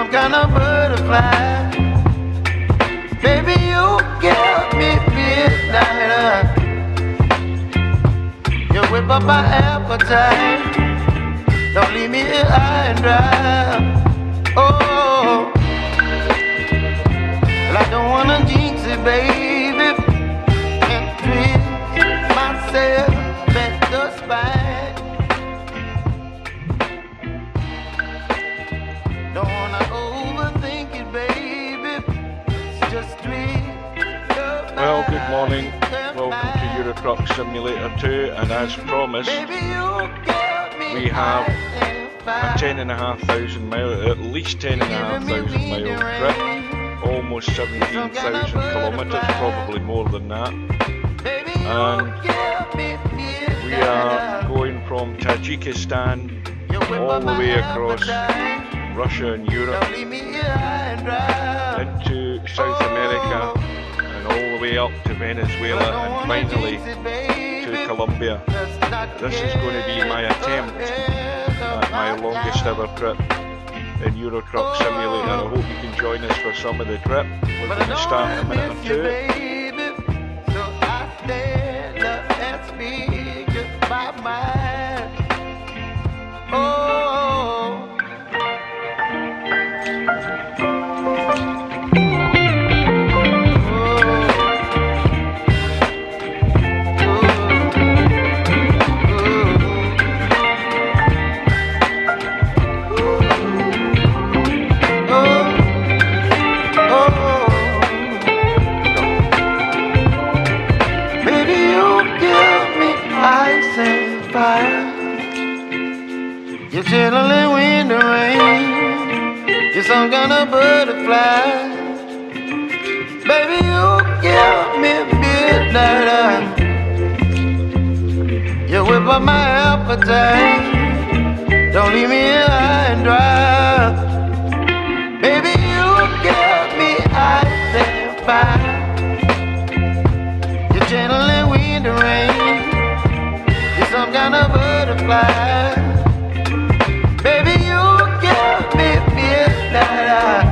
some kind of butterfly. Baby, you give me midnight. You whip up my appetite. Don't leave me here high and dry. Oh, well, I don't wanna jinx it, baby, and twist myself at the spine. Don't wanna overthink it, baby. It's just twist your mind. Well, good morning. Welcome to Euro Truck Simulator 2, and as promised, we have a 10,500 mile, at least 10,500 mile trip, almost 17,000 kilometres, probably more than that. And we are going from Tajikistan all the way across Russia and Europe into South America and all the way up to Venezuela and finally to Colombia. This is going to be my attempt at my longest ever trip in Euro Truck Simulator. I hope you can join us for some of the trip. We're going to start in a minute or two. You're chilling in the rain. You're some kind of butterfly. Baby, you give me midnight. You whip up my appetite. Don't leave me here high and dry. Baby, you give me ice and fire. You're channeling wind and rain. You're some kind of butterfly. Baby, you give me midnight.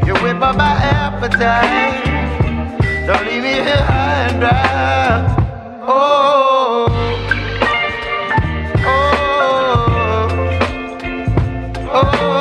You whip up my appetite. Don't leave me here high and dry. Oh, oh, oh, oh,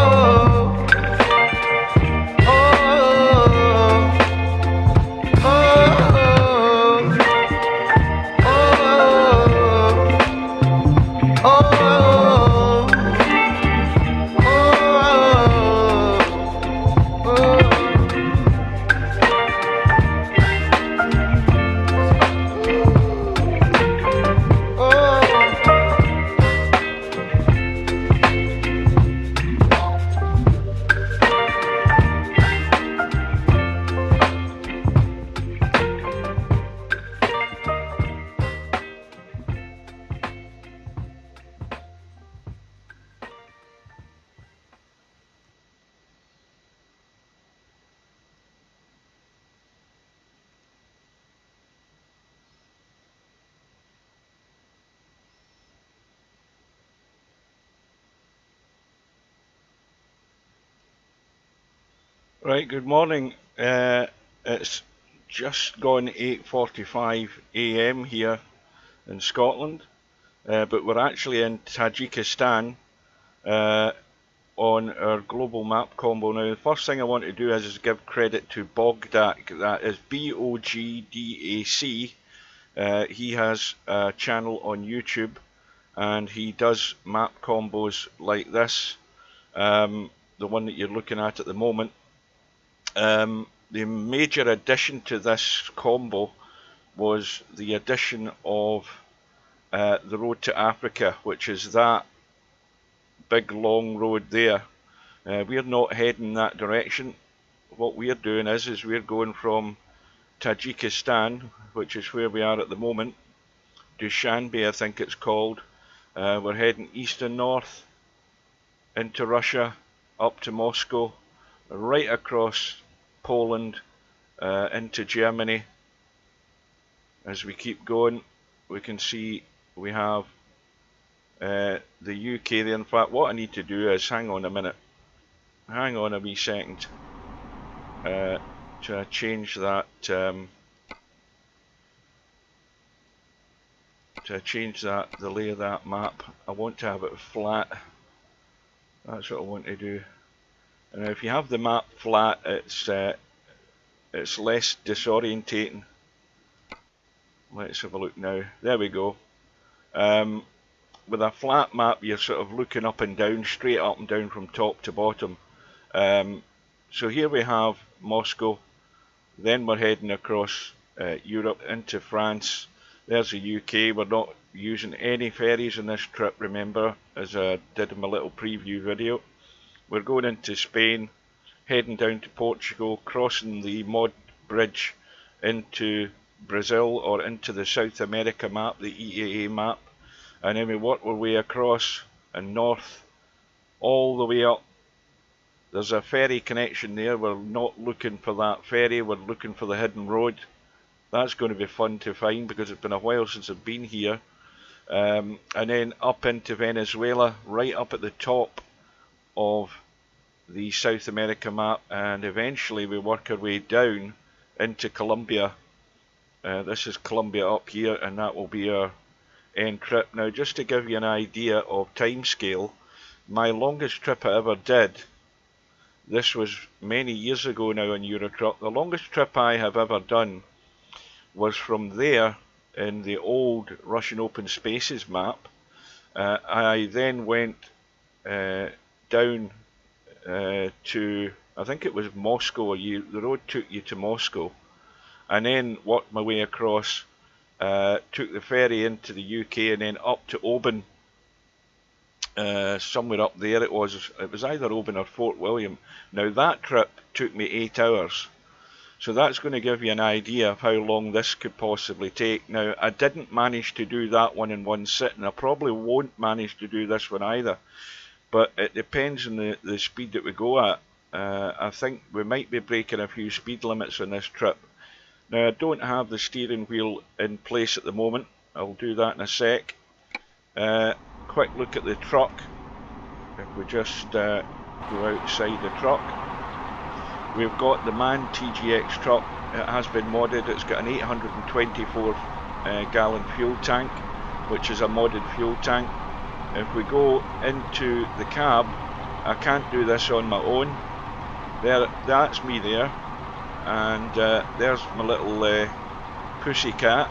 Right, good morning. It's just gone 8:45 AM here in Scotland, but we're actually in Tajikistan on our global map combo. Now, the first thing I want to do is give credit to Bogdak, that is Bogdac. He has a channel on YouTube and he does map combos like this, the one that you're looking at the moment. The major addition to this combo was the addition of the road to Africa, which is that big long road there. We're not heading that direction. What we're doing is we're going from Tajikistan, which is where we are at the moment, Dushanbe I think it's called. We're heading east and north into Russia, up to Moscow, right across Poland, into Germany. As we keep going, we can see we have the UK there. In fact, what I need to do is, hang on a minute, hang on a wee second, to change that, the lay of that map. I want to have it flat. That's what I want to do. And if you have the map flat, it's less disorientating. Let's have a look now. There we go. With a flat map, you're sort of looking up and down, straight up and down from top to bottom. So here we have Moscow, then we're heading across Europe into France. There's the UK. We're not using any ferries in this trip, remember, as I did in my little preview video. We're going into Spain, heading down to Portugal, crossing the Mod Bridge into Brazil, or into the South America map, the EAA map, and then we work our way across and north all the way up. There's a ferry connection there. We're not looking for that ferry, we're looking for the hidden road. That's going to be fun to find because it's been a while since I've been here. And then up into Venezuela, right up at the top of the South America map, and eventually we work our way down into Colombia. This is Colombia up here, and that will be our end trip. Now, just to give you an idea of time scale, my longest trip I ever did, this was many years ago now on Eurotruck, the longest trip I have ever done was from there in the old Russian Open Spaces map. I then went down to, I think it was Moscow. The road took you to Moscow, and then worked my way across, took the ferry into the UK, and then up to Oban, somewhere up there it was either Oban or Fort William. Now that trip took me 8 hours, so that's going to give you an idea of how long this could possibly take. Now, I didn't manage to do that one in one sitting. I probably won't manage to do this one either, but it depends on the speed that we go at. I think we might be breaking a few speed limits on this trip. Now, I don't have the steering wheel in place at the moment. I'll do that in a sec. Quick look at the truck. If we just go outside the truck, we've got the MAN TGX truck. It has been modded. It's got an 824 gallon fuel tank, which is a modded fuel tank. If we go into the cab, I can't do this on my own. That's me there, and there's my little pussycat,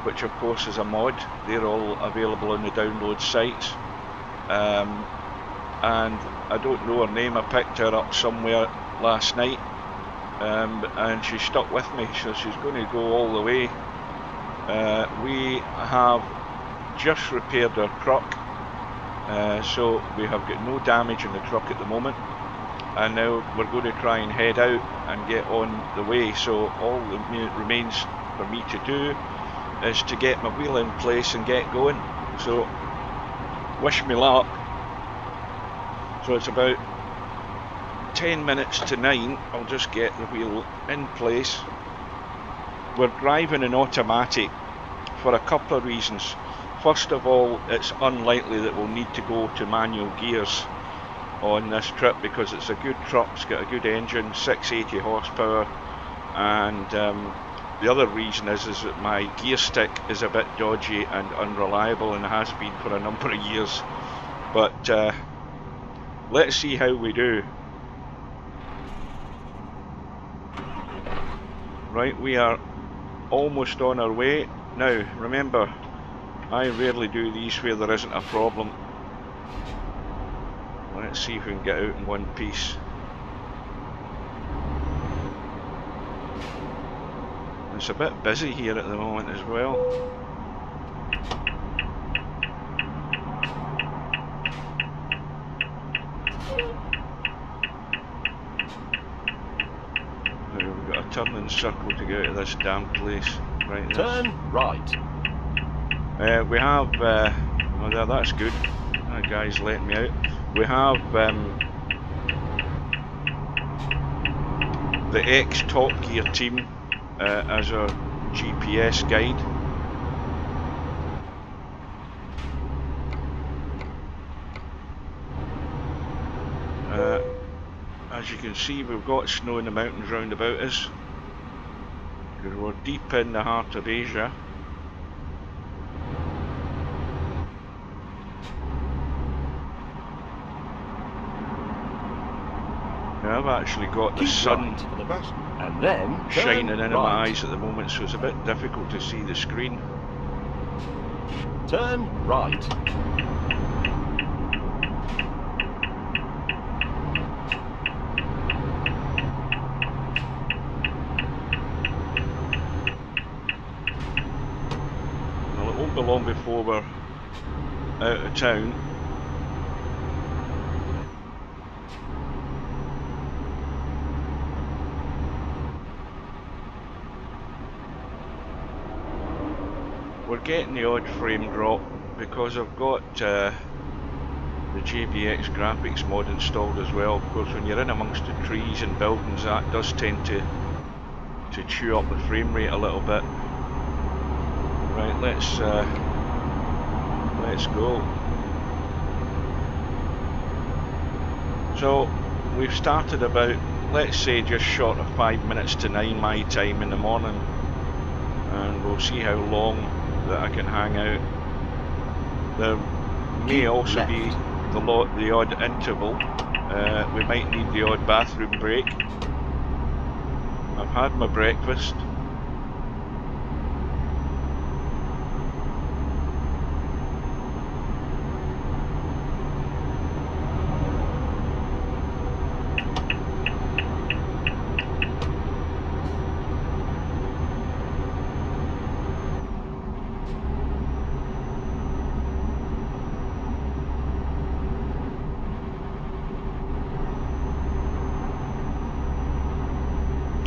which of course is a mod. They're all available on the download sites. And I don't know her name. I picked her up somewhere last night, and she stuck with me, so she's going to go all the way. We have just repaired our truck, so we have got no damage in the truck at the moment, and now we're going to try and head out and get on the way. So all that remains for me to do is to get my wheel in place and get going. So wish me luck. So it's about 10 minutes to 9. I'll just get the wheel in place. We're driving in automatic for a couple of reasons. First of all, it's unlikely that we'll need to go to manual gears on this trip because it's a good truck. It's got a good engine, 680 horsepower, and the other reason is that my gear stick is a bit dodgy and unreliable, and has been for a number of years. But let's see how we do. Right, we are almost on our way. Now, remember, I rarely do these where there isn't a problem. Let's see if we can get out in one piece. It's a bit busy here at the moment as well. Now we've got a turning circle to get out of this damn place. Right, turn right. We have, oh, that's good. That guy's letting me out. We have the ex-Top Gear team as our GPS guide. As you can see, we've got snow in the mountains round about us, because we're deep in the heart of Asia. Now I've actually got the sun and then shining in right. my eyes at the moment, so it's a bit difficult to see the screen. Turn right. Well, it won't be long before we're out of town. We're getting the odd frame drop because I've got the JBX graphics mod installed as well. Of course, when you're in amongst the trees and buildings, that does tend to chew up the frame rate a little bit. Right, let's go. So we've started about, let's say, just short of 5 minutes to 9 my time in the morning, and we'll see how long that I can hang out. There may also be the odd interval. We might need the odd bathroom break. I've had my breakfast.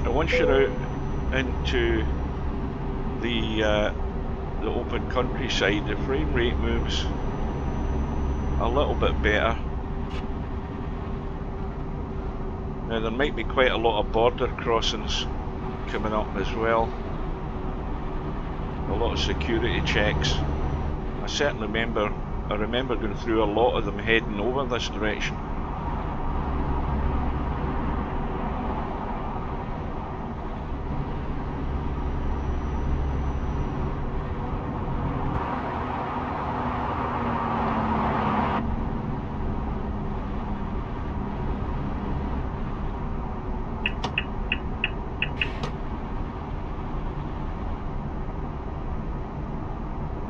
Once you're out into the open countryside, the frame rate moves a little bit better. Now there might be quite a lot of border crossings coming up as well. A lot of security checks. I remember going through a lot of them heading over this direction.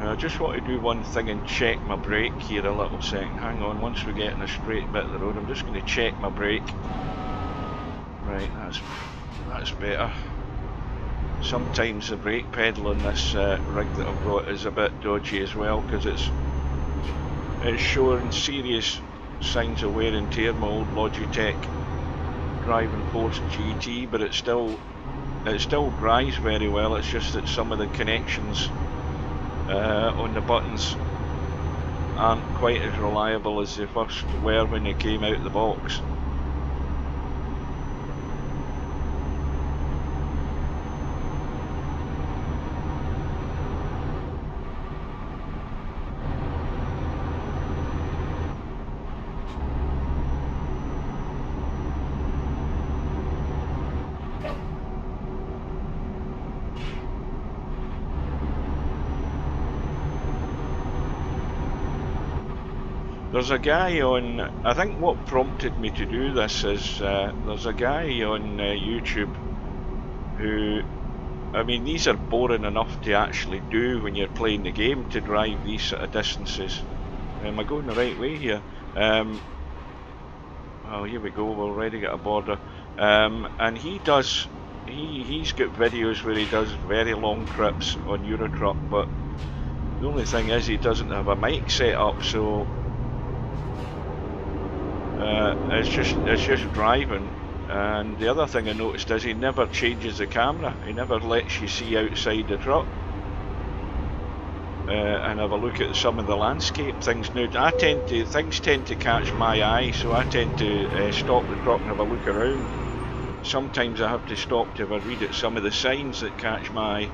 I just want to do one thing and check my brake here a little second. Hang on, once we get in a straight bit of the road, I'm just going to check my brake. Right, that's better. Sometimes the brake pedal on this rig that I've got is a bit dodgy as well, because it's showing serious signs of wear and tear. My old Logitech Driving Force GT, but it still drives very well. It's just that some of the connections on the buttons aren't quite as reliable as they first were when they came out of the box. There's a guy on, I think what prompted me to do this is, there's a guy on YouTube who, I mean, these are boring enough to actually do when you're playing the game, to drive these sort of distances. Am I going the right way here? Well, here we go, we've already got a border. And he's got videos where he does very long trips on Eurotruck, but the only thing is he doesn't have a mic set up, so it's just driving. And the other thing I noticed is he never changes the camera. He never lets you see outside the truck and have a look at some of the landscape things. Now things tend to catch my eye, so I tend to stop the truck and have a look around. Sometimes I have to stop to have a read at some of the signs that catch my eye.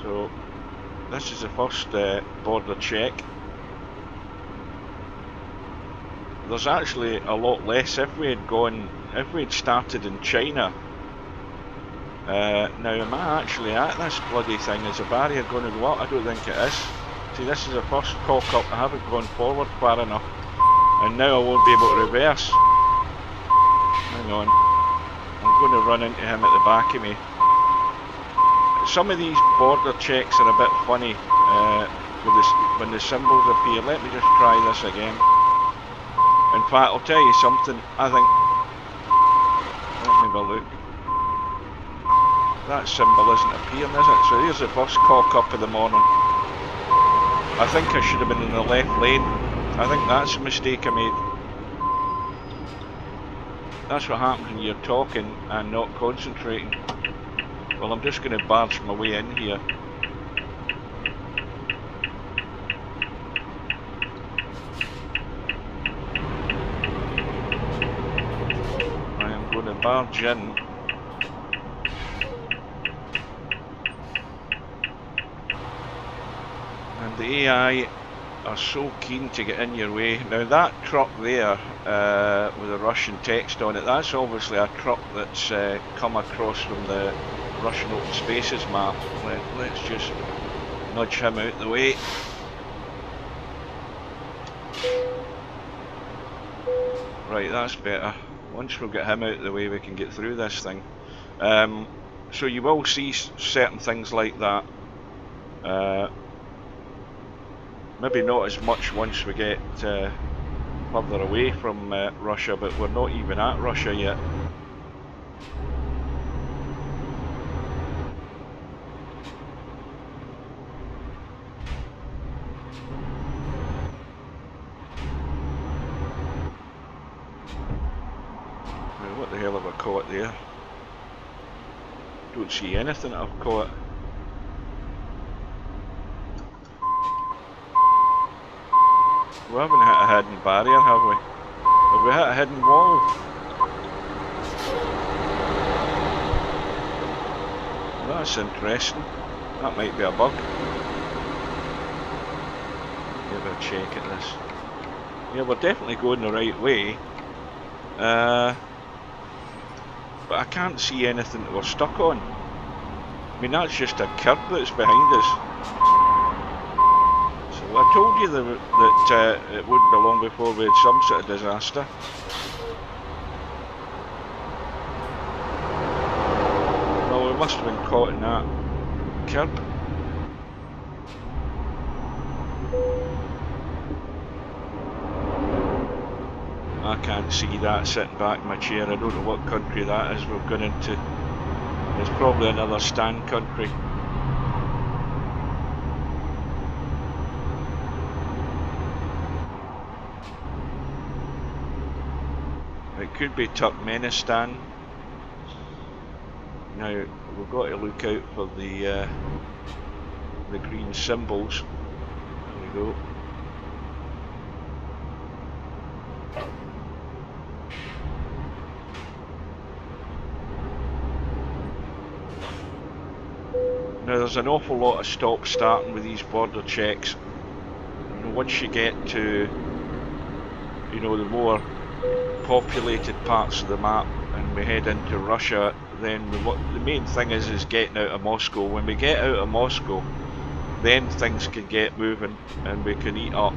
So this is the first border check. there's actually a lot less if we had started in China. Now, am I actually at this bloody thing? Is the barrier going to go up? I don't think it is. See, this is the first cock up. I haven't gone forward far enough. And now I won't be able to reverse. Hang on. I'm going to run into him at the back of me. Some of these border checks are a bit funny when the symbols appear. Let me just try this again. In fact, I'll tell you something. I think... Let me have a look. That symbol isn't appearing, is it? So here's the first cock up of the morning. I think I should have been in the left lane. I think that's a mistake I made. That's what happens when you're talking and not concentrating. Well, I'm just going to barge my way in here. I am going to barge in. And the AI are so keen to get in your way. Now that truck there with the Russian text on it, that's obviously a truck that's come across from the Russian Open Spaces map. Let's just nudge him out the way. Right, that's better. Once we get him out of the way we can get through this thing. So you will see certain things like that. Maybe not as much once we get further away from Russia, but we're not even at Russia yet. Now, what the hell have I caught there? Don't see anything I've caught. We haven't hit a hidden barrier, have we? Have we hit a hidden wall? Well, that's interesting. That might be a bug. Give a check at this. Yeah, we're definitely going the right way. But I can't see anything that we're stuck on. I mean, that's just a curb that's behind us. I told you that it wouldn't be long before we had some sort of disaster. Well, we must have been caught in that curb. I can't see that sitting back in my chair. I don't know what country that is we've gone into. It's probably another stand country. It could be Turkmenistan. Now we've got to look out for the green symbols. There we go. Now there's an awful lot of stop starting with these border checks. And once you get to, you know, the more populated parts of the map and we head into Russia, then the main thing is getting out of Moscow. When we get out of Moscow, then things can get moving and we can eat up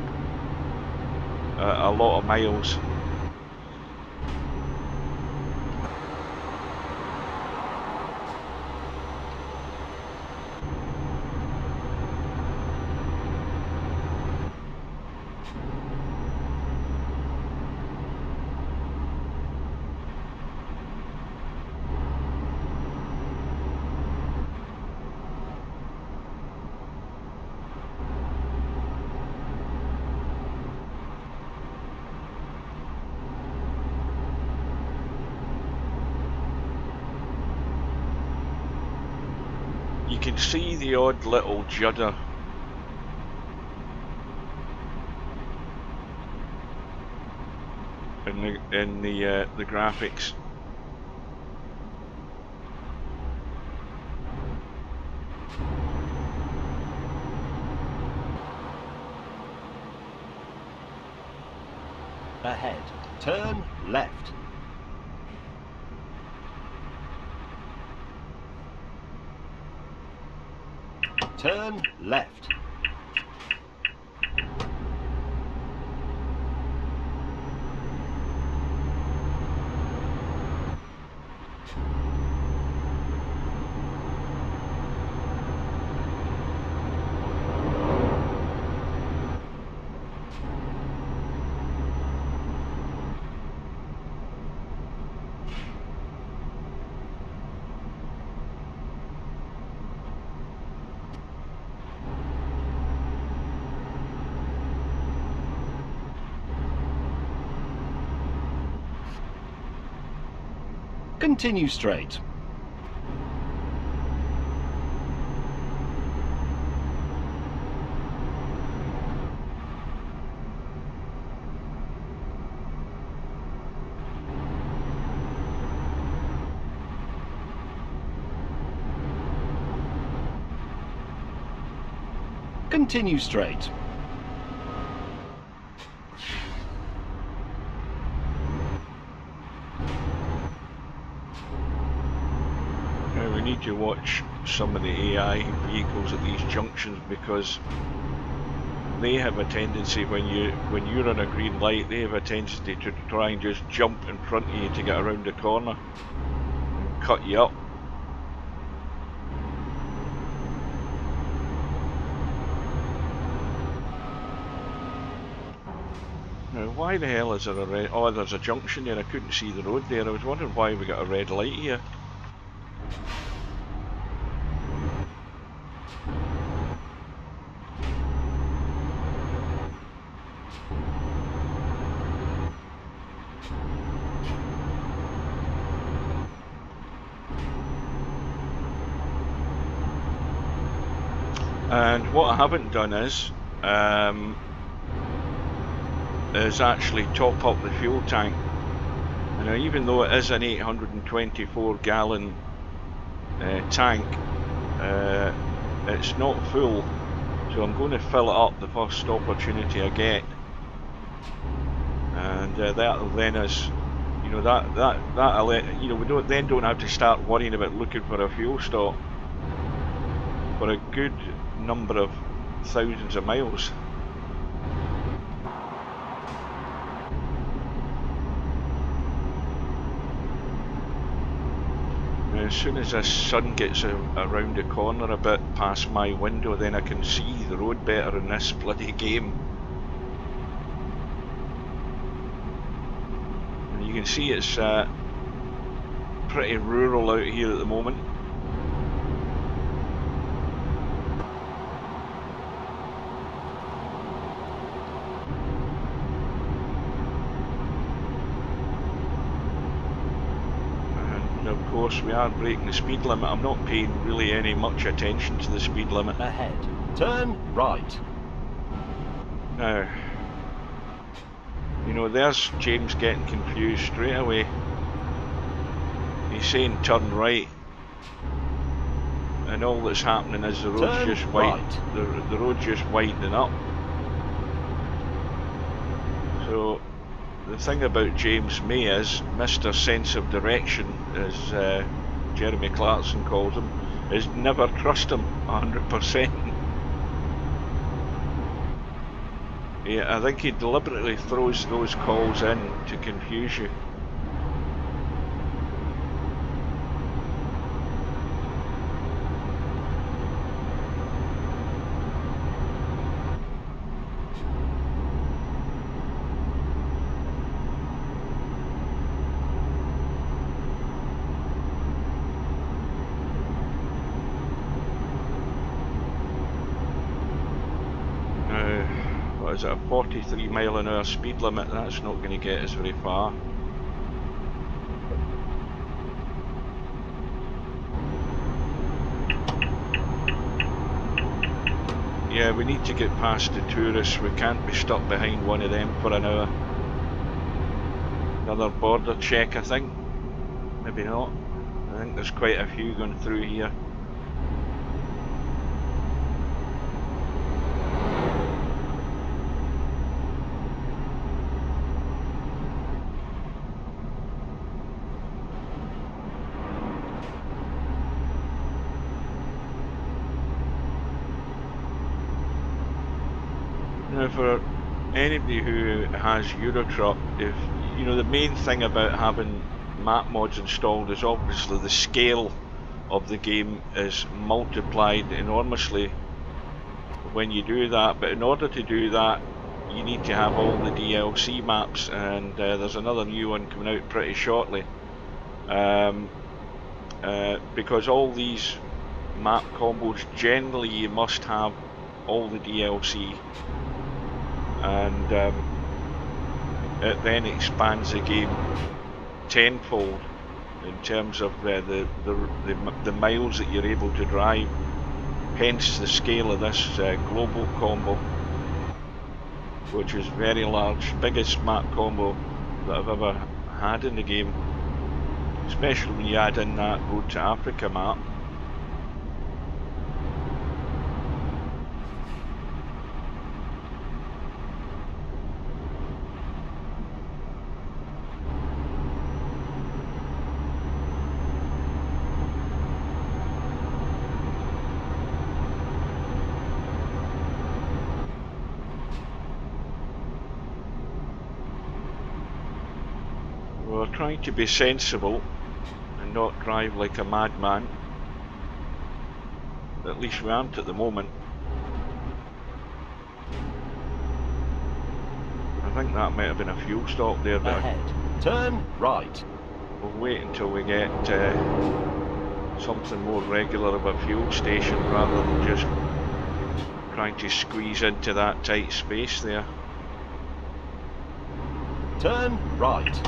a lot of miles. You can see the odd little judder in the graphics. Ahead. Turn left. Turn left. Continue straight. Continue straight. We need to watch some of the AI vehicles at these junctions, because they have a tendency, when you're on a green light, they have a tendency to try and just jump in front of you to get around the corner and cut you up. Now, why the hell is there a red... Oh, there's a junction there. I couldn't see the road there. I was wondering why we got a red light here. And what I haven't done is actually top up the fuel tank. Now, even though it is an 824 gallon tank, it's not full, so I'm going to fill it up the first opportunity I get, and that'll then us, you know, that'll let, you know, we don't have to start worrying about looking for a fuel stop for a good number of thousands of miles. As soon as the sun gets around the corner a bit past my window, then I can see the road better in this bloody game. And you can see it's pretty rural out here at the moment. Of course, we are breaking the speed limit. I'm not paying really any much attention to the speed limit. Ahead. Turn right. Now, you know, there's James getting confused straight away. He's saying turn right, and all that's happening is the road's Turn just wide. right. The road's just widening up. So the thing about James May is Mr. Sense of Direction, as Jeremy Clarkson calls him, is never trust him 100%. Yeah, I think he deliberately throws those calls in to confuse you. Is it a 43 mile an hour speed limit? That's not going to get us very far. Yeah, we need to get past the tourists. We can't be stuck behind one of them for an hour. Another border check, I think. Maybe not. I think there's quite a few going through here. Now for anybody who has Eurotruck, if you know, the main thing about having map mods installed is obviously the scale of the game is multiplied enormously when you do that, but in order to do that you need to have all the DLC maps, and there's another new one coming out pretty shortly, because all these map combos generally you must have all the DLC, and it then expands the game tenfold in terms of the miles that you're able to drive, hence the scale of this global combo, which is very large, biggest map combo that I've ever had in the game, especially when you add in that Road to Africa map. We're trying to be sensible and not drive like a madman. At least we aren't at the moment. I think that might have been a fuel stop there, but Ahead. Turn right. we'll wait until we get something more regular of a fuel station rather than just trying to squeeze into that tight space there. Turn right.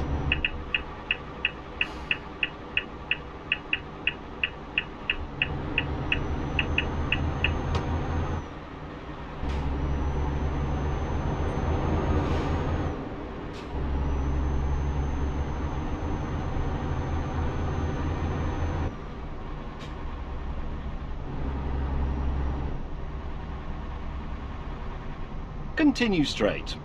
Continue straight.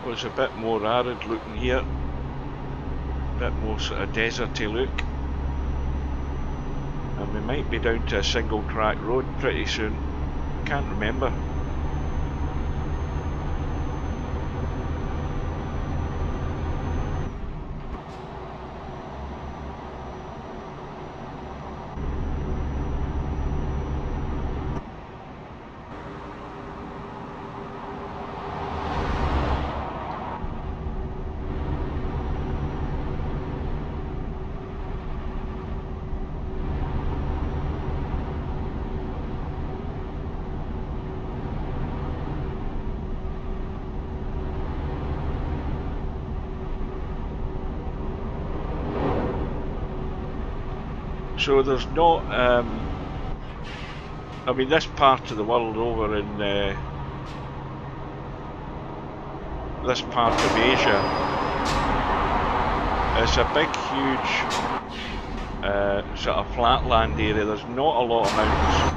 Well, it's a bit more arid looking here, a bit more sort of deserty look. And we might be down to a single track road pretty soon. Can't remember. So there's not, I mean, this part of the world over in this part of Asia is a big, huge sort of flatland area. There's not a lot of mountains.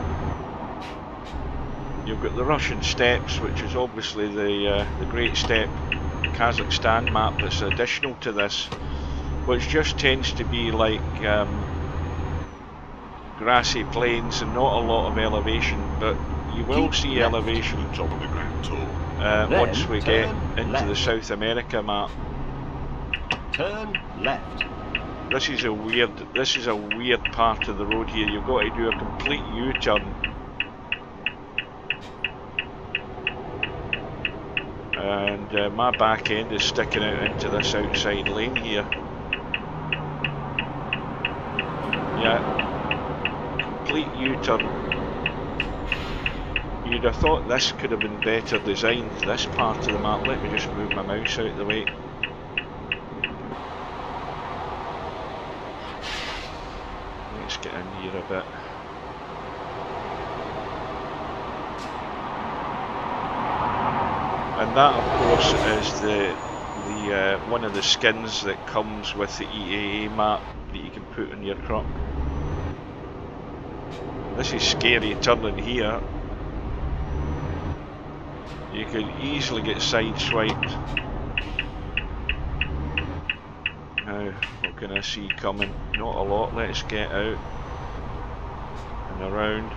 You've got the Russian steppes, which is obviously the Great Steppe Kazakhstan map that's additional to this, which just tends to be like grassy plains and not a lot of elevation, but you will see elevation top of the Grand Tour. once we get into left. the South America map. Turn left. This is a weird part of the road here. You've got to do a complete U-turn. And my back end is sticking out into this outside lane here. Yeah. Complete U-turn. You'd have thought this could have been better designed, this part of the map. Let me just move my mouse out of the way. Let's get in here a bit. And that, of course, is the one of the skins that comes with the EAA map that you can put in your truck. This is scary turning here. You could easily get sideswiped. Now, what can I see coming? Not a lot. Let's get out and around.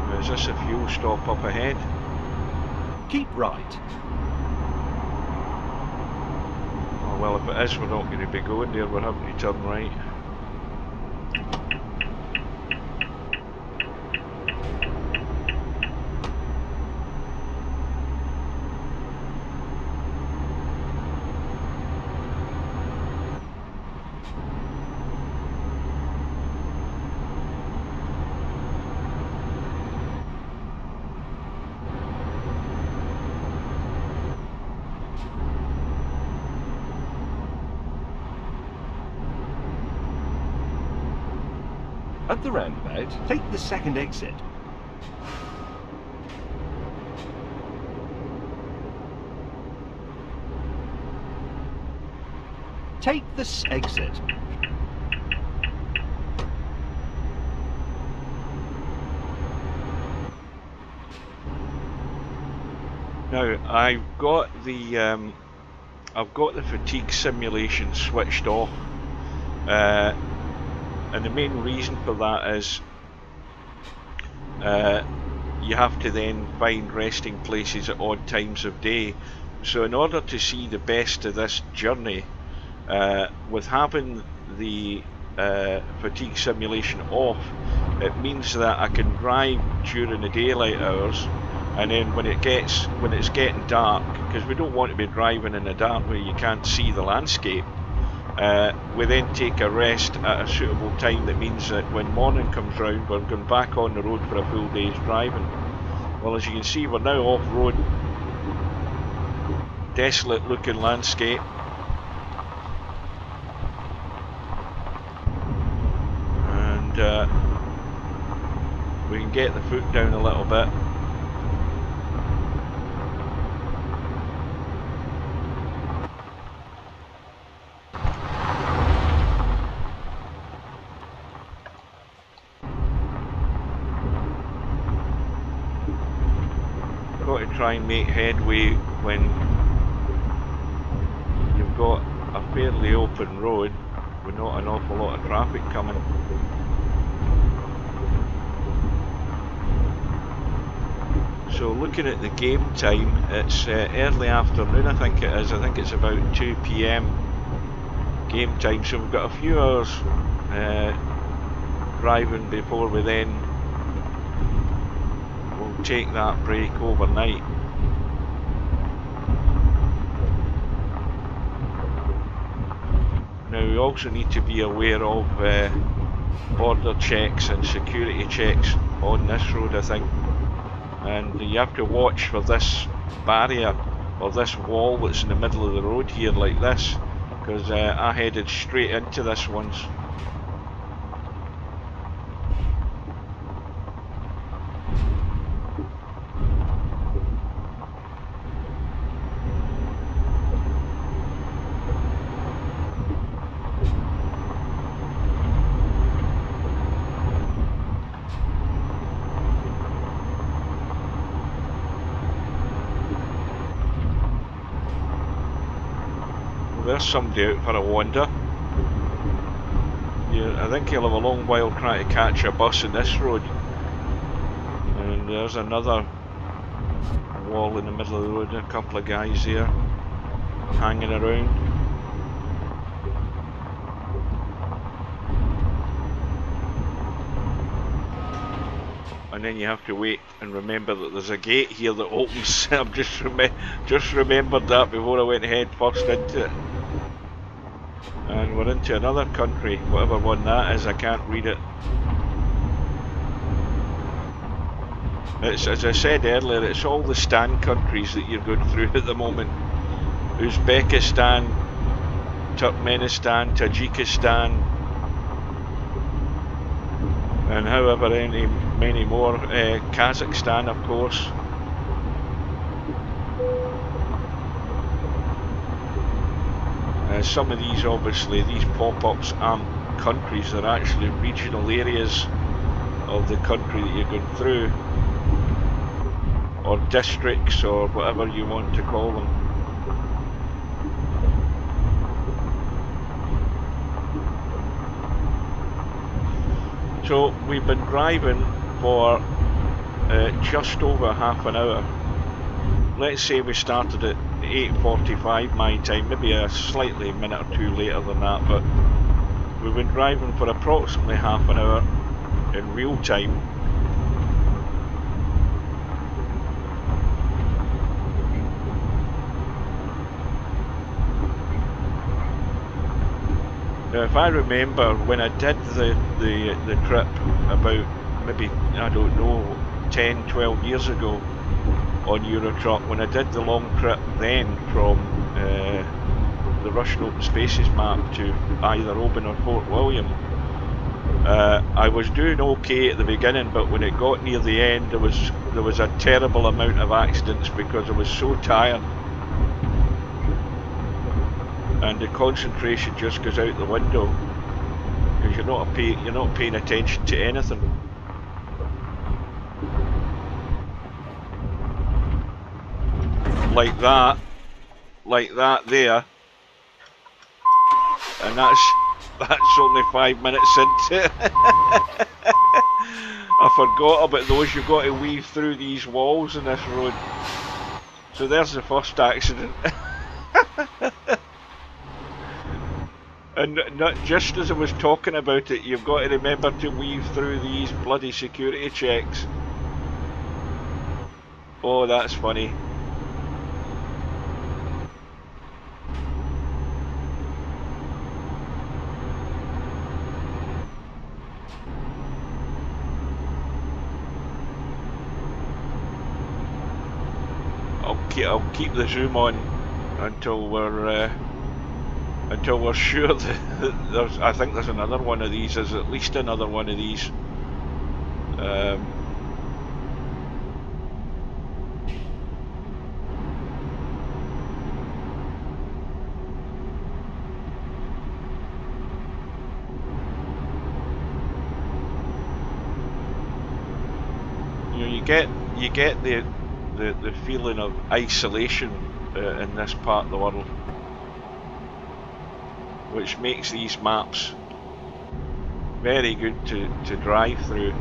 Now, is this a fuel stop up ahead? Keep right. Oh, well, if it is, we're not going to be going there. We're having to turn right. At the roundabout, take the second exit. Take this exit. Now I've got the fatigue simulation switched off, and the main reason for that is you have to then find resting places at odd times of day. So in order to see the best of this journey, with having the fatigue simulation off, it means that I can drive during the daylight hours, and then when it's getting dark, because we don't want to be driving in the dark where you can't see the landscape, we then take a rest at a suitable time. That means that when morning comes round, we're going back on the road for a full day's driving. Well, as you can see, we're now off-road. Desolate looking landscape. And we can get the foot down a little bit. Got to try and make headway when you've got a fairly open road with not an awful lot of traffic coming. So looking at the game time, it's early afternoon, I think it is. I think it's about 2 PM game time, so we've got a few hours driving before we then will take that break overnight. Now we also need to be aware of border checks and security checks on this road, I think, and you have to watch for this barrier or this wall that's in the middle of the road here like this, because I headed straight into this once. There's somebody out for a wander. Yeah, I think he'll have a long while trying to catch a bus in this road. And there's another wall in the middle of the road, a couple of guys there hanging around. And then you have to wait and remember that there's a gate here that opens. I've just remembered that before I went head first into it. And we're into another country, whatever one that is, I can't read it. It's, as I said earlier, it's all the Stan countries that you're going through at the moment. Uzbekistan, Turkmenistan, Tajikistan, and however many more, Kazakhstan of course. some of these, obviously, these pop-ups aren't countries, they're actually regional areas of the country that you're going through, or districts, or whatever you want to call them. So we've been driving for just over half an hour. Let's say we started at 8:45 my time, maybe a slightly minute or two later than that, but we've been driving for approximately half an hour in real time. Now, if I remember when I did the trip about maybe, I don't know, 10, 12 years ago on Eurotruck, when I did the long trip then from the Russian Open Spaces map to either Oban or Fort William, I was doing okay at the beginning, but when it got near the end there was a terrible amount of accidents because I was so tired. And the concentration just goes out the window because you're not paying attention to anything. Like that there, and that's only 5 minutes into it. I forgot about those. You've got to weave through these walls in this road. So there's the first accident. And not just as I was talking about it, you've got to remember to weave through these bloody security checks. Oh, that's funny. I'll keep the zoom on until we're sure that I think there's another one of these. There's at least another one of these. You get the feeling of isolation in this part of the world, which makes these maps very good to drive through.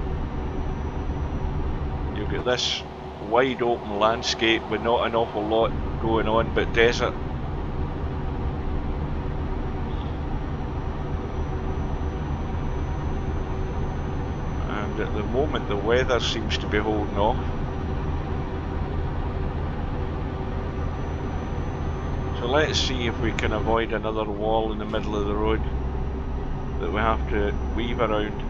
You've got this wide open landscape with not an awful lot going on but desert. And at the moment the weather seems to be holding off. So let's see if we can avoid another wall in the middle of the road that we have to weave around.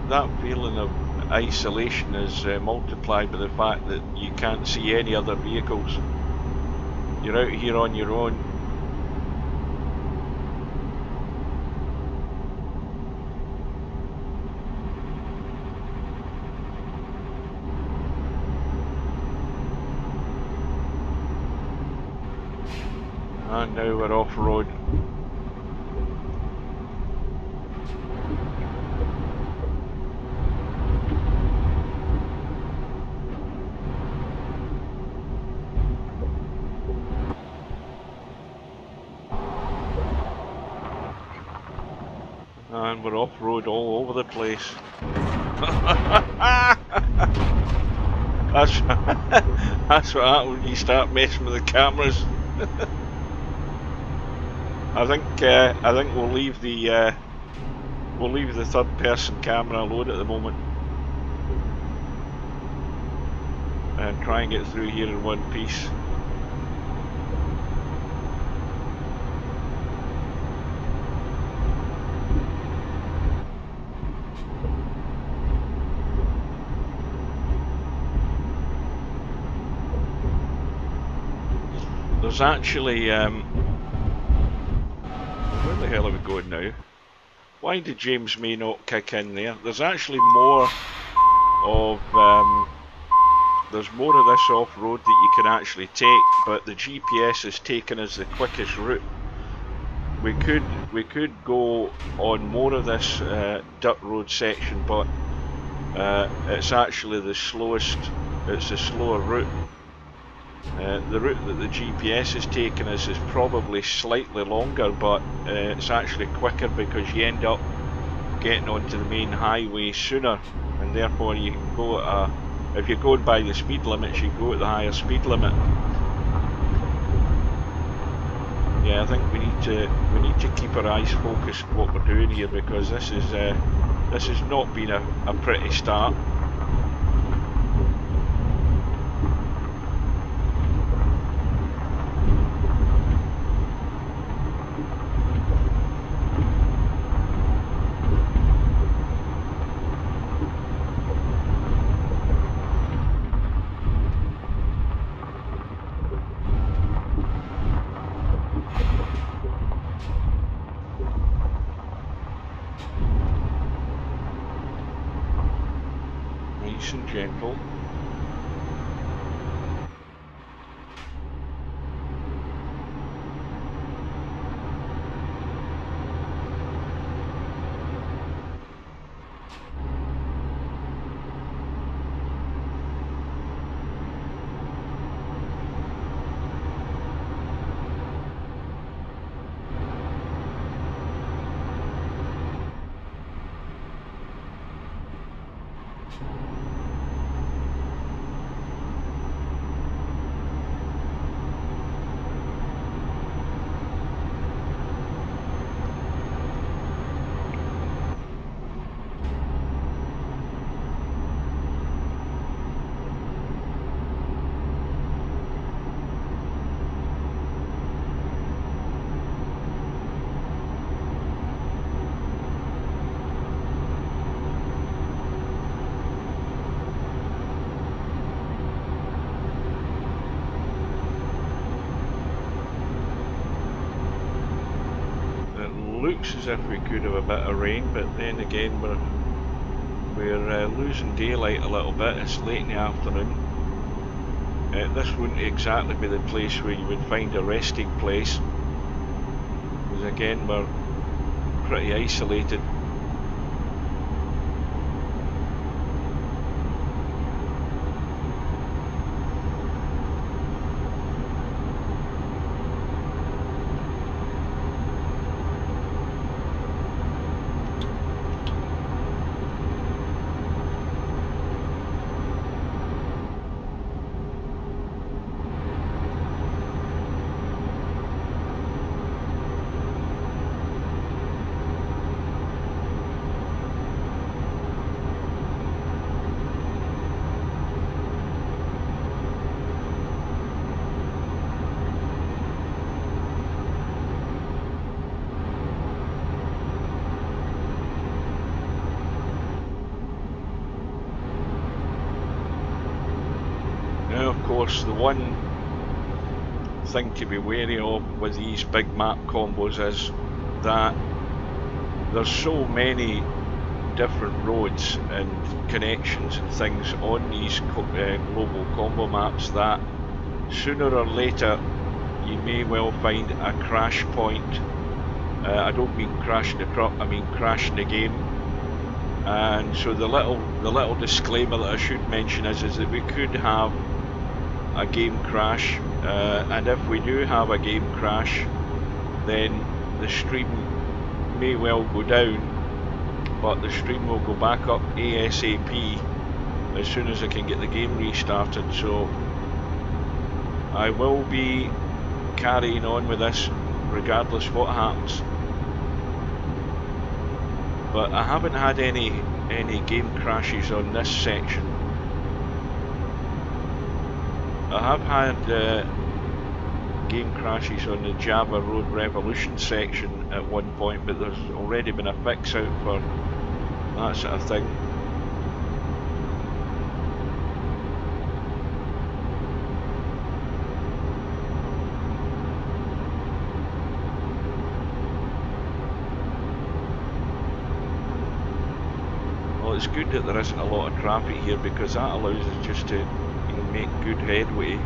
That feeling of isolation is multiplied by the fact that you can't see any other vehicles. You're out here on your own. And now we're off road. And we're off road all over the place. That's what happens when you start messing with the cameras. I think we'll leave the We'll leave the third person camera alone at the moment and try and get through here in one piece. There's actually, where the hell are we going now? Why did James May not kick in there? There's actually more of, there's more of this off-road that you can actually take, but the GPS is taken as the quickest route. We could go on more of this dirt road section, but it's actually the slowest. It's the slower route. The route that the GPS has taken is probably slightly longer, but it's actually quicker because you end up getting onto the main highway sooner, and therefore you can go at if you're going by the speed limits, you go at the higher speed limit. Yeah, I think we need to keep our eyes focused on what we're doing here, because this has not been a pretty start. Nice and gentle. Looks as if we could have a bit of rain, but then again we're losing daylight a little bit. It's late in the afternoon. This wouldn't exactly be the place where you would find a resting place, because again we're pretty isolated. Now, of course, the one thing to be wary of with these big map combos is that there's so many different roads and connections and things on these global combo maps that sooner or later you may well find a crash point. I don't mean crashing the truck, I mean crashing the game. And so the little disclaimer that I should mention is that we could have a game crash, and if we do have a game crash, then the stream may well go down, but the stream will go back up ASAP as soon as I can get the game restarted. So I will be carrying on with this regardless what happens. but I haven't had any game crashes on this section. I have had game crashes on the Java Road Revolution section at one point, but there's already been a fix out for that sort of thing. Well, it's good that there isn't a lot of traffic here, because that allows us just to, you know, make good headway.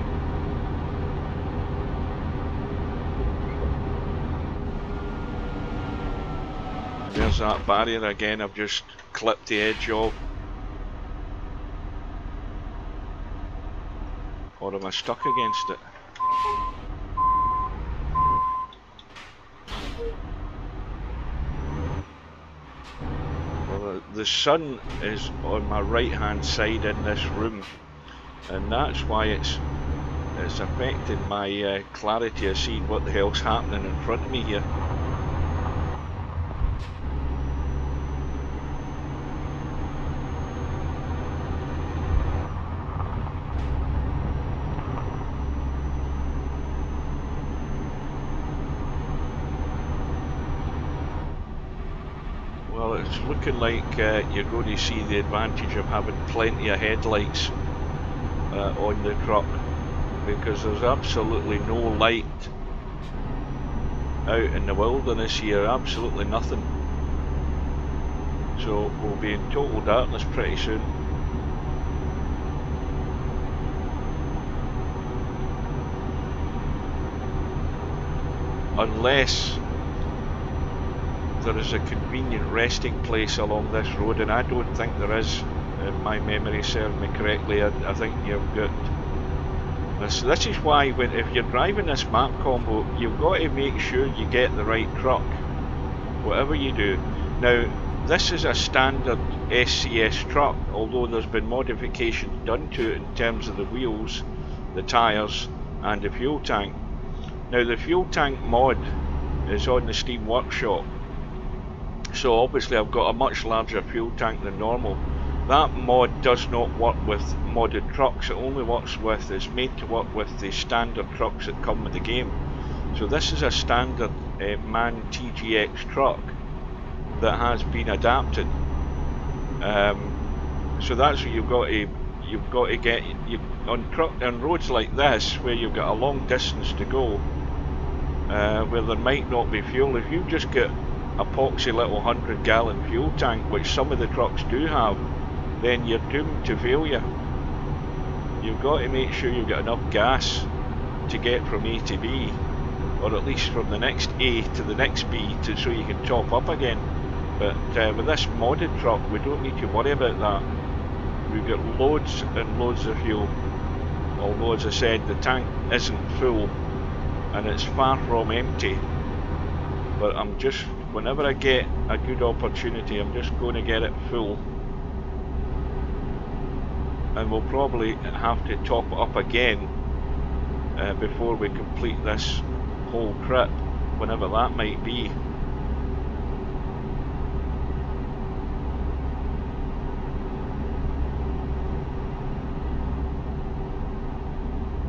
There's that barrier again, I've just clipped the edge of. Or am I stuck against it? Well, the sun is on my right hand side in this room, and that's why it's affecting my clarity of seeing what the hell's happening in front of me here. Well, it's looking like you're going to see the advantage of having plenty of headlights on the truck, because there's absolutely no light out in the wilderness here, absolutely nothing. So we'll be in total darkness pretty soon. Unless there is a convenient resting place along this road, and I don't think there is, if my memory serves me correctly. I think you've got this. This is why if you're driving this map combo, you've got to make sure you get the right truck, whatever you do. Now, this is a standard SCS truck, although there's been modifications done to it in terms of the wheels, the tyres and the fuel tank. Now, the fuel tank mod is on the Steam Workshop, so obviously I've got a much larger fuel tank than normal. That mod does not work with modded trucks. It only is made to work with the standard trucks that come with the game. So this is a standard MAN TGX truck that has been adapted. So that's what you've got to get on roads like this, where you've got a long distance to go, where there might not be fuel. If you just get a poxy little 100-gallon fuel tank, which some of the trucks do have, then you're doomed to failure. You've got to make sure you've got enough gas to get from A to B, or at least from the next A to the next B, so you can top up again. But with this modded truck, we don't need to worry about that. We've got loads and loads of fuel, although, as I said, the tank isn't full and it's far from empty. But whenever I get a good opportunity, I'm just going to get it full. And we'll probably have to top it up again before we complete this whole trip, whenever that might be.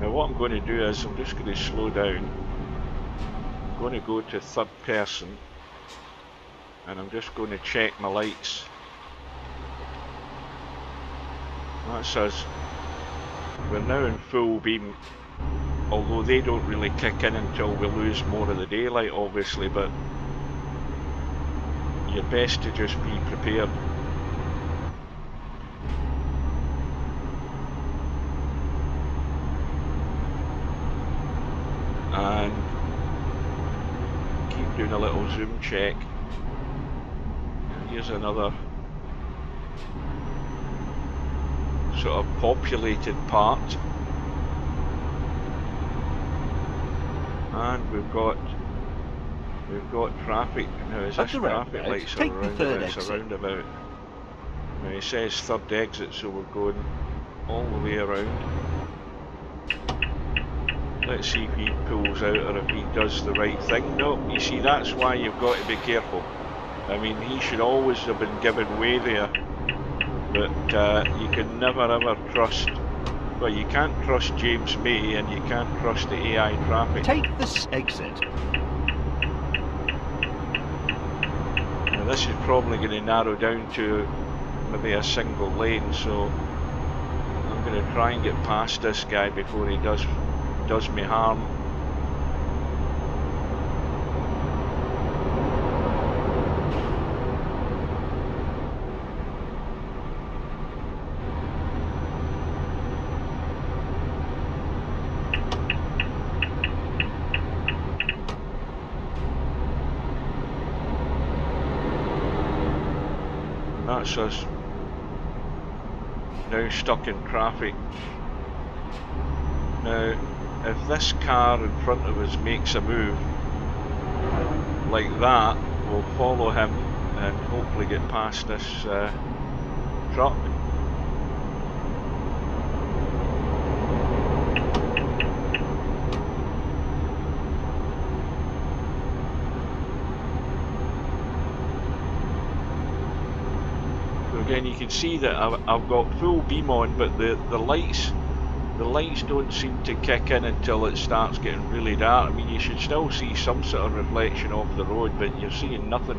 Now what I'm going to do is I'm just going to slow down. I'm going to go to third person, and I'm just going to check my lights. That's us. We're now in full beam, although they don't really kick in until we lose more of the daylight, obviously, but you're best to just be prepared. And keep doing a little zoom check. Here's another sort of populated part, and we've got traffic. Now is this traffic lights are around? It's a roundabout. Now it says third exit, so we're going all the way around. Let's see if he pulls out or if he does the right thing. No, you see, that's why you've got to be careful. I mean, he should always have been given way there, but you can never ever trust. Well, you can't trust James May, and you can't trust the AI traffic. Take this exit. Now, this is probably going to narrow down to maybe a single lane, so I'm going to try and get past this guy before he does me harm. That's us now stuck in traffic. Now, if this car in front of us makes a move like that, we'll follow him and hopefully get past this truck. Again, you can see that I've got full beam on, but the lights don't seem to kick in until it starts getting really dark. I mean, you should still see some sort of reflection off the road, but you're seeing nothing.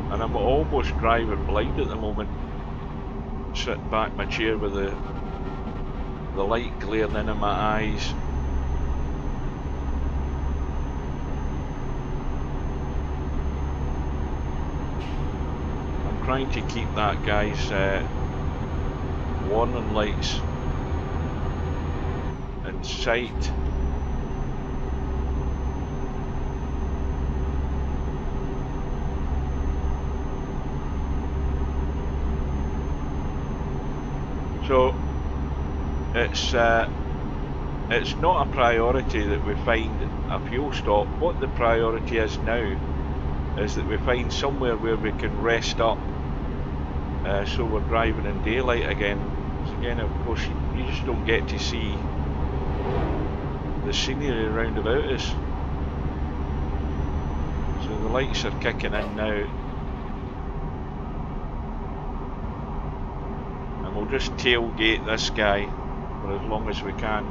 And I'm almost driving blind at the moment, sitting back in my chair with the light glaring into my eyes. I'm trying to keep that guy's warning lights in sight. So it's not a priority that we find a fuel stop. What the priority is now is that we find somewhere where we can rest up, so we're driving in daylight again. So again, of course, you just don't get to see the scenery around about us. So the lights are kicking in now. And we'll just tailgate this guy for as long as we can.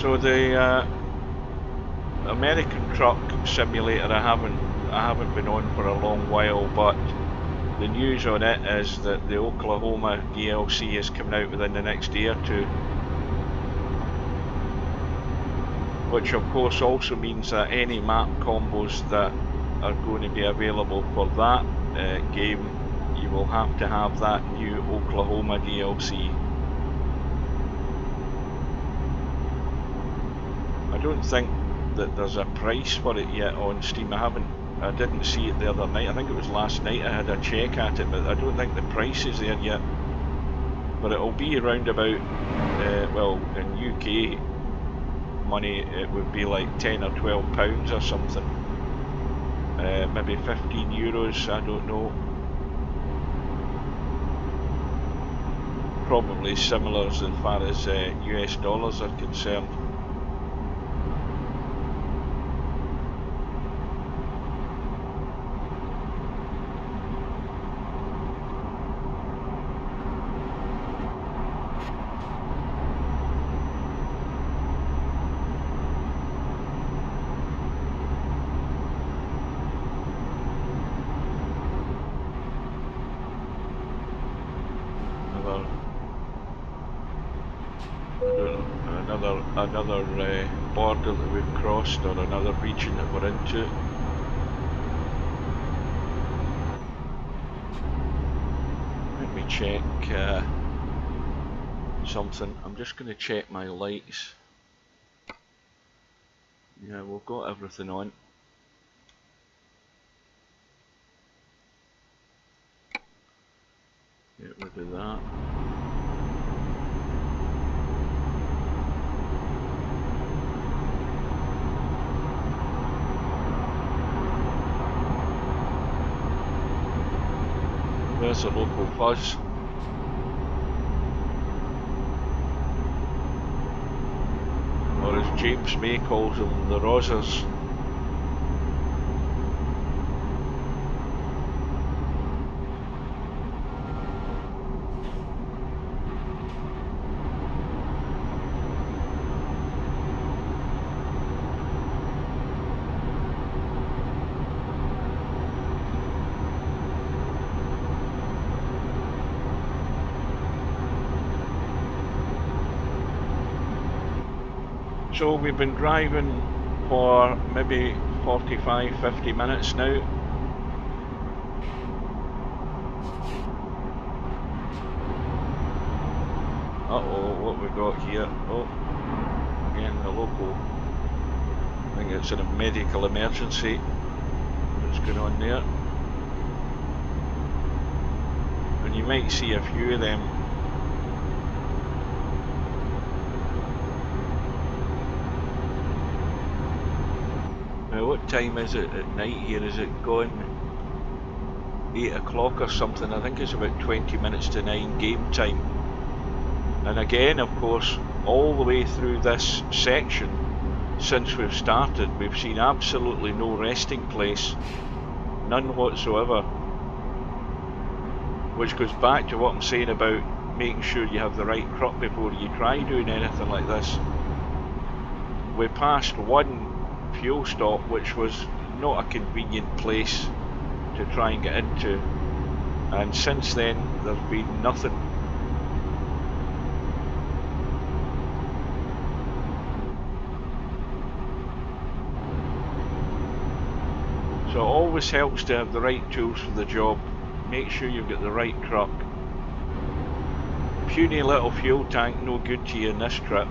So the American Truck Simulator I haven't been on for a long while, but the news on it is that the Oklahoma DLC is coming out within the next day or two, which of course also means that any map combos that are going to be available for that game, you will have to have that new Oklahoma DLC. I don't think that there's a price for it yet on Steam. I didn't see it the other night. I think it was last night I had a check at it, but I don't think the price is there yet. But it'll be around about, well, in UK money it would be like 10 or 12 pounds or something. Maybe 15 euros, I don't know. Probably similar as far as US dollars are concerned. Another border that we've crossed, or another region that we're into. Let me check something. I'm just going to check my lights. Yeah, we've got everything on. Get rid of that. There's a local fuzz. Or as James May calls them, the Rozzers. So we've been driving for maybe 45-50 minutes now. Uh-oh, what we got here? Oh, again the local. I think it's a medical emergency. What's going on there? And you might see a few of them. Now what time is it at night here? Is it gone 8 o'clock or something? I think it's about 20 minutes to 9 game time. And again, of course, all the way through this section since we've started, we've seen absolutely no resting place, none whatsoever, which goes back to what I'm saying about making sure you have the right crop before you try doing anything like this. We passed one fuel stop which was not a convenient place to try and get into, and since then there's been nothing. So it always helps to have the right tools for the job. Make sure you've got the right truck. Puny little fuel tank no good to you in this trip.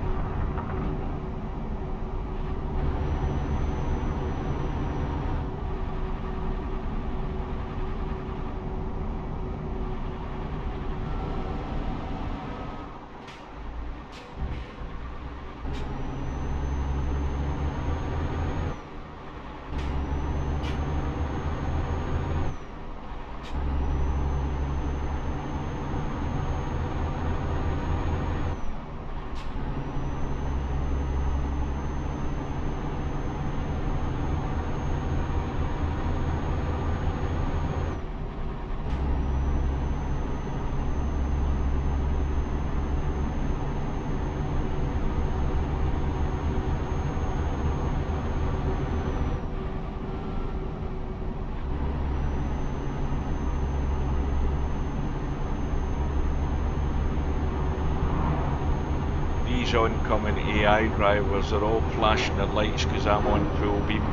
These oncoming AI drivers are all flashing their lights because I'm on full beam.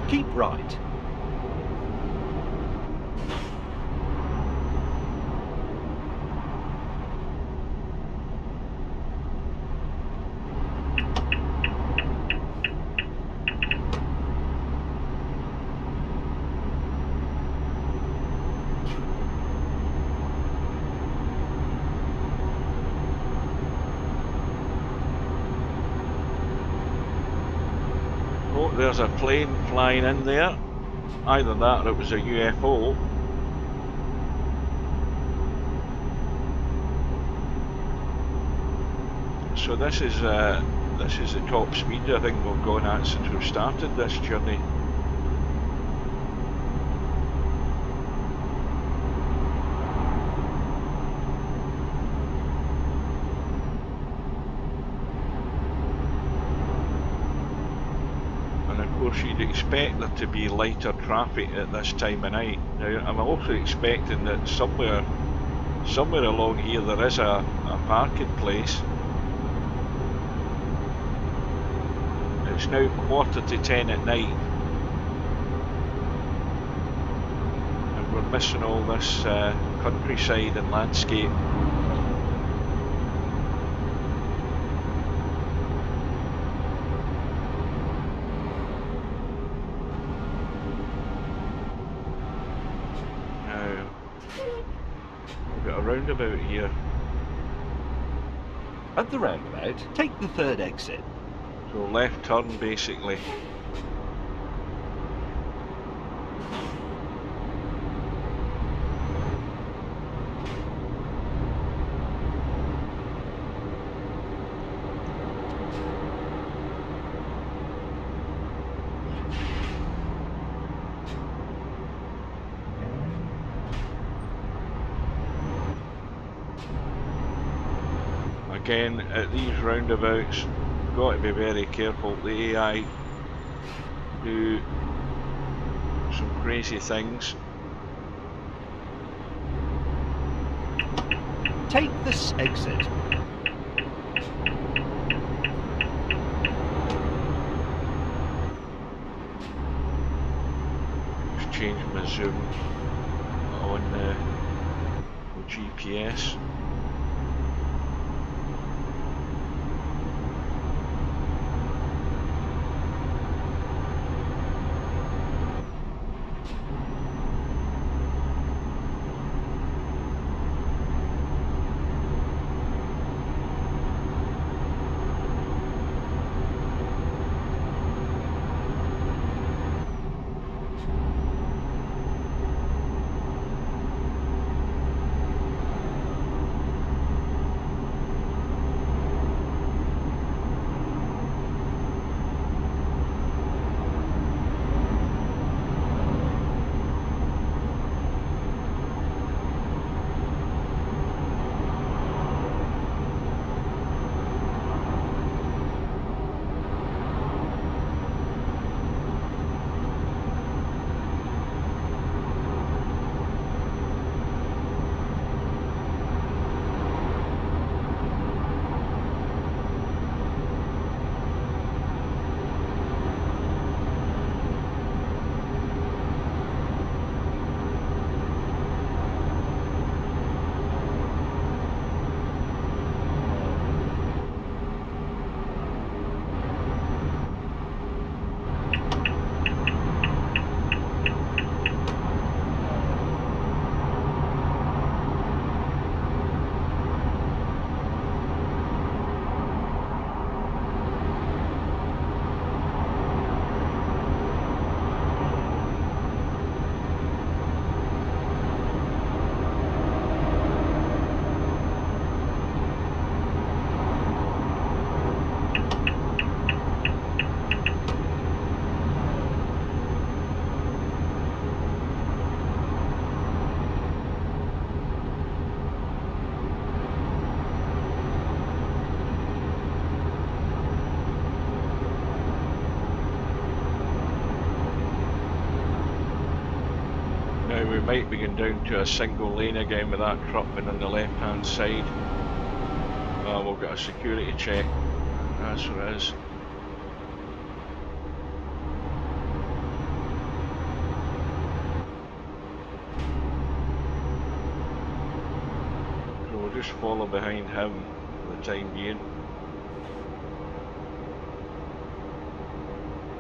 Keep right. Oh, there's a plane flying in there. Either that or it was a UFO. So this is the top speed I think we've gone at since we've started this journey. And of course you'd expect there to be lighter traffic at this time of night. Now I'm also expecting that somewhere along here there is a parking place. It's now 9:45 at night. missing all this countryside and landscape. Now, we've got a roundabout here. At the roundabout, take the third exit. So left turn basically. Again, at these roundabouts, you've got to be very careful. The AI do some crazy things. Take this exit. Just change my zoom on the GPS. Now we might be going down to a single lane again with that truck being on the left hand side. We'll get a security check. That's what it is. So we'll just follow behind him for the time being.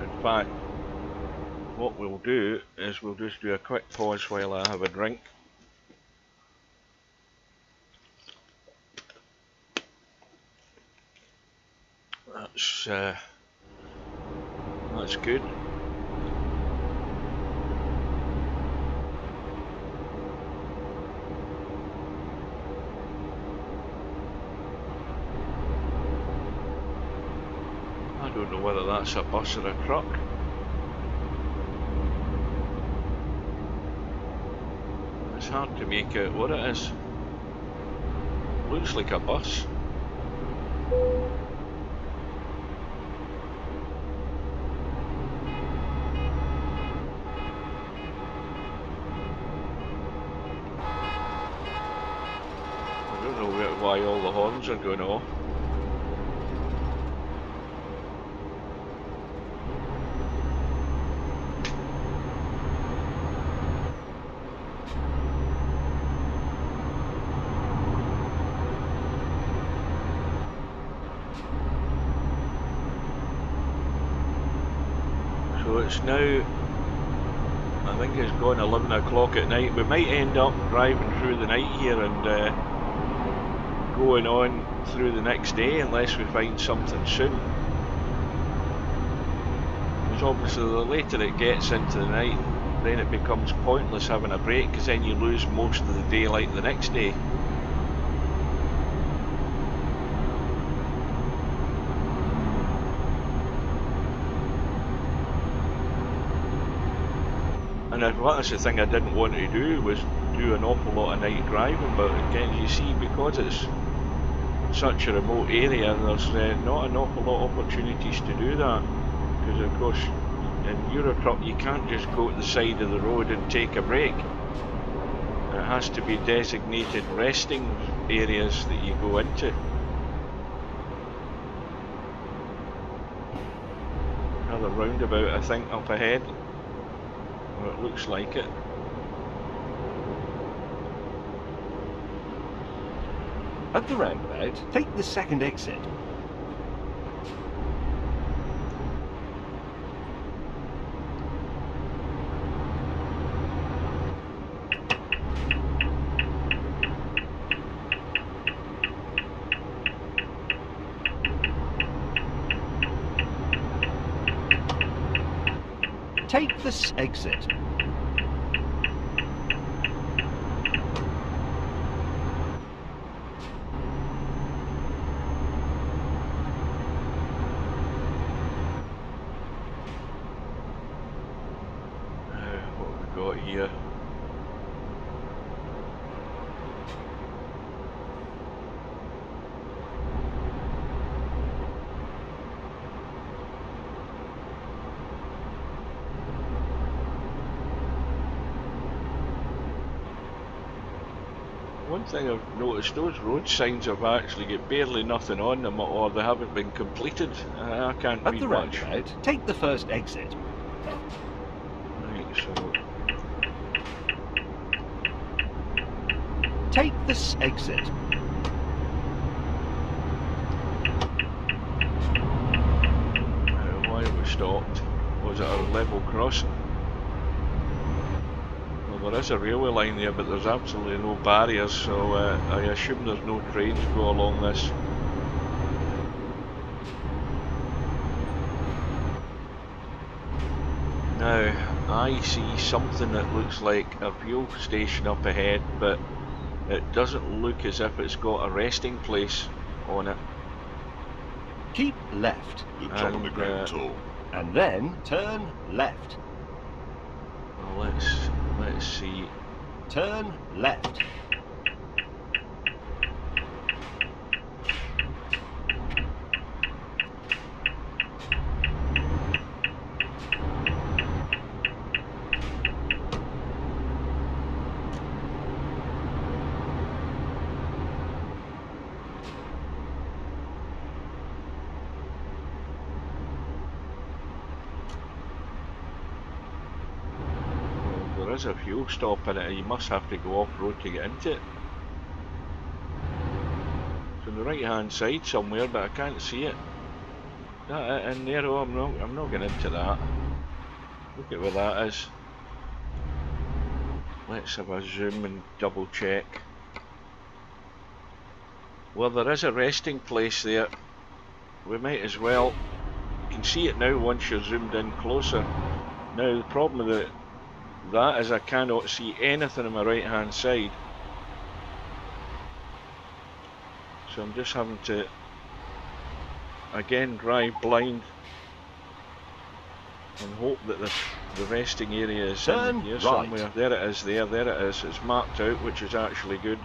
In fact, what we'll do is we'll just do a quick pause while I have a drink. That's good. I don't know whether that's a bus or a truck. It's hard to make out what it is. Looks like a bus. I don't know why all the horns are going off. it's now, I think it's gone 11 o'clock at night. We might end up driving through the night here and going on through the next day unless we find something soon. Because obviously the later it gets into the night, then it becomes pointless having a break, because then you lose most of the daylight the next day. And that's the thing I didn't want to do, was do an awful lot of night driving, but again, you see, because it's such a remote area, there's not an awful lot of opportunities to do that. Because of course, in Eurotruck you can't just go to the side of the road and take a break. It has to be designated resting areas that you go into. Another roundabout, I think, up ahead. Or it looks like it. At the roundabout, take the second exit. Take this exit. What have we got here? One thing I've noticed, those road signs have actually got barely nothing on them, or they haven't been completed. I can't At read the much. roundabout, take the first exit. Right, so Take this exit. why have we stopped? Was it a level crossing? Well, there is a railway line there, but there's absolutely no barriers, so I assume there's no trains go along this. Now, I see something that looks like a fuel station up ahead, but it doesn't look as if it's got a resting place on it. Keep left. The top of the And, Grand Tour. And then turn left. Well, let's see. Turn left. Well, there is a fuel stop in it, and you must have to go off-road to get into it. It's on the right-hand side somewhere, but I can't see it. That it in there? Oh, I'm not getting into that. Look at where that is. Let's have a zoom and double check. Well, there is a resting place there. We might as well. You can see it now once you're zoomed in closer. Now the problem with that is I cannot see anything on my right hand side. So I'm just having to again drive blind and hope that the resting area is Turn in here right. somewhere. There it is, there it is. It's marked out, which is actually good.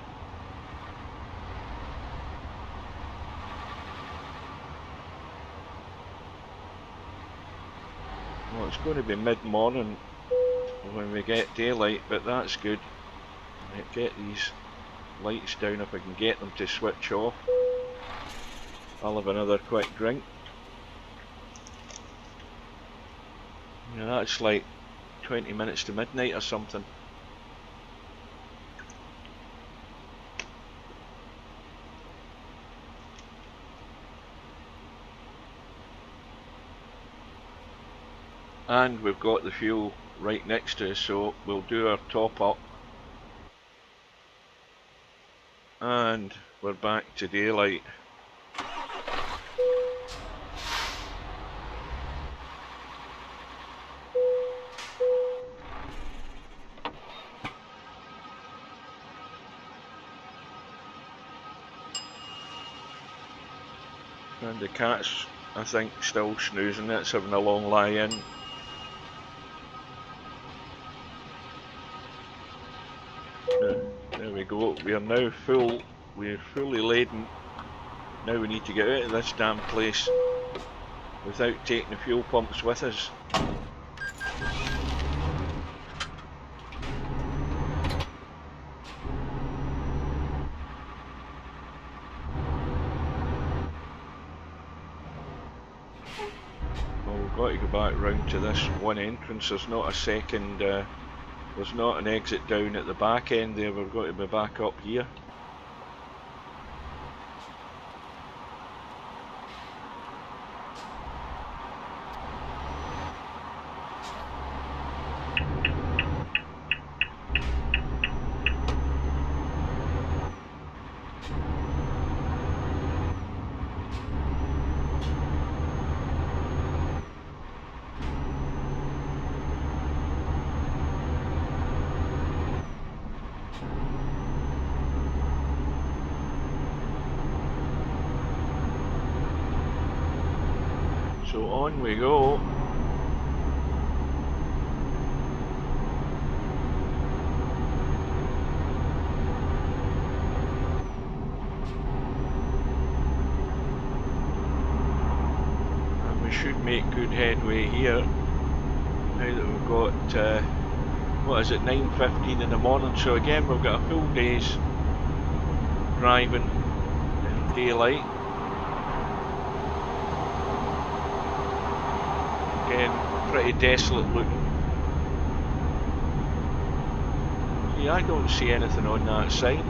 Well, it's going to be mid-morning when we get daylight, but that's good. Right, get these lights down if I can get them to switch off. I'll have another quick drink. Yeah, that's like 20 minutes to midnight or something. And we've got the fuel right next to us, so we'll do our top up. And we're back to daylight. And the cat's, I think, still snoozing. It's having a long lie in. There we go. We are now full. We're fully laden. Now we need to get out of this damn place without taking the fuel pumps with us. Well, we've got to go back round to this one entrance. There's not a second, there's not an exit down at the back end there. We've got to be back up here. So on we go. And we should make good headway here. Now that we've got, what is it, 9:15 in the morning. So again, we've got a full day's driving in daylight. Again, pretty desolate looking. See, I don't see anything on that sign.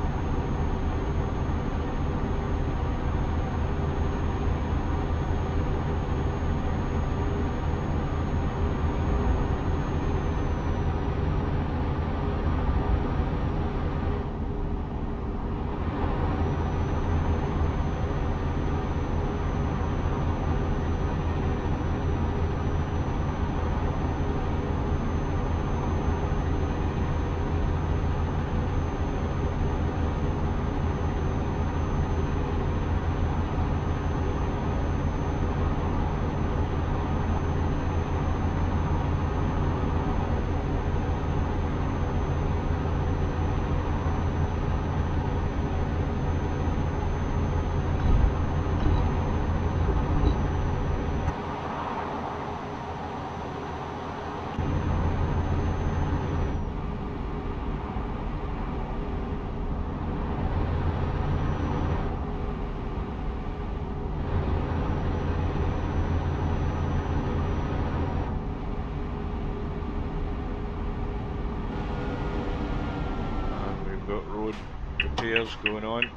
Got road repairs going on.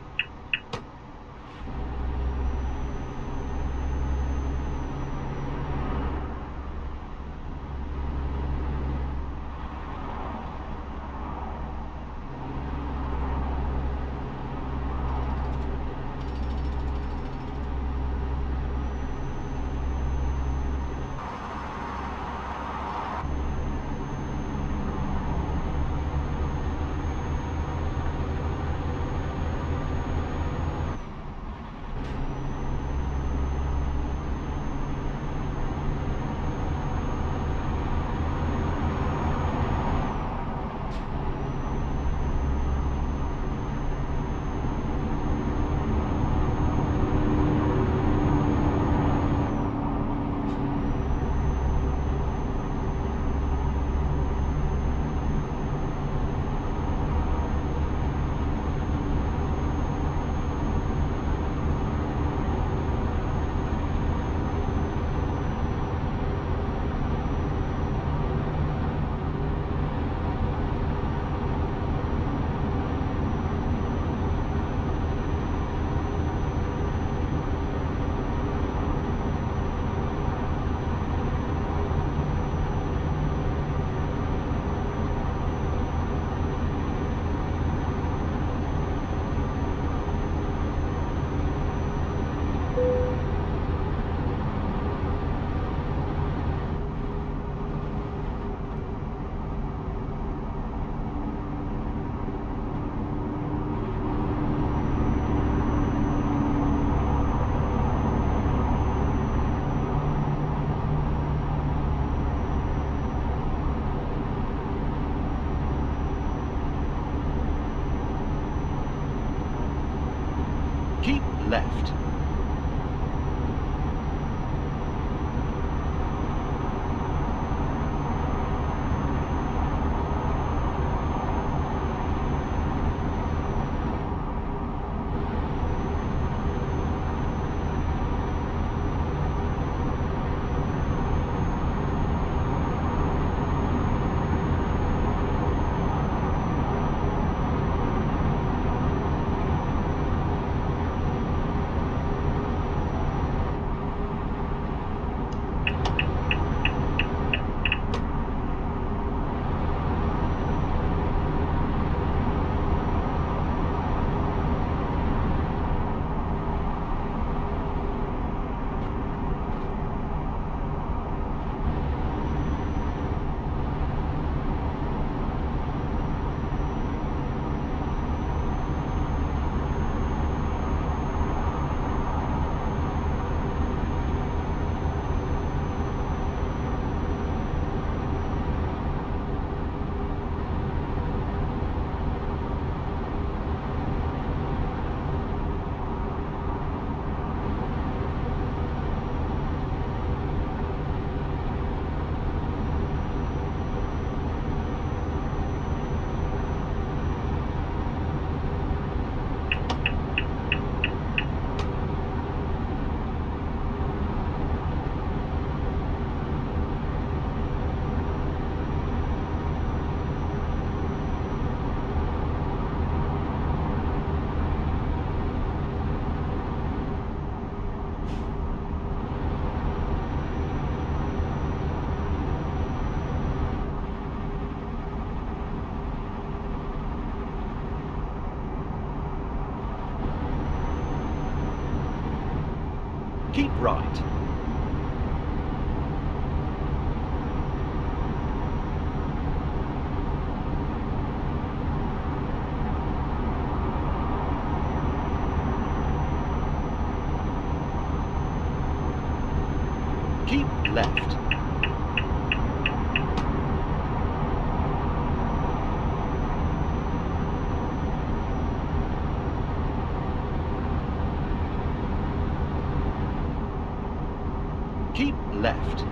left. Keep right. Keep left. Keep left.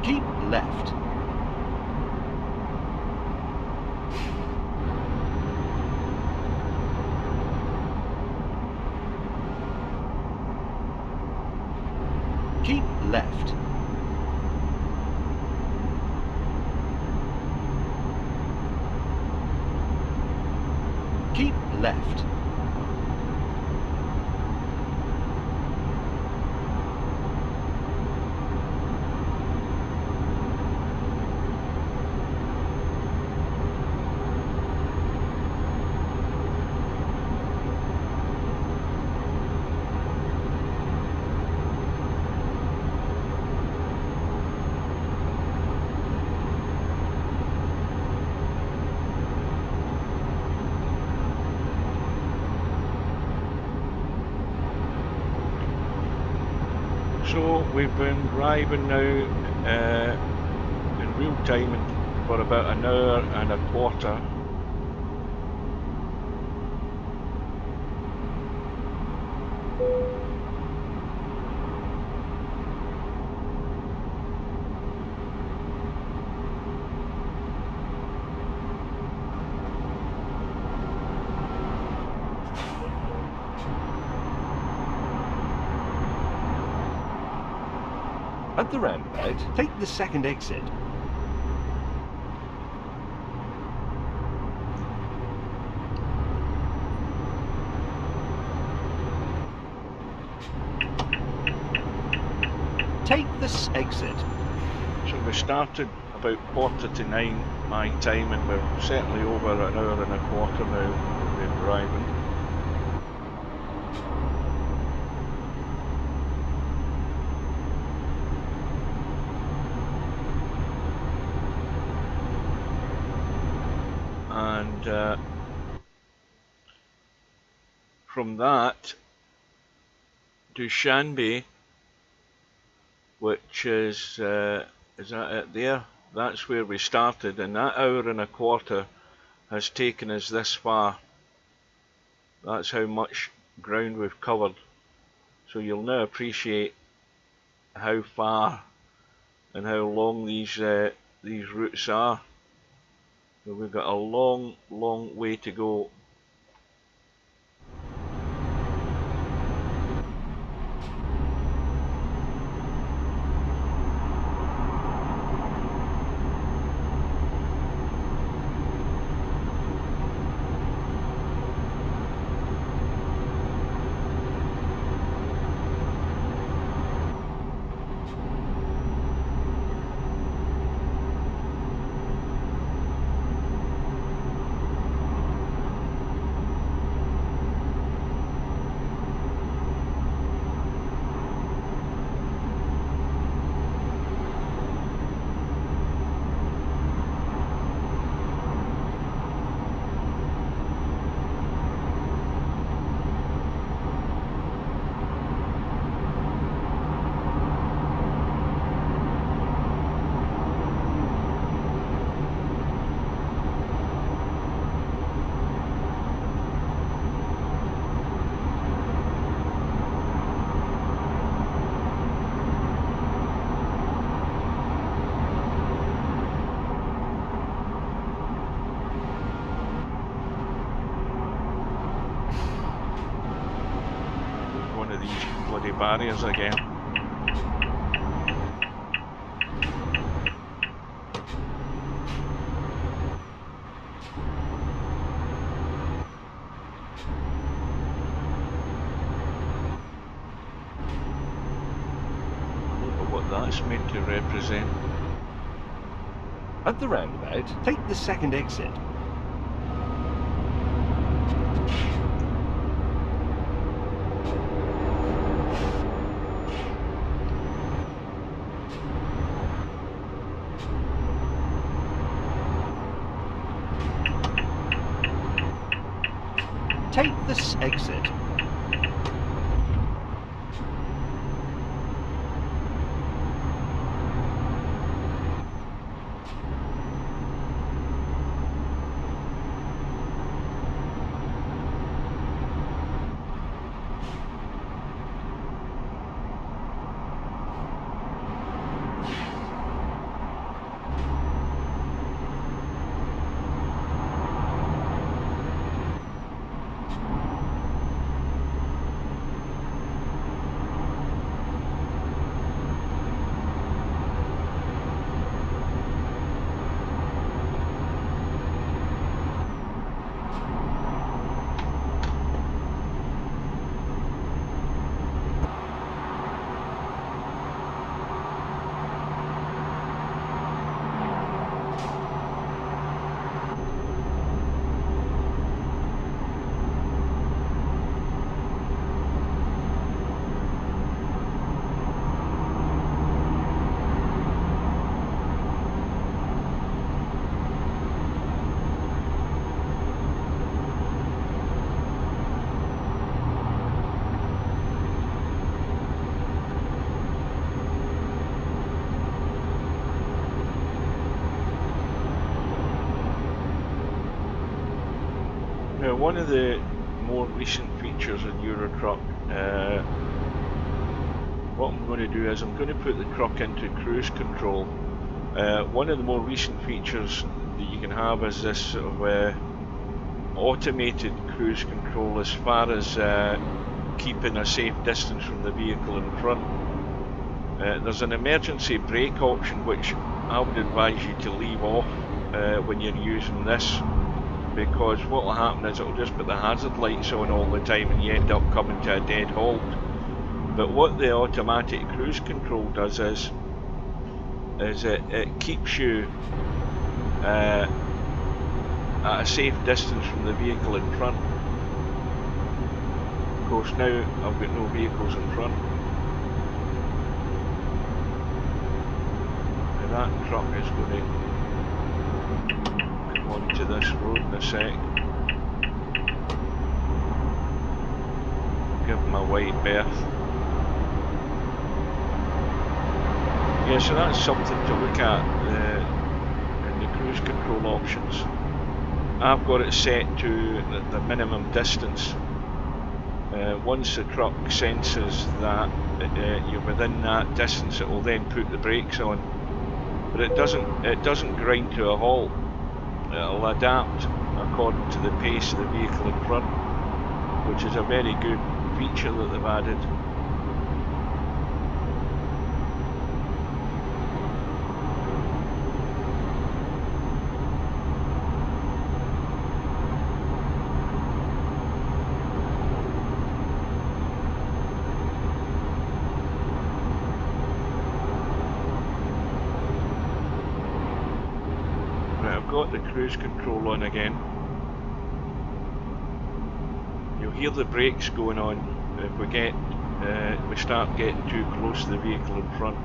Keep left. Keep left. Keep left. So we've been driving now in real time for about an hour and a quarter. At the roundabout, take the second exit. Take this exit. So we started about 8:45 my time, and we're certainly over an hour and a quarter now we've been driving. and from that to Shanby, which is that it there? That's where we started, and that hour and a quarter has taken us this far. That's how much ground we've covered. So you'll now appreciate how far and how long these routes are. So we've got a long, long way to go. One of these bloody barriers again. I don't know what that's meant to represent. At the roundabout, take the second exit. Take this exit. Now, one of the more recent features in Eurotruck, what I'm going to do is I'm going to put the truck into cruise control. One of the more recent features that you can have is this sort of automated cruise control as far as keeping a safe distance from the vehicle in front. There's an emergency brake option which I would advise you to leave off when you're using this, because what will happen is it'll just put the hazard lights on all the time and you end up coming to a dead halt. But what the automatic cruise control does is it keeps you at a safe distance from the vehicle in front. Of course, now I've got no vehicles in front. Now that truck is going to come onto this road in a sec. Give him a wide berth. Yeah, so that's something to look at in the cruise control options. I've got it set to the minimum distance. Once the truck senses that you're within that distance, it will then put the brakes on. But it doesn't grind to a halt. It'll adapt according to the pace of the vehicle in front, which is a very good feature that they've added. Got the cruise control on again. You'll hear the brakes going on if we start getting too close to the vehicle in front.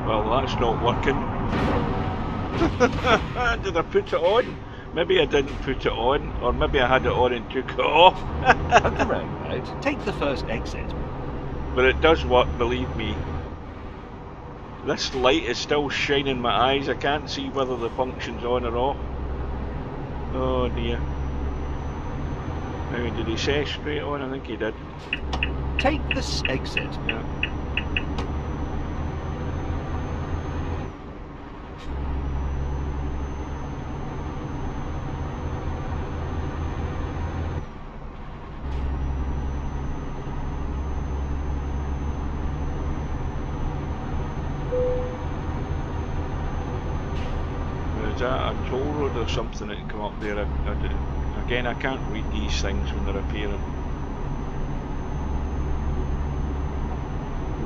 Well, that's not working. Did I put it on? Maybe I didn't put it on, or maybe I had it on and took it off. At the roundabout, take the first exit. But it does work, believe me. This light is still shining my eyes. I can't see whether the function's on or off. Oh dear. Now, did he say straight on? I think he did. Take this exit. Yeah. Is that a toll road or something that come up there? Again, I can't read these things when they're appearing.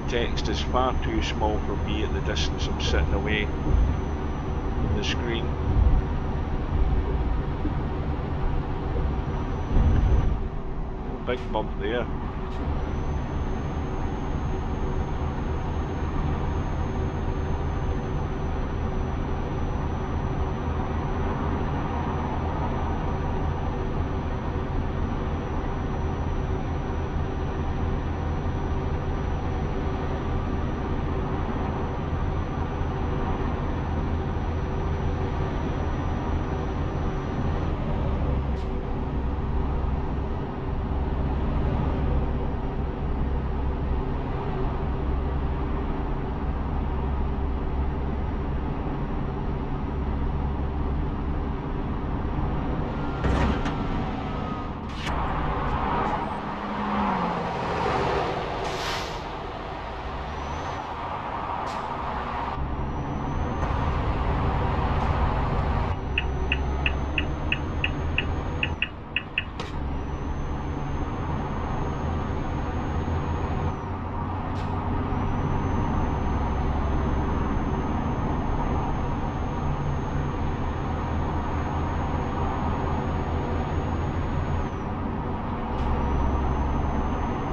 The text is far too small for me at the distance I'm sitting away from the screen. Oh, big bump there.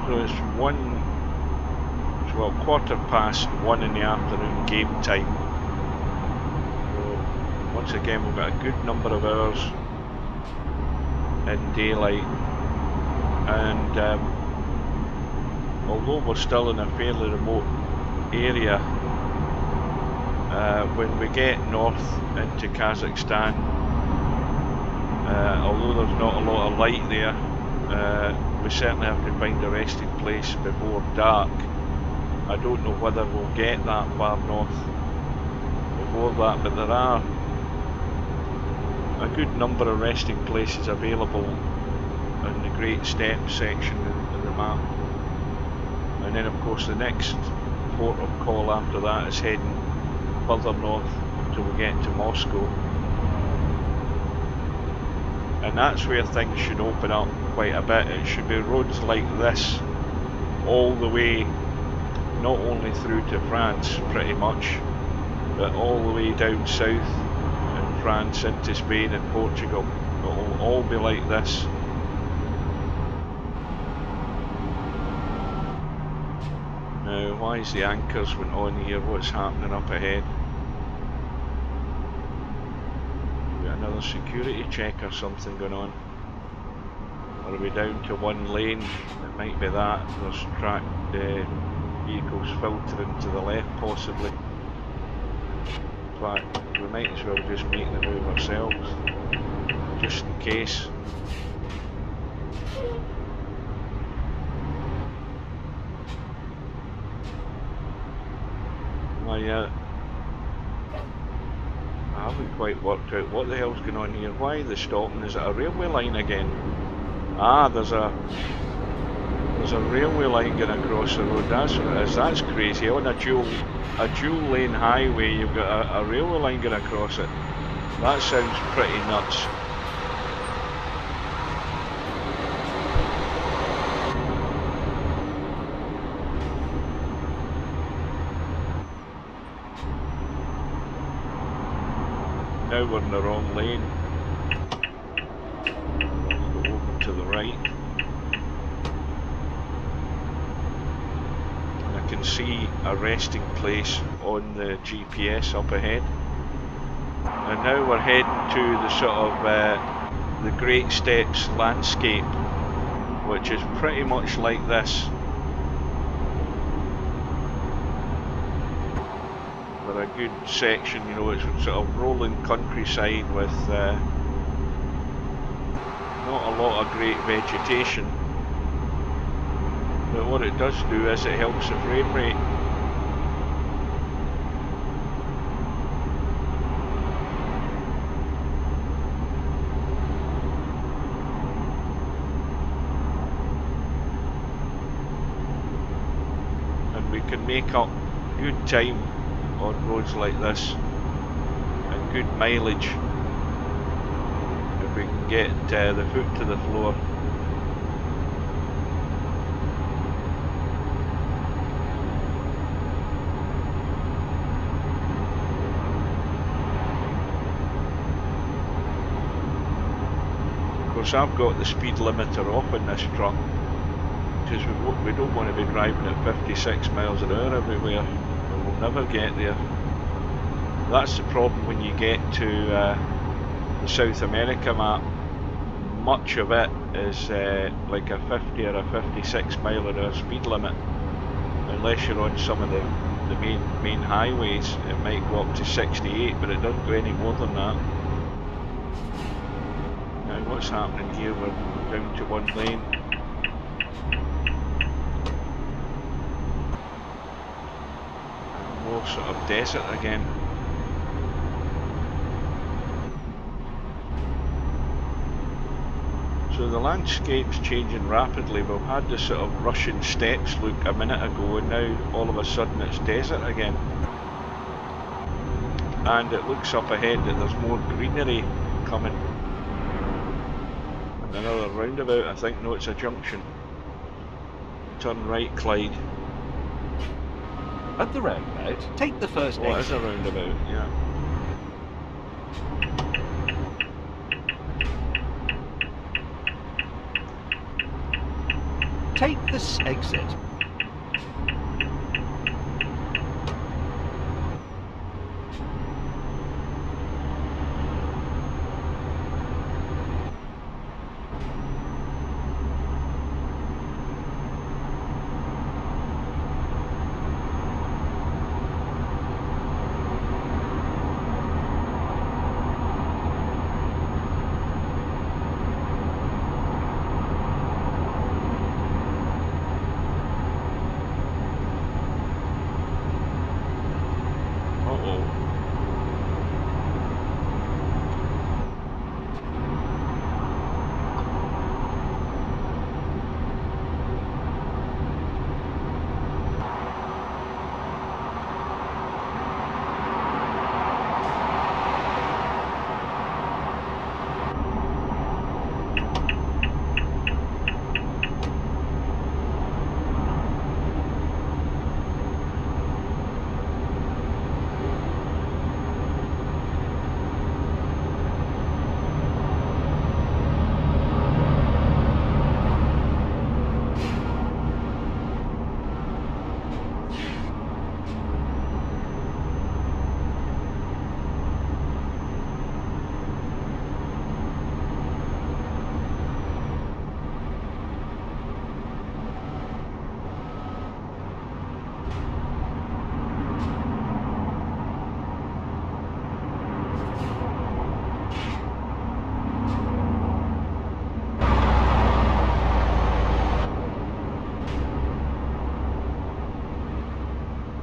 So it's 1:15 in the afternoon game time. So once again we've got a good number of hours in daylight, and although we're still in a fairly remote area, when we get north into Kazakhstan, although there's not a lot of light there, we certainly have to find a resting place before dark. I don't know whether we'll get that far north before that, but there are a good number of resting places available in the Great Steppes section of the map. And then of course the next port of call after that is heading further north until we get to Moscow. And that's where things should open up quite a bit. It should be roads like this all the way, not only through to France pretty much, but all the way down south in France into Spain and Portugal. It will all be like this. Now, why is the anchors went on here? What's happening up ahead? Got another security check or something going on. Or are we down to one lane? It might be that. There's tracked vehicles filtering to the left possibly. In fact, we might as well just make the move ourselves, just in case. Oh yeah, I haven't quite worked out what the hell's going on here. Why are they stopping? Is it a railway line again? Ah, there's a railway line going across the road. That's what it is. That's crazy. On a dual lane highway, you've got a railway line going across it. That sounds pretty nuts. Now we're in the wrong lane. Go over to the right. And I can see a resting place on the GPS up ahead. And now we're heading to the sort of the Great Steps landscape, which is pretty much like this. A good section, you know, it's sort of rolling countryside with not a lot of great vegetation, but what it does do is it helps the frame rate. And we can make up good time on roads like this and good mileage if we can get the foot to the floor. Of course, I've got the speed limiter off in this truck because we don't want to be driving at 56 miles an hour everywhere. We'll never get there. That's the problem when you get to the South America map. Much of it is like a 50 or a 56 mile an hour speed limit. Unless you're on some of the main highways, it might go up to 68, but it doesn't go any more than that. Now what's happening here? We're down to one lane. More sort of desert again. So the landscape's changing rapidly. We've had this sort of Russian steppes look a minute ago, and now all of a sudden it's desert again. And it looks up ahead that there's more greenery coming. And another roundabout, I think. No, it's a junction. Turn right, Clyde. At the roundabout, take the first exit. Oh, it is a roundabout, yeah. Take this exit.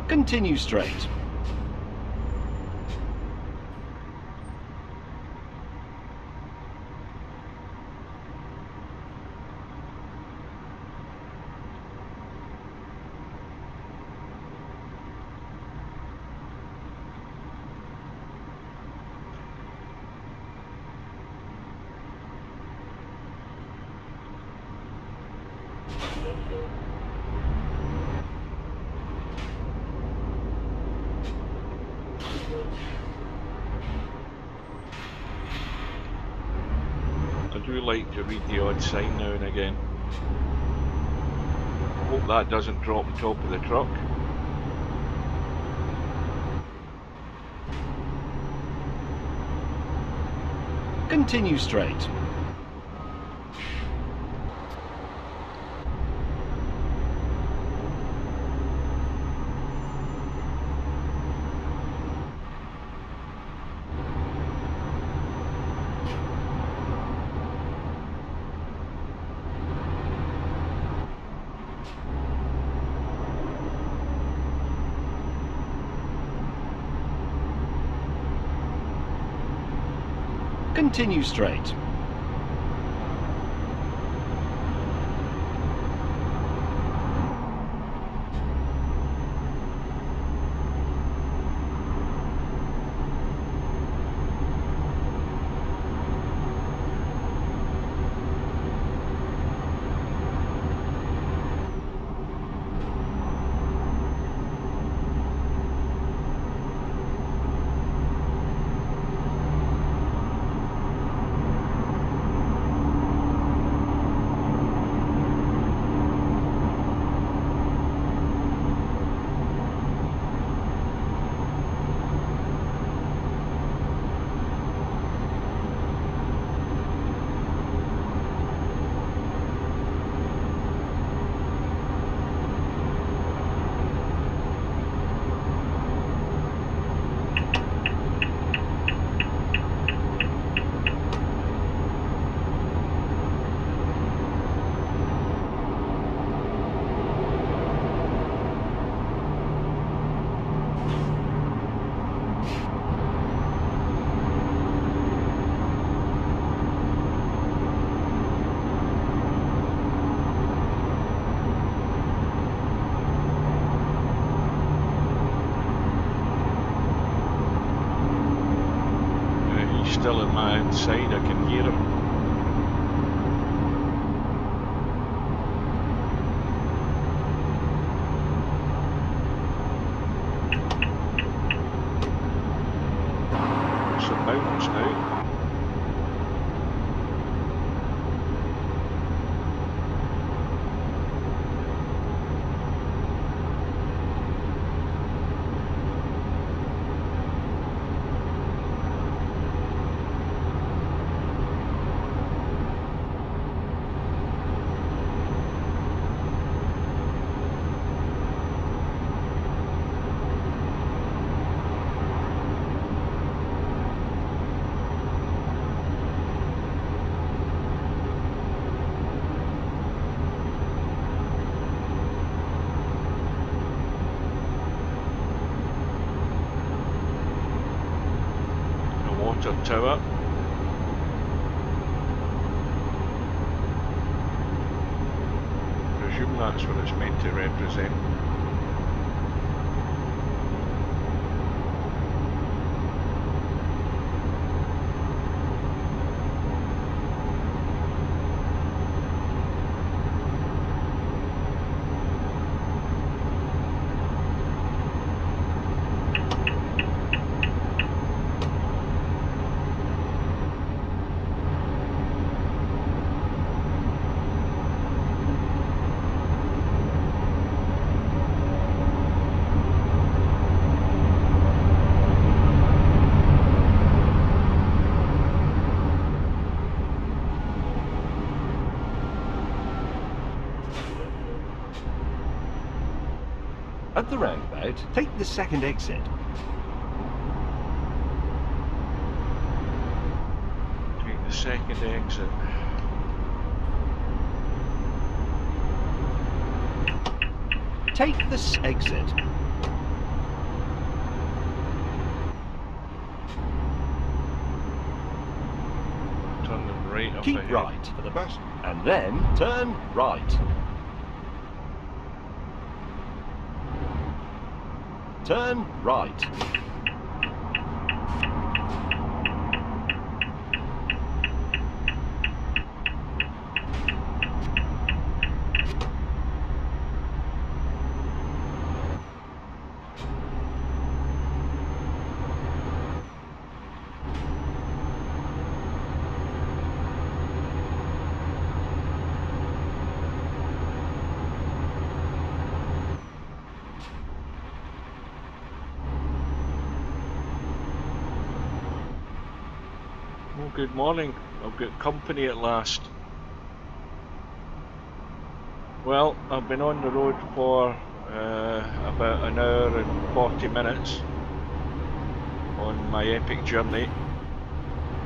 Continue straight. I do like to read the odd sign now and again. I hope that doesn't drop on top of the truck. Continue straight. Continue straight. Still in my inside, I can hear him. Some mountains now. Water tower. Presume that's what it's meant to represent. At the roundabout, take the second exit. Take the second exit. Take this exit. up Keep ahead. right for the bus, and then turn right. Turn right. Oh, good morning. I've got company at last. Well, I've been on the road for about an hour and 40 minutes on my epic journey,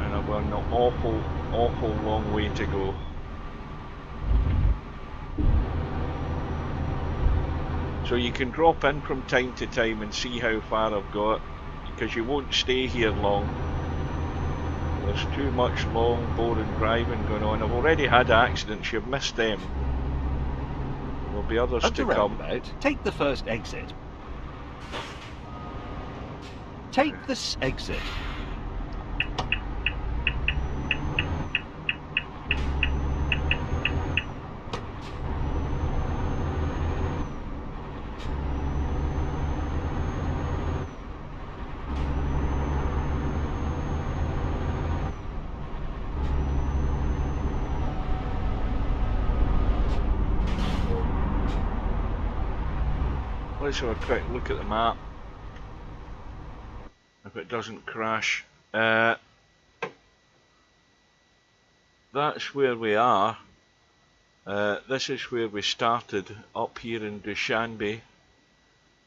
and I've got an awful long way to go. So you can drop in from time to time and see how far I've got, because you won't stay here long. There's too much long, boring driving going on. I've already had accidents, you've missed them. There'll be others At to the come. roundabout, take the first exit. Take this exit. Let's have a quick look at the map. If it doesn't crash. That's where we are. This is where we started, up here in Dushanbe.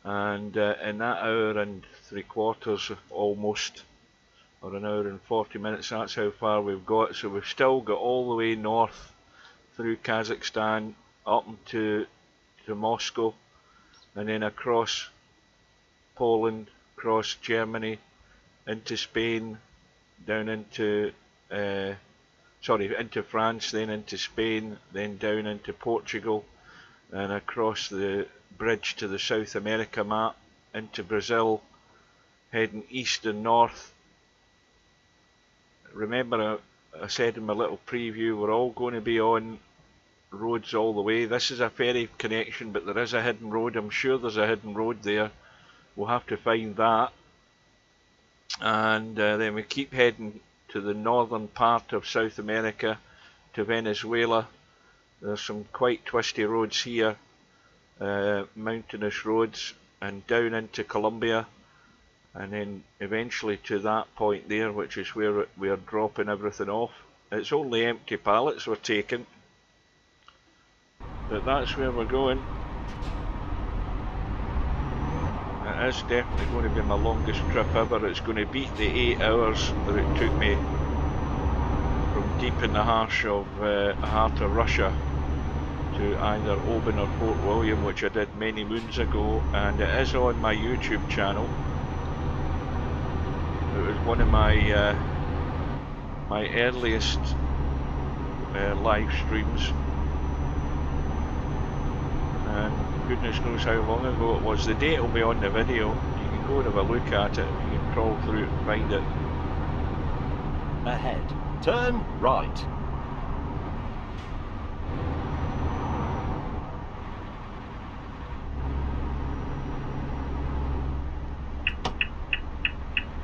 And in that hour and 3/4 almost, or an hour and 40 minutes, that's how far we've got. So we've still got all the way north through Kazakhstan up to Moscow, and then across Poland, across Germany, into Spain, down into into France, then into Spain, then down into Portugal, and across the bridge to the South America map, into Brazil, heading east and north. Remember, I said in my little preview, we're all going to be on roads all the way. This is a ferry connection, but there is a hidden road. I'm sure there's a hidden road there. We'll have to find that. And then we keep heading to the northern part of South America, to Venezuela. There's some quite twisty roads here, mountainous roads, and down into Colombia, and then eventually to that point there, which is where we are dropping everything off. It's only empty pallets we're taking, but that's where we're going. It is definitely going to be my longest trip ever. It's going to beat the 8 hours that it took me from deep in the heart of Russia to either Oban or Fort William, which I did many moons ago, and it is on my YouTube channel. It was one of my my earliest live streams, and goodness knows how long ago it was. The date will be on the video. You can go and have a look at it. You can crawl through it and find it. Ahead, turn right.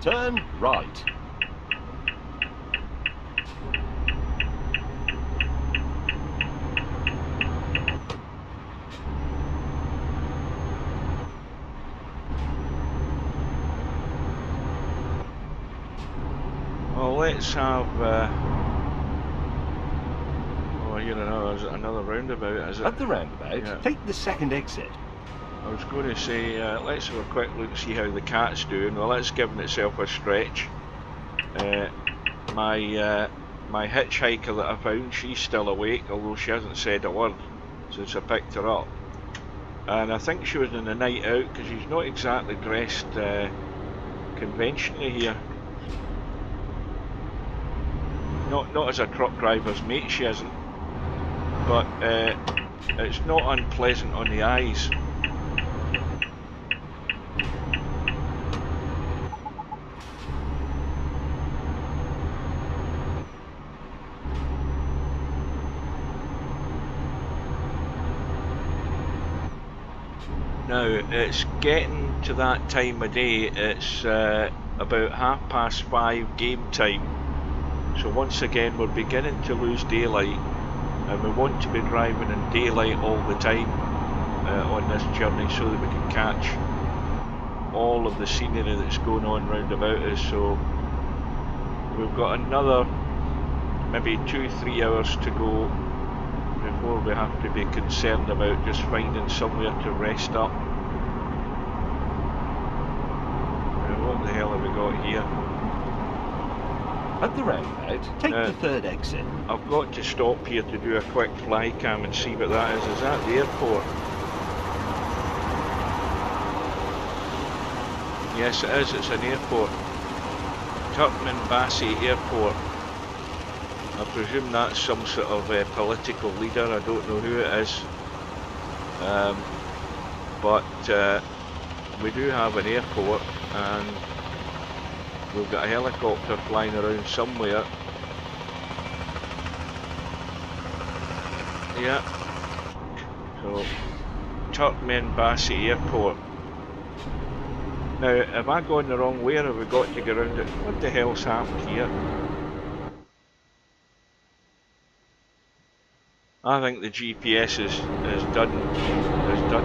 Turn right. Well, let's have. Oh, here another roundabout, is it? At the roundabout, Yeah. take the second exit. I was going to say, let's have a quick look and see how the cat's doing. Well, it's giving itself a stretch. My hitchhiker that I found, she's still awake, although she hasn't said a word since I picked her up. And I think she was in the night out, because she's not exactly dressed conventionally here. Not as a truck driver's mate, she isn't. But it's not unpleasant on the eyes. Now, it's getting to that time of day. It's about 5:30 game time. So once again, we're beginning to lose daylight, and we want to be driving in daylight all the time on this journey, so that we can catch all of the scenery that's going on round about us. So we've got another maybe 2-3 hours to go before we have to be concerned about just finding somewhere to rest up. Now, what the hell have we got here? At the roundabout, take the third exit. I've got to stop here to do a quick fly cam and see what that is. Is that the airport? Yes, it is. It's an airport. Turkmenbashi Airport. I presume that's some sort of political leader. I don't know who it is. But we do have an airport, and we've got a helicopter flying around somewhere. Yeah. So, Turkmenbashi Airport. Now, have I gone the wrong way, or have we got to get around it? What the hell's happened here? I think the GPS has done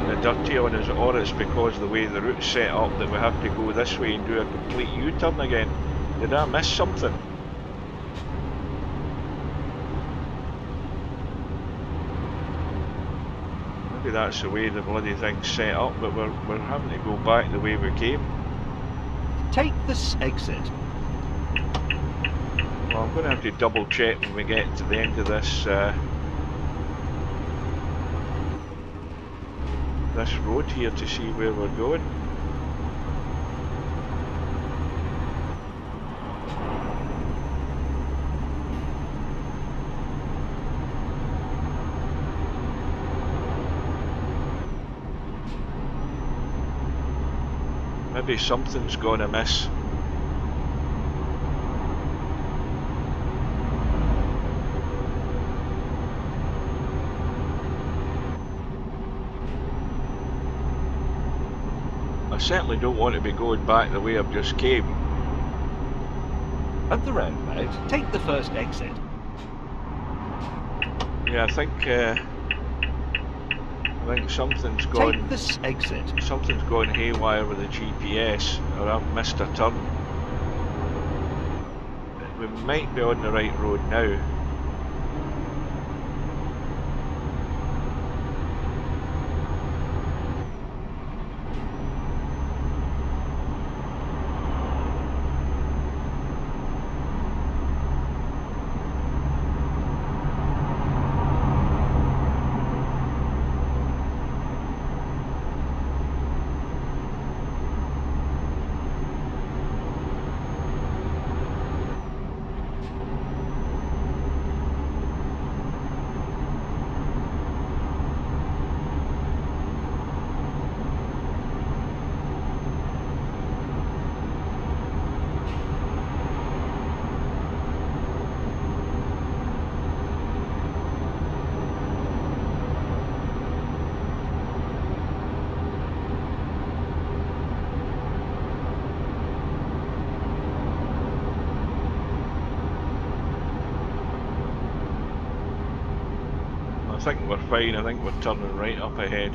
the dirty on us, or it's because of the way the route's set up that we have to go this way and do a complete U-turn again. Did I miss something? Maybe that's the way the bloody thing's set up, but we're having to go back the way we came. Take this exit. Well, I'm going to have to double check when we get to the end of this this road here to see where we're going. Maybe something's gone amiss. I certainly don't want to be going back the way I've just came. At the roundabout, take the first exit. Yeah, I think something's gone. Take this exit. Something's gone haywire with the GPS, or I've missed a turn. We might be on the right road now. I think we're fine. I think we're turning right up ahead.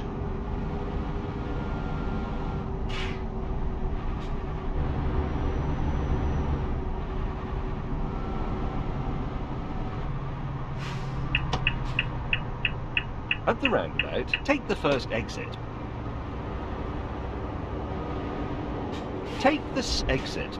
At the roundabout, take the first exit. Take this exit.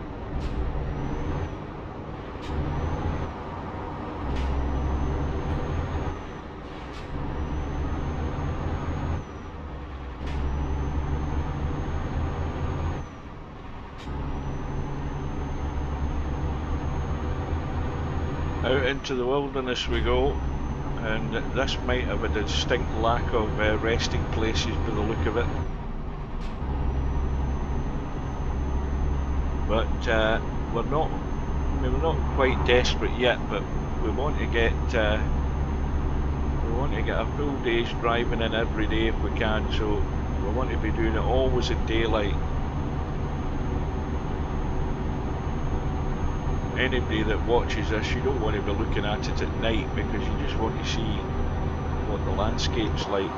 Out into the wilderness we go, and this might have a distinct lack of resting places by the look of it. But we're not quite desperate yet, but we want to get a full day's driving in every day if we can, so we want to be doing it always in daylight. Anybody that watches this, you don't want to be looking at it at night because you just want to see what the landscape's like.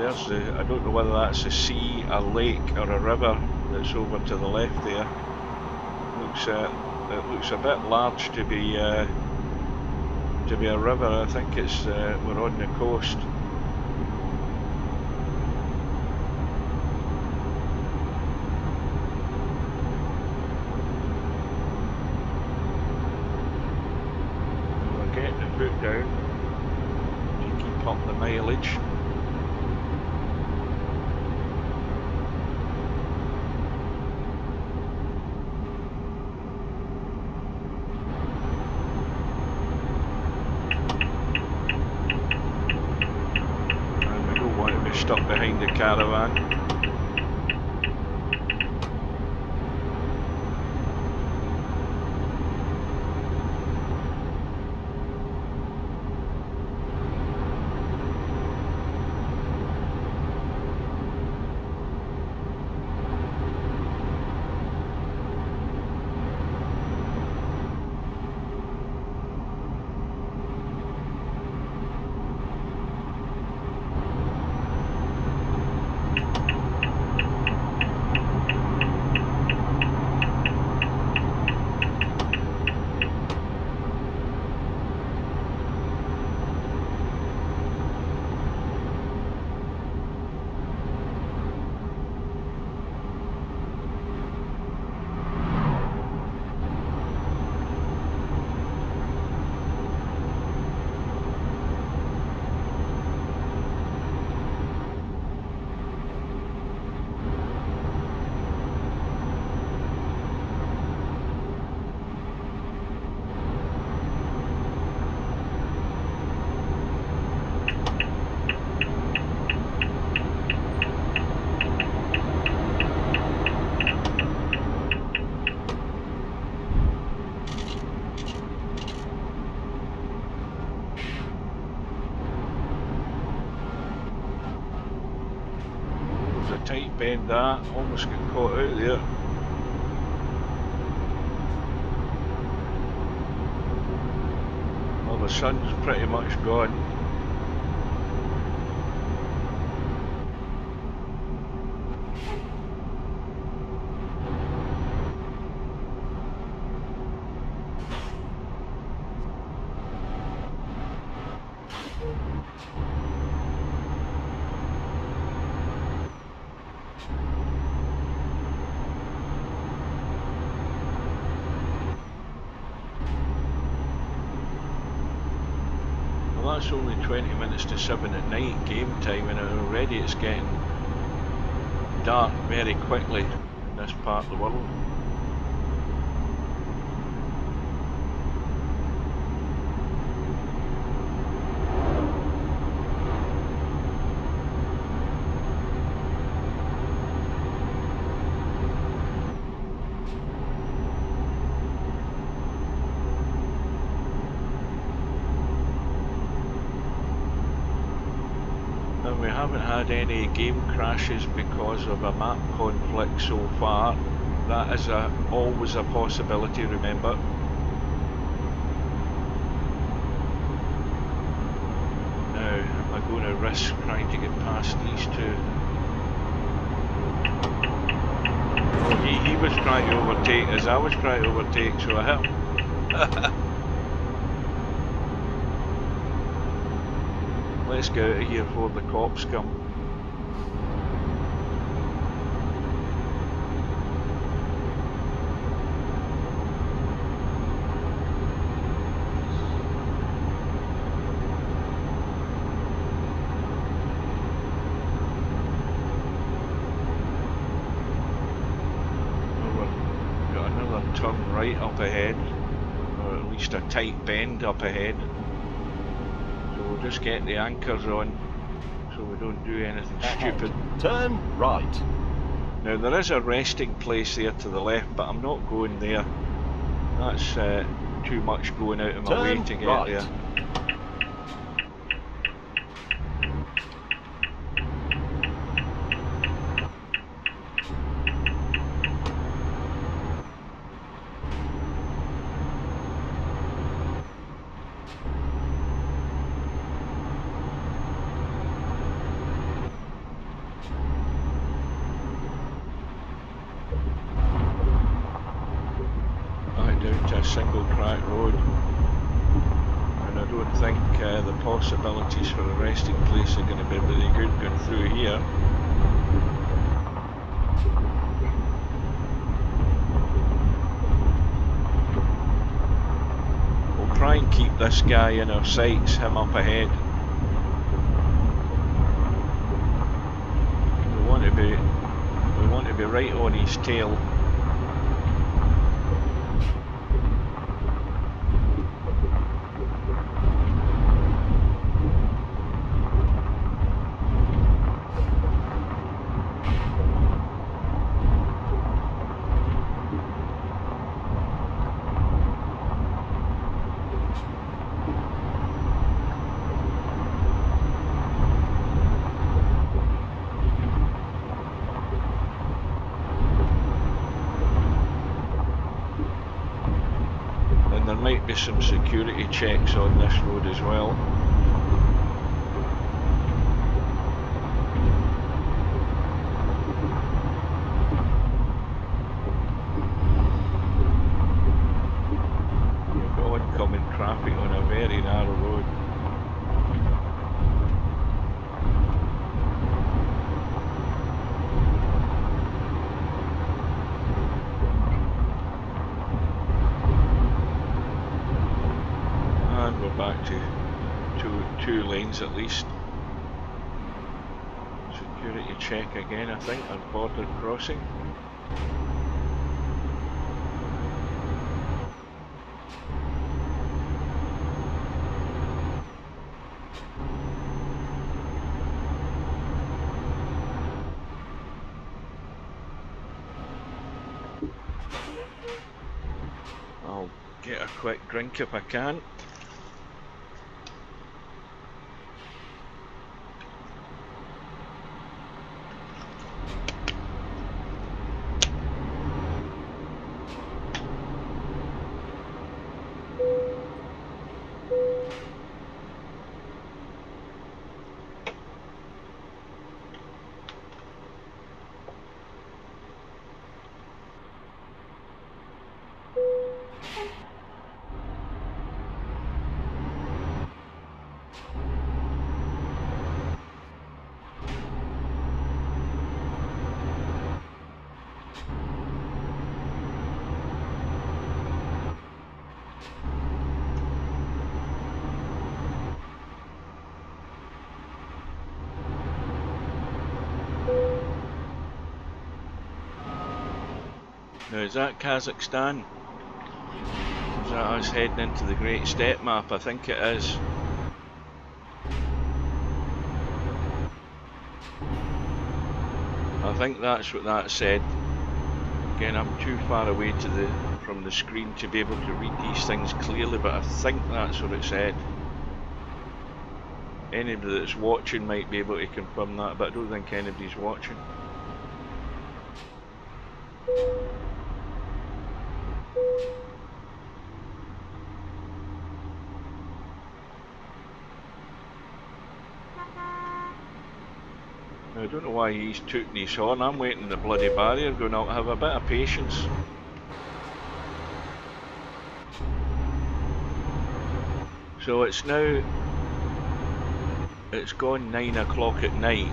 I don't know whether that's a sea, a lake or a river that's over to the left there. It looks a bit large to be a river. I think it's we're on the coast. We're getting the foot down to keep up the mileage. Stuck behind the caravan. Tight bend that, almost got caught out there. Well, the sun's pretty much gone. It's only 20 minutes to 7 at night game time, and already it's getting dark very quickly in this part of the world. We haven't had any game crashes because of a map conflict so far. That is always a possibility, remember. Now, am I going to risk trying to get past these two? Oh, he was trying to overtake as I was trying to overtake, so I hit him. Let's get out of here before the cops come. turn right up ahead, or at least a tight bend up ahead. So we'll just get the anchors on so we don't do anything stupid. Turn right. Now there is a resting place there to the left, but I'm not going there. That's too much going out of my way to get there. Down to a single track road, and I don't think the possibilities for a resting place are going to be very good going through here. We'll try and keep this guy in our sights, him up ahead. We want to be right on his tail. There might be some security checks on this road as well. You've got oncoming traffic on a very narrow road. And we're back to two lanes at least. Security check again, I think, on border crossing. I'll get a quick drink if I can. Now is that Kazakhstan? Is that us heading into the Great Steppe map? I think it is. I think that's what that said. Again, I'm too far away from the screen to be able to read these things clearly, but I think that's what it said. Anybody that's watching might be able to confirm that, but I don't think anybody's watching. I don't know why he's tooting his horn. I'm waiting in the bloody barrier going, I'll have a bit of patience. So it's now, it's gone 9 o'clock at night,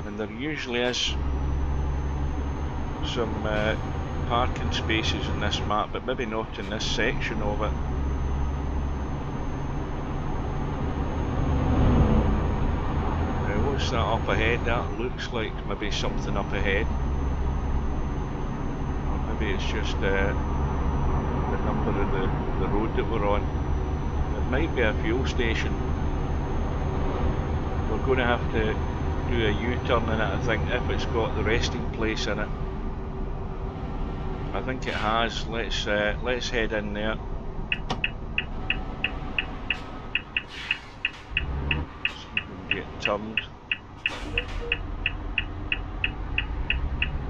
and there usually is some parking spaces in this map, but maybe not in this section of it. What's that up ahead? That looks like maybe something up ahead. Or maybe it's just the number of the road that we're on. It might be a fuel station. We're going to have to do a U-turn in it, I think, if it's got the resting place in it. I think it has. Let's head in there. See if we can get turned.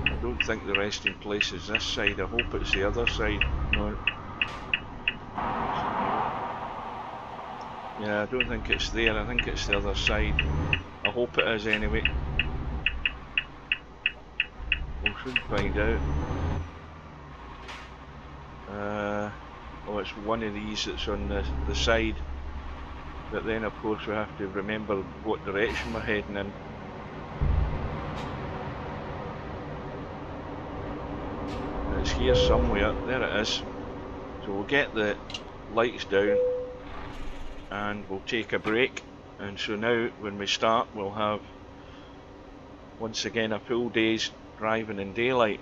I don't think the resting place is this side. I hope it's the other side. No. Yeah, I don't think it's there. I think it's the other side. I hope it is anyway. We'll soon find out. Oh, it's one of these that's on the side. But then, of course, we have to remember what direction we're heading in. It's here somewhere. There it is. So we'll get the lights down and we'll take a break. And so now, when we start, we'll have once again a full day's driving in daylight.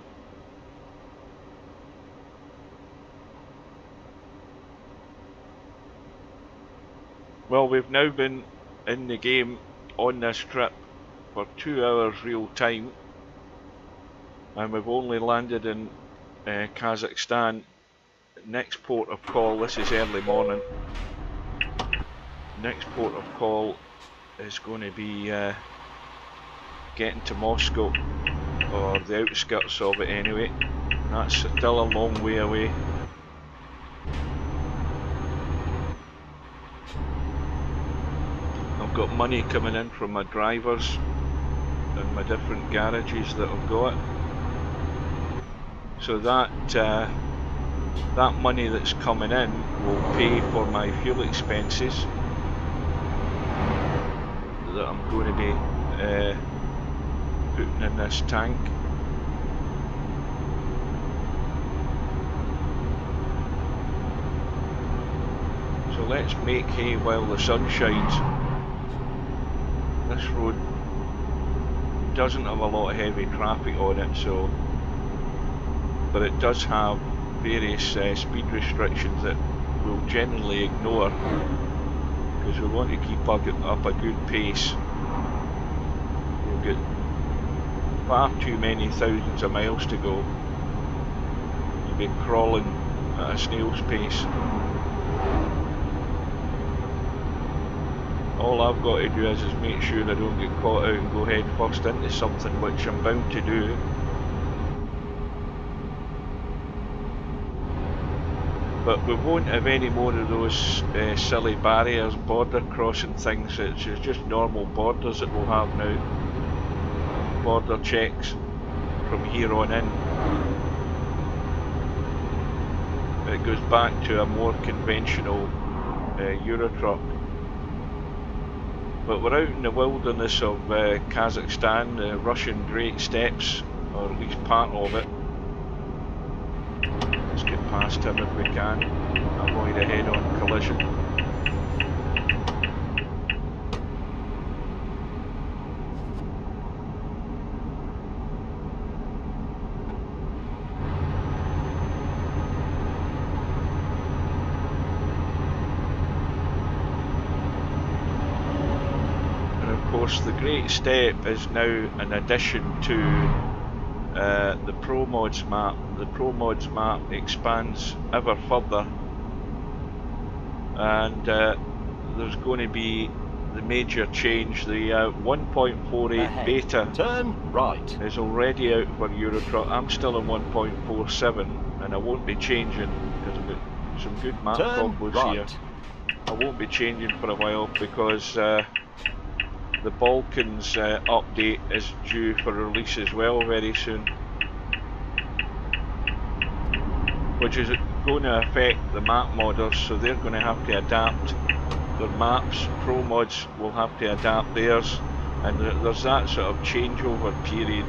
Well, we've now been in the game on this trip for 2 hours real time, and we've only landed in Kazakhstan. Next port of call, this is early morning. Next port of call is going to be getting to Moscow, or the outskirts of it anyway. That's still a long way away. I've got money coming in from my drivers and my different garages that I've got. So that money that's coming in will pay for my fuel expenses that I'm going to be putting in this tank. So let's make hay while the sun shines. This road doesn't have a lot of heavy traffic on it, so, but it does have various speed restrictions that we'll generally ignore because we want to keep up a good pace. We've got far too many thousands of miles to go to be crawling at a snail's pace. All I've got to do is make sure I don't get caught out and go head first into something, which I'm bound to do. But we won't have any more of those silly barriers, border crossing things. It's just normal borders that we'll have now. Border checks from here on in. It goes back to a more conventional Eurotruck. But we're out in the wilderness of Kazakhstan, the Russian Great Steppes, or at least part of it. Let's get past him if we can, avoid a head-on collision. The Great Steppe is now an addition to the Pro Mods map. The Pro Mods map expands ever further, and there's going to be the major change. The 1.48 beta turn right is already out for Eurotruck. I'm still in 1.47 and I won't be changing because I've got some good map combos here. I won't be changing for a while because the Balkans update is due for release as well very soon, which is going to affect the map modders, so they're going to have to adapt their maps. Pro Mods will have to adapt theirs, and there's that sort of changeover period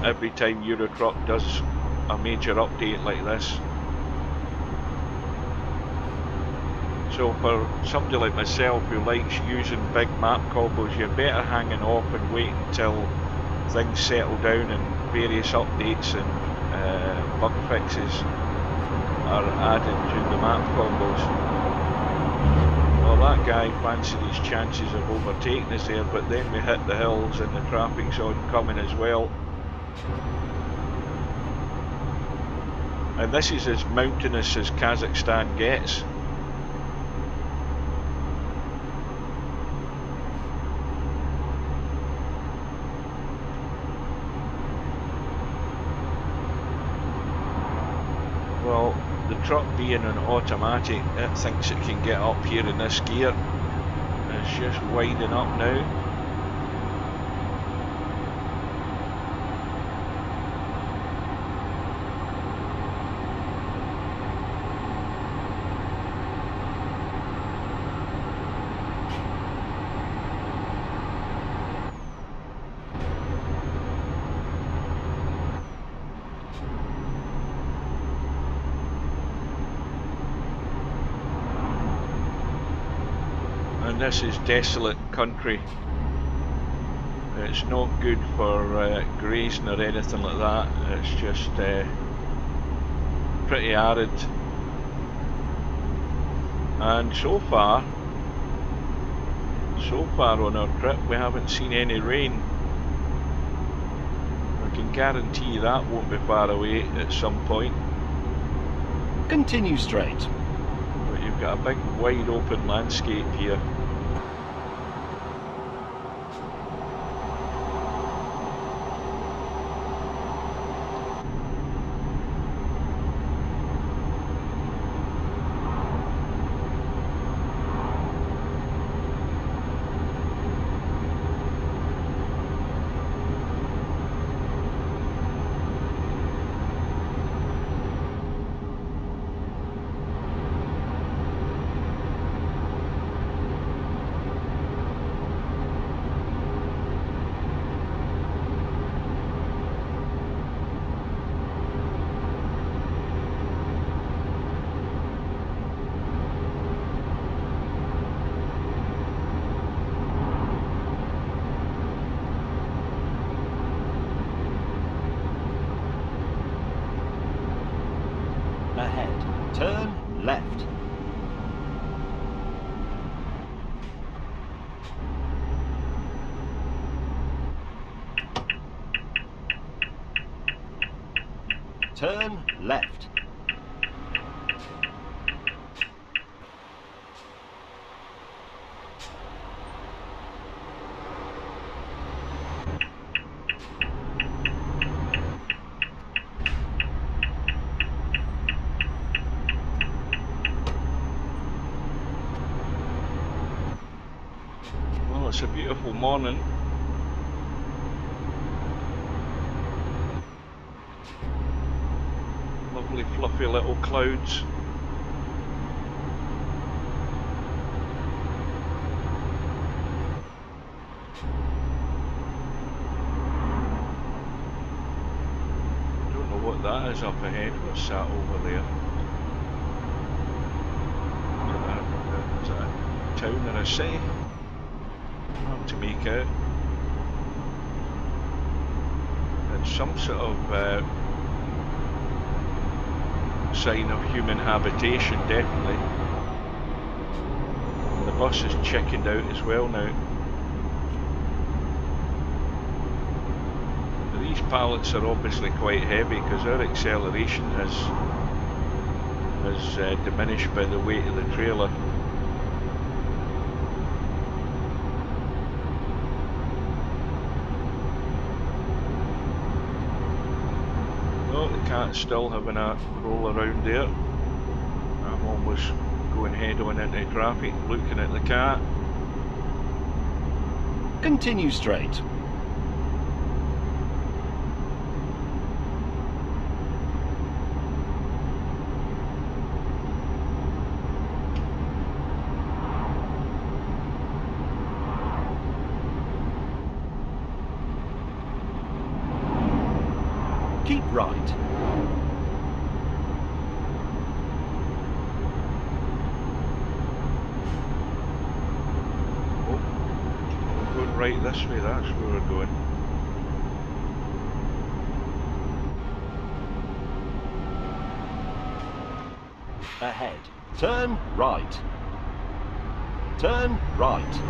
every time Eurotruck does a major update like this. So for somebody like myself who likes using big map combos, you're better hanging off and wait until things settle down and various updates and bug fixes are added to the map combos. Well, that guy fancied his chances of overtaking us there, but then we hit the hills and the traffic's oncoming as well. And this is as mountainous as Kazakhstan gets. Well, the truck being an automatic, it thinks it can get up here in this gear. It's just winding up now. And this is desolate country. It's not good for grazing or anything like that. It's just pretty arid. And so far on our trip we haven't seen any rain. I can guarantee that won't be far away at some point. Continue straight. But you've got a big wide open landscape here. Ahead, turn left. Turn left. Well, it's a beautiful morning. Lovely fluffy little clouds. Don't know what that is up ahead. What's that over there? Is that a town or a city? Hard to make out. It's some sort of sign of human habitation, definitely. And the bus is chickened out as well now. These pallets are obviously quite heavy because our acceleration has diminished by the weight of the trailer. Oh, the cat's still having a roll around there. I'm almost going head on into traffic looking at the cat. Continue straight. Keep right. Oh, we're going right this way, that's where we're going. ahead. Turn right. Turn right.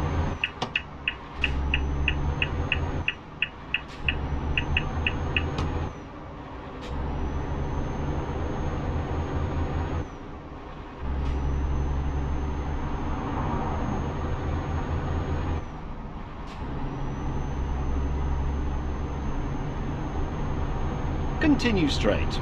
Continue straight.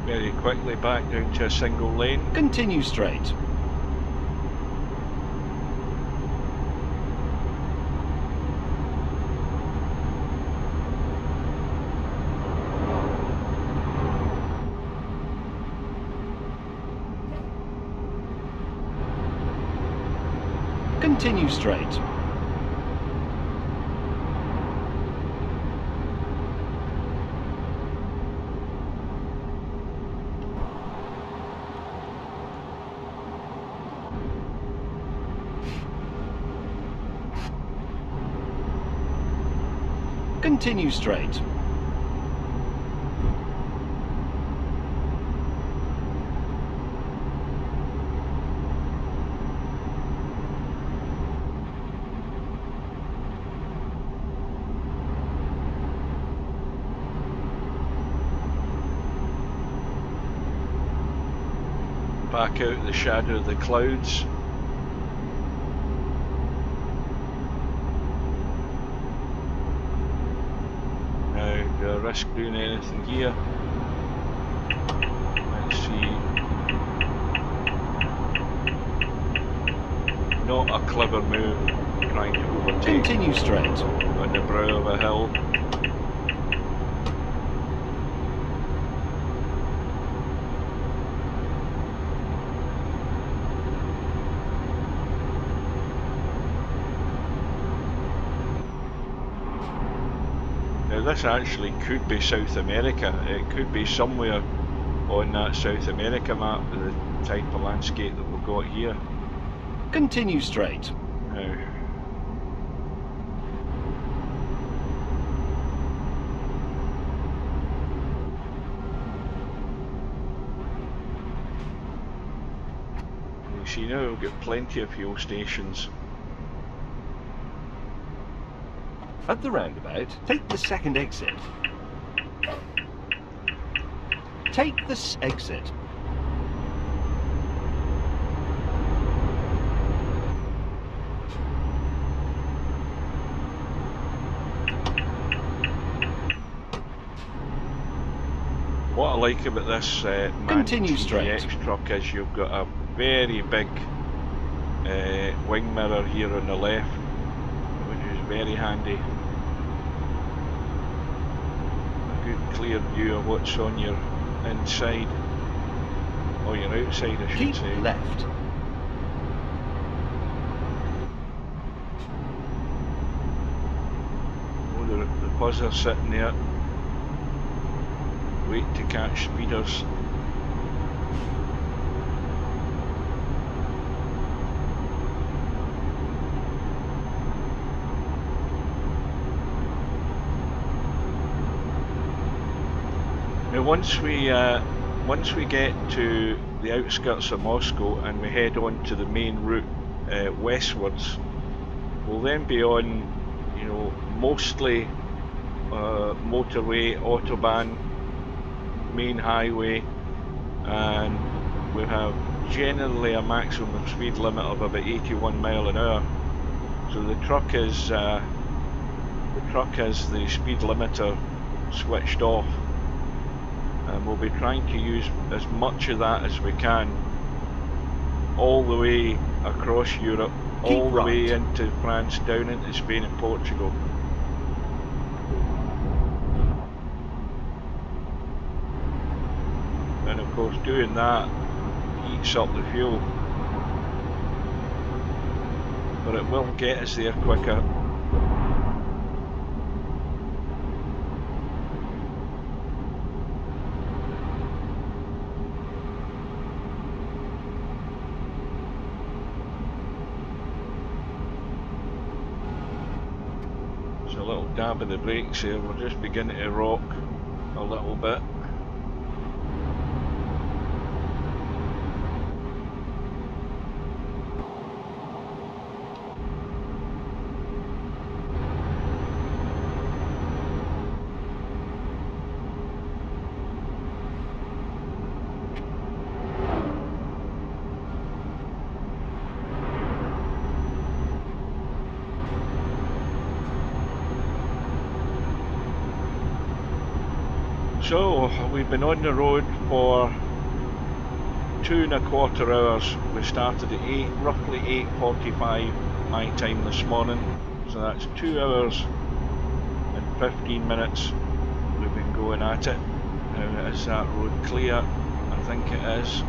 Very quickly back down to a single lane. Continue straight. Continue straight. Continue straight. Back out of the shadow of the clouds. Now, do I risk doing anything here? Let's see. Not a clever move trying to overtake Continue straight. on the brow of a hill. Now this actually could be South America. It could be somewhere on that South America map, the type of landscape that we've got here. Continue straight. Now, you see now we've got plenty of fuel stations. At the roundabout, take the second exit. Take this exit. What I like about this MAN Continue straight. TTX truck is you've got a very big wing mirror here on the left, which is very handy. A good clear view of what's on your inside, or your outside I should Keep say. left. Oh, the buzzer sitting there. Wait to catch speeders. Now once we get to the outskirts of Moscow and we head on to the main route westwards, we'll then be on, you know, mostly motorway, autobahn, main highway, and we have generally a maximum speed limit of about 81 mile an hour. So the truck is the speed limiter switched off, and we'll be trying to use as much of that as we can all the way across Europe, all the way into France, down into Spain and Portugal. And of course doing that heats up the fuel, but it will get us there quicker. There's a little dab of the brakes here, we're just beginning to rock a little bit. So we've been on the road for 2¼ hours. We started at roughly 8:45 my time this morning, so that's 2 hours and 15 minutes we've been going at it. Now, is that road clear? I think it is.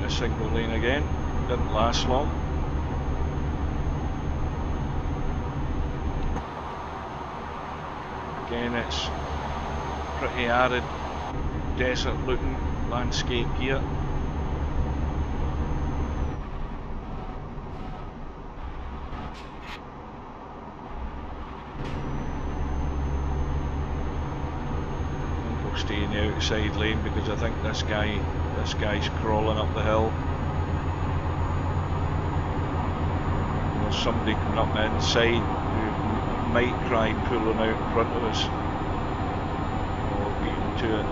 Single lane again, didn't last long. Again, it's pretty arid, desert looking landscape here. I think we'll stay in the outside lane because I think this guy's crawling up the hill. There's somebody coming up the inside who might try pulling out in front of us. Or beat him to it.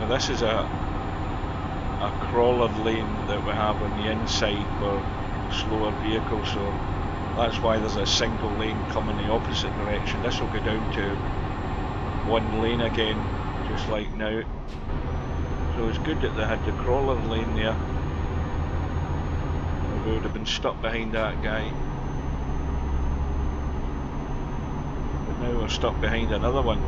Now this is a crawler lane that we have on the inside for slower vehicles, so that's why there's a single lane coming the opposite direction. This will go down to one lane again, just like now. So it's good that they had the crawler lane there, or we would have been stuck behind that guy. But now we're stuck behind another one.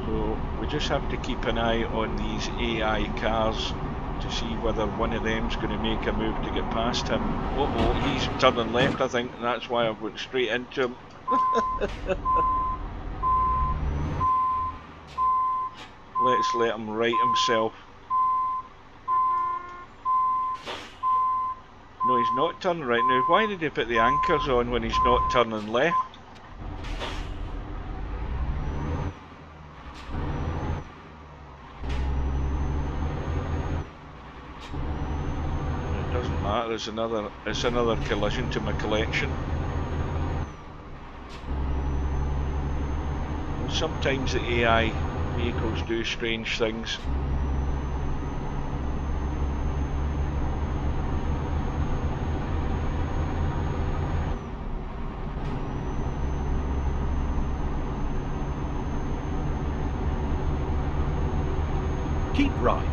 So we just have to keep an eye on these AI cars to see whether one of them's going to make a move to get past him. Uh-oh, he's turning left, I think, and that's why I went straight into him. Let's let him right himself. No, he's not turning right now. Why did he put the anchors on when he's not turning left? Doesn't matter, it's another collision to my collection. Well, sometimes the AI vehicles do strange things. Keep right.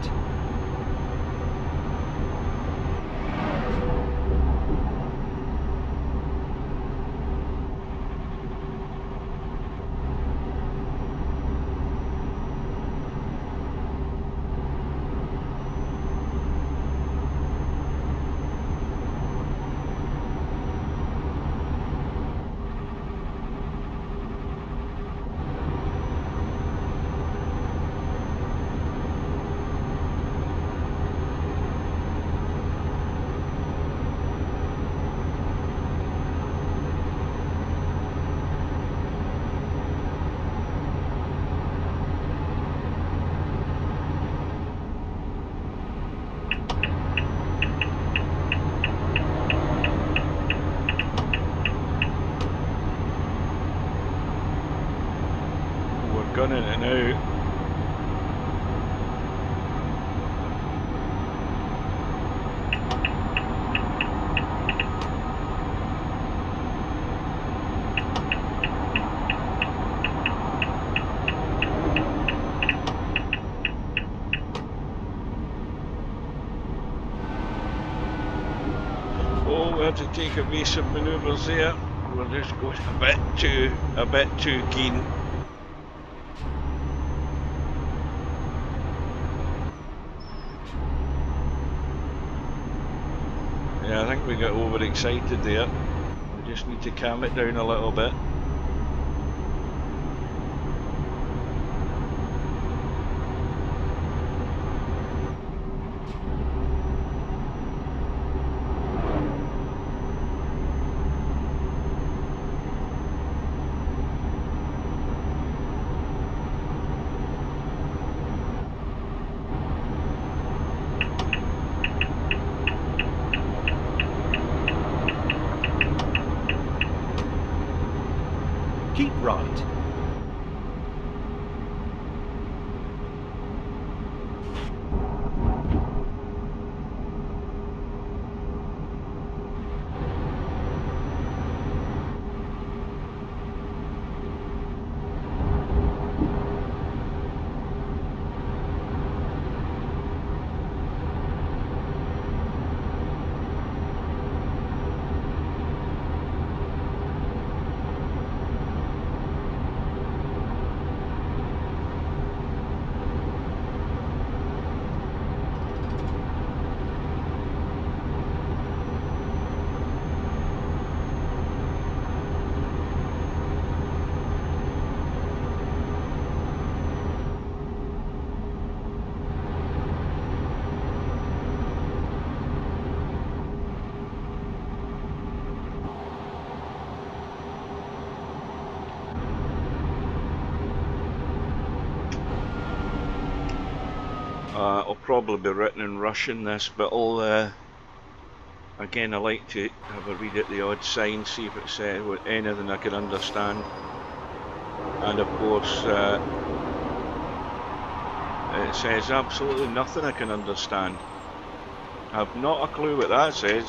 had to take evasive manoeuvres there. We're just going a bit too keen. Yeah, I think we got overexcited there. We just need to calm it down a little bit. Keep right. I'll probably be written in Russian this, but again, I like to have a read at the odd sign, see if it says anything I can understand. And of course, it says absolutely nothing I can understand. I've not a clue what that says.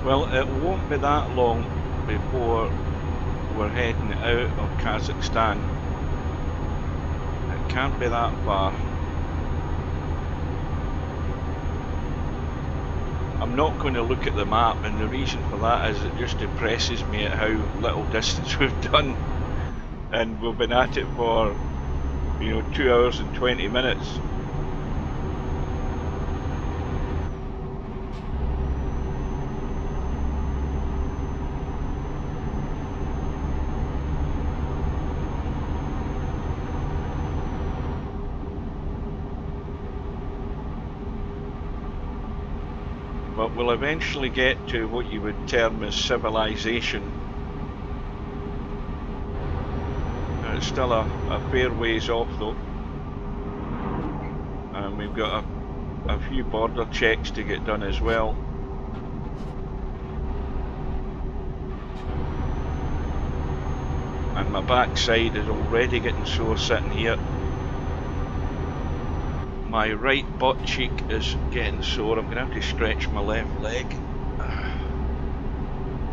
Well, it won't be that long before we're heading out of Kazakhstan. It can't be that far. I'm not going to look at the map, and the reason for that is it just depresses me at how little distance we've done, and we've been at it for, 2 hours and 20 minutes. But we'll eventually get to what you would term as civilization. It's still a fair ways off though. And we've got a few border checks to get done as well. And my backside is already getting sore sitting here. My right butt cheek is getting sore. I'm going to have to stretch my left leg.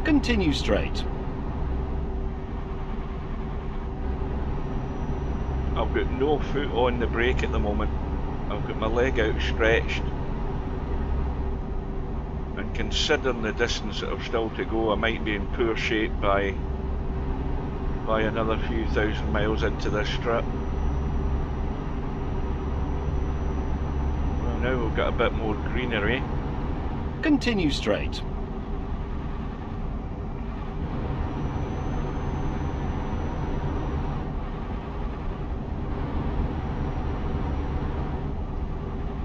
Continue straight. I've got no foot on the brake at the moment. I've got my leg outstretched. And considering the distance that I've still to go, I might be in poor shape by another few thousand miles into this trip. Now we've got a bit more greenery. Continue straight.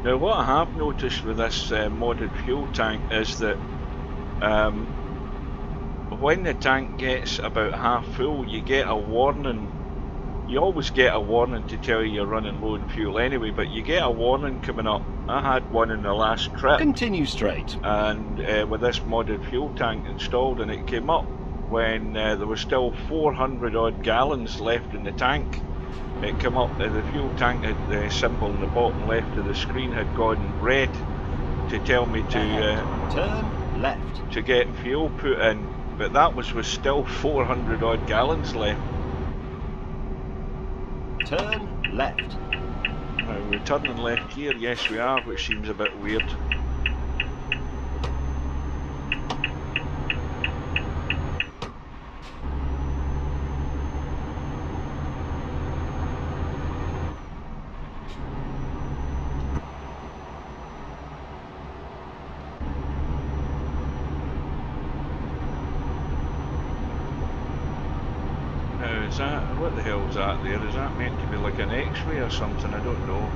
Now what I have noticed with this modded fuel tank is that when the tank gets about half full, you get a warning. You always get a warning to tell you you're running low in fuel anyway, but you get a warning coming up. I had one in the last trip. Continue straight. And with this modded fuel tank installed, and it came up when there was still 400 odd gallons left in the tank. It came up, the fuel tank had the symbol in the bottom left of the screen had gone red to tell me to turn left, to get fuel put in, but that was with still 400 odd gallons left. turn left, Now we're turning left here, yes we are, which seems a bit weird. Is that, what the hell is that there? Is that meant to be like an X-ray or something? I don't know.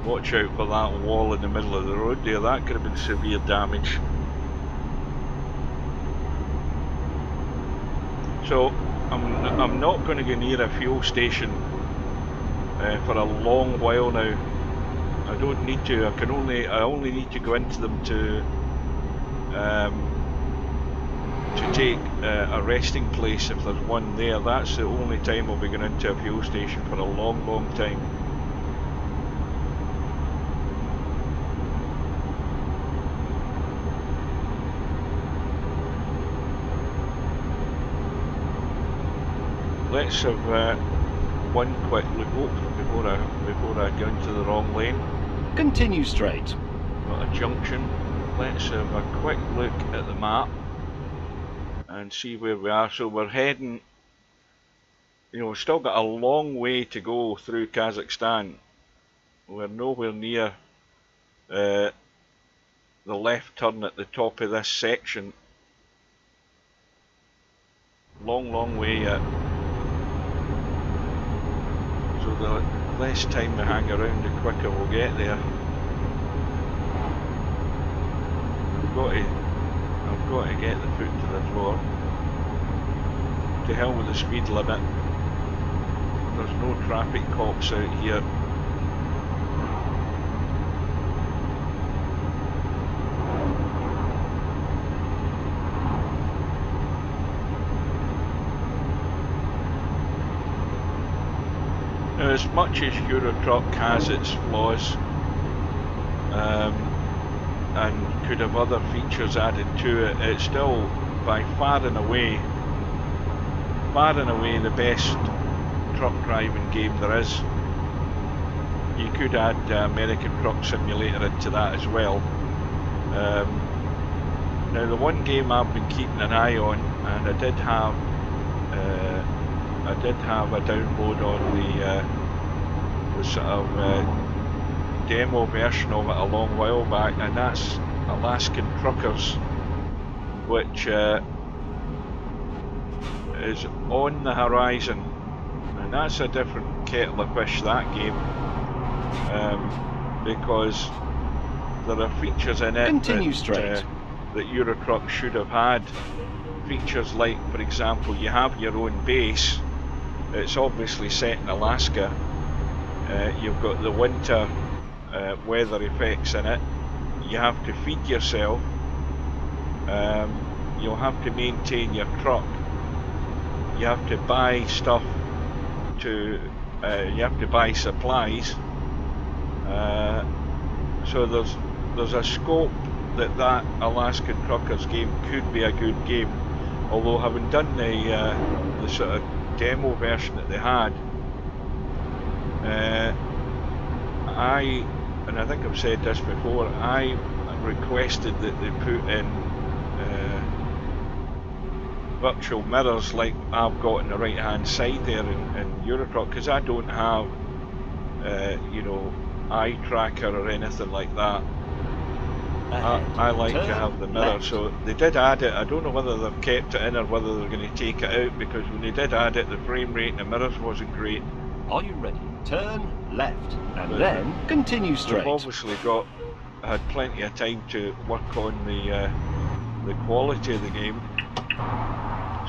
Watch out for that wall in the middle of the road there, that could have been severe damage. So, I'm not going to go near a fuel station for a long while now. I don't need to, I only need to go into them to take a resting place if there's one there. That's the only time I'll be going into a fuel station for a long, long time. Let's have one quick look before I go into the wrong lane. continue straight, Got a junction. Let's have a quick look at the map and see where we are. So we're heading, you know, we've still got a long way to go through Kazakhstan. We're nowhere near the left turn at the top of this section. Long way yet. So the less time we hang around, the quicker we'll get there. I've got to get the foot to the floor. To hell with the speed limit. There's no traffic cops out here. Now, as much as Eurotruck has its flaws, and could have other features added to it, it's still by far and away the best truck driving game there is. You could add American Truck Simulator into that as well. Now the one game I've been keeping an eye on, and I did have a download on the sort of demo version of it a long while back, and that's Alaskan Truckers, which is on the horizon, and that's a different kettle of fish, that game, because there are features in it that Eurotruck should have had. Features like, for example, you have your own base. It's obviously set in Alaska. You've got the winter weather effects in it. You have to feed yourself. You'll have to maintain your truck. You have to buy stuff to. You have to buy supplies. So there's a scope that Alaskan Truckers game could be a good game. Although having done the sort of demo version that they had, and I think I've said this before, I requested that they put in virtual mirrors like I've got on the right hand side there in Eurotruck, because I don't have you know, eye tracker or anything like that. I like to have the mirror, so they did add it. I don't know whether they've kept it in or whether they're going to take it out, because when they did add it, the frame rate in the mirrors wasn't great. Are you ready? Turn left and then continue straight. They've obviously got I had plenty of time to work on the quality of the game.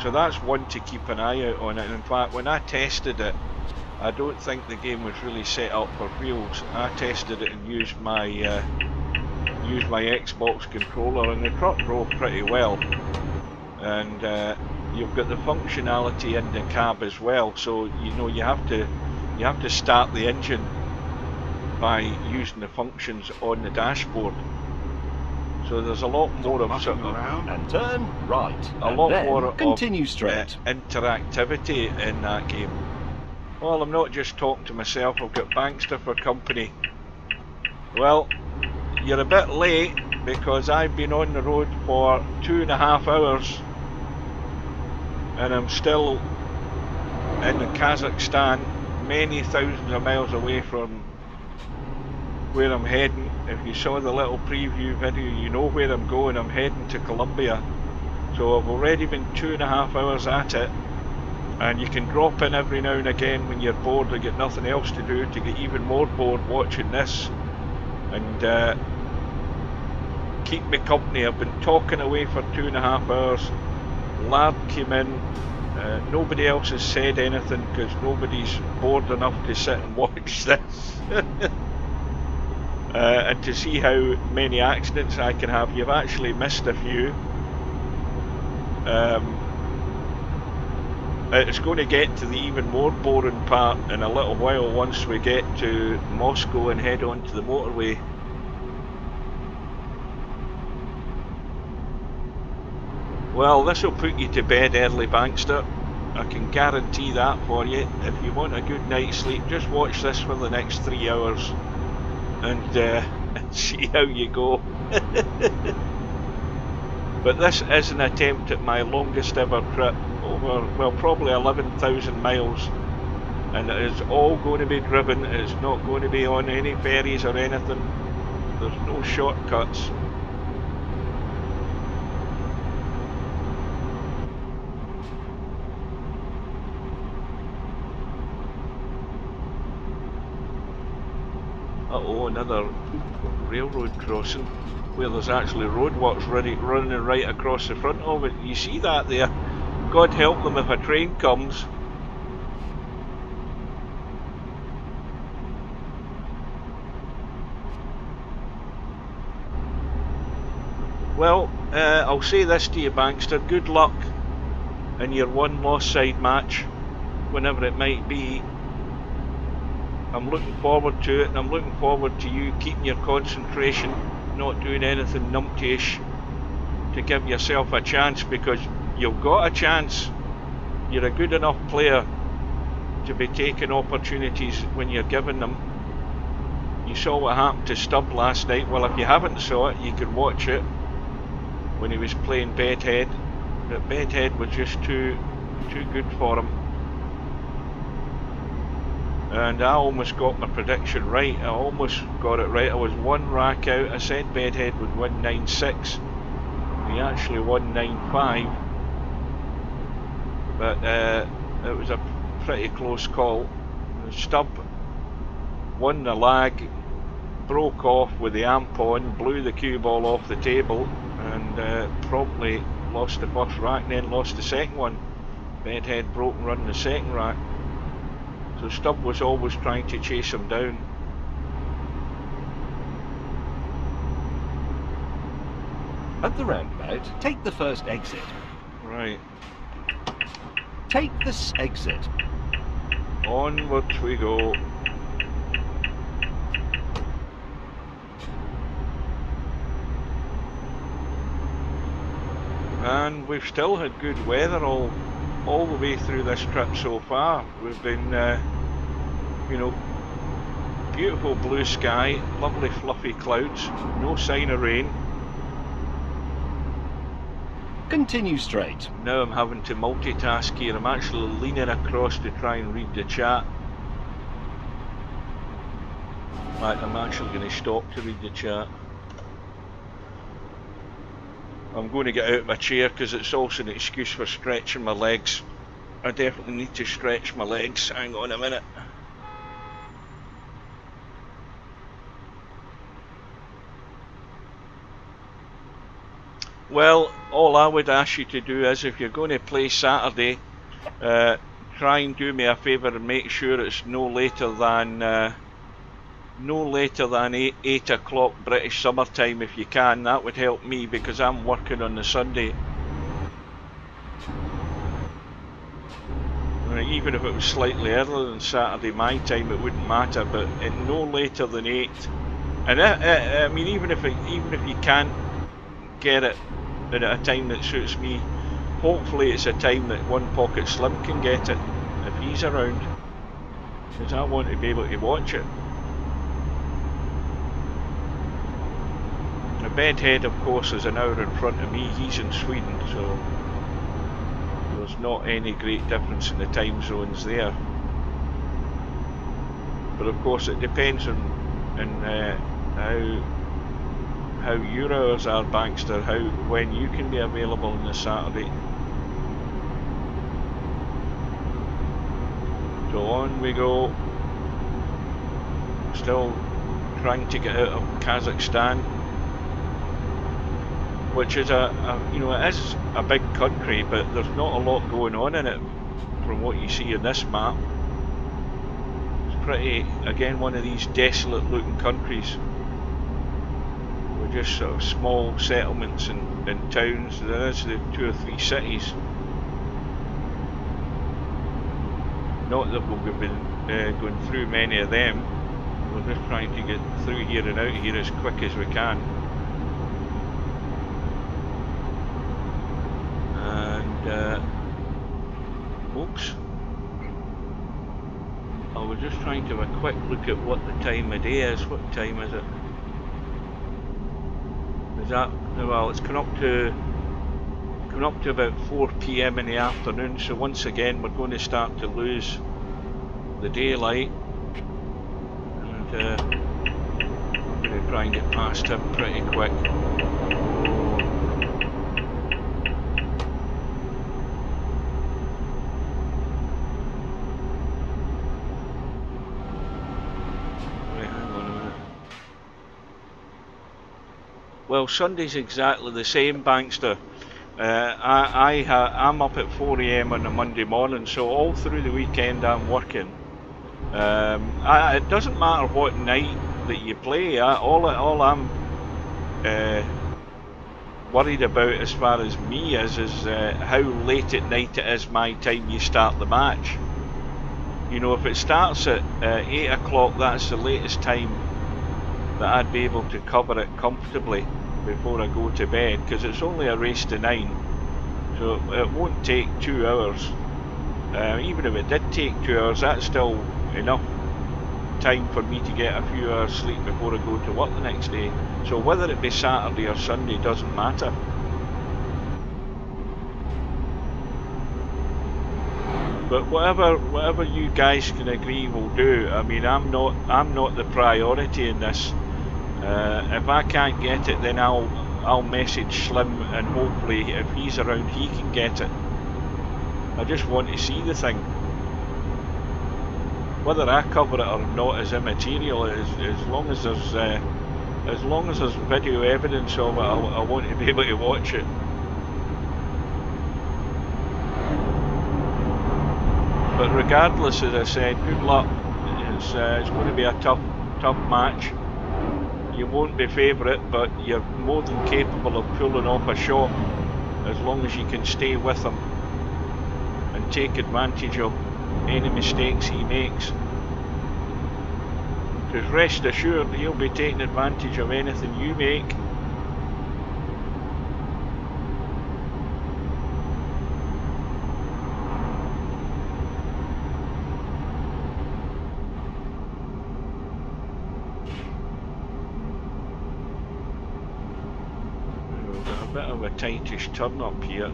So that's one to keep an eye out on it. And in fact, when I tested it, I don't think the game was really set up for wheels. I tested it and used my Xbox controller, and the truck drove pretty well. And you've got the functionality in the cab as well. So you know you have to start the engine by using the functions on the dashboard. So there's a lot more of sort of and turn right. a and lot then more continue of straight. interactivity in that game. Well, I'm not just talking to myself, I've got Bankster for company. Well, you're a bit late because I've been on the road for 2.5 hours and I'm still in Kazakhstan, many thousands of miles away from where I'm heading. If you saw the little preview video, you know where I'm going. I'm heading to Colombia. So I've already been 2.5 hours at it, and you can drop in every now and again when you're bored or get nothing else to do to get even more bored watching this and keep me company. I've been talking away for 2.5 hours. Lad came in. Nobody else has said anything because nobody's bored enough to sit and watch this. And to see how many accidents I can have. You've actually missed a few. It's going to get to the even more boring part in a little while once we get to Moscow and head on to the motorway. Well, this will put you to bed early, Bankster. I can guarantee that for you. If you want a good night's sleep, just watch this for the next 3 hours and see how you go. But this is an attempt at my longest ever trip, over, well, probably 11,000 miles, and it is all going to be driven. It's not going to be on any ferries or anything. There's no shortcuts. Uh-oh, another railroad crossing where there's actually roadworks running right across the front of it. You see that there? God help them if a train comes. Well, I'll say this to you, Bankster. Good luck in your one lost side match, whenever it might be. I'm looking forward to it, and I'm looking forward to you keeping your concentration, not doing anything numpty-ish to give yourself a chance, because you've got a chance. You're a good enough player to be taking opportunities when you're given them. You saw what happened to Stubb last night. Well, if you haven't saw it, you can watch it when he was playing Bedhead. But Bedhead was just too good for him. And I almost got my prediction right. I almost got it right. I was one rack out. I said Bedhead would win 9-6. He actually won 9-5. But it was a pretty close call. Stubb won the lag, broke off with the amp on, blew the cue ball off the table, and promptly lost the first rack, and then lost the second one. Bedhead broke and run the second rack. So Stubb was always trying to chase him down. At the roundabout, take the first exit. Right. Take this exit. Onwards we go. And we've still had good weather all the way through this trip so far. We've been, you know, beautiful blue sky, lovely fluffy clouds, no sign of rain. Continue straight. Now I'm having to multitask here. I'm actually leaning across to try and read the chat. Right, I'm actually going to stop to read the chat. I'm going to get out of my chair because it's also an excuse for stretching my legs. I definitely need to stretch my legs. Hang on a minute. Well, all I would ask you to do is, if you're going to play Saturday, try and do me a favour and make sure it's no later than 8 o'clock British summertime if you can. That would help me because I'm working on the Sunday. Even if it was slightly earlier than Saturday my time, it wouldn't matter, but no later than 8. And I mean, even if you can't get it at a time that suits me, hopefully it's a time that One Pocket Slim can get it if he's around, because I want to be able to watch it. The Bedhead, of course, is an hour in front of me. He's in Sweden, so there's not any great difference in the time zones there. But of course it depends on how your hours are, Bankster, when you can be available on the Saturday. So on we go. Still trying to get out of Kazakhstan, which is it is a big country, but there's not a lot going on in it from what you see in this map. It's pretty, again, one of these desolate looking countries with just sort of small settlements and towns. There is the 2 or 3 cities. Not that we've been going through many of them. We're just trying to get through here and out of here as quick as we can. And oops, I was just trying to have a quick look at what the time of day is. What time is it? Is that, well, it's coming up to about 4 PM in the afternoon, so once again we're going to start to lose the daylight, and I'm going to try and get past him pretty quick. Well, Sunday's exactly the same, Bankster. I'm up at 4 AM on a Monday morning, so all through the weekend I'm working. It doesn't matter what night that you play. All I'm worried about as far as me is how late at night it is my time you start the match. You know, if it starts at 8 o'clock, that's the latest time that I'd be able to cover it comfortably before I go to bed, because it's only a race to 9, so it won't take 2 hours. Even if it did take 2 hours, that's still enough time for me to get a few hours sleep before I go to work the next day. So whether it be Saturday or Sunday doesn't matter. But whatever you guys can agree will do. I mean, I'm not the priority in this. If I can't get it, then I'll message Slim, and hopefully if he's around he can get it. I just want to see the thing. Whether I cover it or not is immaterial. As long as there's video evidence of it, I want to be able to watch it. But regardless, as I said, good luck. It's going to be a tough match. You won't be favourite, but you're more than capable of pulling off a shot as long as you can stay with him and take advantage of any mistakes he makes. Because rest assured, he'll be taking advantage of anything you make. Bit of a tightish turn up here.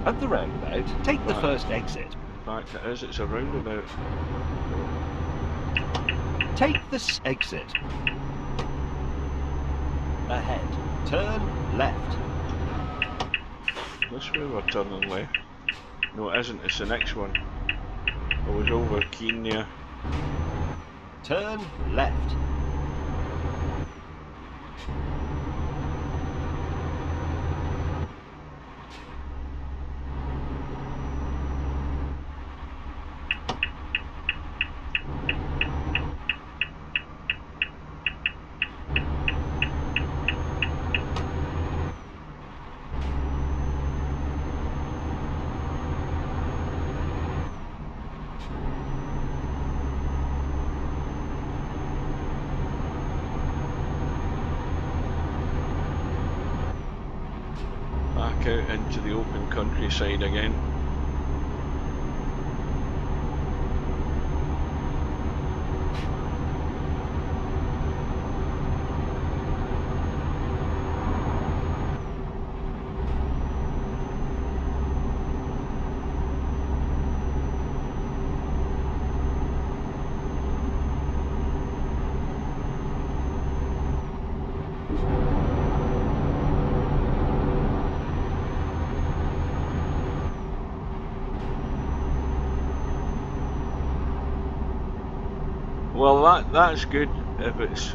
At the roundabout, take the first exit. In fact, it is, it's a roundabout. Take this exit. Ahead, turn left. This way we're turning left. No, it isn't, it's the next one. I was over keen there. Turn left. out into the open countryside again. Well, that's good if it's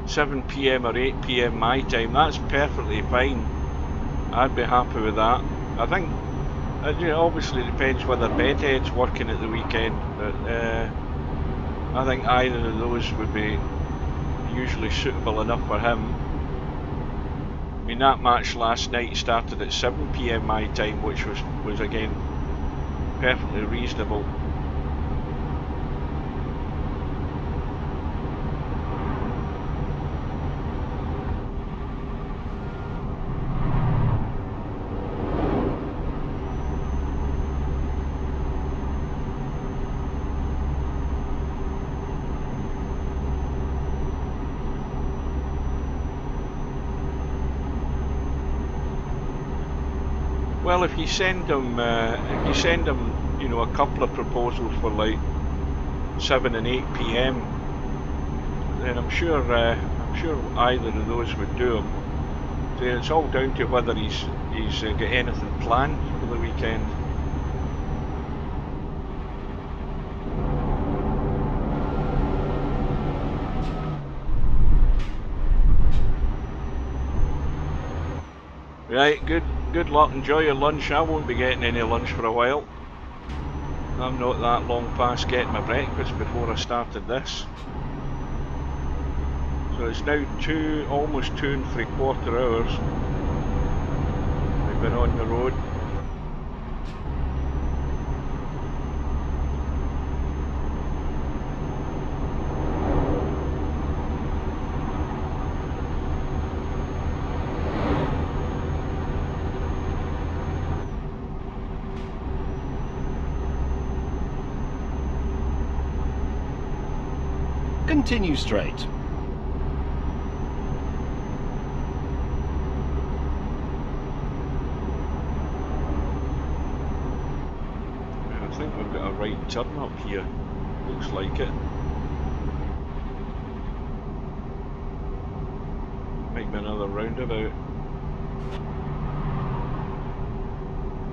7 PM or 8 PM my time. That's perfectly fine. I'd be happy with that. I think it obviously depends whether Bedhead's working at the weekend, but I think either of those would be usually suitable enough for him. I mean, that match last night started at 7 PM my time, which was again perfectly reasonable. Well, if you send them, you know, a couple of proposals for like 7 and 8 PM, then I'm sure either of those would do them. So it's all down to whether he's got anything planned for the weekend. Right, good luck, enjoy your lunch. I won't be getting any lunch for a while. I'm not that long past getting my breakfast before I started this. So it's now almost 2 3/4 hours we've been on the road. Continue straight. I think we've got a right turn up here. Looks like it. Might be another roundabout.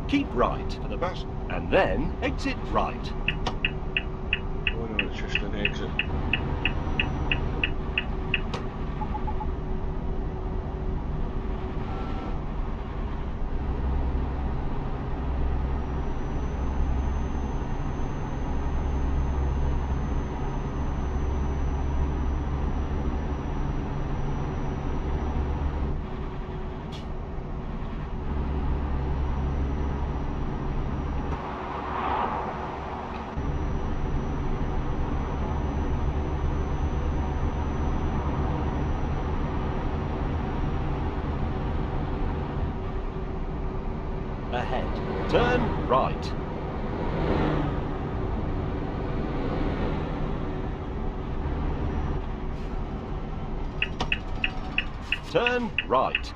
Keep right for the bus, and then exit right. Oh no, it's just an exit. Ahead, turn right. Turn right.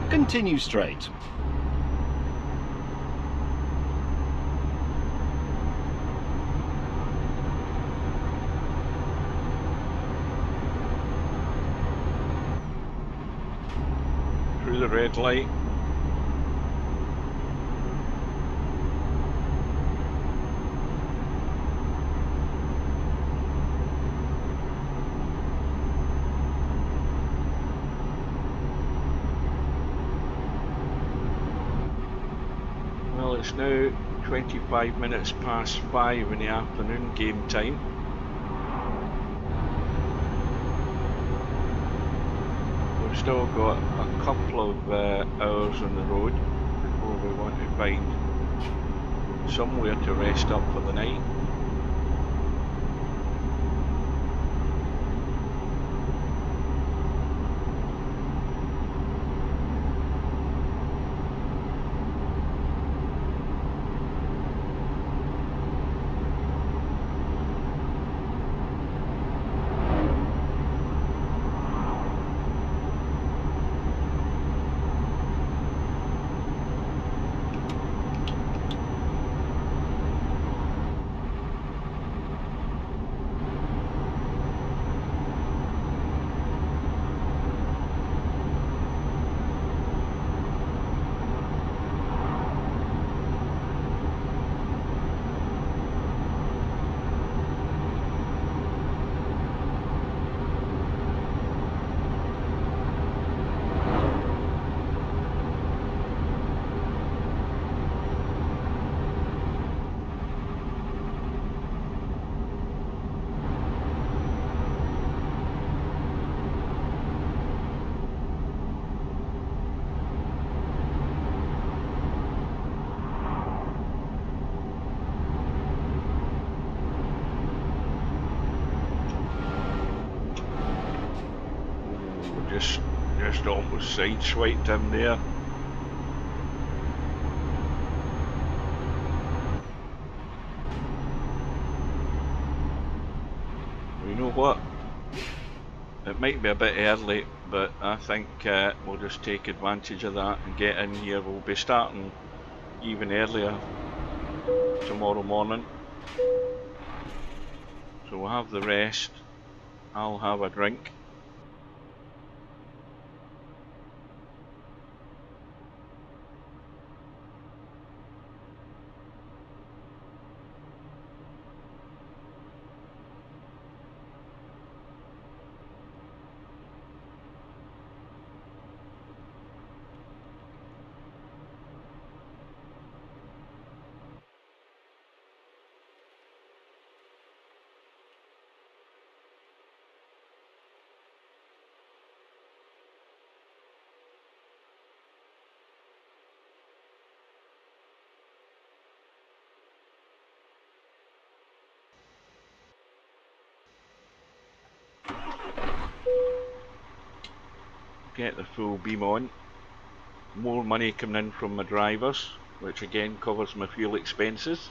Continue straight. Through the red light. Well, it's now 25 minutes past 5 in the afternoon game time. still got a couple of hours on the road before we want to find somewhere to rest up for the night. Just almost sideswiped him there. You know what? It might be a bit early, but I think we'll just take advantage of that and get in here. We'll be starting even earlier tomorrow morning. So we'll have the rest. I'll have a drink. Get the full beam on. More money coming in from my drivers, which again covers my fuel expenses.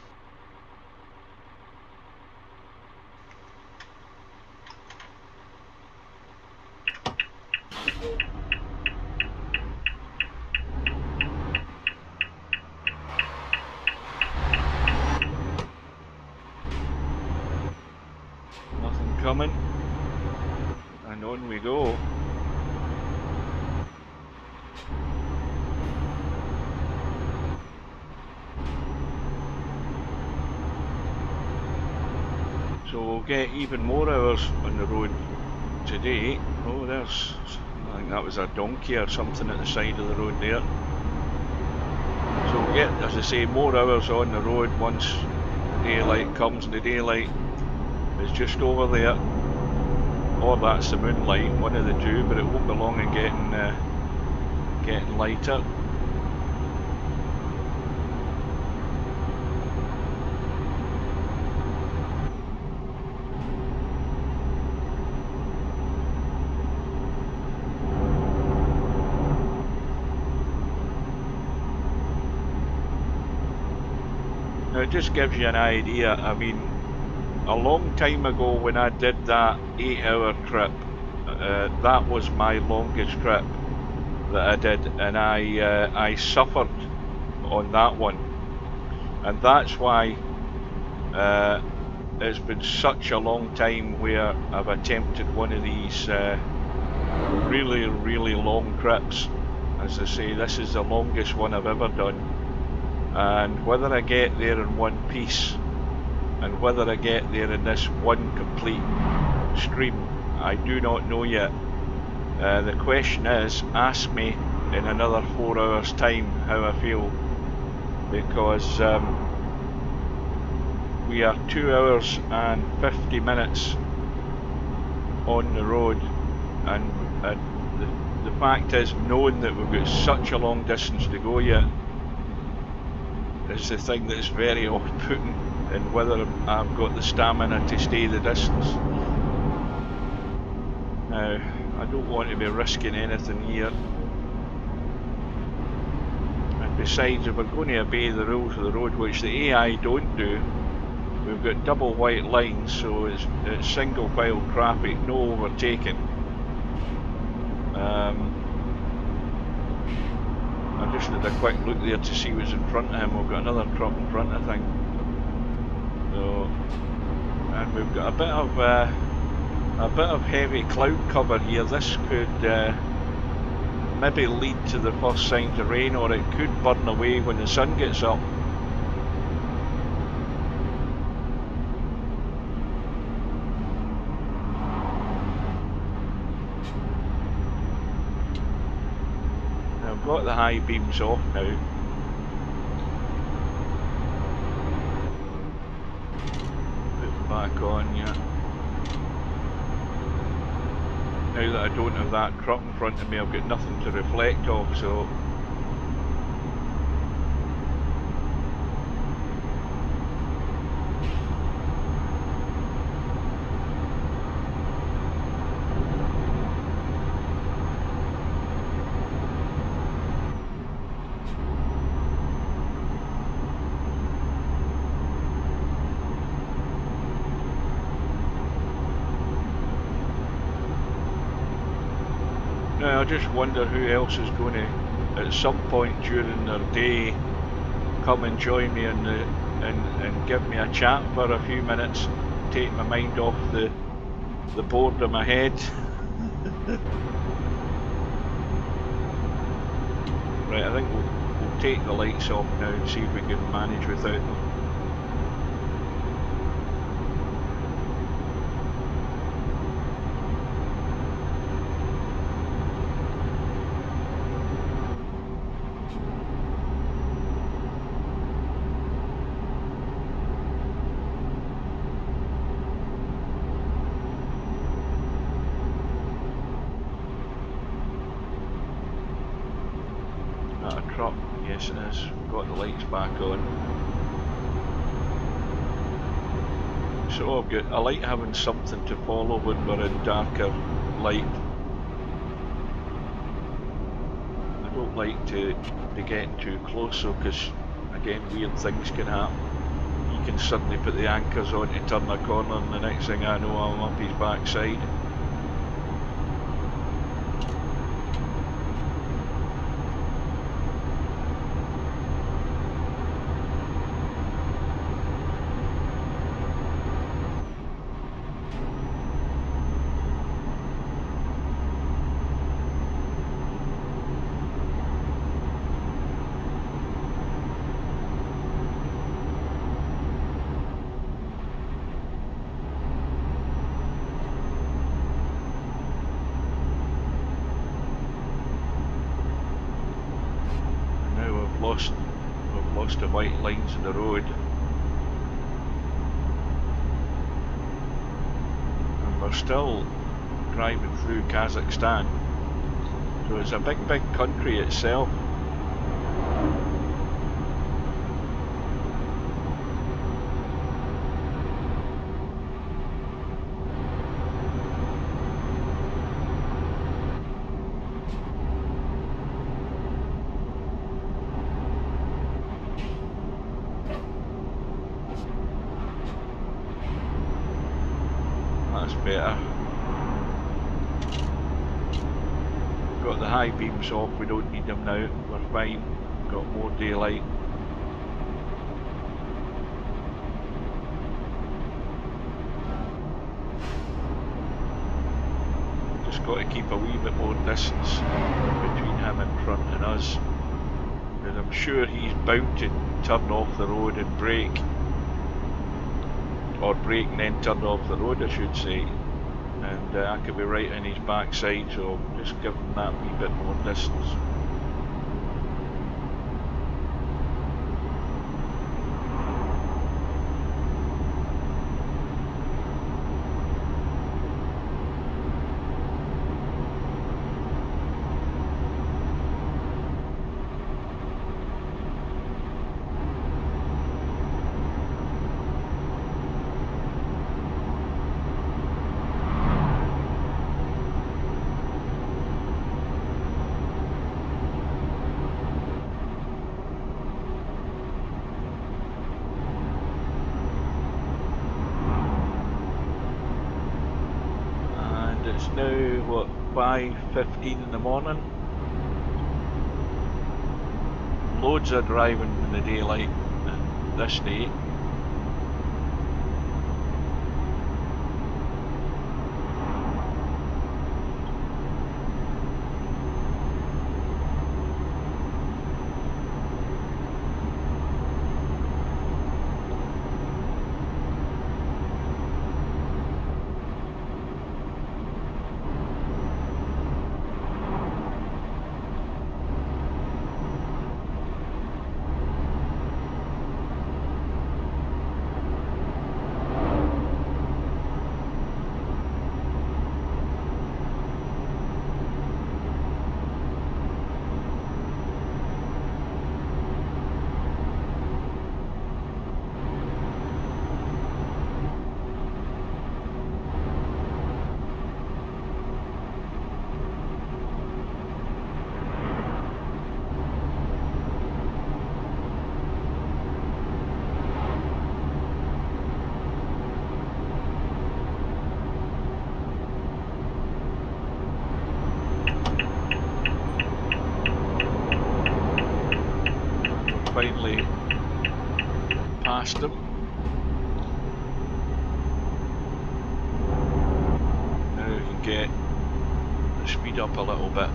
Nothing coming, and on we go. So we'll get even more hours on the road today. Oh, there's, I think that was a donkey or something at the side of the road there. So we'll get, as I say, more hours on the road once daylight comes, and the daylight is just over there. Or that's the moonlight, one of the two, but it won't be long in getting lighter. Now it just gives you an idea. I mean, a long time ago when I did that 8-hour trip, that was my longest trip that I did, and I suffered on that one, and that's why it's been such a long time where I've attempted one of these really long trips. As I say, this is the longest one I've ever done, and whether I get there in one piece and whether I get there in this one complete stream, I do not know yet. The question is, ask me in another 4 hours time how I feel, because we are 2 hours and 50 minutes on the road, and the fact is, knowing that we've got such a long distance to go yet is the thing that's very off-putting, and whether I've got the stamina to stay the distance. Now, I don't want to be risking anything here. And besides, if we're going to obey the rules of the road, which the AI don't do, we've got double white lines, so it's single file traffic, no overtaking. I just did a quick look there to see what's in front of him. We've got another truck in front, I think. So, and we've got a bit of heavy cloud cover here. This could maybe lead to the first signs of rain, or it could burn away when the sun gets up. I've got the high beams off now. Put them back on, yeah. Now that I don't have that truck in front of me, I've got nothing to reflect off, so... Now, I just wonder who else is going to, at some point during their day, come and join me and give me a chat for a few minutes, take my mind off the board of my head. Right, I think we'll take the lights off now and see if we can manage without them. Not a truck, yes it is. Got the lights back on. So I like having something to follow when we're in darker light. I don't like to be getting too close though, because again weird things can happen. You can suddenly put the anchors on to turn a corner and the next thing I know I'm up his backside. We've lost the white lines in the road, and we're still driving through Kazakhstan, so it's a big country itself. That's better. Got the high beams off, we don't need them now, we're fine, got more daylight. Just got to keep a wee bit more distance between him in front and us, because I'm sure he's bound to turn off the road and brake. Or brake and then turn off the road, I should say, and I could be right in his backside, so just give him that wee bit more distance. now, what, 5:15 in the morning. Loads of driving in the daylight this day. Finally past them. Now we can get the speed up a little bit.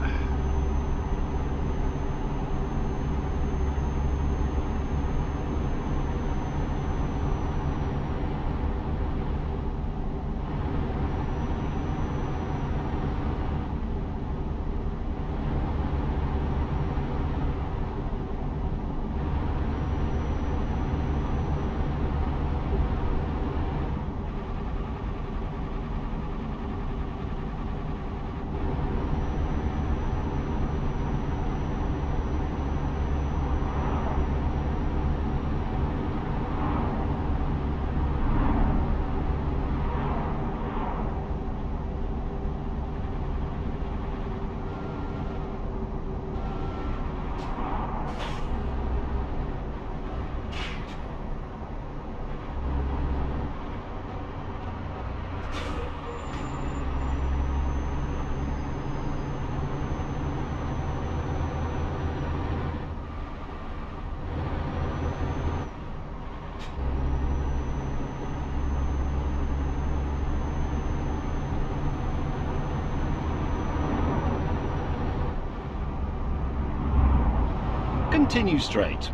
Continue straight.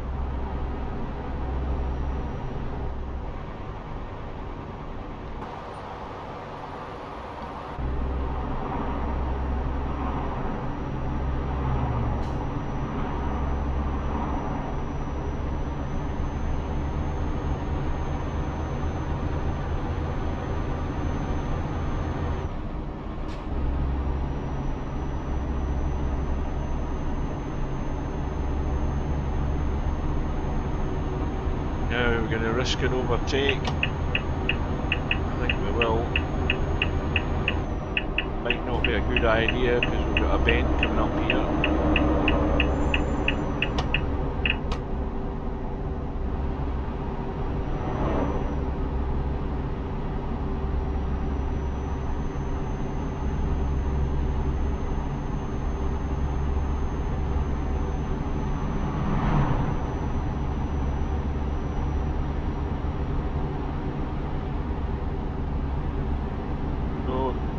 Now we're going to risk an overtake. I think we will. Might not be a good idea because we've got a bend coming up here.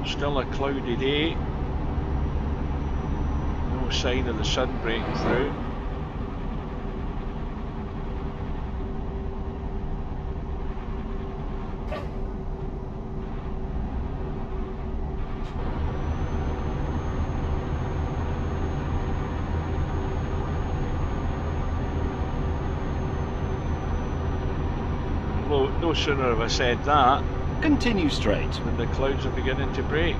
Still a cloudy day. No sign of the sun breaking through. Well, no sooner have I said that, Continue straight. when the clouds are beginning to break.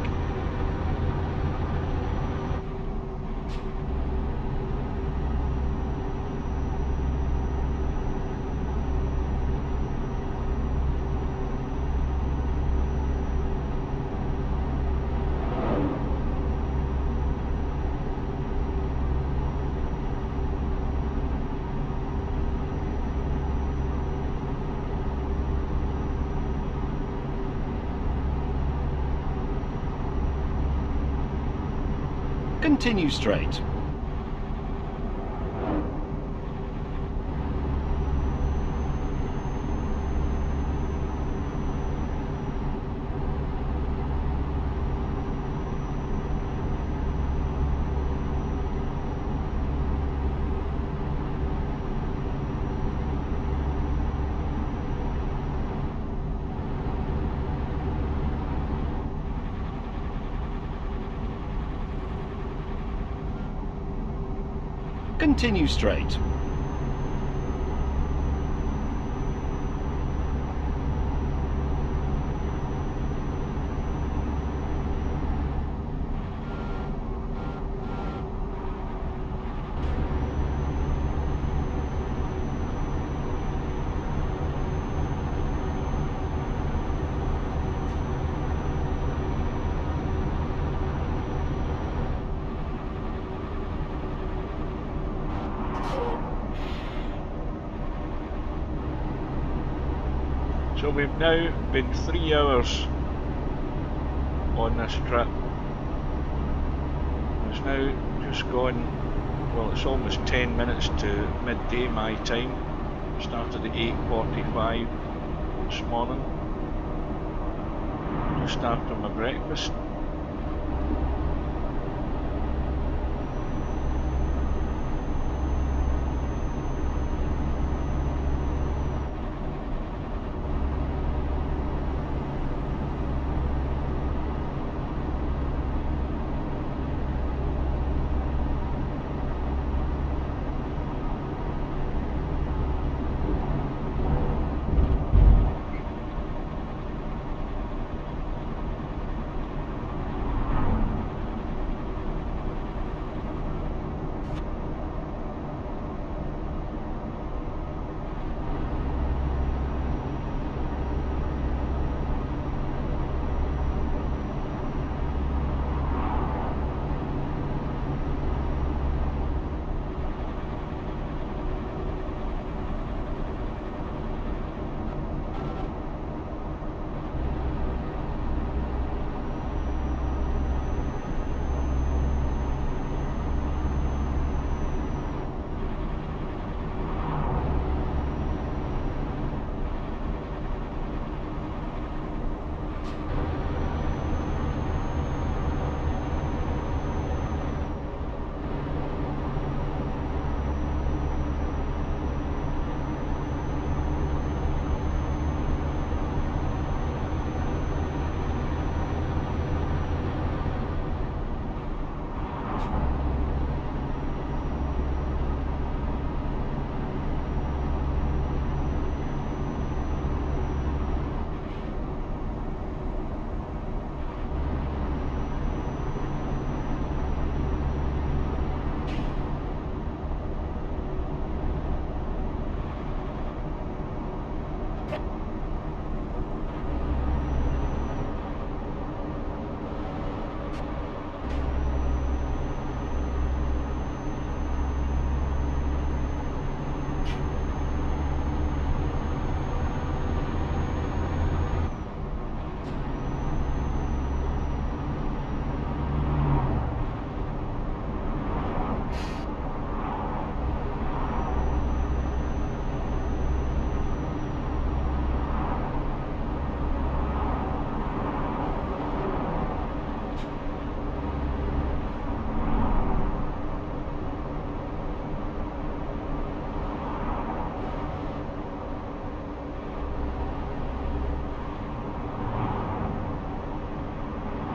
Continue straight. Continue straight. So we've now been 3 hours on this trip. It's now just gone, well, it's almost 10 minutes to midday my time. Started at 8:45 this morning, just after my breakfast.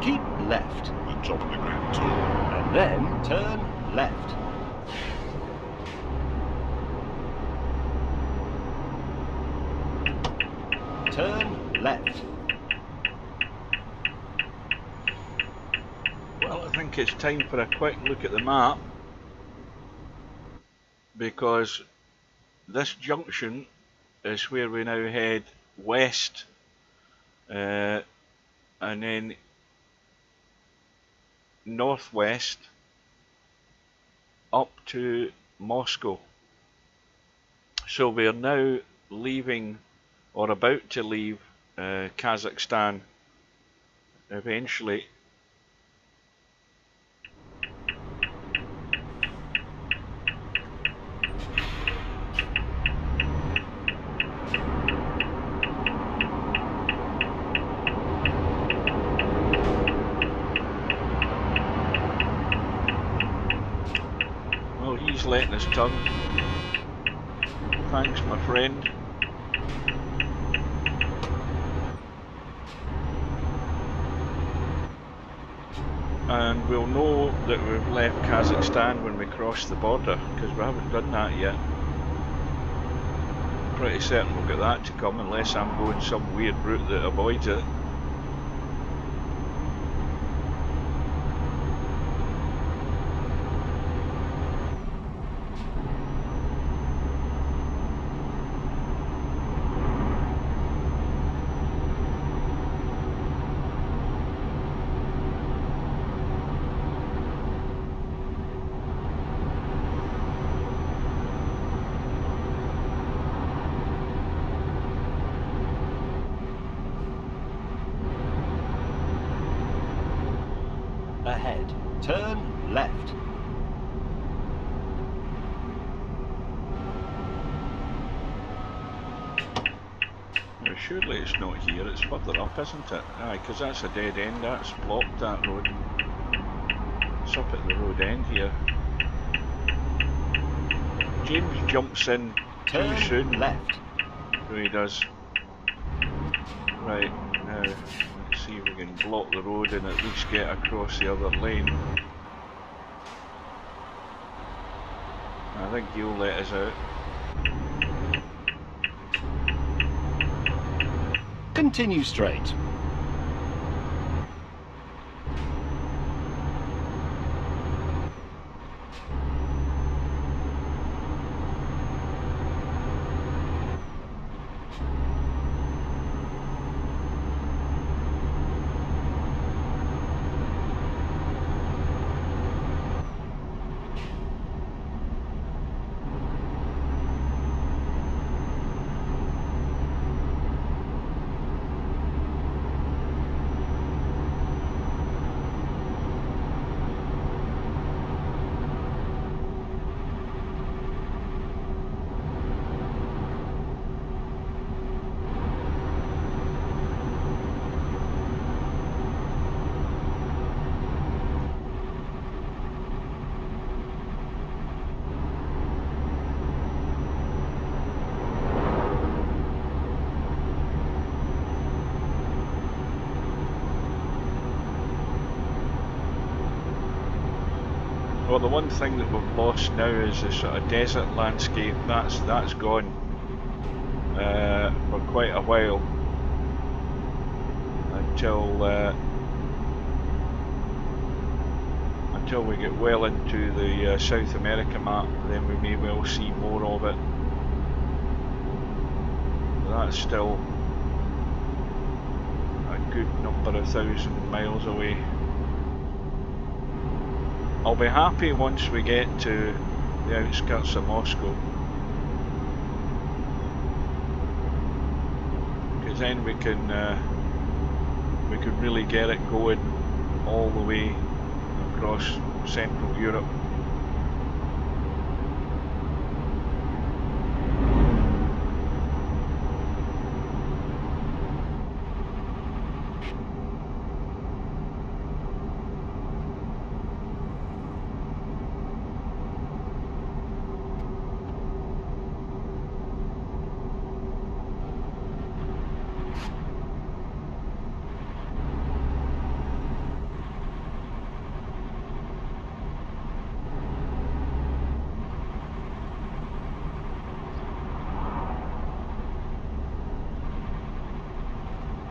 Keep left. The top of the Grand Tour. And then turn left. Turn left. Well, I think it's time for a quick look at the map, because this junction is where we now head west, and then northwest up to Moscow. So we're now leaving, or about to leave, Kazakhstan eventually. turn. Thanks, my friend. And we'll know that we've left Kazakhstan when we cross the border, because we haven't done that yet. Pretty certain we'll get that to come, unless I'm going some weird route that avoids it. Ahead, turn left. Now surely it's not here, it's further up, isn't it? Aye, because that's a dead end, that's blocked, that road. It's up at the road end here. James jumps in too soon. Left. So he does. Right, now let's see if we can block the road and at least get across the other lane. I think he'll let us out. Continue straight. Well, the one thing that we've lost now is the sort of desert landscape. That's gone for quite a while until we get well into the South America map. Then we may well see more of it. But that's still a good number of 1,000 miles away. I'll be happy once we get to the outskirts of Moscow, because then we can really get it going all the way across Central Europe.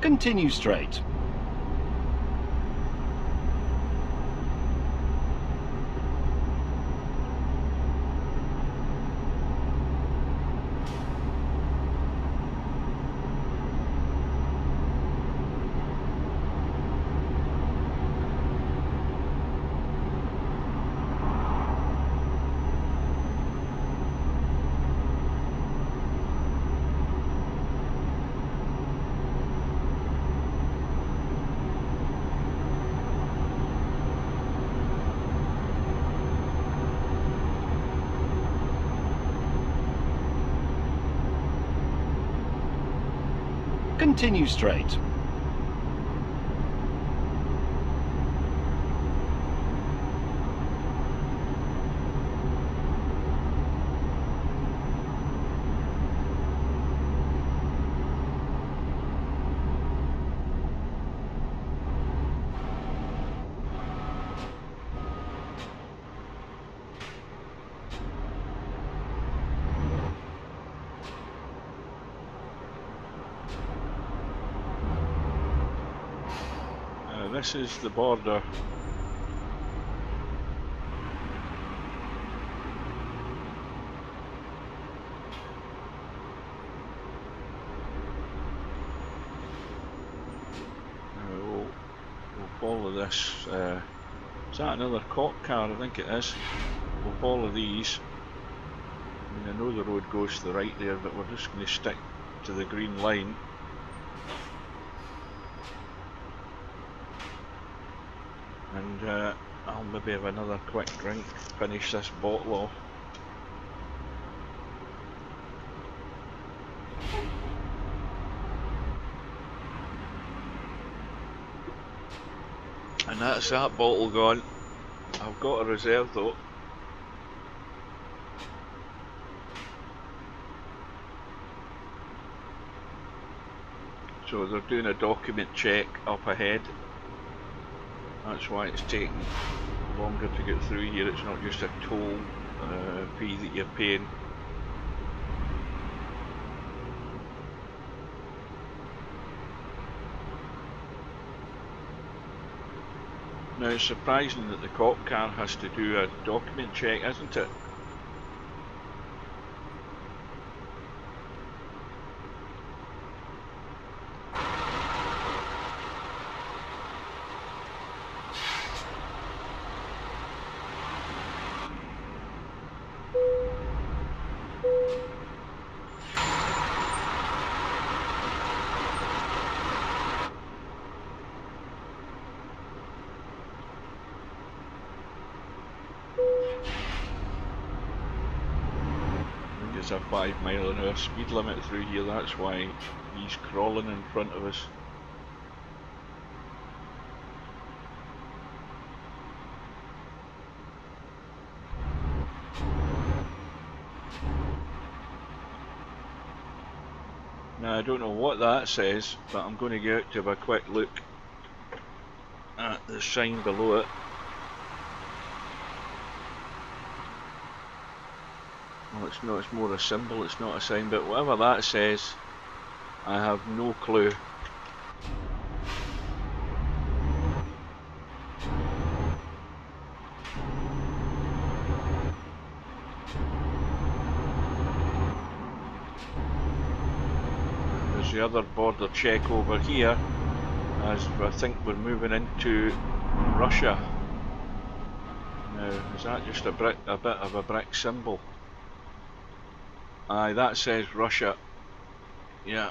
Continue straight. Continue straight. Now this is the border. We'll follow this. Is that another cop car? I think it is. We'll follow these. I mean, I know the road goes to the right there, but we're just going to stick to the green line. And I'll maybe have another quick drink, finish this bottle off. And that's that bottle gone. I've got a reserve though. So they're doing a document check up ahead. That's why it's taking longer to get through here. It's not just a toll fee that you're paying. Now it's surprising that the cop car has to do a document check, isn't it? It's a 5 mile an hour speed limit through here, that's why he's crawling in front of us. Now I don't know what that says, but I'm going to go out to have a quick look at the sign below it. Well, it's not, it's more a symbol, it's not a sign, but whatever that says, I have no clue. There's the other border check over here, as I think we're moving into Russia. Now, is that just a bit of a brick symbol? Aye, that says Russia. Yeah.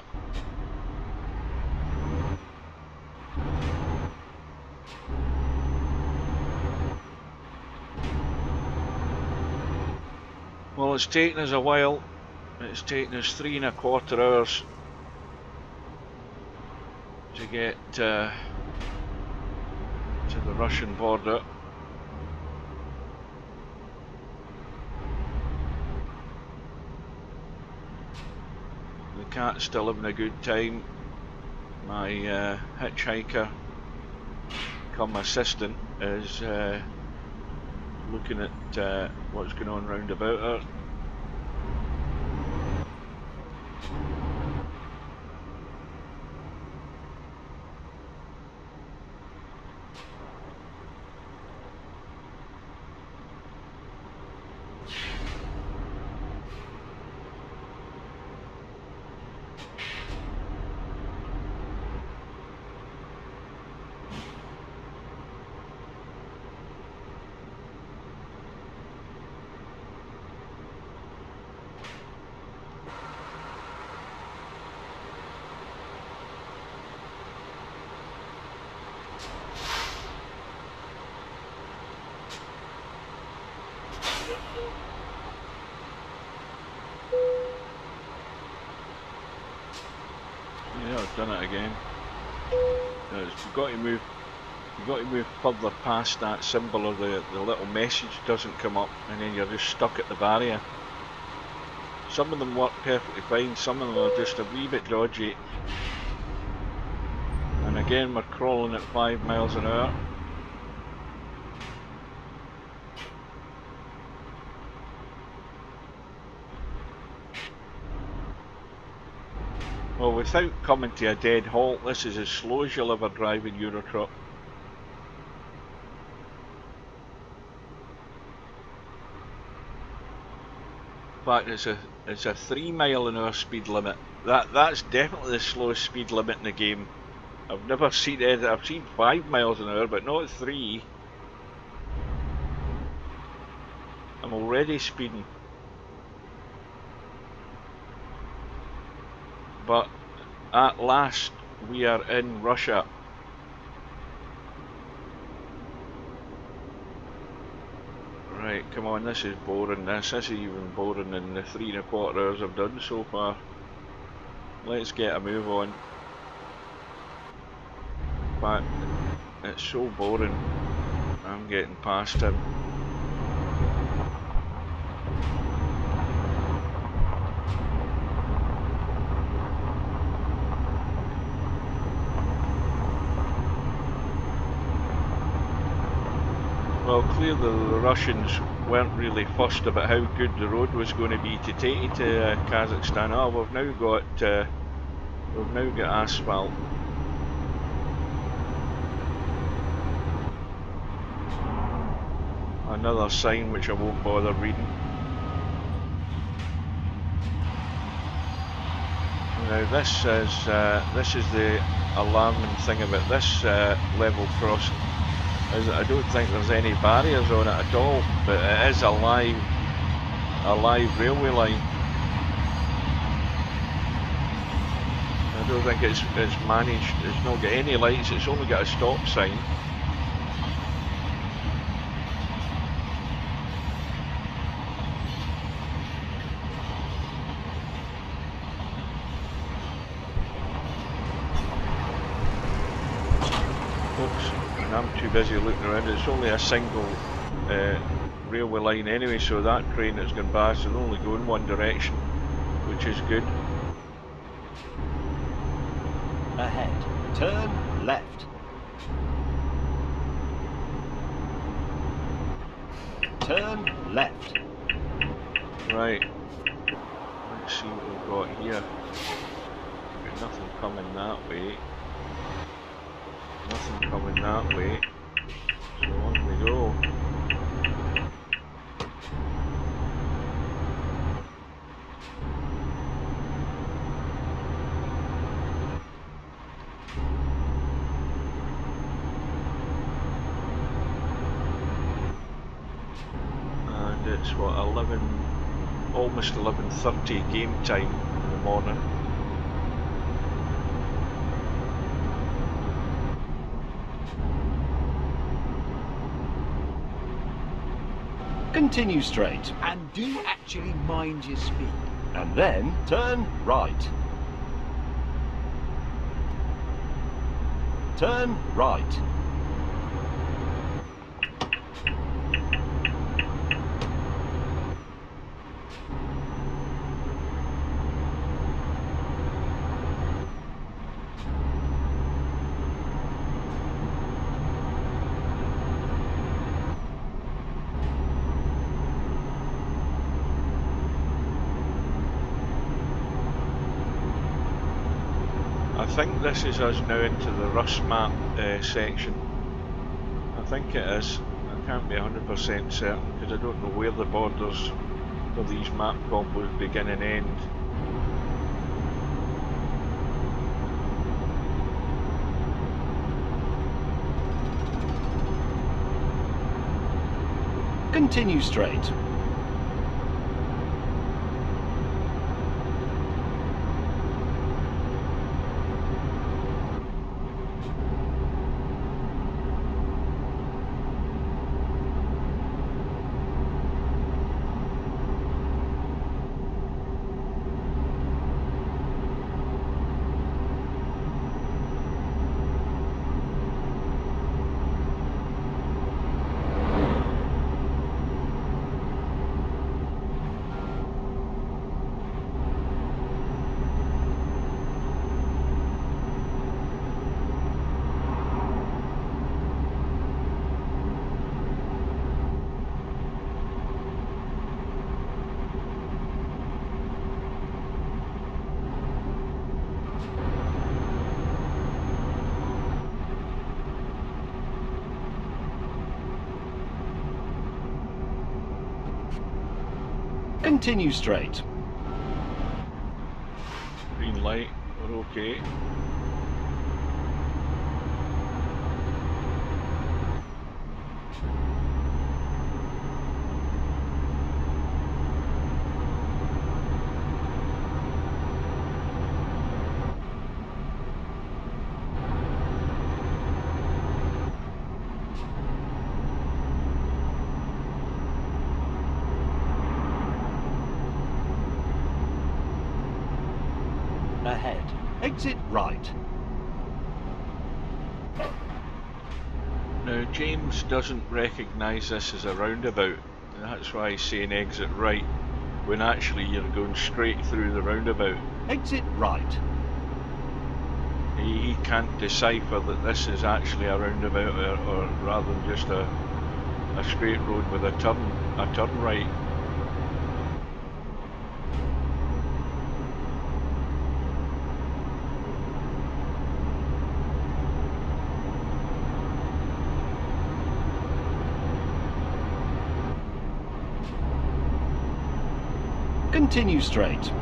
Well, it's taken us a while. It's taken us 3¼ hours to get to the Russian border. The cat's still having a good time. My hitchhiker come assistant is looking at what's going on round about her. Yeah, I've done it again. You've got to move. You've got to move further past that symbol, or the little message doesn't come up, and then you're just stuck at the barrier. Some of them work perfectly fine. Some of them are just a wee bit dodgy. And again, we're crawling at 5 miles an hour. Well, without coming to a dead halt, this is as slow as you'll ever drive in Euro truck. fact, it's a 3 mile an hour speed limit. That's definitely the slowest speed limit in the game. I've never seen it. I've seen 5 miles an hour, but not 3. I'm already speeding. But at last, we are in Russia. Right, come on, this is boring. This is even boring than the 3¼ hours I've done so far. Let's get a move on. But it's so boring. I'm getting past him. Well, clearly the Russians weren't really fussed about how good the road was going to be to take you to Kazakhstan. Oh, we've now got asphalt. Another sign which I won't bother reading. Now this is the alarming thing about this level crossing. I don't think there's any barriers on it at all, but it is a live railway line. I don't think it's managed. It's not got any lights. It's only got a stop sign. I'm too busy looking around. It's only a single railway line anyway, so that train that's going past will only go in one direction, which is good. Ahead, turn left. Turn left. Right, let's see what we've got here. Got nothing coming that way. Nothing coming that way, so on we go. And it's what, almost 11:30 game time in the morning. Continue straight, And do actually mind your speed. and then turn right. Turn right. I think this is us now into the Rus map section. I think it is. I can't be 100% certain because I don't know where the borders for these map combos begin and end. Continue straight. Continue straight. Green light, we're okay. Ahead. Exit right. Now James doesn't recognise this as a roundabout, and that's why he's saying exit right, when actually you're going straight through the roundabout. Exit right. He can't decipher that this is actually a roundabout, or rather than just a straight road with a turn right. Continue straight.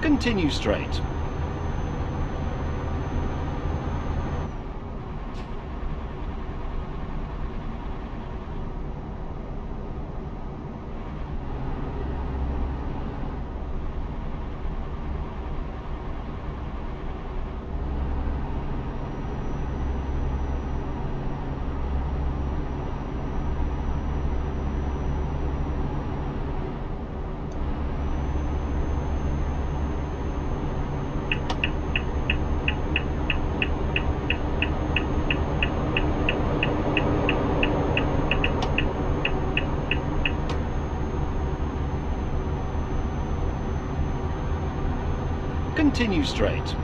Continue straight. Continue straight.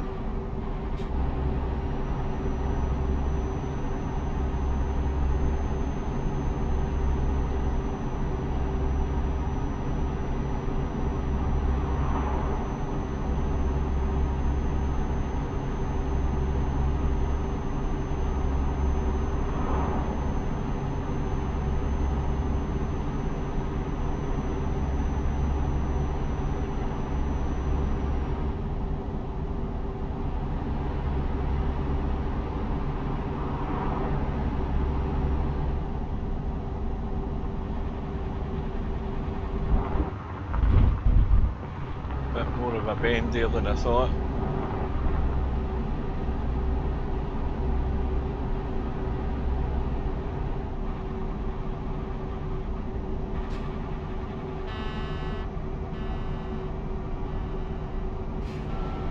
Bit more of a bend there than I thought.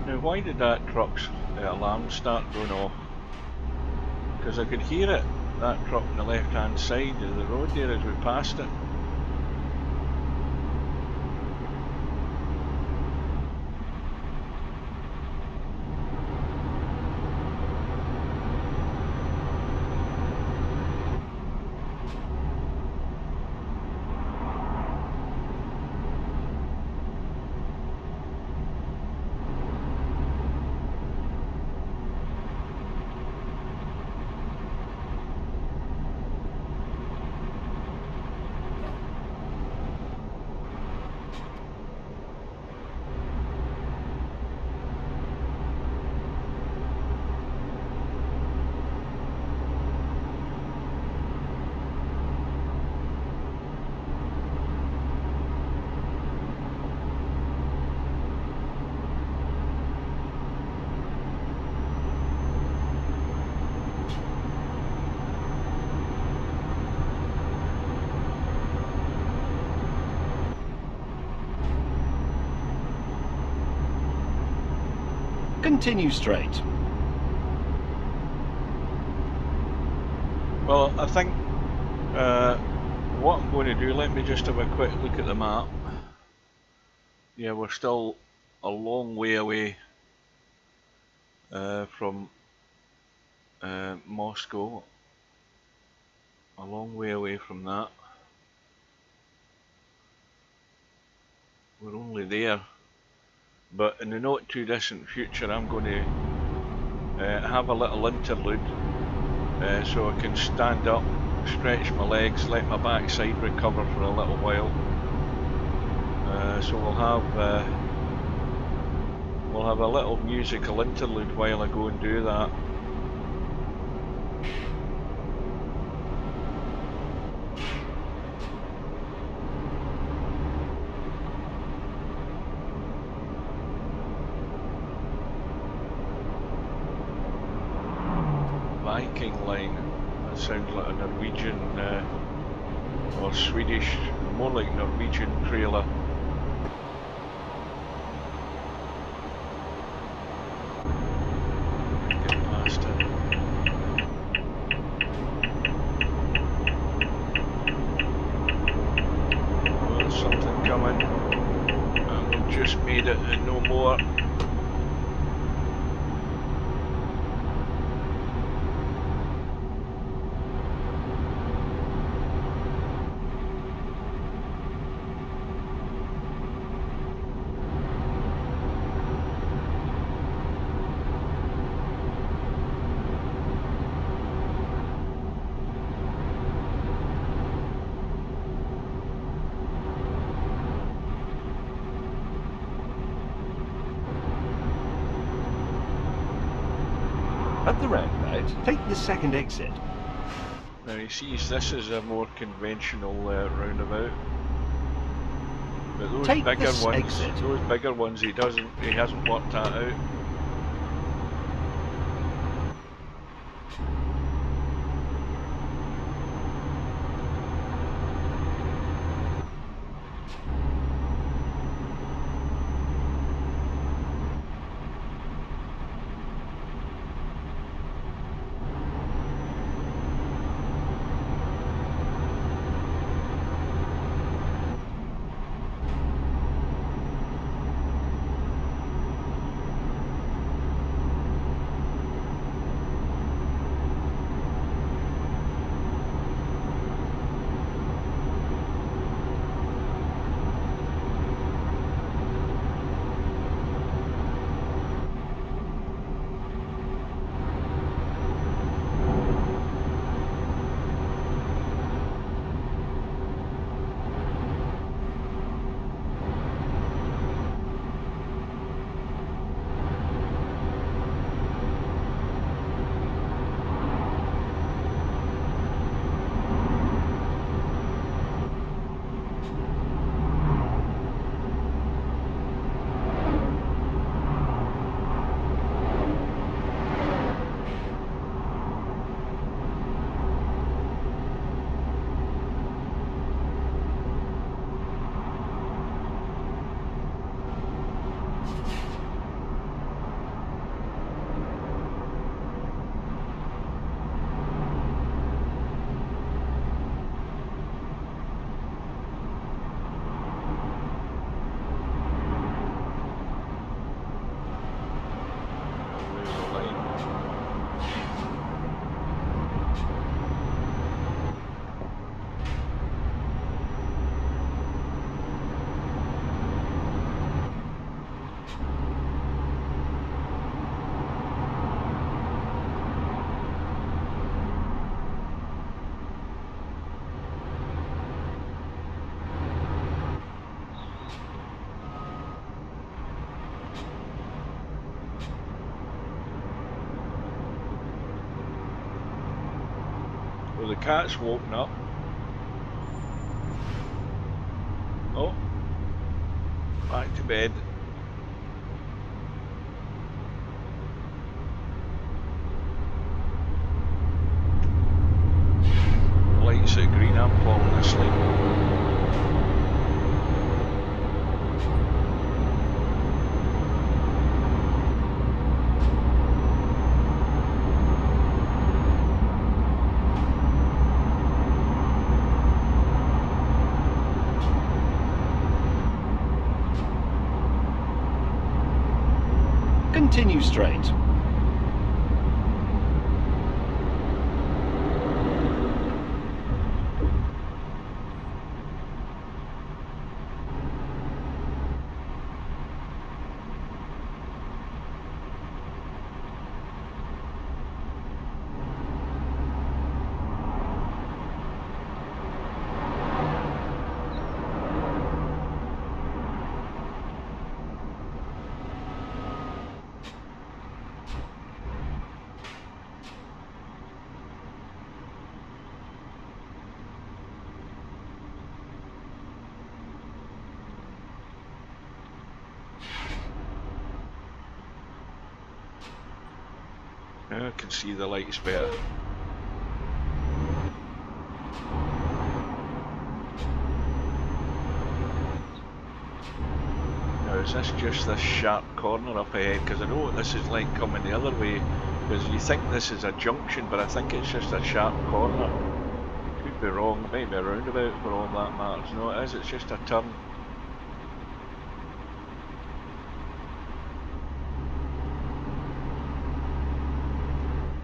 Now why did that truck's alarm start going off? Because I could hear it, that truck on the left hand side of the road there as we passed it. continue straight. Well, I think what I'm going to do, let me just have a quick look at the map. Yeah, we're still a long way away from Moscow. A long way away from that. We're only there. But in the not too distant future, I'm going to have a little interlude so I can stand up, stretch my legs, let my backside recover for a little while. So we'll have a little musical interlude while I go and do that. Viking line. That sounds like a Norwegian or Swedish, more like Norwegian trailer. Get past it. Oh, there's something coming. And we've just made it and no more. At the roundabout, take the second exit. Now he sees this is a more conventional roundabout, but those Take bigger this ones, exit. he hasn't worked that out. Well, the cat's woken up. Oh, back to bed. The lights at green, I'm falling asleep. Continue straight. Now I can see the lights better. Now is this just this sharp corner up ahead? Because I know what this is like coming the other way. Because you think this is a junction, but I think it's just a sharp corner. Could be wrong, it might be a roundabout for all that matters. No, it is, it's just a turn.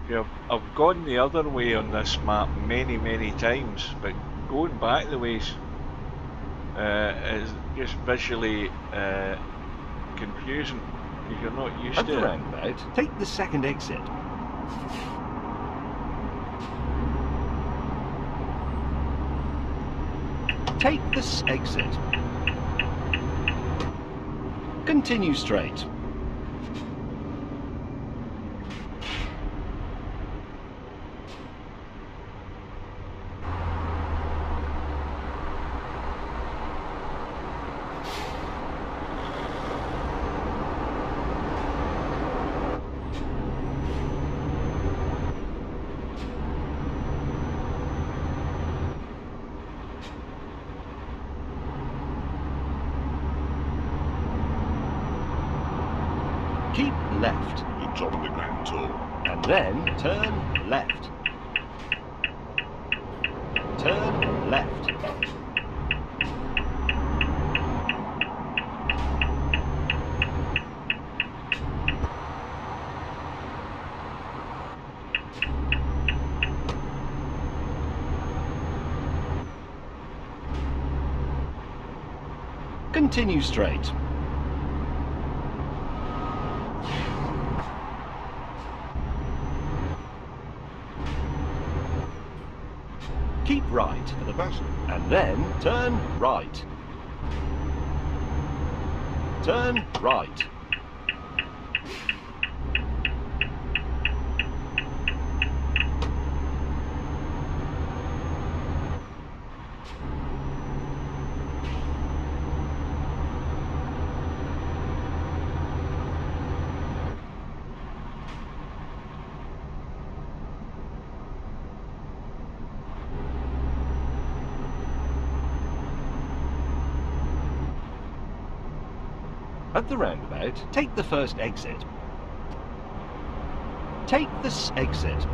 Yeah, I've gone the other way on this map many times, but going back the ways is just visually confusing if you're not used At to the it. roundabout, take the second exit. Take this exit. Continue straight. Keep left, The top of the Grand Tour. and then turn left. Turn left. Continue straight. Keep right, For the best. and then turn right. Turn right. At the roundabout, take the first exit. Take this exit.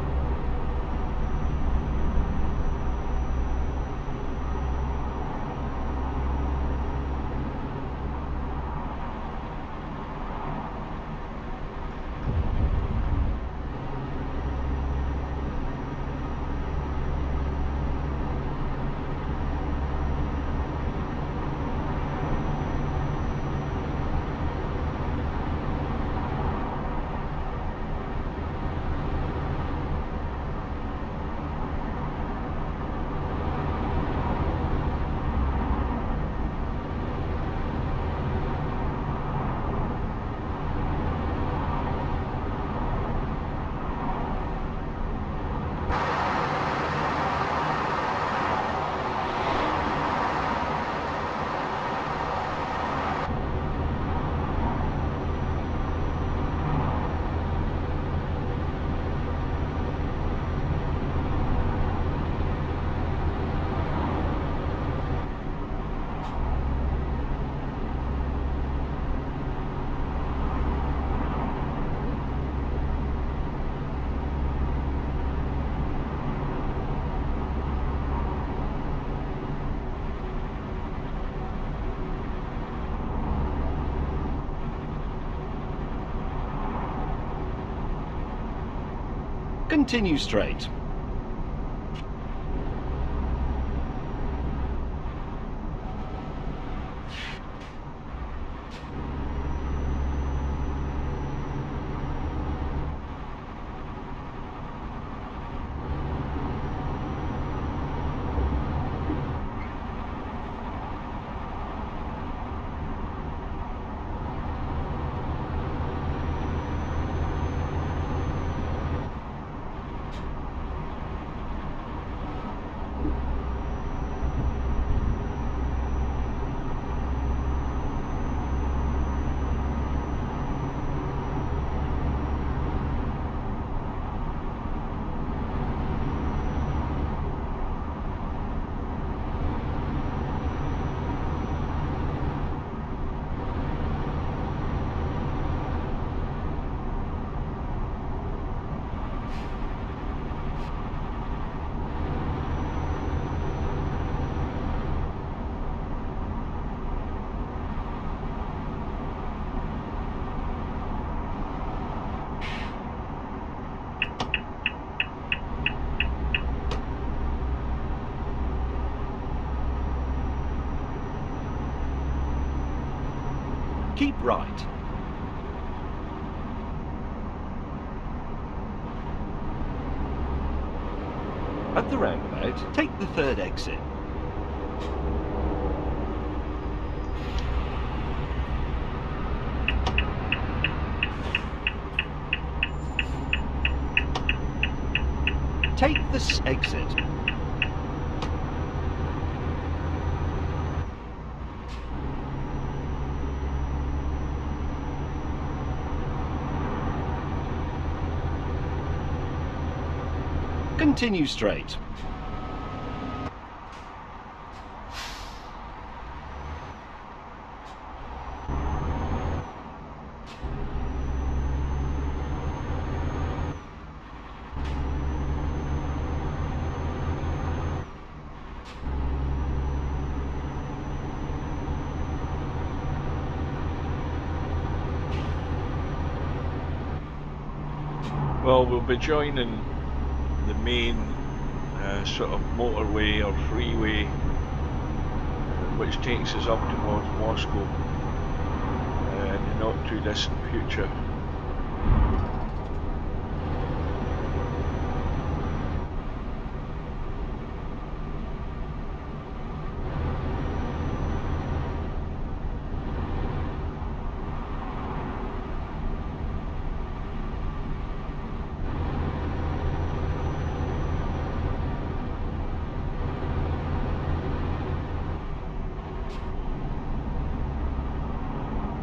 Continue straight. Keep right. At the roundabout, take the third exit. Take this exit. Continue straight. Well, we'll be joining the main sort of motorway or freeway which takes us up towards Moscow in the not too distant future.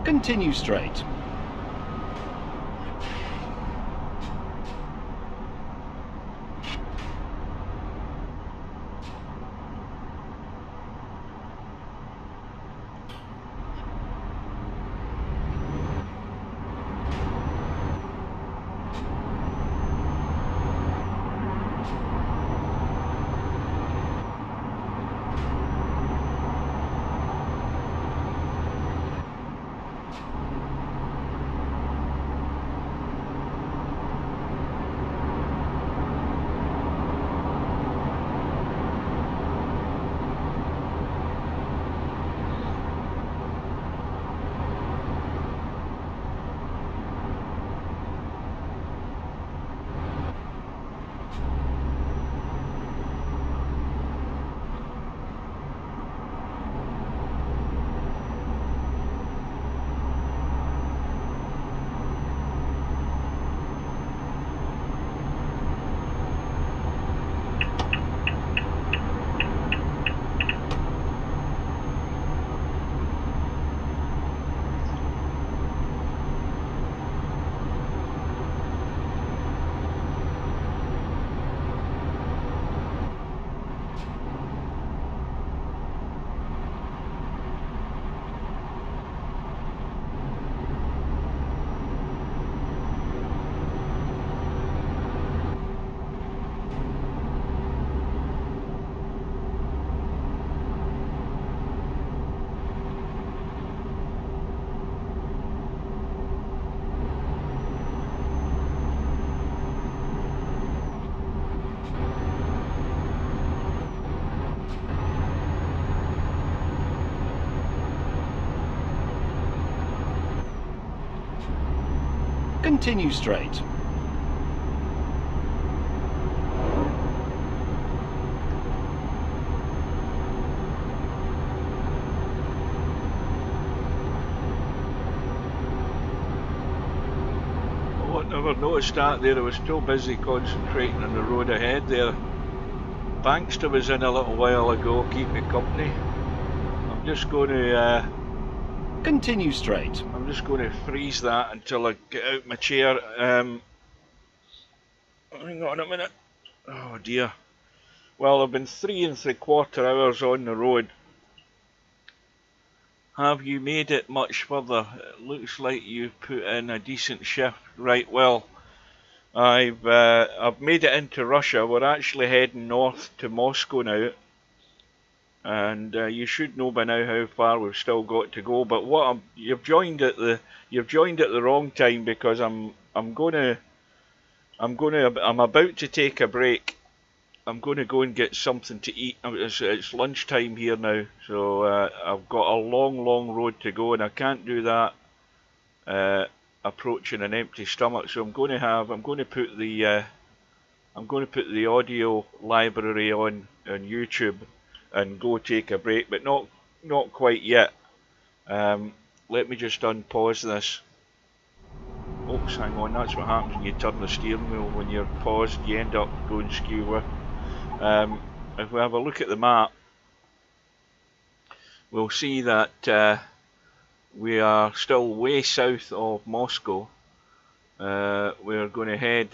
Continue straight. Continue straight. Oh, I never noticed that there. I was too busy concentrating on the road ahead there. Bankster was in a little while ago, keep me company. I'm just going to Continue straight. I'm just going to freeze that until I get out my chair. Hang on a minute. Oh dear. Well, I've been 3 3/4 hours on the road. Have you made it much further? It looks like you've put in a decent shift. Right, well, I've made it into Russia. We're actually heading north to Moscow now, and you should know by now how far we've still got to go. But you've joined at the wrong time, because I'm about to take a break. I'm going to go and get something to eat. It's lunchtime here now, so I've got a long road to go, and I can't do that approaching an empty stomach. So I'm going to put the audio library on YouTube and go take a break, but not quite yet. Let me just unpause this. Oops, hang on. That's what happens when you turn the steering wheel. When you're paused, you end up going skew. If we have a look at the map, we'll see that we are still way south of Moscow. We're going to head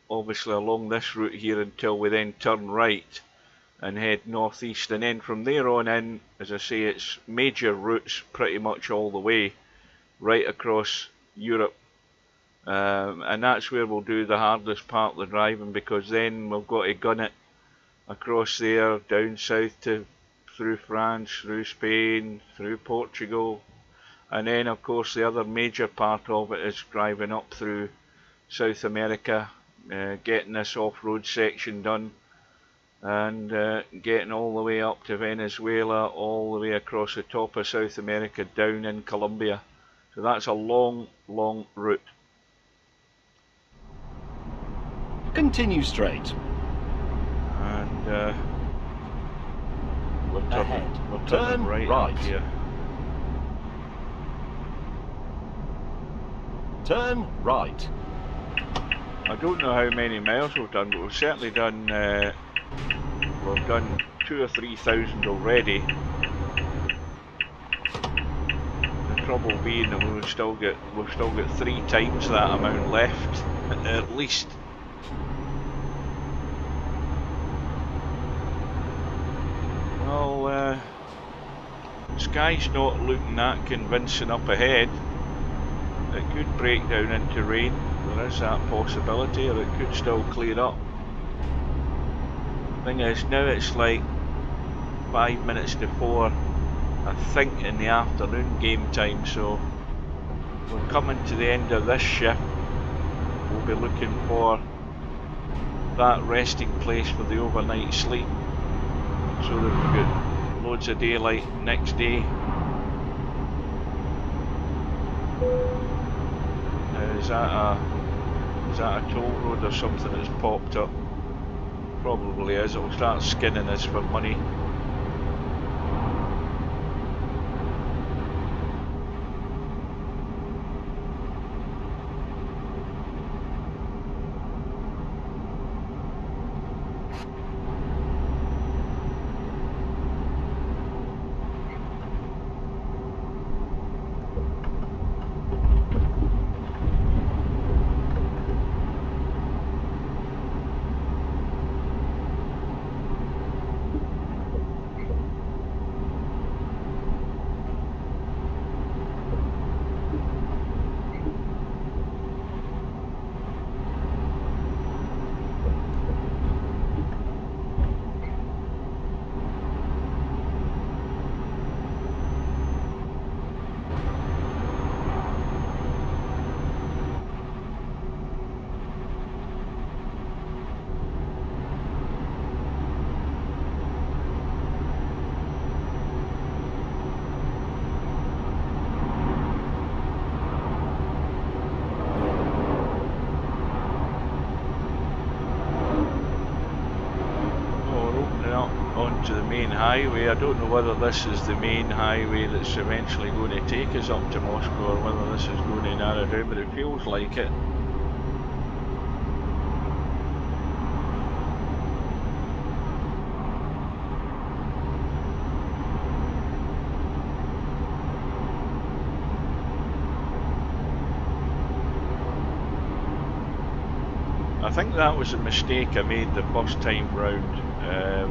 obviously along this route here until we then turn right and head northeast, and then from there on in, as I say, it's major routes pretty much all the way right across Europe. And that's where we'll do the hardest part of the driving, because then we've got to gun it across there, down south through France, through Spain, through Portugal, and then of course the other major part of it is driving up through South America, getting this off-road section done, and getting all the way up to Venezuela, all the way across the top of South America, down in Colombia. So that's a long route. Continue straight. And we're turning Turn right right. up here. Turn right. I don't know how many miles we've done, but we've certainly done 2,000 or 3,000 already. The trouble being that we've still got 3 times that amount left, at least. Well, sky's not looking that convincing up ahead. It could break down into rain. There is that possibility, or it could still clear up. Thing is, now it's like 5 minutes to 4, I think, in the afternoon game time, so we're coming to the end of this shift. We'll be looking for that resting place for the overnight sleep, so that we've got loads of daylight next day. Is that a toll road or something that's popped up? Probably is. It'll start skinning us for money. up onto the main highway. I don't know whether this is the main highway that's eventually going to take us up to Moscow or whether this is going to narrow down, but it feels like it. I think that was a mistake I made the first time round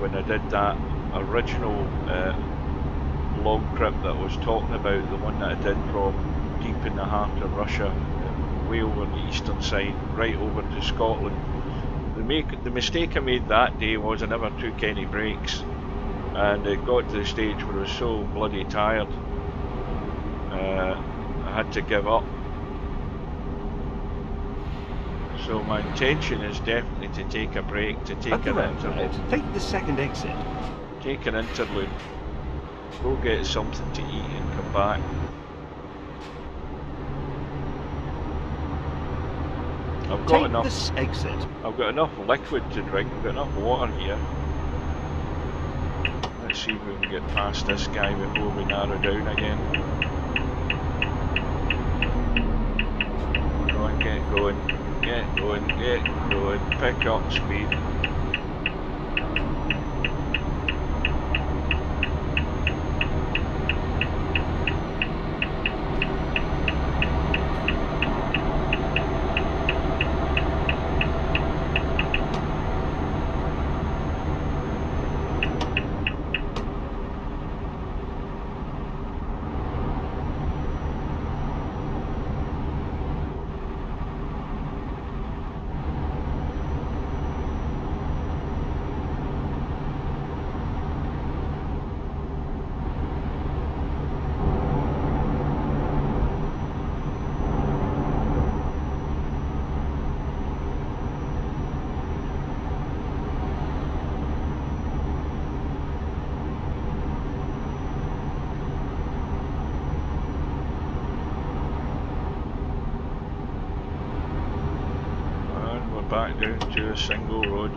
when I did that original long trip that I was talking about, the one that I did from deep in the heart of Russia, way over on the eastern side, right over to Scotland. The mistake I made that day was I never took any breaks, and it got to the stage where I was so bloody tired, I had to give up. So my intention is definitely to take a break, to take At the an interval. roundabout, take the second exit. Take an interlude, go get something to eat and come back. I've got Take enough. this exit. I've got enough liquid to drink. I've got enough water here. Let's see if we can get past this guy before we narrow down again. Go on, get going, get going, get going. Pick up speed. Back down to a single road.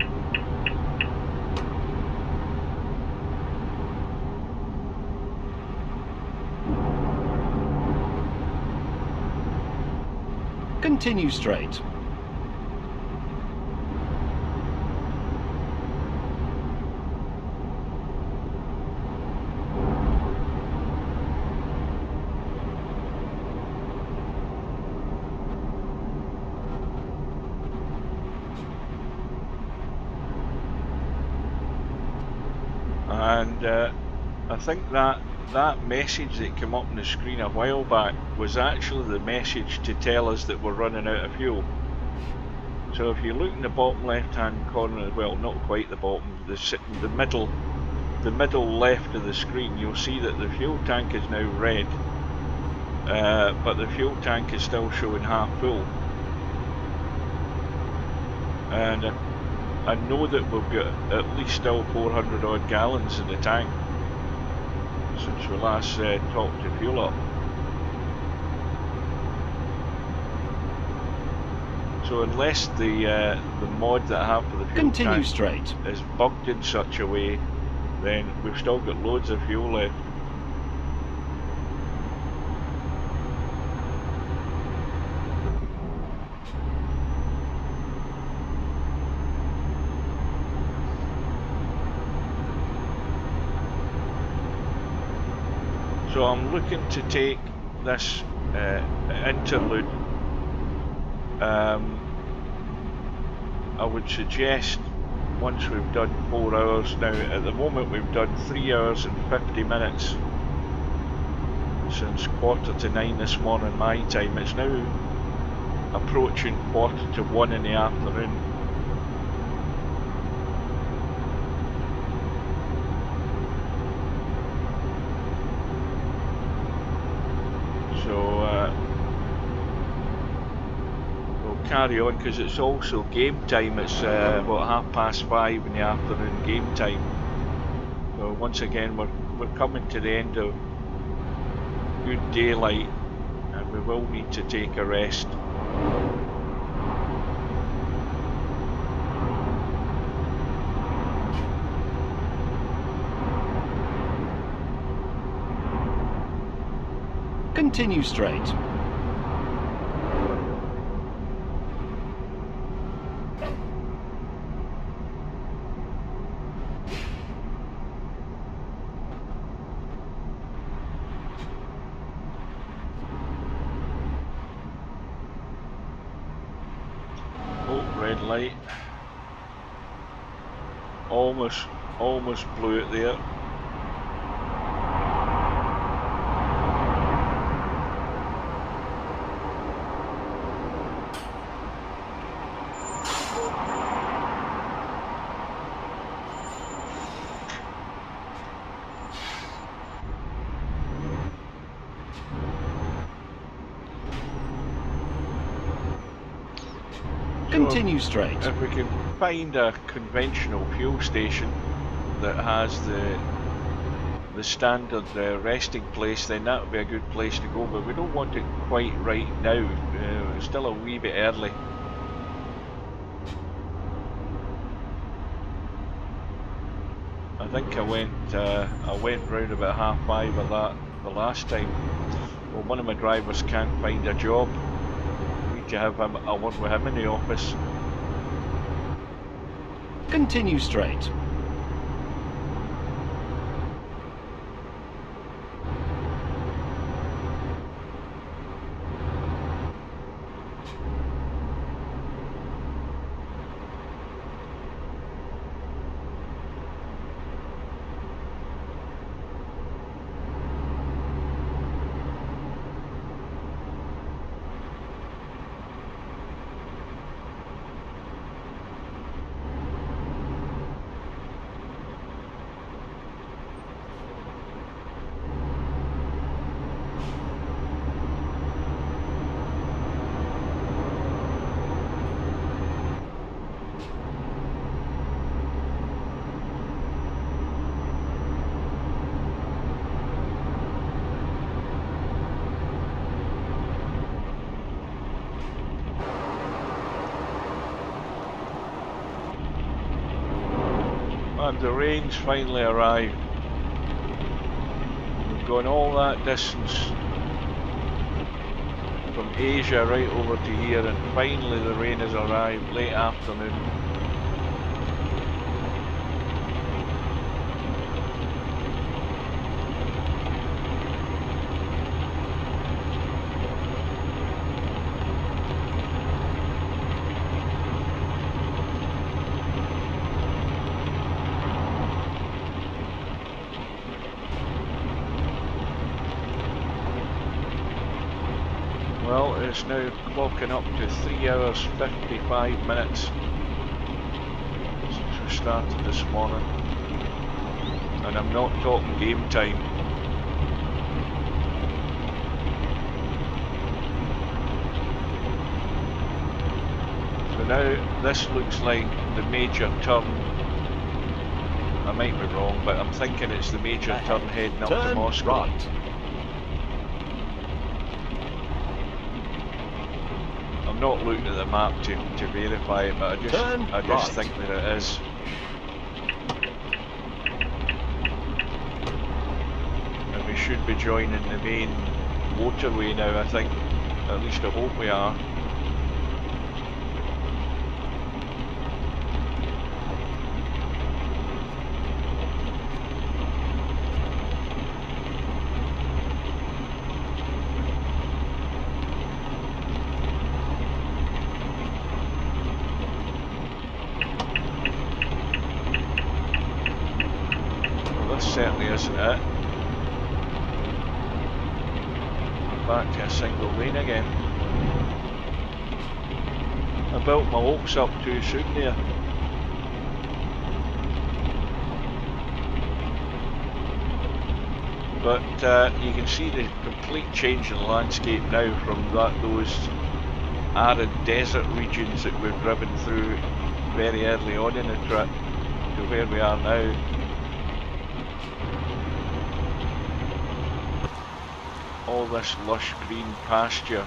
Continue straight. And I think that message that came up on the screen a while back was actually the message to tell us that we're running out of fuel. So if you look in the bottom left hand corner, well, not quite the bottom, the middle left of the screen, you'll see that the fuel tank is now red, but the fuel tank is still showing half full. And I know that we've got at least still 400 odd gallons in the tank since we last topped the fuel up. So unless the mod that I have for the fuel Continue tank straight. is bugged in such a way, then we've still got loads of fuel left. So I'm looking to take this interlude. I would suggest once we've done 4 hours. Now at the moment we've done 3 hours and 50 minutes since 9:15 this morning my time. It's now approaching 1:45 in the afternoon. So we'll carry on because it's also game time. It's about 5:30 in the afternoon game time. So once again we're coming to the end of good daylight and we will need to take a rest. Continue straight. Oh, red light. Almost blew it there. Continue straight. If we can find a conventional fuel station that has the standard resting place, then that would be a good place to go, but we don't want it quite right now. It's still a wee bit early. I think I went round about 5:30 of that the last time. Well, one of my drivers can't find a job. Need to have a word with him in the office. Continue straight. And the rain's finally arrived. We've gone all that distance from Asia right over to here, and finally the rain has arrived late afternoon. Well, it's now clocking up to 3 hours 55 minutes since we started this morning, and I'm not talking game time. So now this looks like the major turn. I might be wrong, but I'm thinking it's the major turn heading up to Turn Moscow. right. I'm not looking at the map to verify it, but I just right. think that it is. And we should be joining the main motorway now, I think. At least I hope we are. Certainly isn't it. We're back to a single lane again. I built my hopes up too soon there. But you can see the complete change in the landscape now from those arid desert regions that we've driven through very early on in the trip to where we are now. All this lush green pasture.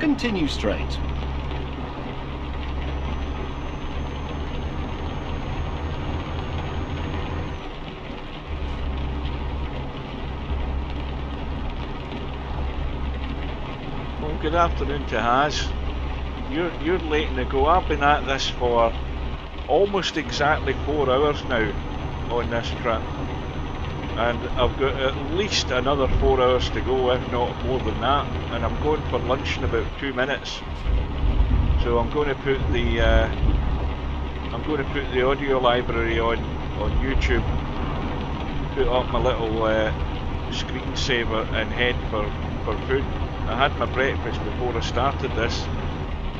Continue straight. Well, good afternoon to Haz. You're late in the go. I've been at this for almost exactly 4 hours now on this trip, and I've got at least another 4 hours to go, if not more than that. And I'm going for lunch in about 2 minutes. So I'm going to put the audio library on YouTube, put up my little screensaver, and head for food. I had my breakfast before I started this,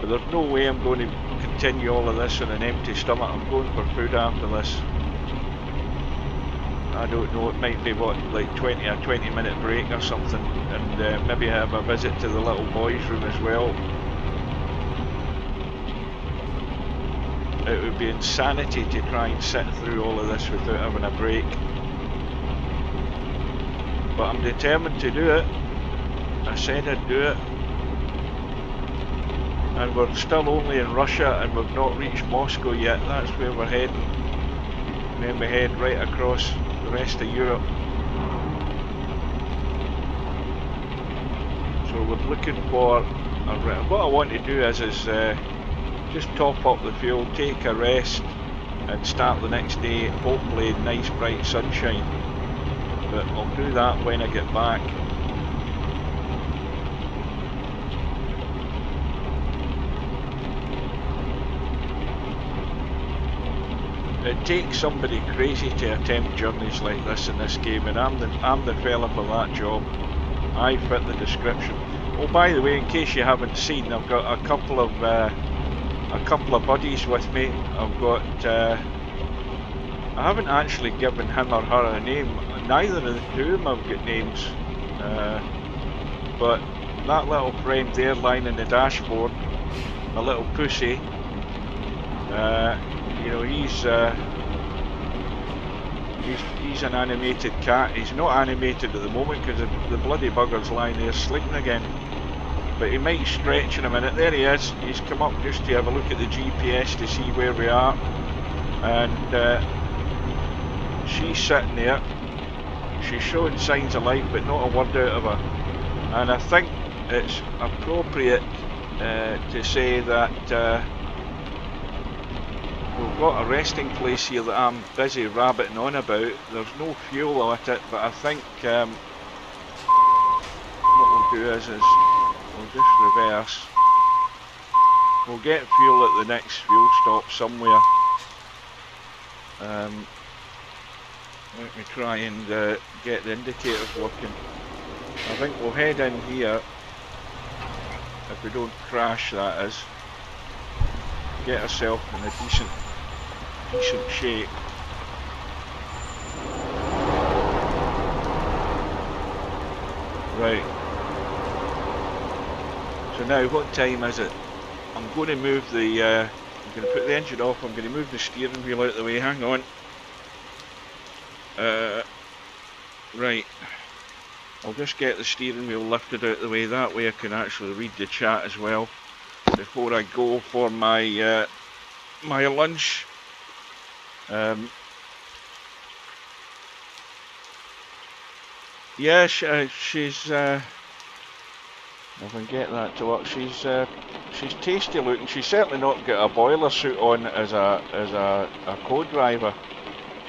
but there's no way I'm going to continue all of this on an empty stomach. I'm going for food after this. I don't know, it might be like a 20-minute break or something, and maybe have a visit to the little boys' room as well. It would be insanity to try and sit through all of this without having a break. But I'm determined to do it. I said I'd do it. And we're still only in Russia, and we've not reached Moscow yet. That's where we're heading. And then we head right across the rest of Europe. So we're looking for what I want to do is just top up the fuel, take a rest, and start the next day hopefully in nice bright sunshine. But I'll do that when I get back. It takes somebody crazy to attempt journeys like this in this game, and I'm the fella for that job. I fit the description. Oh, by the way, in case you haven't seen, I've got a couple of buddies with me. I've got I haven't actually given him or her a name. Neither of the two of them have got names, but that little friend there lying in the dashboard, a little pussy, you know, he's an animated cat. He's not animated at the moment because the bloody bugger's lying there sleeping again. But he might stretch in a minute. There he is. He's come up just to have a look at the GPS to see where we are. And she's sitting there. She's showing signs of life, but not a word out of her. And I think it's appropriate to say that we've got a resting place here that I'm busy rabbiting on about. There's no fuel at it, but I think what we'll do is we'll just reverse. We'll get fuel at the next fuel stop somewhere. Let me try and get the indicators working. I think we'll head in here, if we don't crash that is, get ourselves in a decent shape. Right. So now, what time is it? I'm going to move the, I'm going to put the engine off, I'm going to move the steering wheel out of the way, hang on. Right. I'll just get the steering wheel lifted out of the way, that way I can actually read the chat as well, before I go for my, my lunch. Yeah, she's if I can get that to work, she's tasty looking. She's certainly not got a boiler suit on as a co-driver.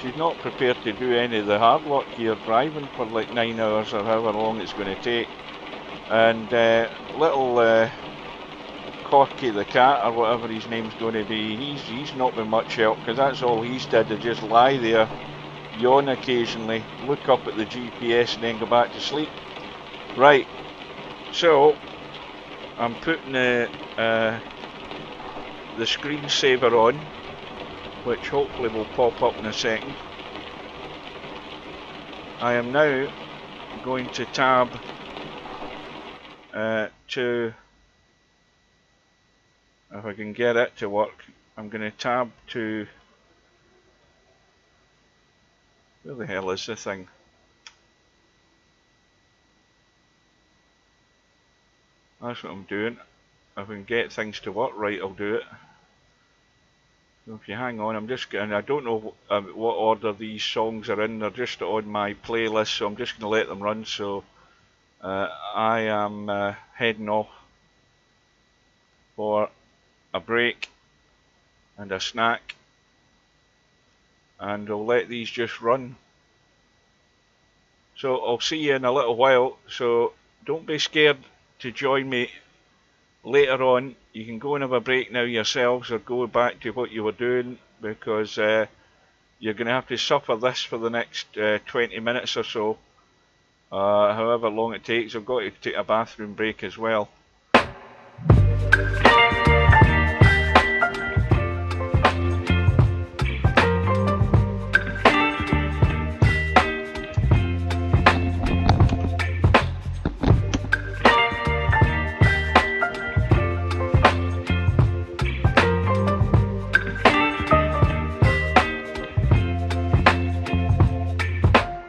She's not prepared to do any of the hard work here, driving for like 9 hours or however long it's going to take. And little Corky the cat, or whatever his name's going to be, he's not been much help, because that's all he's did, is just lie there, yawn occasionally, look up at the GPS and then go back to sleep. Right, so I'm putting the screensaver on, which hopefully will pop up in a second. I am now going to tab to, if I can get it to work, I'm going to tab to, where the hell is the thing? That's what I'm doing. if we can get things to work right, I'll do it. So if you hang on, I'm just going. I don't know what order these songs are in. They're just on my playlist, so I'm just going to let them run. So I am heading off for a break and a snack, and I'll let these just run. So I'll see you in a little while. So don't be scared to join me later on. You can go and have a break now yourselves, or go back to what you were doing, because you're going to have to suffer this for the next 20 minutes or so, however long it takes. I've got to take a bathroom break as well.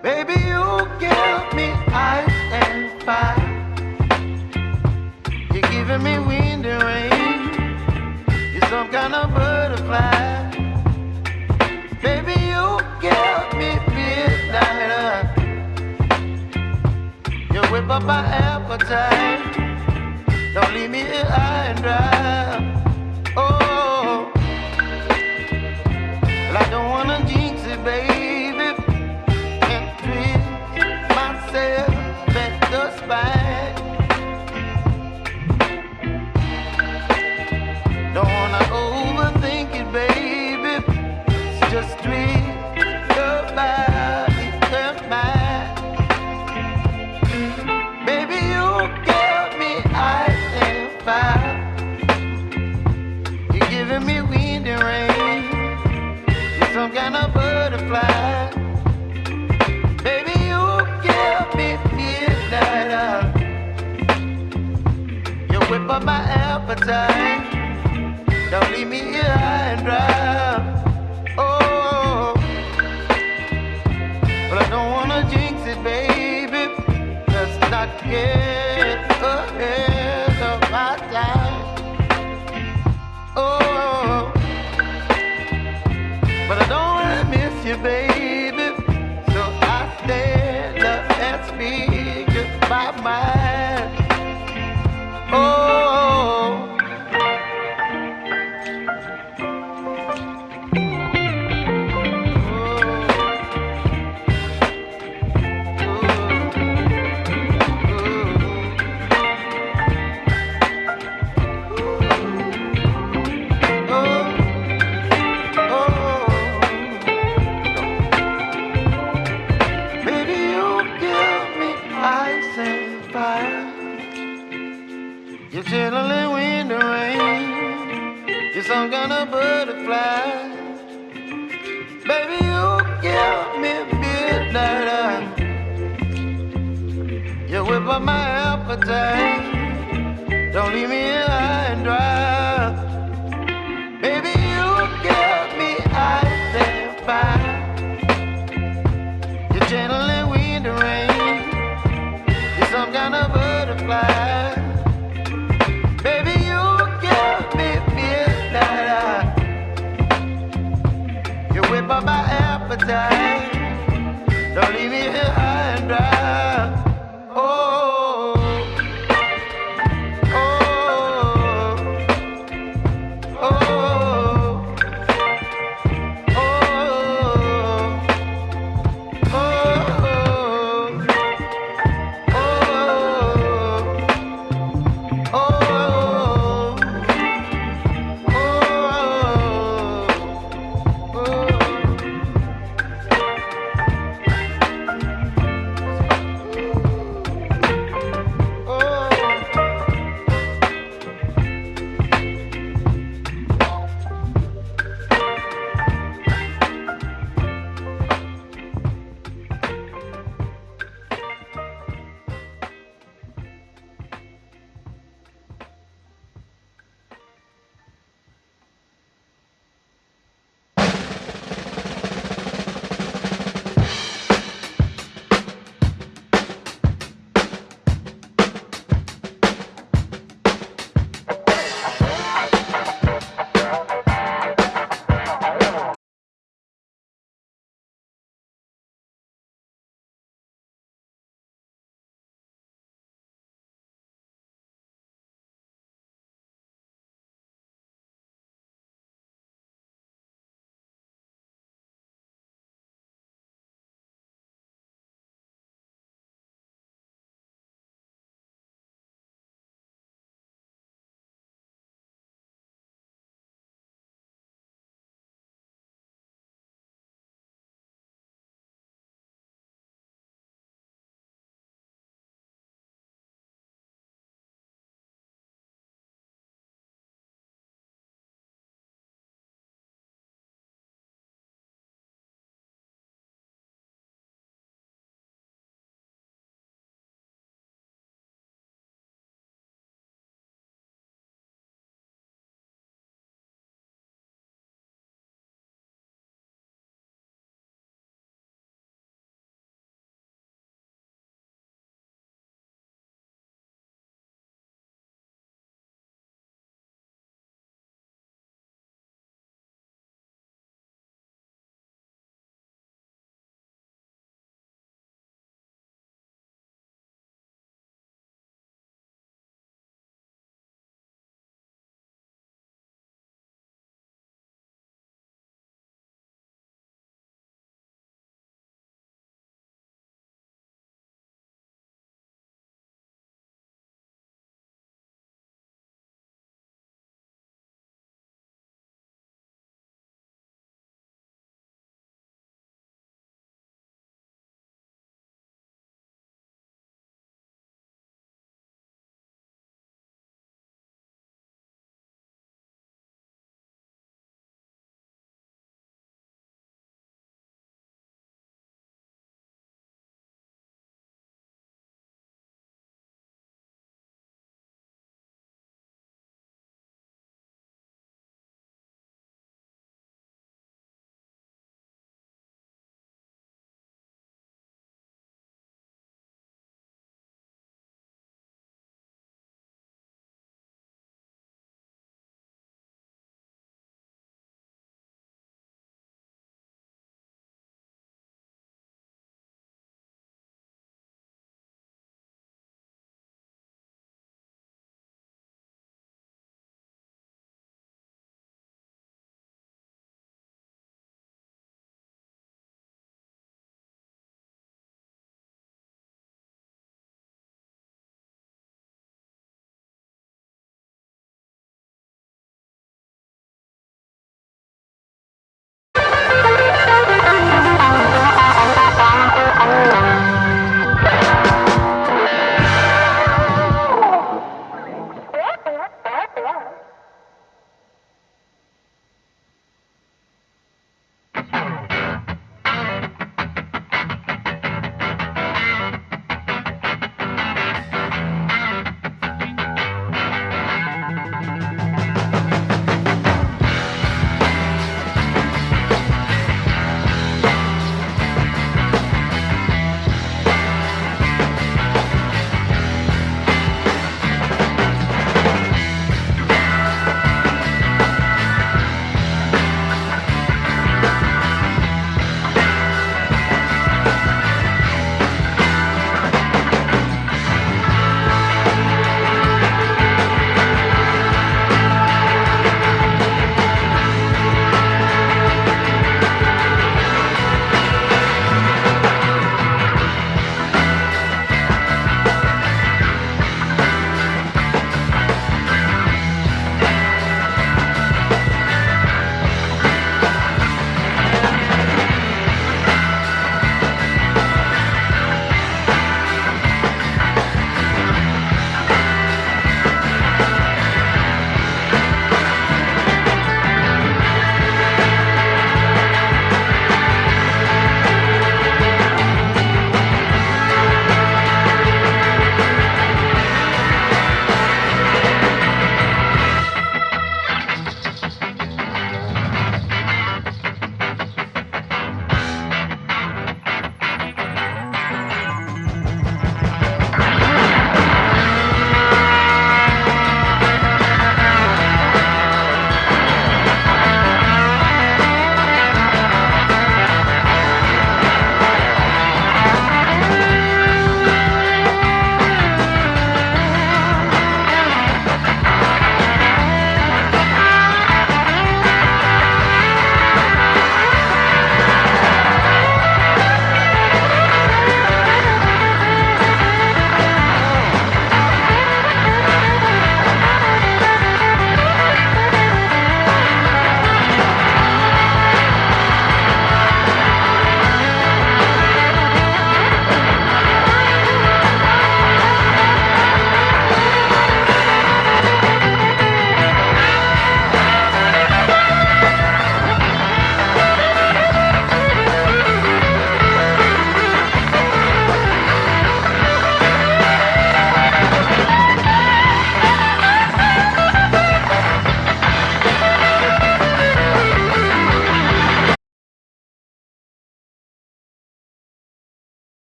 Baby, you give me ice and fire. You're giving me wind and rain. You're some kind of butterfly. Baby, you give me midnight. You whip up my appetite. Don't leave me here high and dry. Oh, well, I don't wanna jinx it, baby. Can't twist myself at the spine. Don't wanna overthink it, baby. It's just twist your body and mine. Baby, you give me ice and fire. You're giving me wind and rain. You're some kind of butterfly. Baby, you give me midnight. You whip up my appetite. Don't leave me here high and dry. Oh, but I don't wanna jinx it, baby. Let's not get ahead of my time. Oh, but I don't wanna miss you, baby. So I stand up and speak my mind. Oh. You're chilling wind and rain. You're some kind of butterfly. Baby, you give me midnight. You whip up my appetite. Don't leave me here high and dry. Baby, you give me ice and fire. You're channeling wind and rain. You're some kind of butterfly. Baby, you give me midnight. You whip up my appetite. Don't leave me here high and dry. Oh, oh, oh, oh,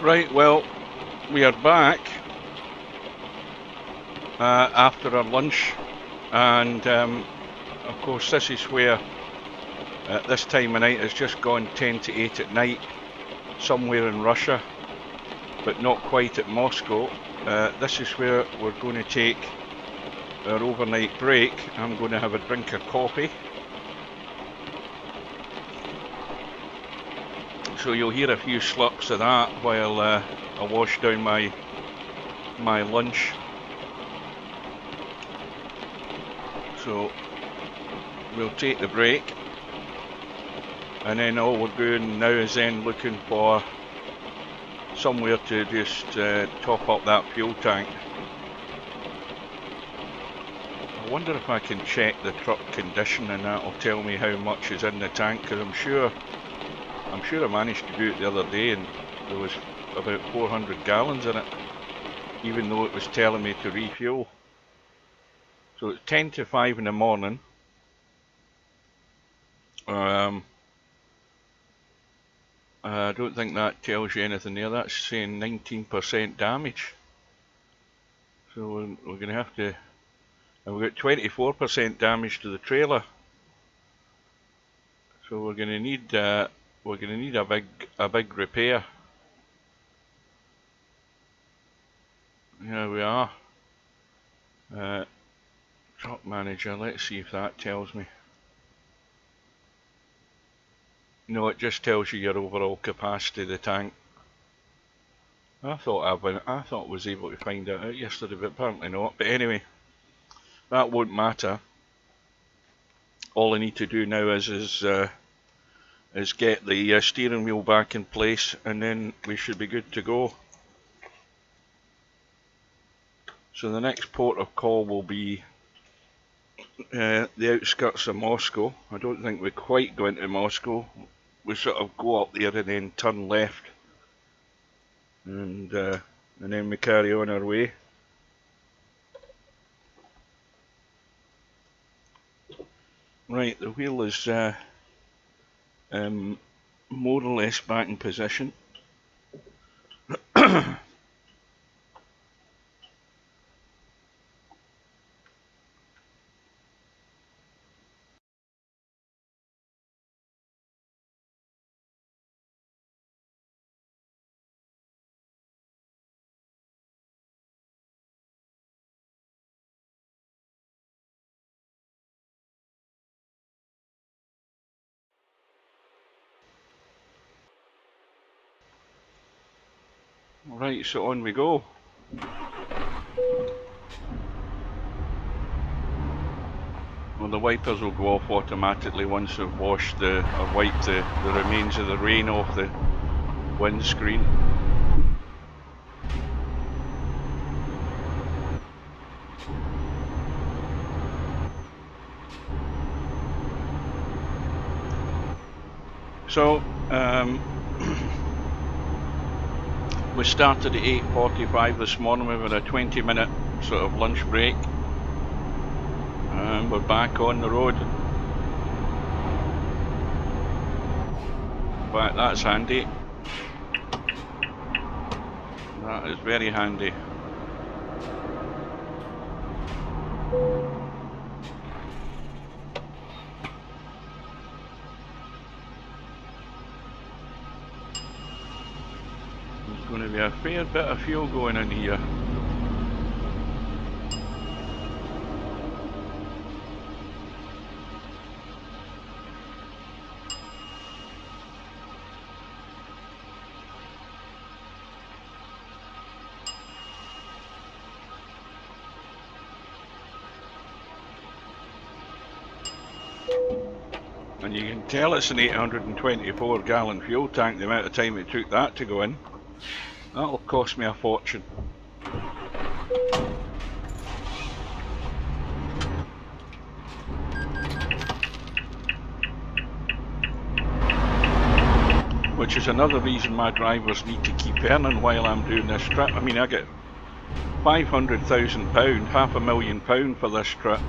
Right, well, we are back after our lunch, and of course this is where this time of night has just gone 10 to 8 at night somewhere in Russia, but not quite at Moscow. This is where we're going to take our overnight break. I'm going to have a drink of coffee, so you'll hear a few slurps of that while I wash down my lunch. So we'll take the break, and then all we're doing now is then looking for somewhere to just top up that fuel tank. I wonder if I can check the truck condition, and that'll tell me how much is in the tank, because I'm sure I managed to do it the other day and there was about 400 gallons in it, even though it was telling me to refuel. So it's 10 to 5 in the morning. I don't think that tells you anything there. That's saying 19% damage. So we're going to have to... And we've got 24% damage to the trailer. So we're going to need a big repair. Here we are. Truck manager, let's see if that tells me. No, it just tells you your overall capacity of the tank. I thought I was able to find that out yesterday, but apparently not. But anyway, that won't matter. All I need to do now is get the steering wheel back in place, and then we should be good to go. So the next port of call will be the outskirts of Moscow. I don't think we quite go into Moscow. We sort of go up there and then turn left, and then we carry on our way. Right, the wheel is more or less back in position. Right, so on we go. Well, the wipers will go off automatically once we've washed or wiped the remains of the rain off the windscreen. So we started at 8:45 this morning. We've had a 20-minute sort of lunch break, and we're back on the road. In fact, that's handy. That is very handy. There's going to be a fair bit of fuel going in here. And you can tell it's an 824 gallon fuel tank, the amount of time it took that to go in. That'll cost me a fortune. Which is another reason my drivers need to keep earning while I'm doing this trip. I mean, I get £500,000, £500,000 for this trip,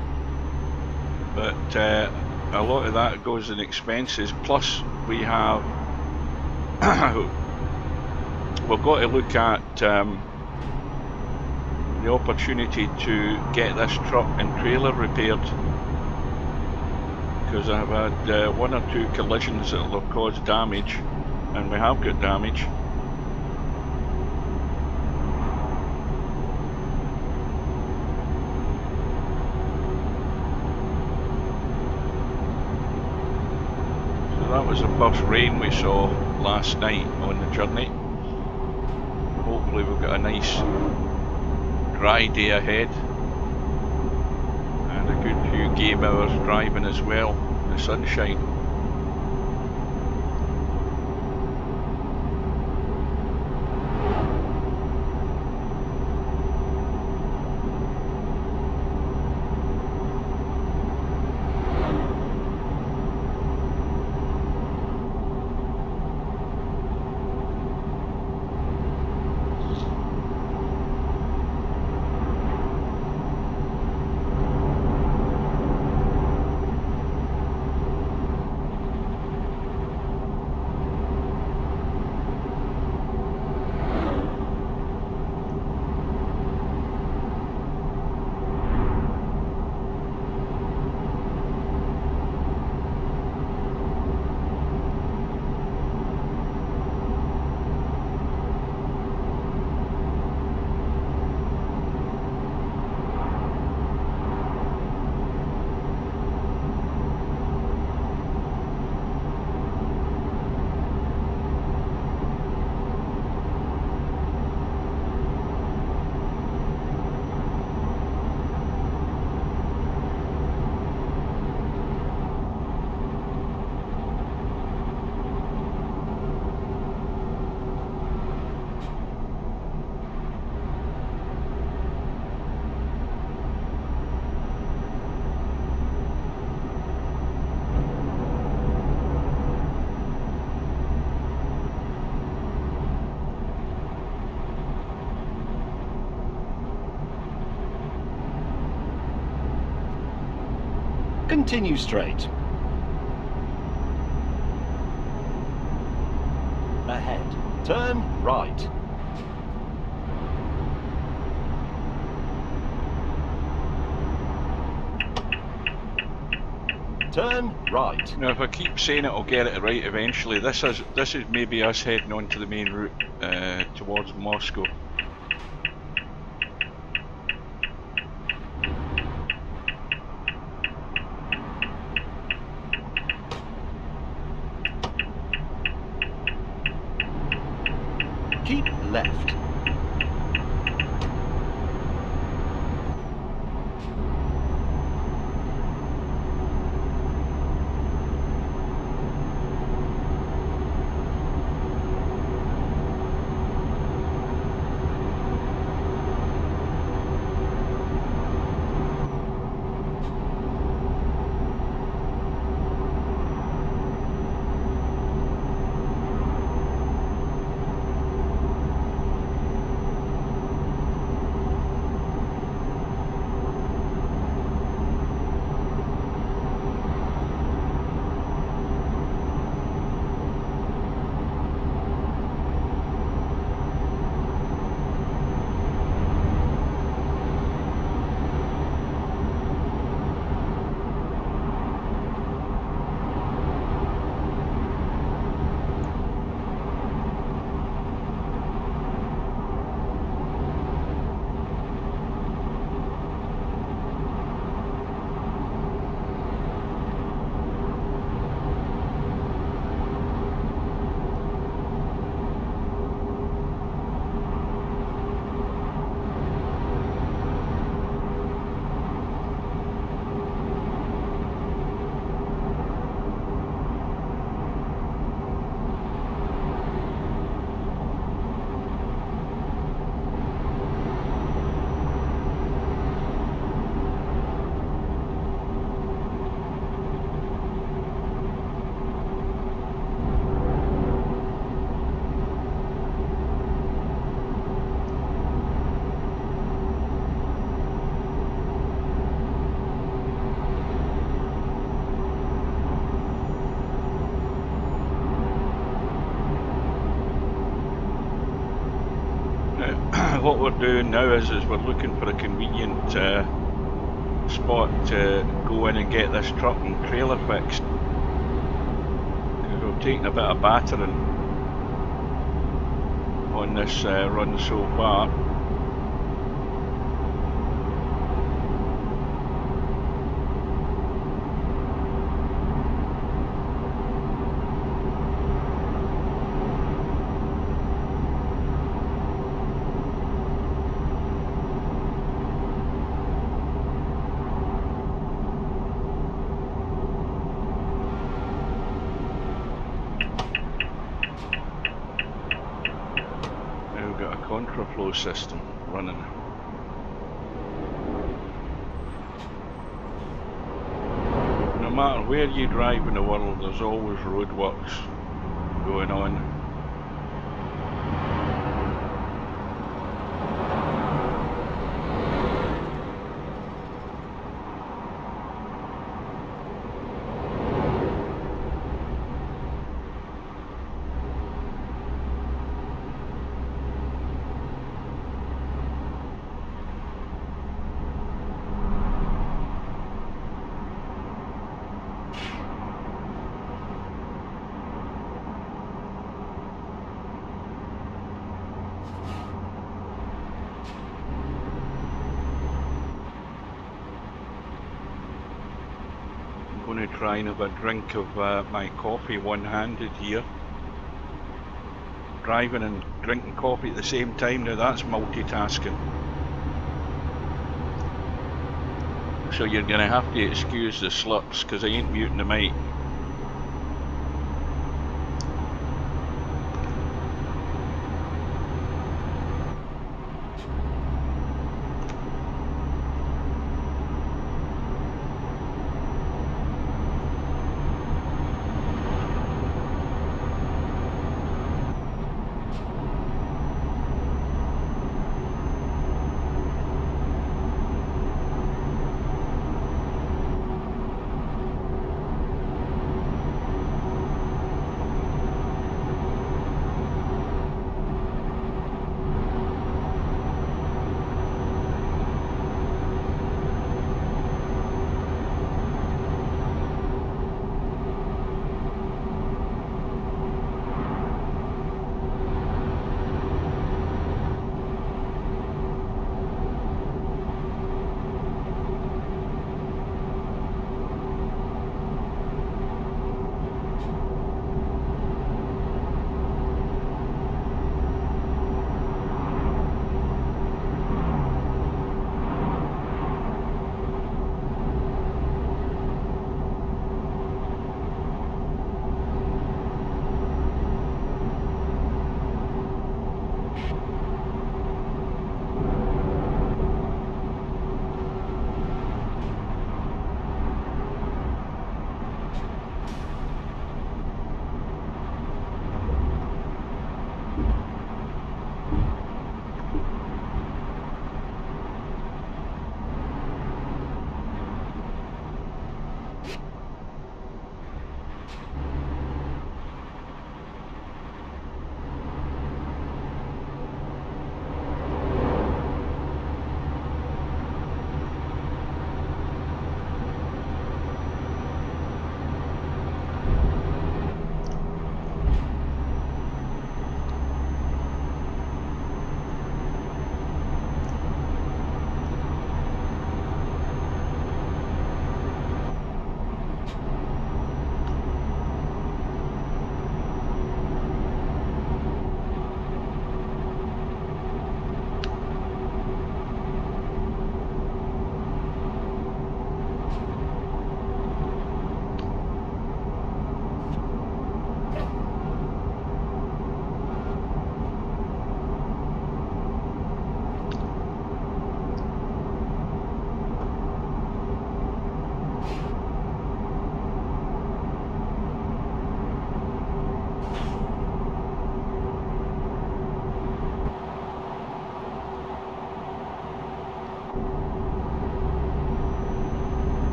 but a lot of that goes in expenses, plus we have we've got to look at the opportunity to get this truck and trailer repaired, because I've had one or two collisions that will have caused damage, and we have got damage. That was the first rain we saw last night on the journey. Hopefully we've got a nice dry day ahead and a good few game hours driving as well in the sunshine. Continue straight. Ahead, turn right. Turn right. Now if I keep saying it I'll get it right eventually. This is maybe us heading on to the main route towards Moscow. Keep left. what we're doing now is we're looking for a convenient spot to go in and get this truck and trailer fixed. Because we've taken a bit of battering on this run so far. Contraflow system running. No matter where you drive in the world, there's always roadworks going on. I'm going to try and have a drink of my coffee one-handed here. Driving and drinking coffee at the same time, now that's multitasking. So you're going to have to excuse the slurps because I ain't muting the mic.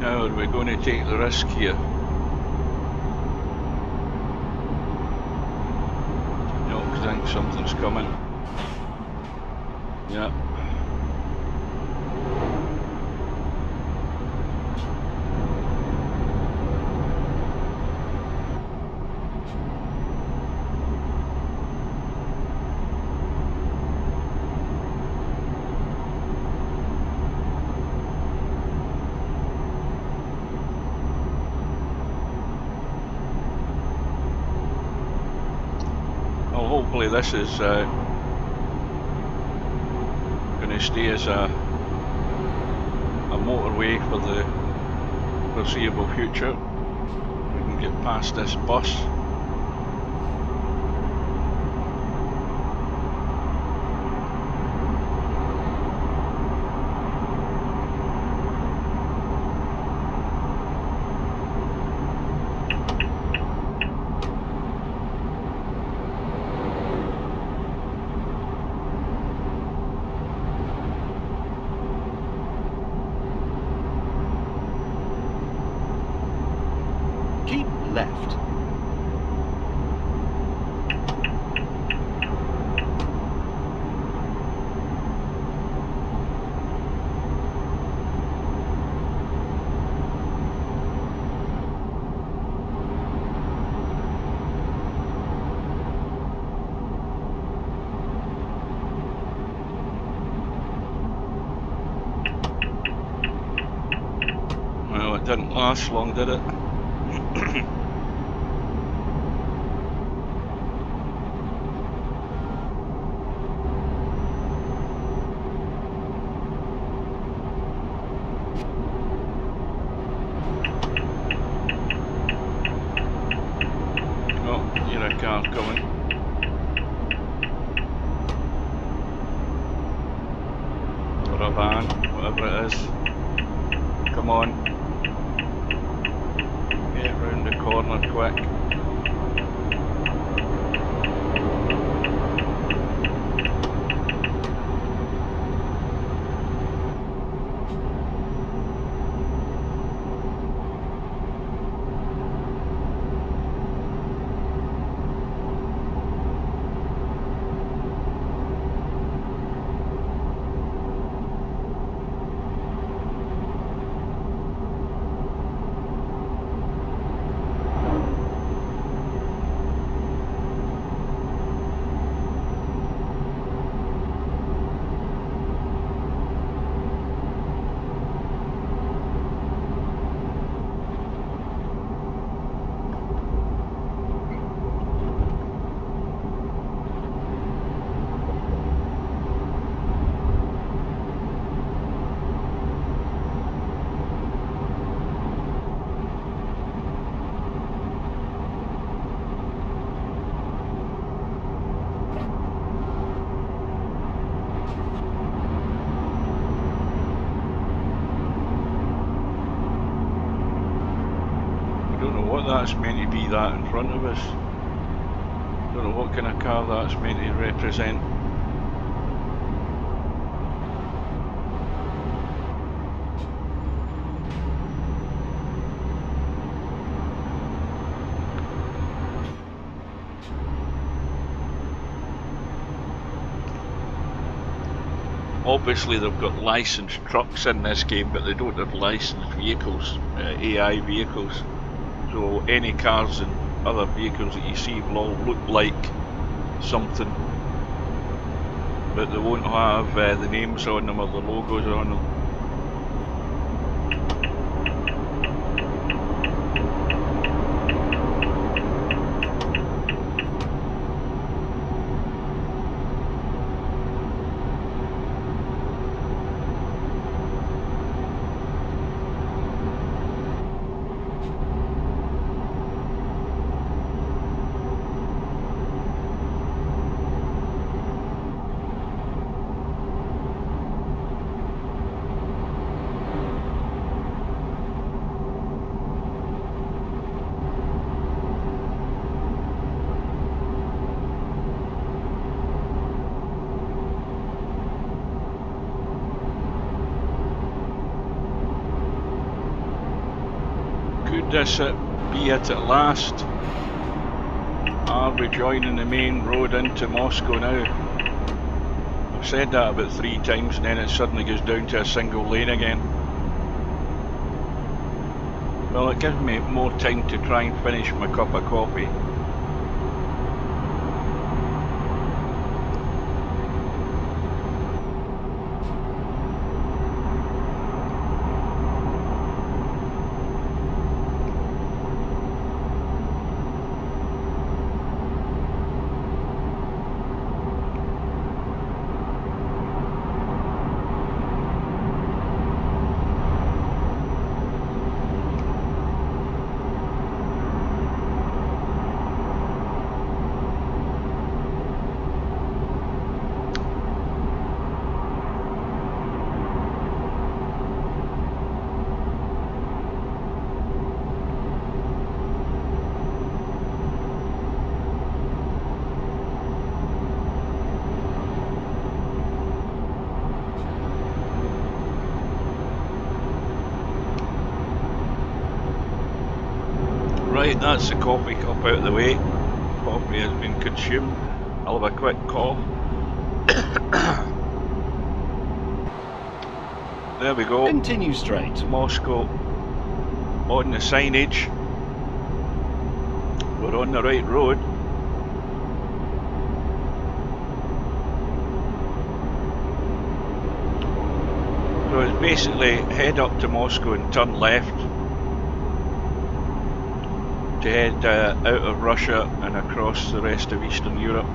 Now we're going to take the risk here. think something's coming. Yeah. Well, hopefully this is going to stay as a motorway for the foreseeable future. We can get past this bus. Keep left. Well, it didn't last long, did it? Oh, here a car coming. Or a van, whatever it is. Come on. Get round the corner quick. Don't know what that's meant to be, that in front of us. Don't know what kind of car that's meant to represent. Obviously they've got licensed trucks in this game, but they don't have licensed vehicles, AI vehicles. So any cars and other vehicles that you see will all look like something, but they won't have the names on them or the logos on them. Could this be it at last? Are we joining the main road into Moscow now? I've said that about 3 times and then it suddenly goes down to a single lane again. Well, it gives me more time to try and finish my cup of coffee. Right, that's the coffee cup out of the way. Coffee has been consumed. I'll have a quick cough. There we go. Continue straight. Moscow on the signage. We're on the right road. So it's basically head up to Moscow and turn left to head out of Russia and across the rest of Eastern Europe.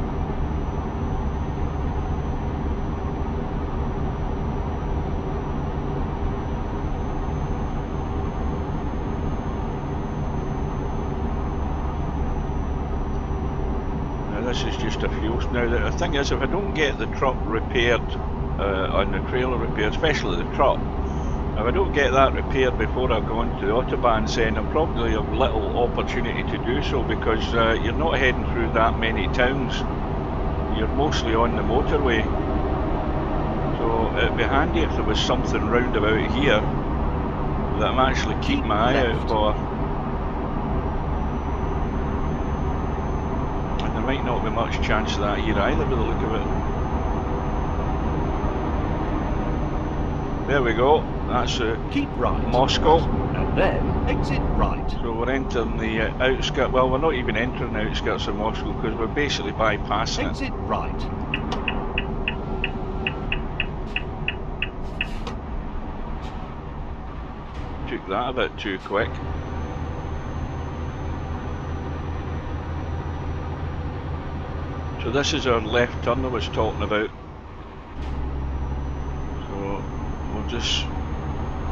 Now this is just a fuel. Now the thing is, if I don't get the truck repaired and the trailer repaired, especially the truck, if I don't get that repaired before I go onto the autobahns, then I probably have little opportunity to do so, because you're not heading through that many towns. You're mostly on the motorway. So it'd be handy if there was something round about here that I'm actually keeping my eye out for. And there might not be much chance of that here either, by the look of it. There we go. That's Keep right. Moscow. And then exit right. So we're entering the outskirts. Well, we're not even entering the outskirts of Moscow because we're basically bypassing it. Exit right. Took that a bit too quick. So this is our left turn I was talking about. So we're just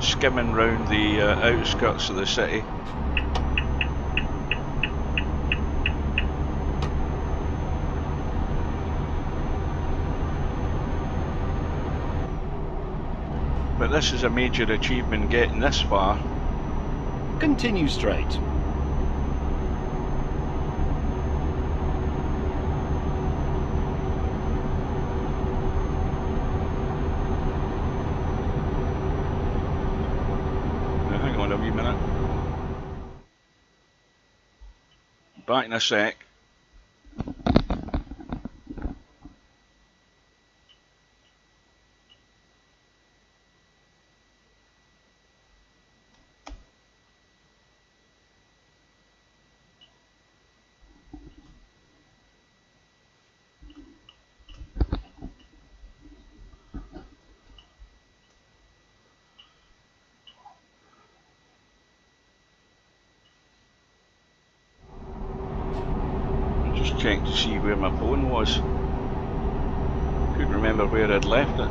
skimming round the outskirts of the city. But this is a major achievement getting this far. Continue straight. Now hang on a wee minute. Back in a sec. Just check to see where my phone was. Couldn't remember where I'd left it.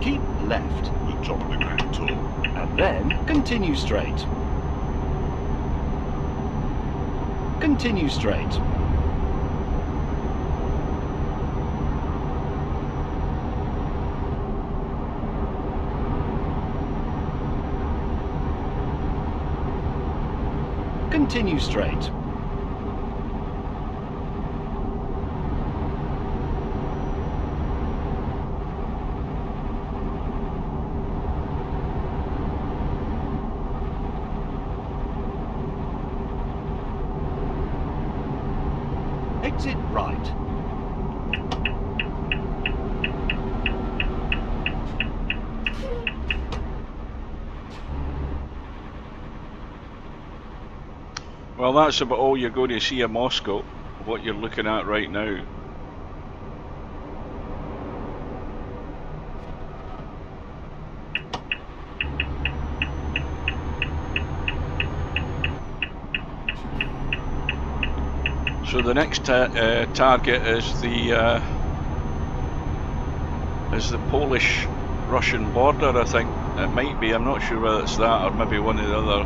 Keep left. The top of the Grand Tour. And then continue straight. Continue straight. Continue straight. Exit right. Well, that's about all you're going to see of Moscow, what you're looking at right now. So the next target is the Polish-Russian border, I think. It might be, I'm not sure whether it's that or maybe one of the other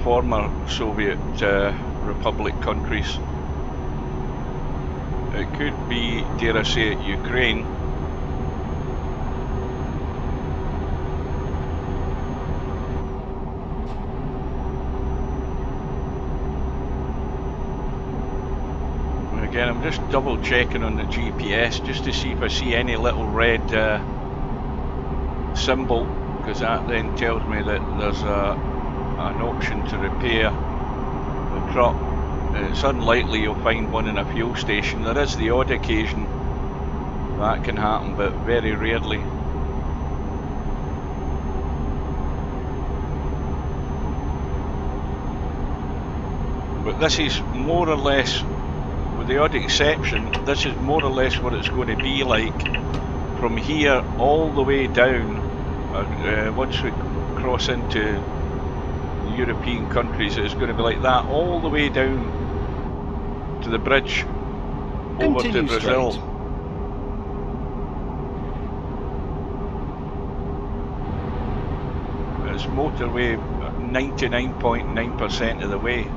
former Soviet Republic countries. It could be, dare I say it, Ukraine. Again, I'm just double checking on the GPS just to see if I see any little red symbol, because that then tells me that there's an option to repair the truck. It's unlikely you'll find one in a fuel station. There is the odd occasion that can happen, but very rarely. But this is more or less, with the odd exception, this is more or less what it's going to be like from here all the way down. Once we cross into the European countries, it's going to be like that all the way down to the bridge over to Brazil. Straight. It's motorway 99.9% of the way.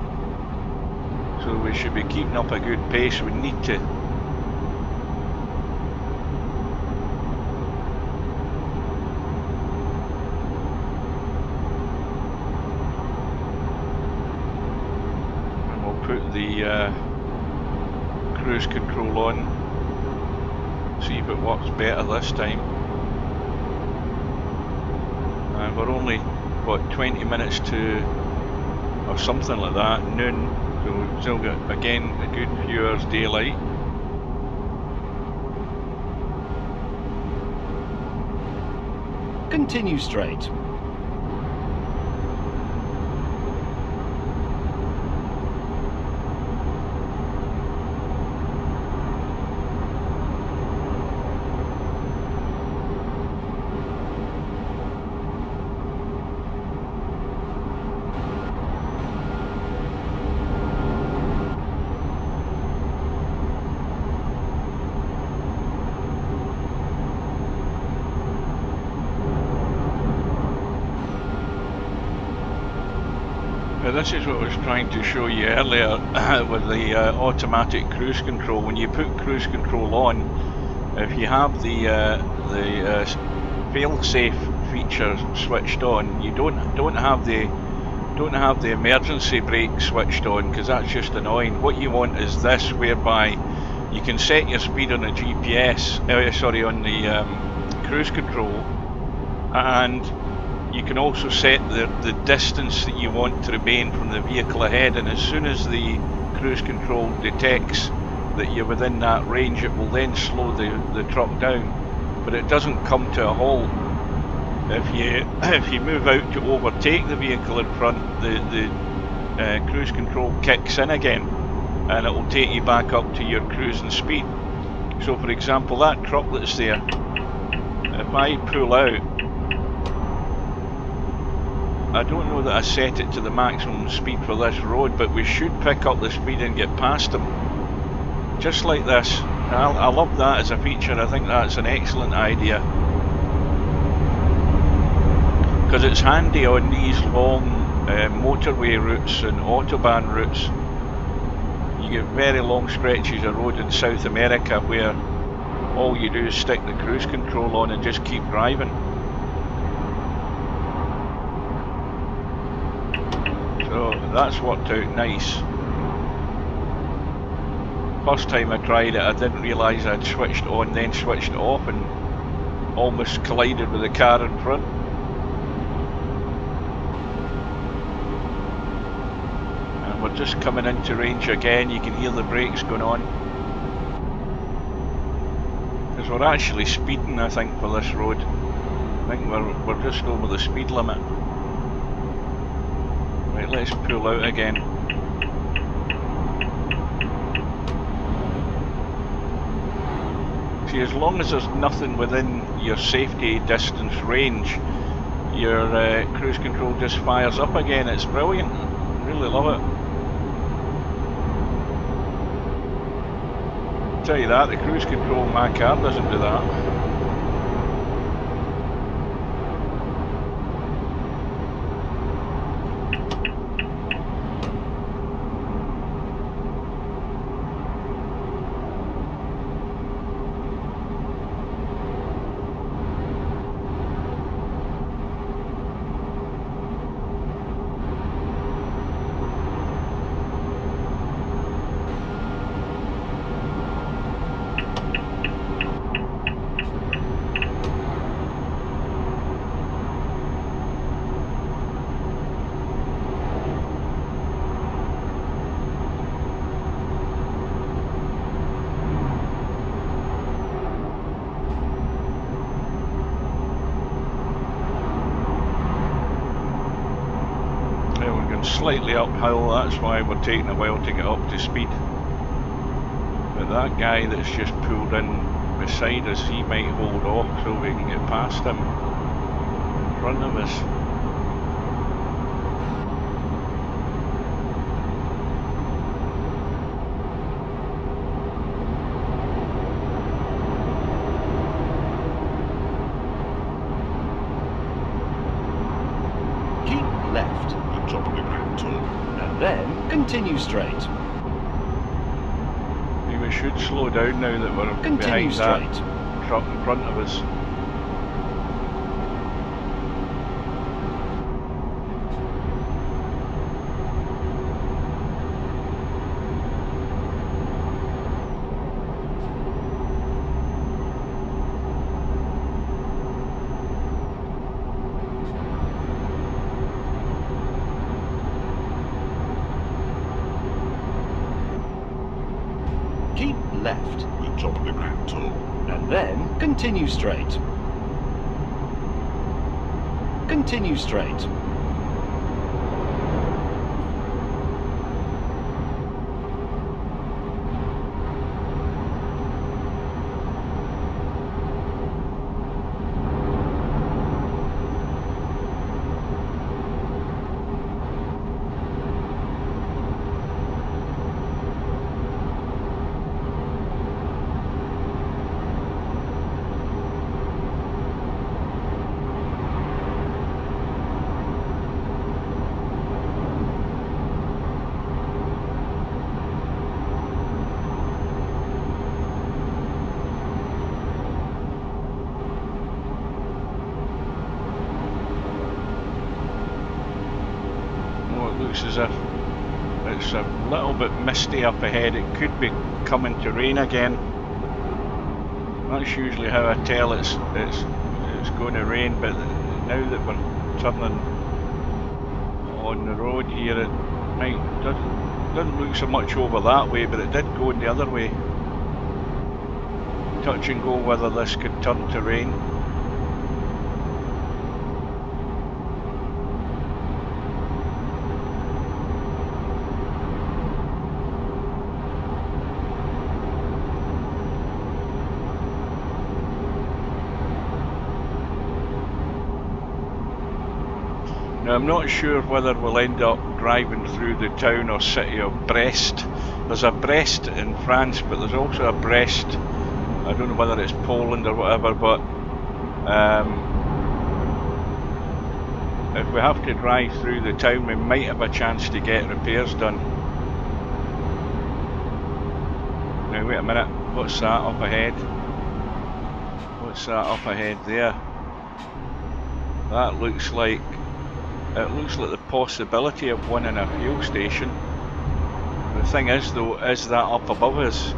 So we should be keeping up a good pace. We need to. And we'll put the cruise control on. See if it works better this time. And we're only, what, 20 minutes to, or something like that, noon. So we've still got, again, a good few hours daylight. Continue straight. Now this is what I was trying to show you earlier with the automatic cruise control. When you put cruise control on, if you have the fail-safe feature switched on, you don't have the emergency brake switched on, because that's just annoying. What you want is this, whereby you can set your speed on the GPS, on the cruise control, and you can also set the distance that you want to remain from the vehicle ahead, and as soon as the cruise control detects that you're within that range, it will then slow the truck down, but it doesn't come to a halt. If you move out to overtake the vehicle in front, the cruise control kicks in again, and it will take you back up to your cruising speed. So for example, that truck that's there, if I pull out, I don't know that I set it to the maximum speed for this road, but we should pick up the speed and get past them. Just like this. I love that as a feature. I think that's an excellent idea, because it's handy on these long motorway routes and autobahn routes. You get very long stretches of road in South America where all you do is stick the cruise control on and just keep driving. So that's worked out nice. First time I tried it, I didn't realise I'd switched on then switched it off and almost collided with the car in front. And we're just coming into range again. You can hear the brakes going on. Because we're actually speeding, I think, for this road. I think we're just over the speed limit. Right, let's pull out again. See, as long as there's nothing within your safety distance range, your cruise control just fires up again. It's brilliant. I really love it. Tell you that, the cruise control in my car doesn't do that. Slightly uphill, that's why we're taking a while to get up to speed. But that guy that's just pulled in beside us, he might hold off so we can get past him in front of us. Keep left at top of the Grand Tour, and then continue straight. We should slow down now that we're Continue behind straight. that truck in front of us. Keep left at top of the Grand Tour, and then continue straight. Continue straight. Looks as if it's a little bit misty up ahead. It could be coming to rain again. That's usually how I tell it's going to rain, but now that we're turning on the road here, it doesn't look so much over that way, but it did go in the other way. Touch and go whether this could turn to rain. Now I'm not sure whether we'll end up driving through the town or city of Brest. There's a Brest in France, but there's also a Brest, I don't know whether it's Poland or whatever, but if we have to drive through the town, we might have a chance to get repairs done. Now wait a minute, what's that up ahead? What's that up ahead there? That looks like, it looks like the possibility of one in a fuel station. The thing is though, is that up above us?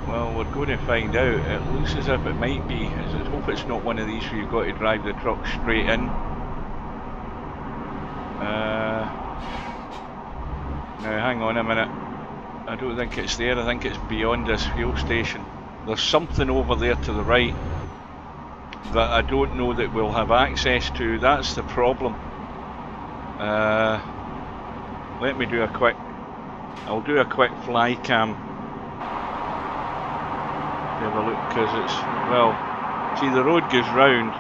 Well, we're going to find out. It looks as if it might be. I hope it's not one of these where you've got to drive the truck straight in. Now hang on a minute. I don't think it's there. I think it's beyond this fuel station. There's something over there to the right that I don't know that we'll have access to. That's the problem. Let me do a quick, I'll do a quick fly cam. Have a look, because it's, well, see the road goes round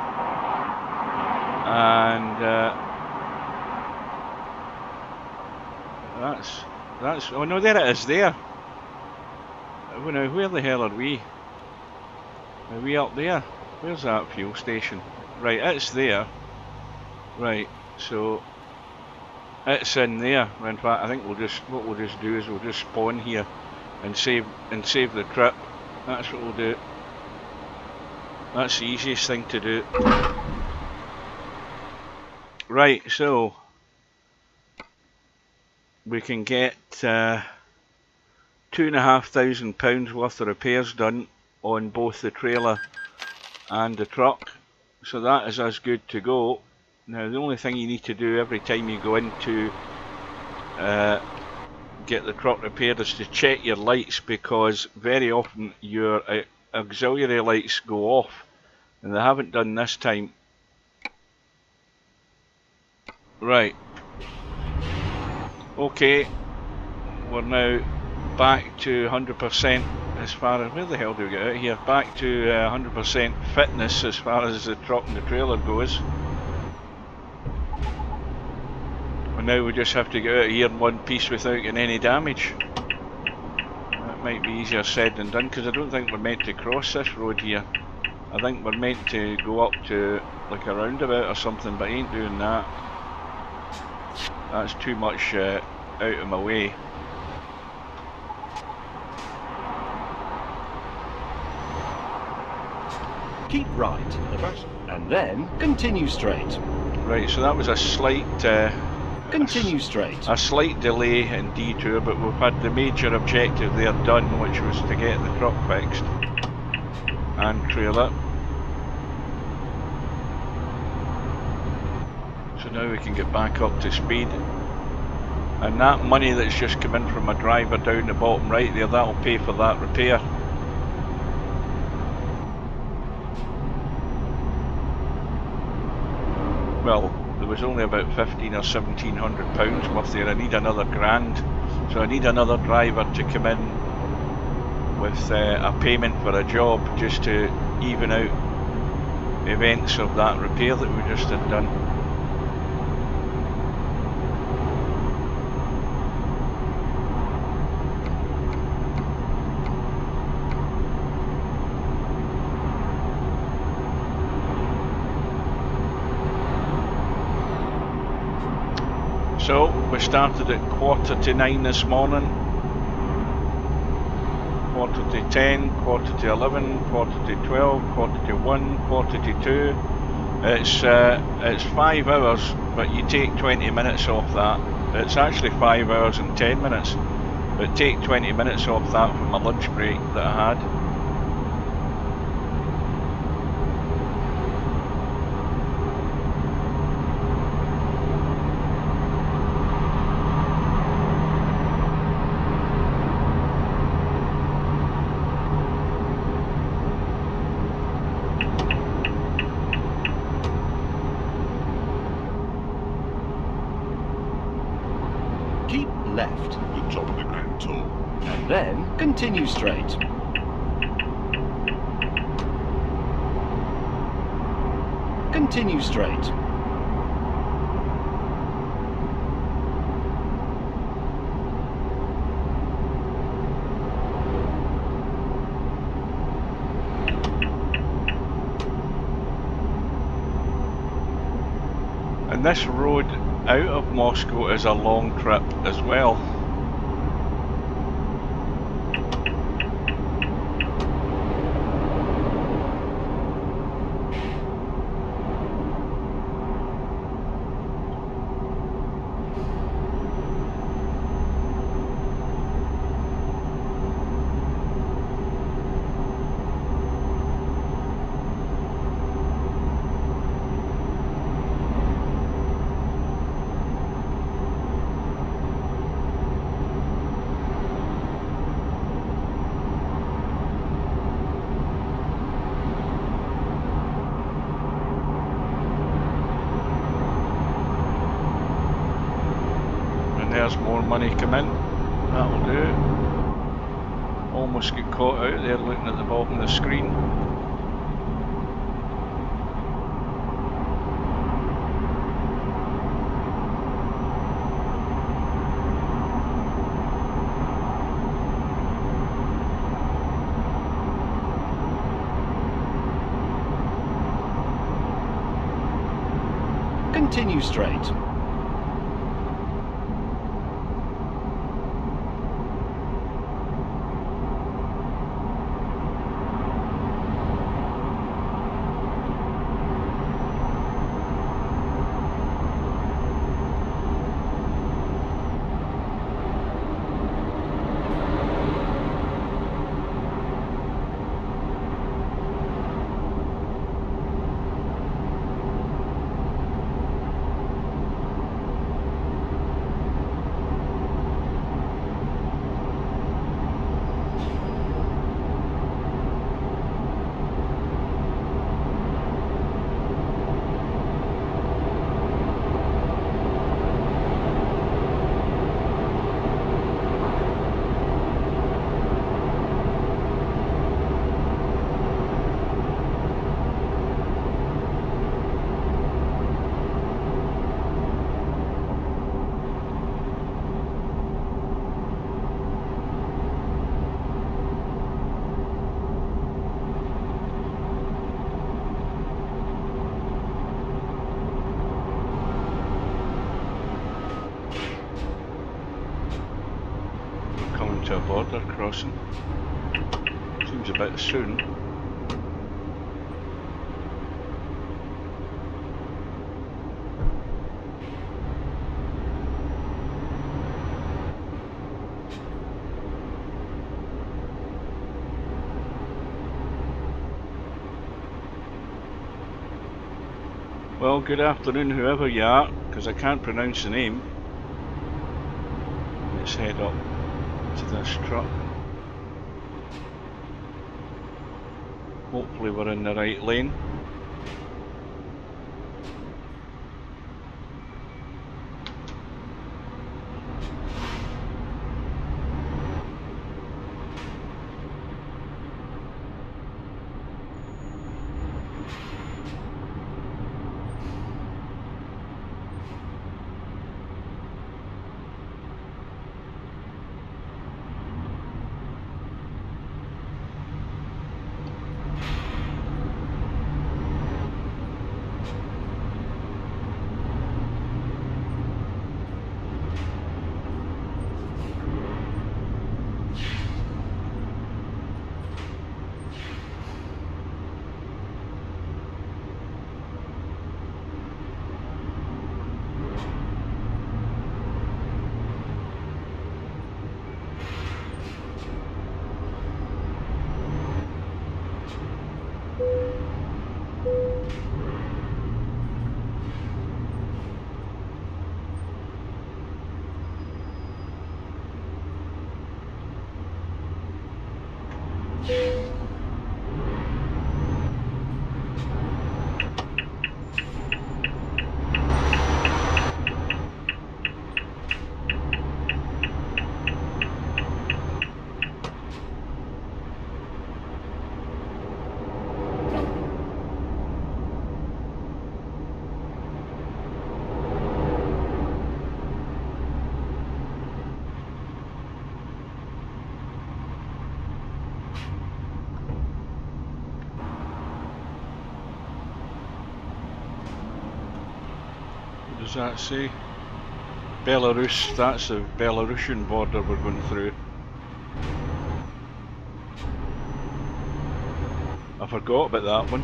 and that's, oh no, there it is there. Oh, now where the hell are we? Are we up there? Where's that fuel station? Right, it's there. Right, so it's in there. In fact, I think what we'll just do is we'll just spawn here and save the trip. That's what we'll do. That's the easiest thing to do. Right, so we can get £2,500 worth of repairs done on both the trailer and the truck, so that is us good to go. Now the only thing you need to do every time you go in to get the truck repaired is to check your lights, because very often your auxiliary lights go off, and they haven't done this time. Right, okay, we're now back to 100% as far as, where the hell do we get out here? Back to 100% fitness as far as the truck and the trailer goes. And now we just have to get out of here in one piece without getting any damage. That might be easier said than done, because I don't think we're meant to cross this road here. I think we're meant to go up to like a roundabout or something, but I ain't doing that. That's too much out of my way. Keep right to the back, and then continue straight. Right, so that was a slight Continue straight. a slight delay and detour, but we've had the major objective there done, which was to get the truck fixed and trailer. So now we can get back up to speed, and that money that's just come in from a driver down the bottom right there, that'll pay for that repair. Well, there was only about £1,500 or £1,700 worth there. I need another grand, so I need another driver to come in with a payment for a job, just to even out events of that repair that we just had done. So we started at 9:15 this morning, 10:15, 11:15, 12:15, 1:15, 1:45. It's 5 hours, but you take 20 minutes off that. It's actually 5 hours and 10 minutes, but take 20 minutes off that from my lunch break that I had. Keep left, the top of the Grand Tour, and then continue straight. Continue straight. And this road out of Moscow is a long trip as well. There's more money come in. That'll do it. Almost get caught out there looking at the bottom of the screen. Continue straight. Coming to a border crossing. Seems a bit soon. Well, good afternoon whoever you are, because I can't pronounce the name. Let's head up to this truck. Hopefully we're in the right lane. does that say? Belarus, that's the Belarusian border we're going through. I forgot about that one.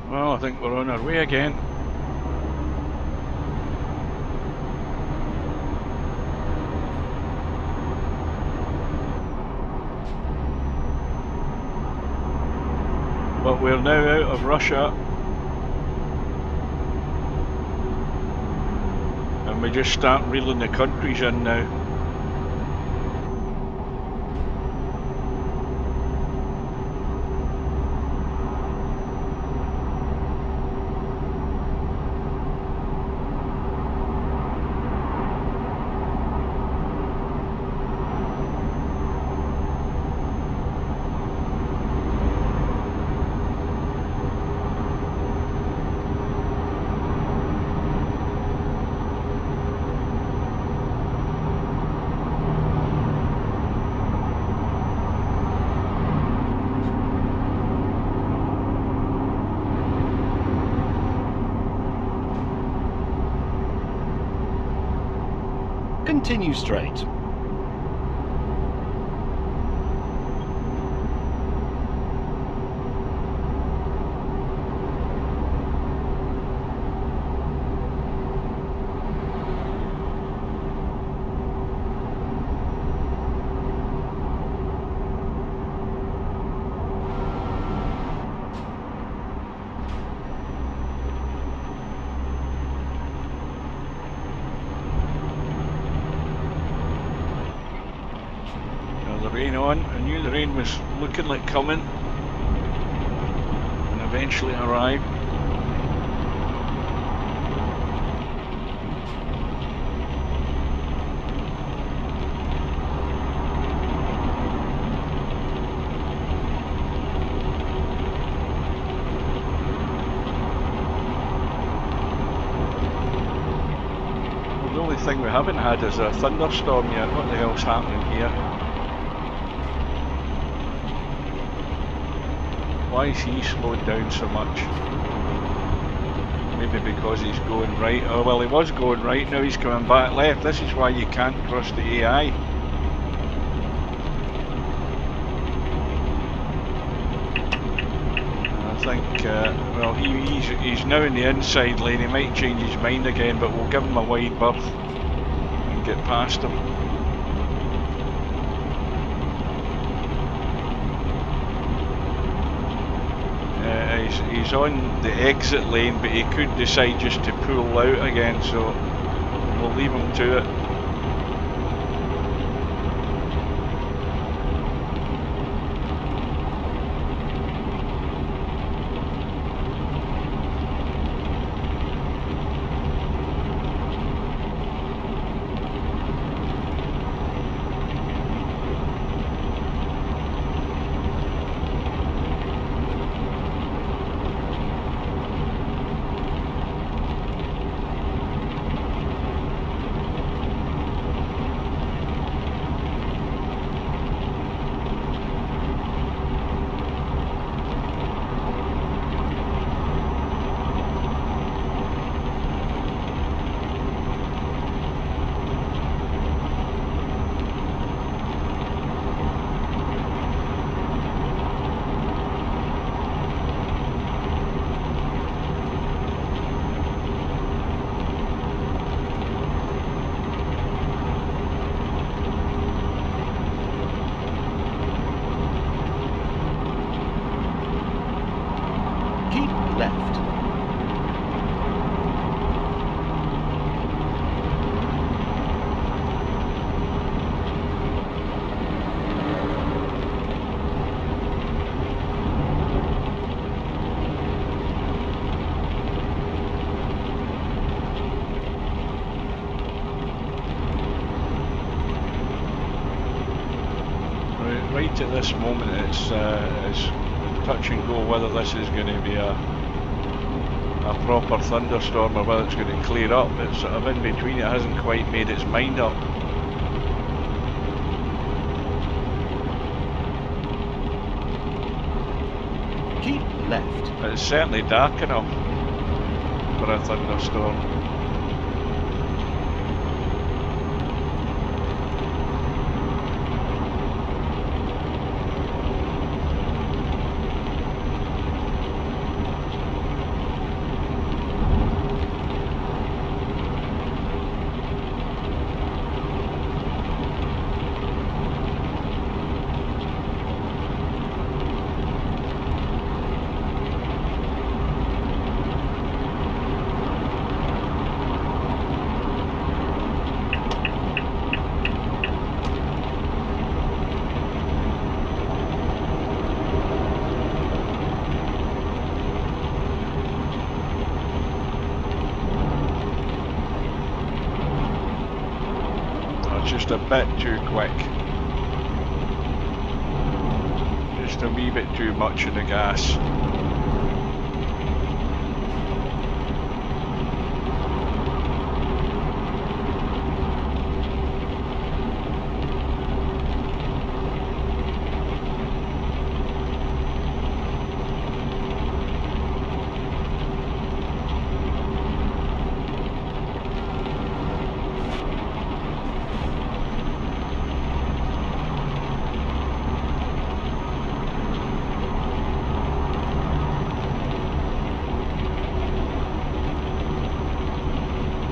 Well, I think we're on our way again. But we're now out of Russia. And we just start reeling the countries in now. Continue straight. The rain on. I knew the rain was looking like coming, and eventually arrived. Well, the only thing we haven't had is a thunderstorm yet. What the hell's happening here? Why is he slowed down so much? Maybe because he's going right. Oh well, he was going right, now he's coming back left. This is why you can't trust the AI. I think, well, he's now in the inside lane. He might change his mind again, but we'll give him a wide berth and get past him. He's on the exit lane, but he could decide just to pull out again, so we'll leave him to it. Keep left. Right at this moment, it's touch and go whether this is going to be a proper thunderstorm or whether it's going to clear up. It's sort of in between. It hasn't quite made its mind up. Keep left. It's certainly dark enough for a thunderstorm. Just a bit too quick. Just a wee bit too much in the gas.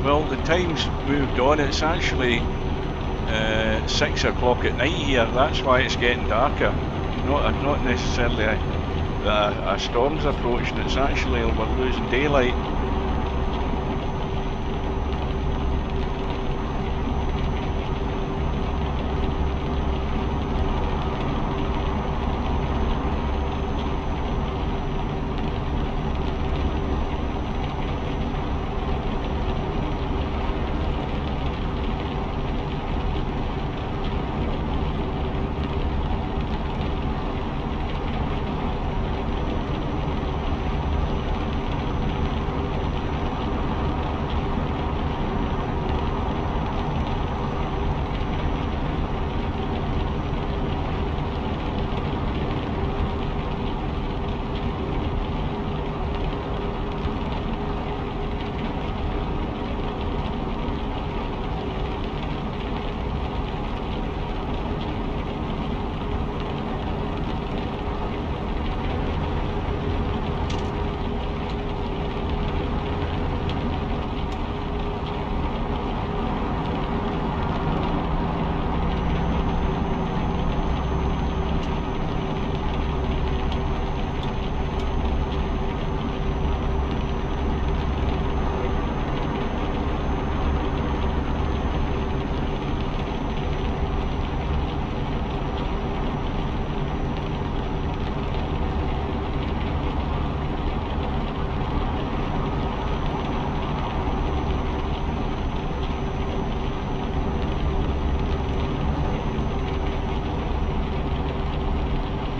Well, the time's moved on. It's actually 6 o'clock at night here. That's why it's getting darker. Not necessarily a storm's approaching. It's actually we're losing daylight.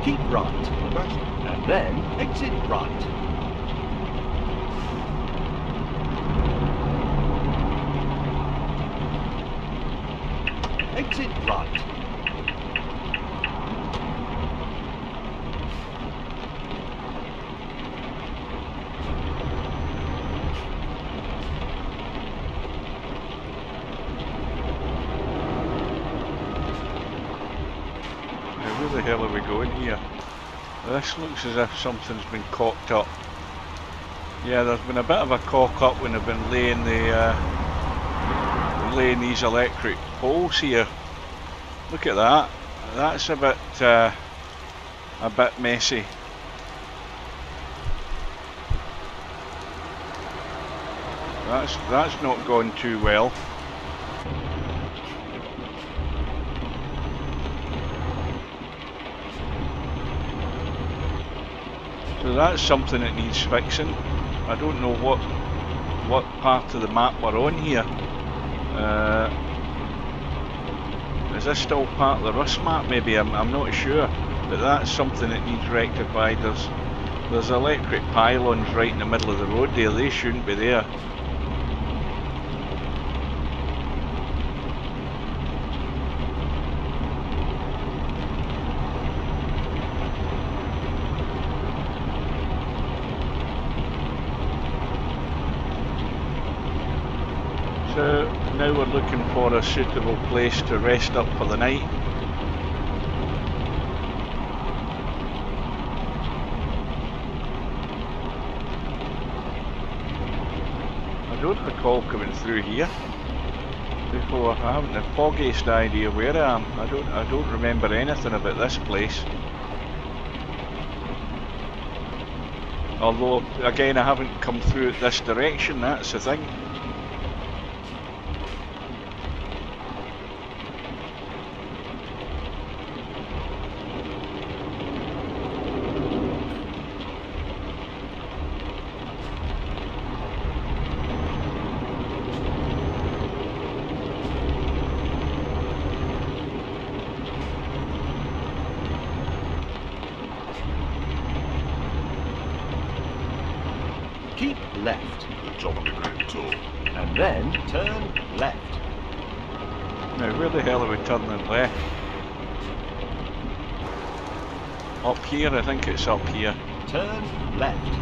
Keep right. And then exit right. Exit right. Where the hell are we going here? This looks as if something's been cocked up. Yeah, there's been a bit of a cock up when I've been laying these electric poles here. Look at that. That's a bit messy. That's not gone too well. So that's something that needs fixing. I don't know what part of the map we're on here. Is this still part of the Rust map? Maybe I'm not sure, but that's something that needs rectified. There's electric pylons right in the middle of the road there. They shouldn't be there. So now we're looking for a suitable place to rest up for the night. I don't recall coming through here before. I haven't the foggiest idea where I am. I don't remember anything about this place. Although again I haven't come through it this direction, that's the thing. Keep left, The top of the Grand Tour. and then turn left. Now where the hell are we turning left? Up here, I think it's up here. Turn left.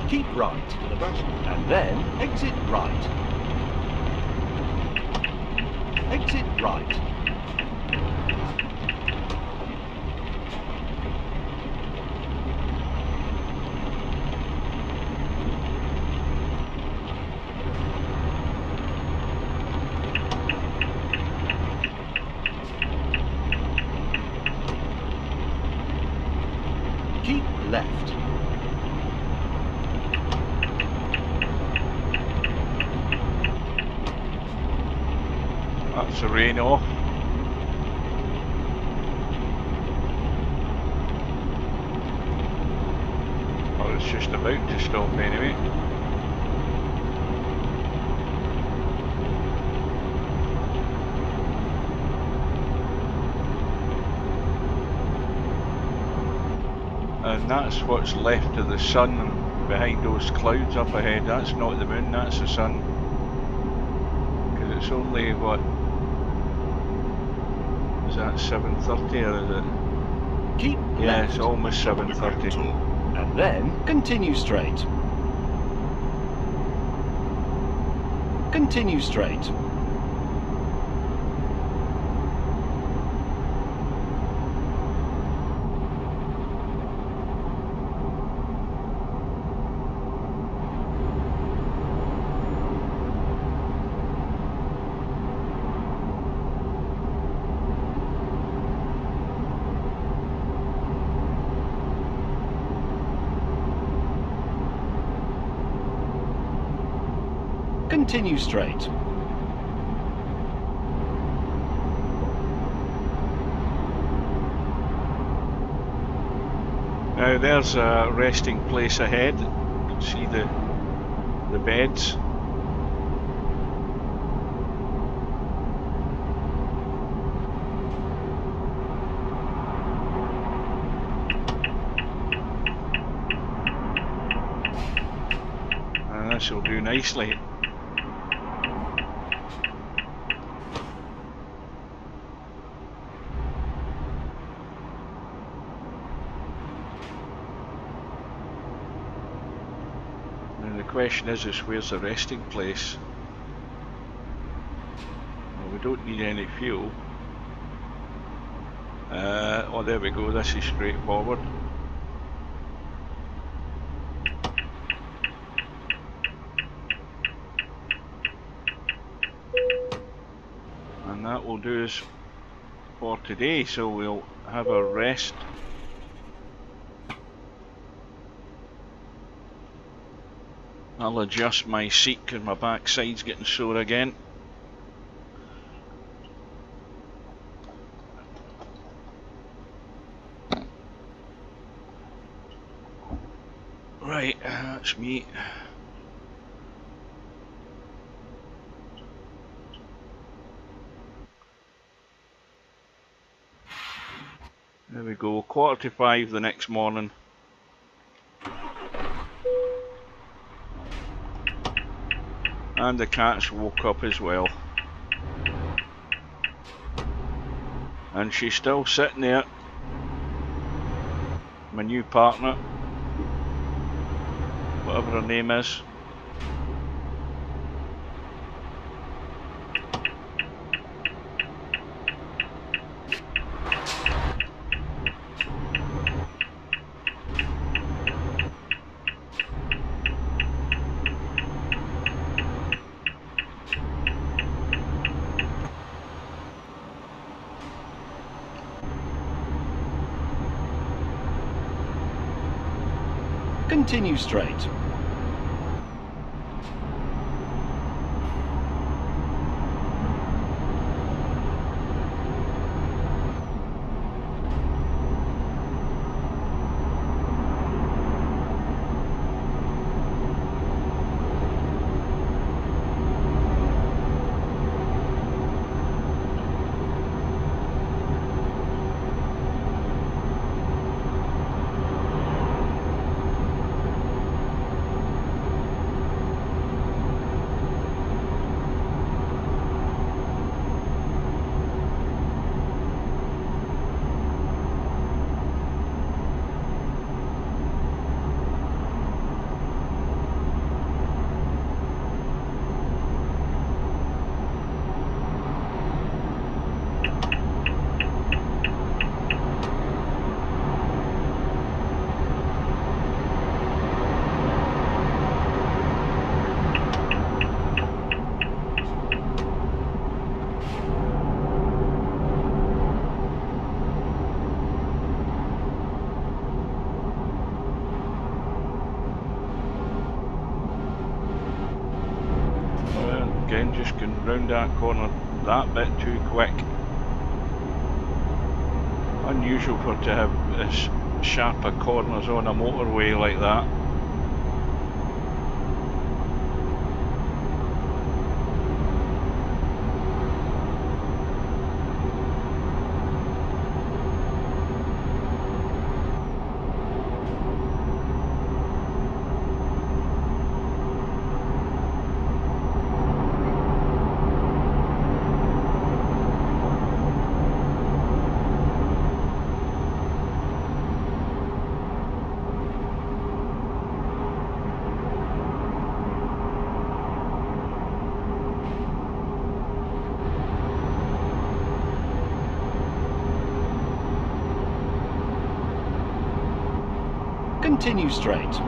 Keep right, To the back. and then exit right. Exit right. Keep left. That's the rain off. Or it's just about to stop anyway. And that's what's left of the sun behind those clouds up ahead. That's not the moon, that's the sun. Because it's only, what, is that 7:30 or is it? Keep Yeah, left. it's almost Top of the Grand 7:30. Tour. And then continue straight. Continue straight. Continue straight. Now there's a resting place ahead. You can see the beds. And this will do nicely. The question is where's the resting place? Well, we don't need any fuel. Oh, there we go. This is straightforward. And that will do us for today, so we'll have a rest. I'll adjust my seat because my backside's getting sore again. Right, that's me. There we go, 4:45 the next morning. And the cat's woke up as well. And she's still sitting there. My new partner, whatever her name is. Continue straight. Again, just going round that corner that bit too quick. Unusual for to have as sharper corners on a motorway like that. Continue straight.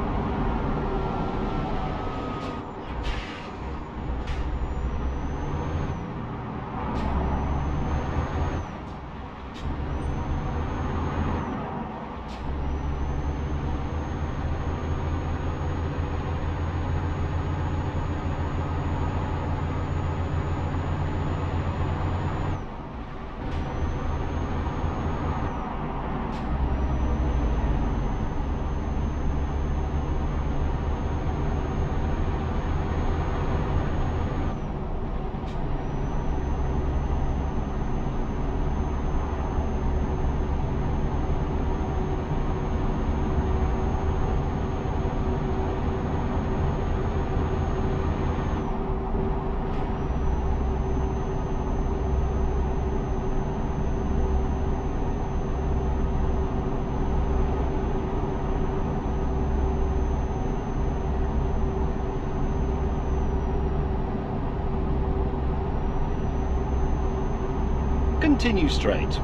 Continue straight.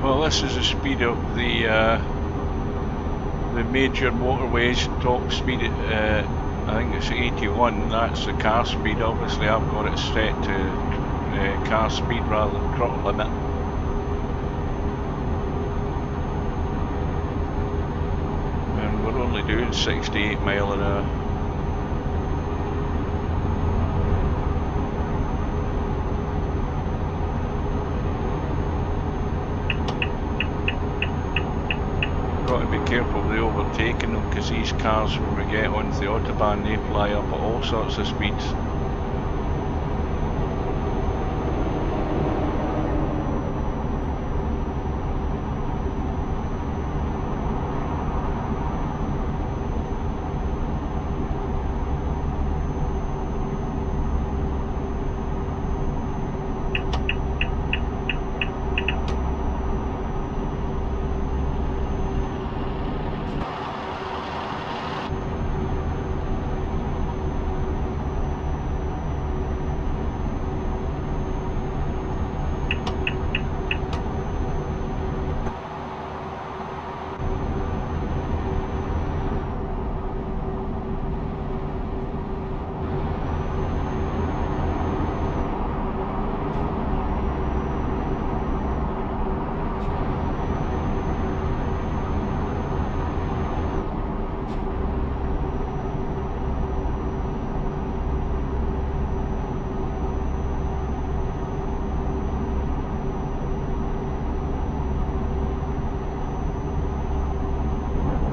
Well, this is the speed of the major motorways. Top speed, I think it's 81. That's the car speed. Obviously, I've got it set to car speed rather than throttle limit. And we're only doing 68 mile an hour. Got to be careful with the overtaking them, because these cars, when we get onto the autobahn, they fly up at all sorts of speeds.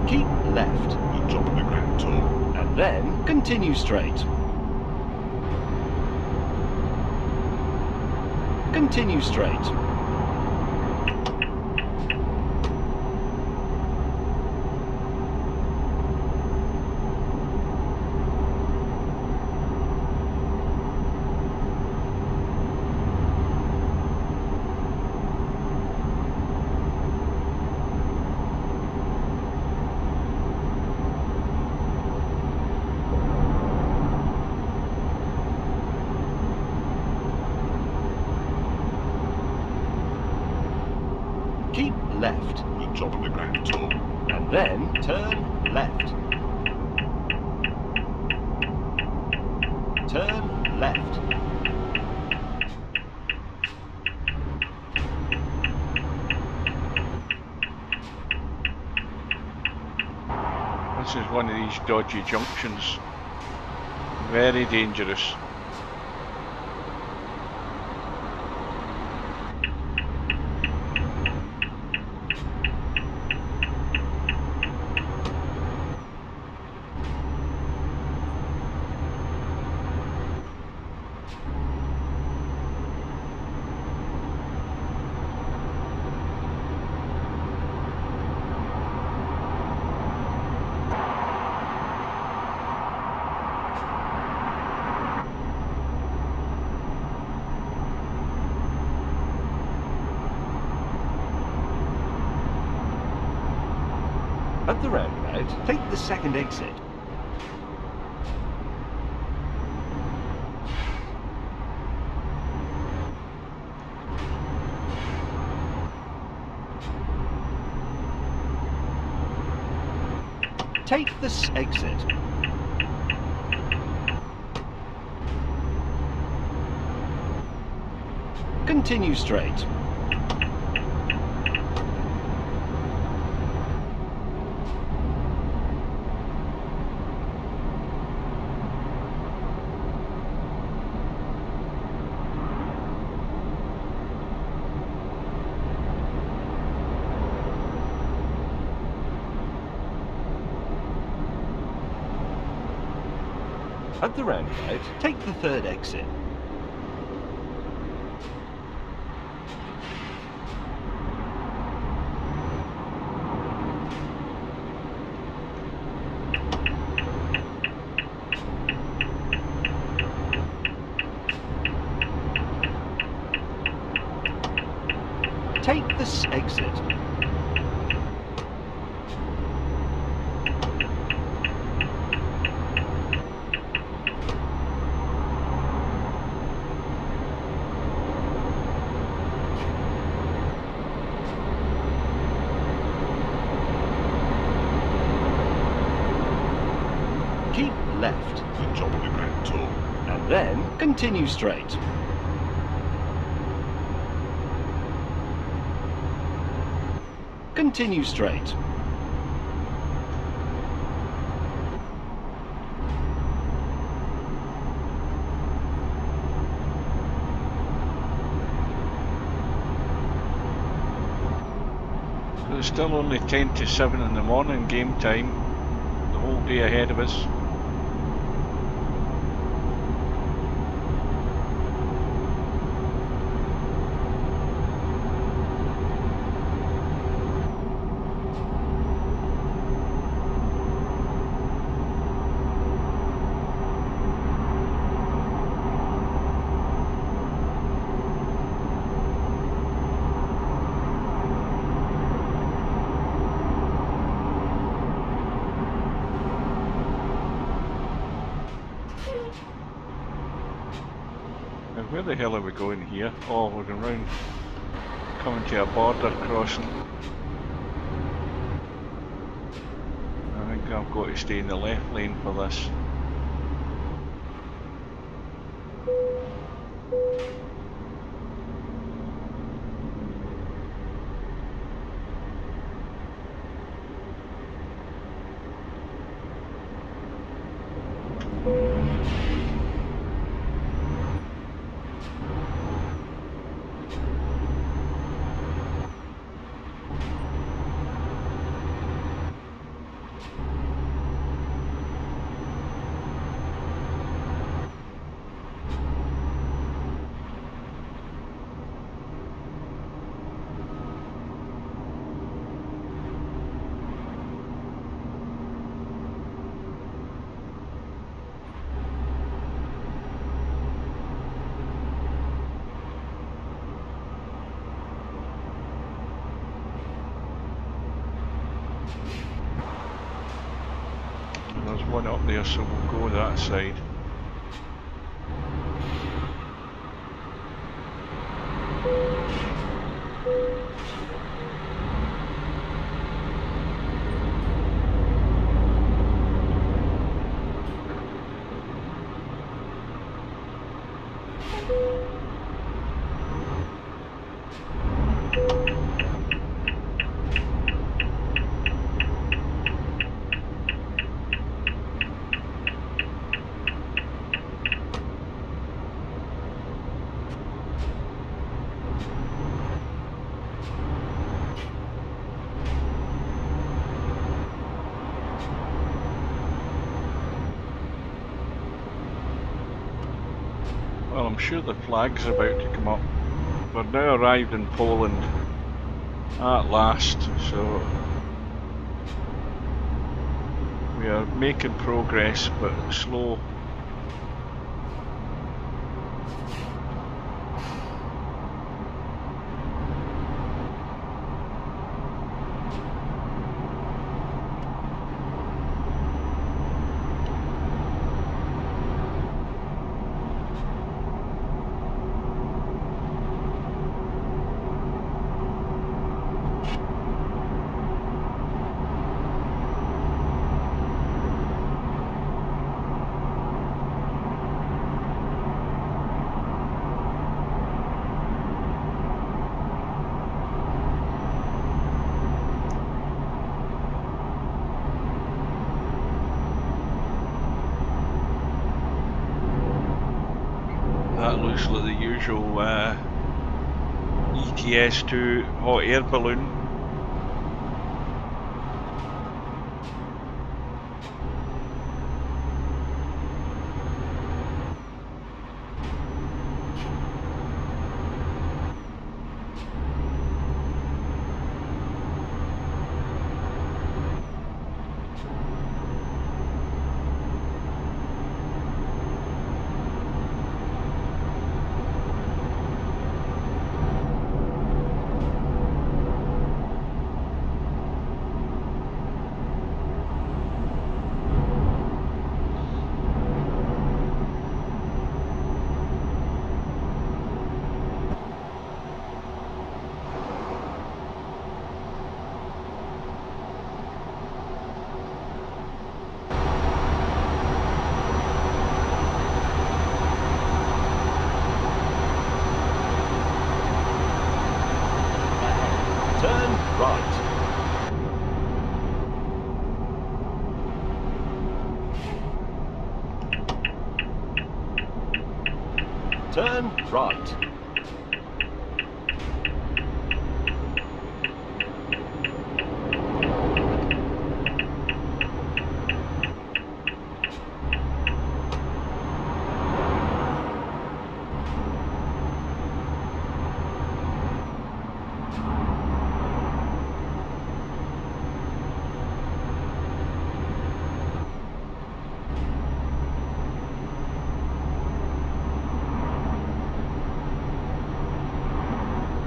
Keep left, The top of the Grand Tour. and then continue straight. Continue straight. Keep left, The top of the Grand Tour. and then turn left. Turn left. This is one of these dodgy junctions. Very dangerous. At the roundabout, take the second exit. Take this exit. Continue straight. At the roundabout, take the third exit. Take this exit. left, the top of the Grand Tour, and then continue straight. Continue straight. It's still only 10 to 7 in the morning game time, the whole day ahead of us. Now where the hell are we going here? Oh, we're going round, coming to a border crossing. I think I've got to stay in the left lane for this. And there's one up there, so we'll go that side. Well, I'm sure the flag's about to come up. We're now arrived in Poland at last, so we are making progress, but slow. That looks like the usual ETS2 hot air balloon. right. Turn right.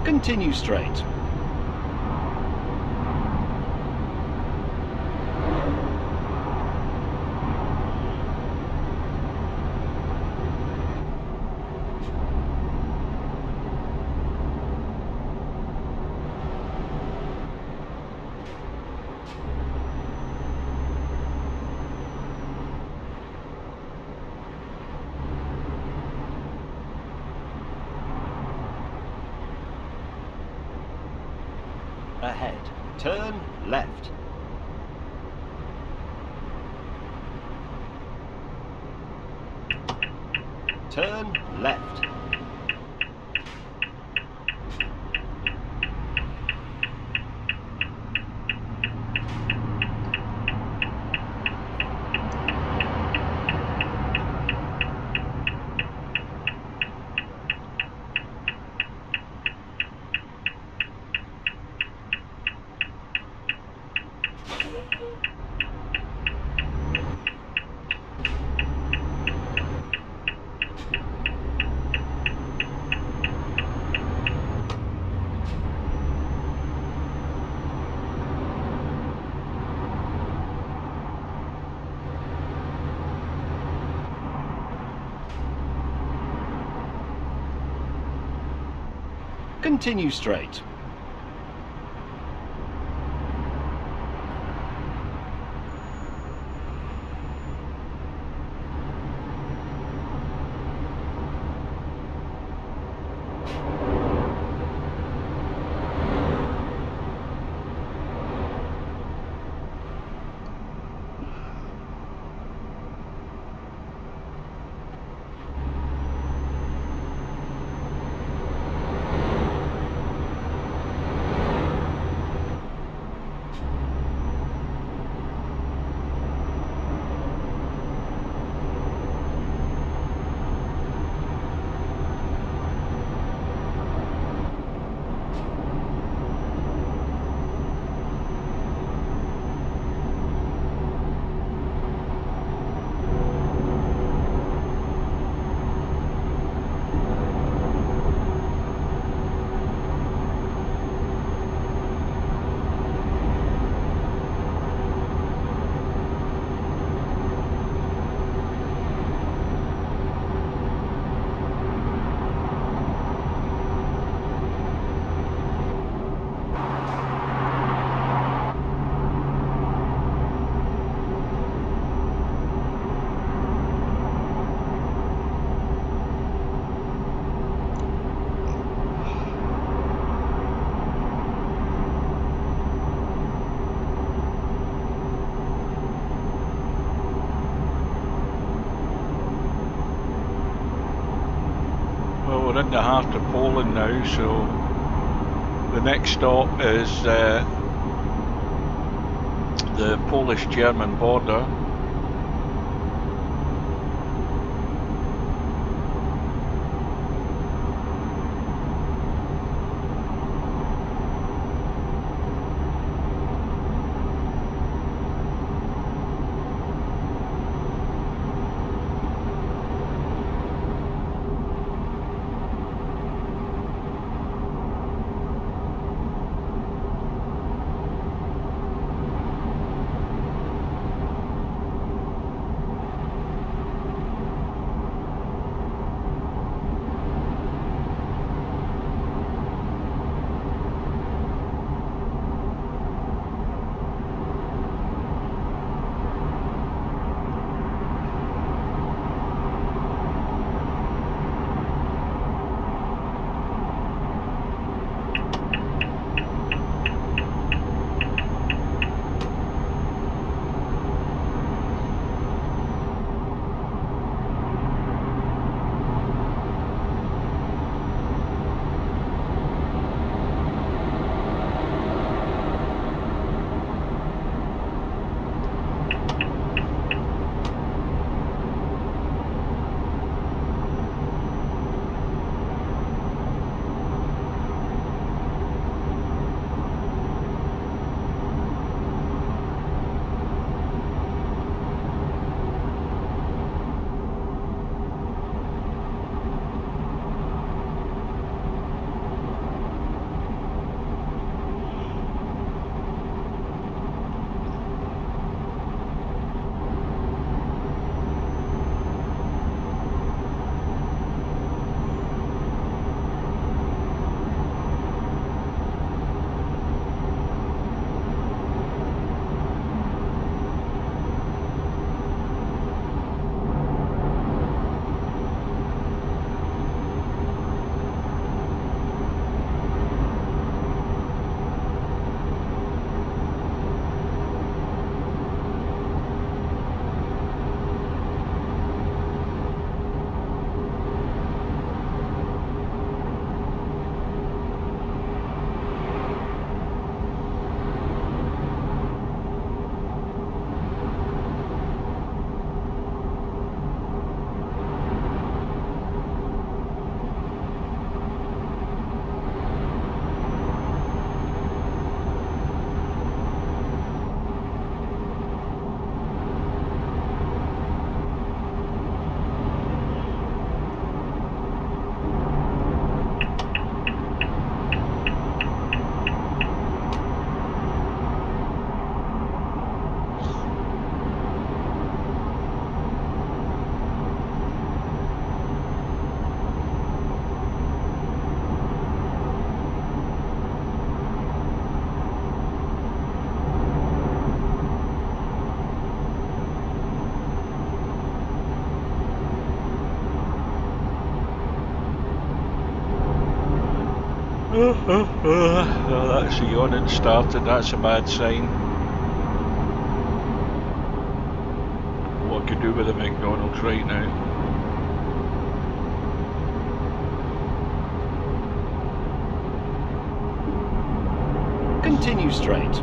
Continue straight. Ahead, turn left. Turn left. Continue straight. Well, we're in the heart of Poland now, so the next stop is the Polish-German border. Well, that's the yawning started, that's a bad sign. What I could do with a McDonald's right now. Continue straight.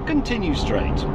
Continue straight.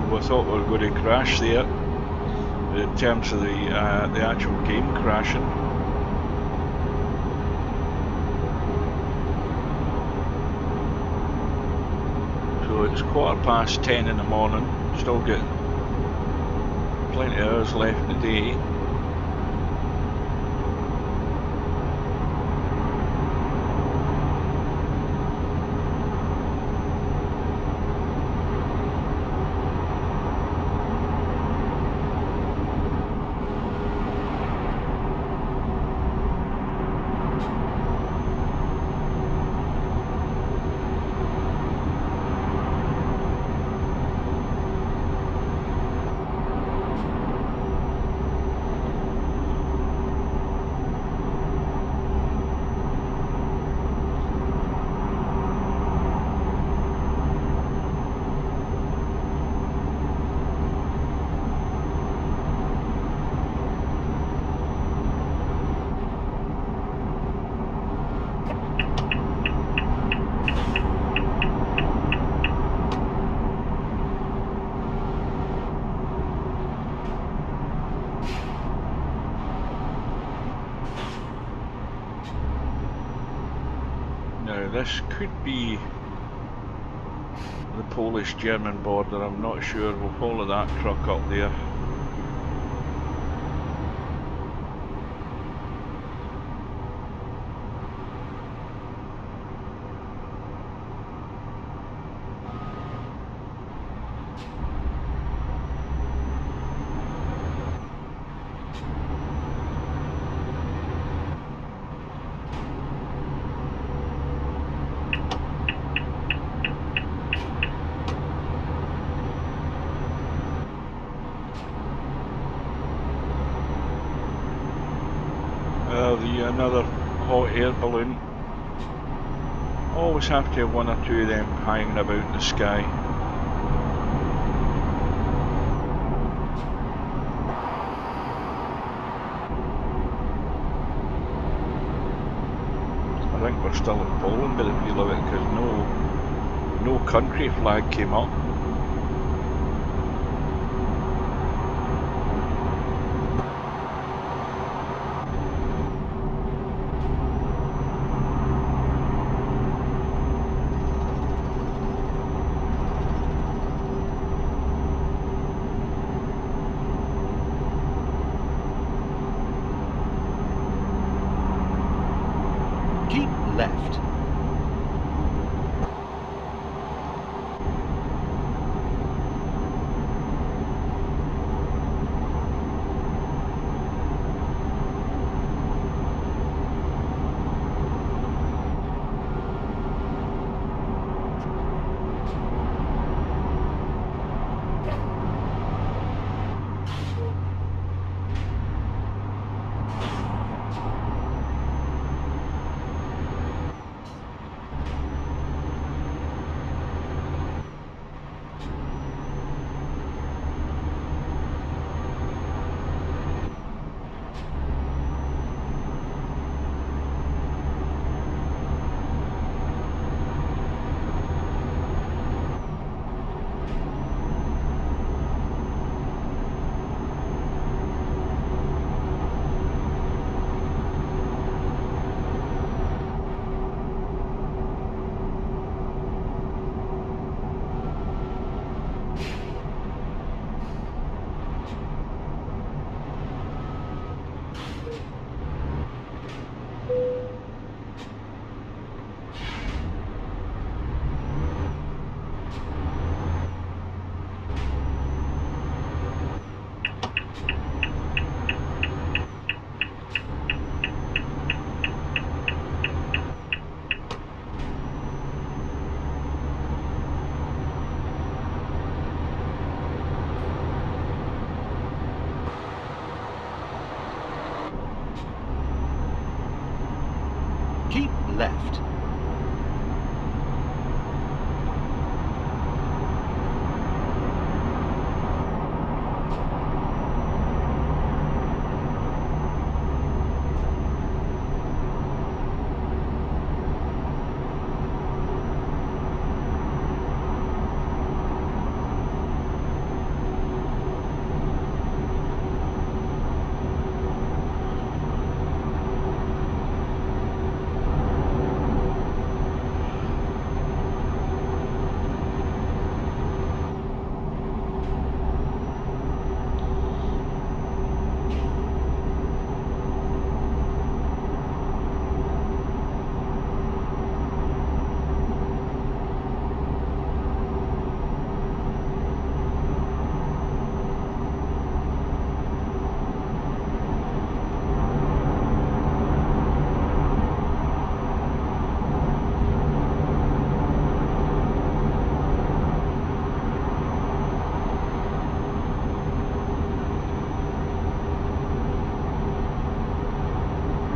I thought we were going to crash there in terms of the actual game crashing. So it's 10:15 in the morning, still got plenty of hours left in the day. Now this could be the Polish-German border, I'm not sure. We'll follow that truck up there. Another hot air balloon. Always have to have one or two of them hanging about in the sky. I think we're still in Poland by the feel of it, because no country flag came up. left. Keep left.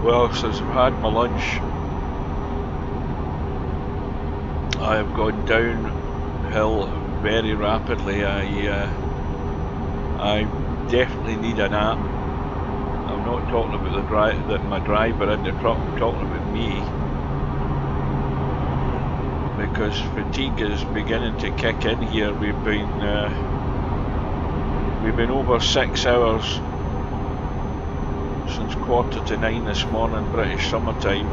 Well, since I've had my lunch, I have gone downhill very rapidly. I definitely need a nap. I'm not talking about my driver in the truck. I'm talking about me, because fatigue is beginning to kick in here. We've been over 6 hours since 8:45 this morning, British summertime.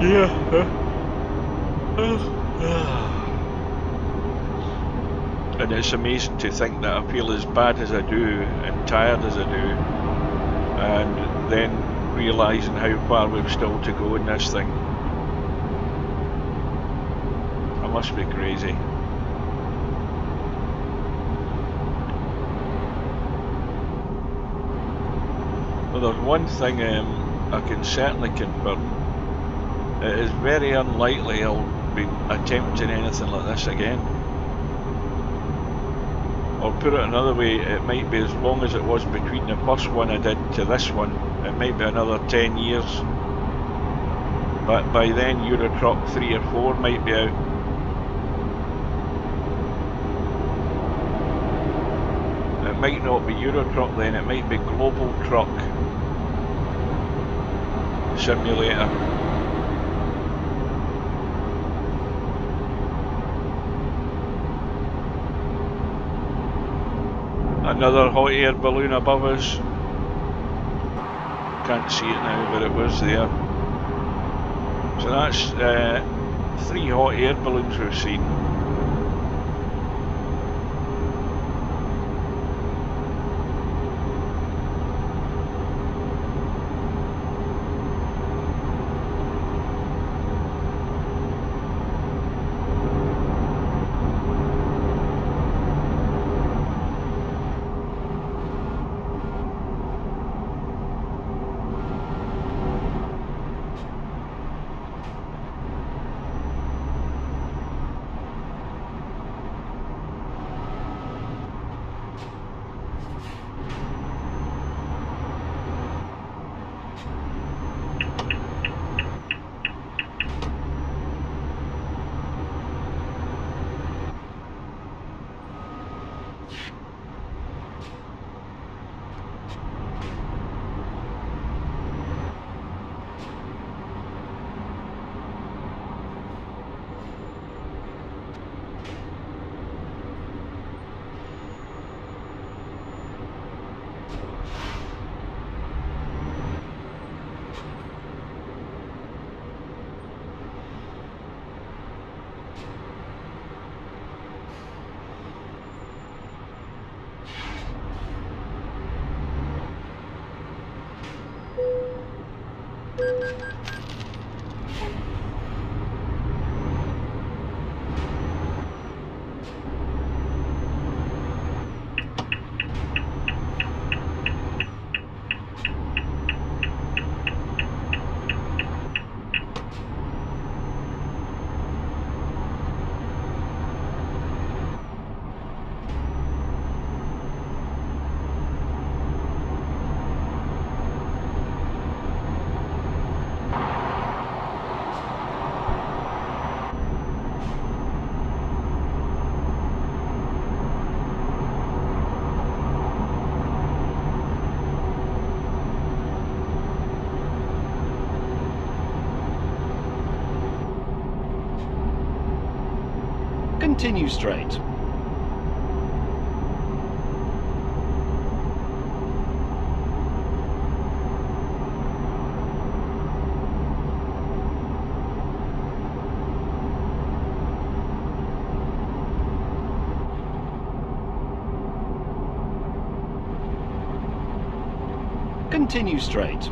Yeah. And it's amazing to think that I feel as bad as I do and tired as I do, and then realising how far we've still to go in this thing. I must be crazy. Well, there's one thing I can certainly confirm. It is very unlikely I'll be attempting anything like this again. Or put it another way, it might be as long as it was between the first one I did to this one, it might be another 10 years. But by then Euro Truck 3 or 4 might be out. It might not be Euro Truck then, it might be Global Truck Simulator. Another hot air balloon above us. Can't see it now, but it was there. So that's 3 hot air balloons we've seen. Continue straight. Continue straight.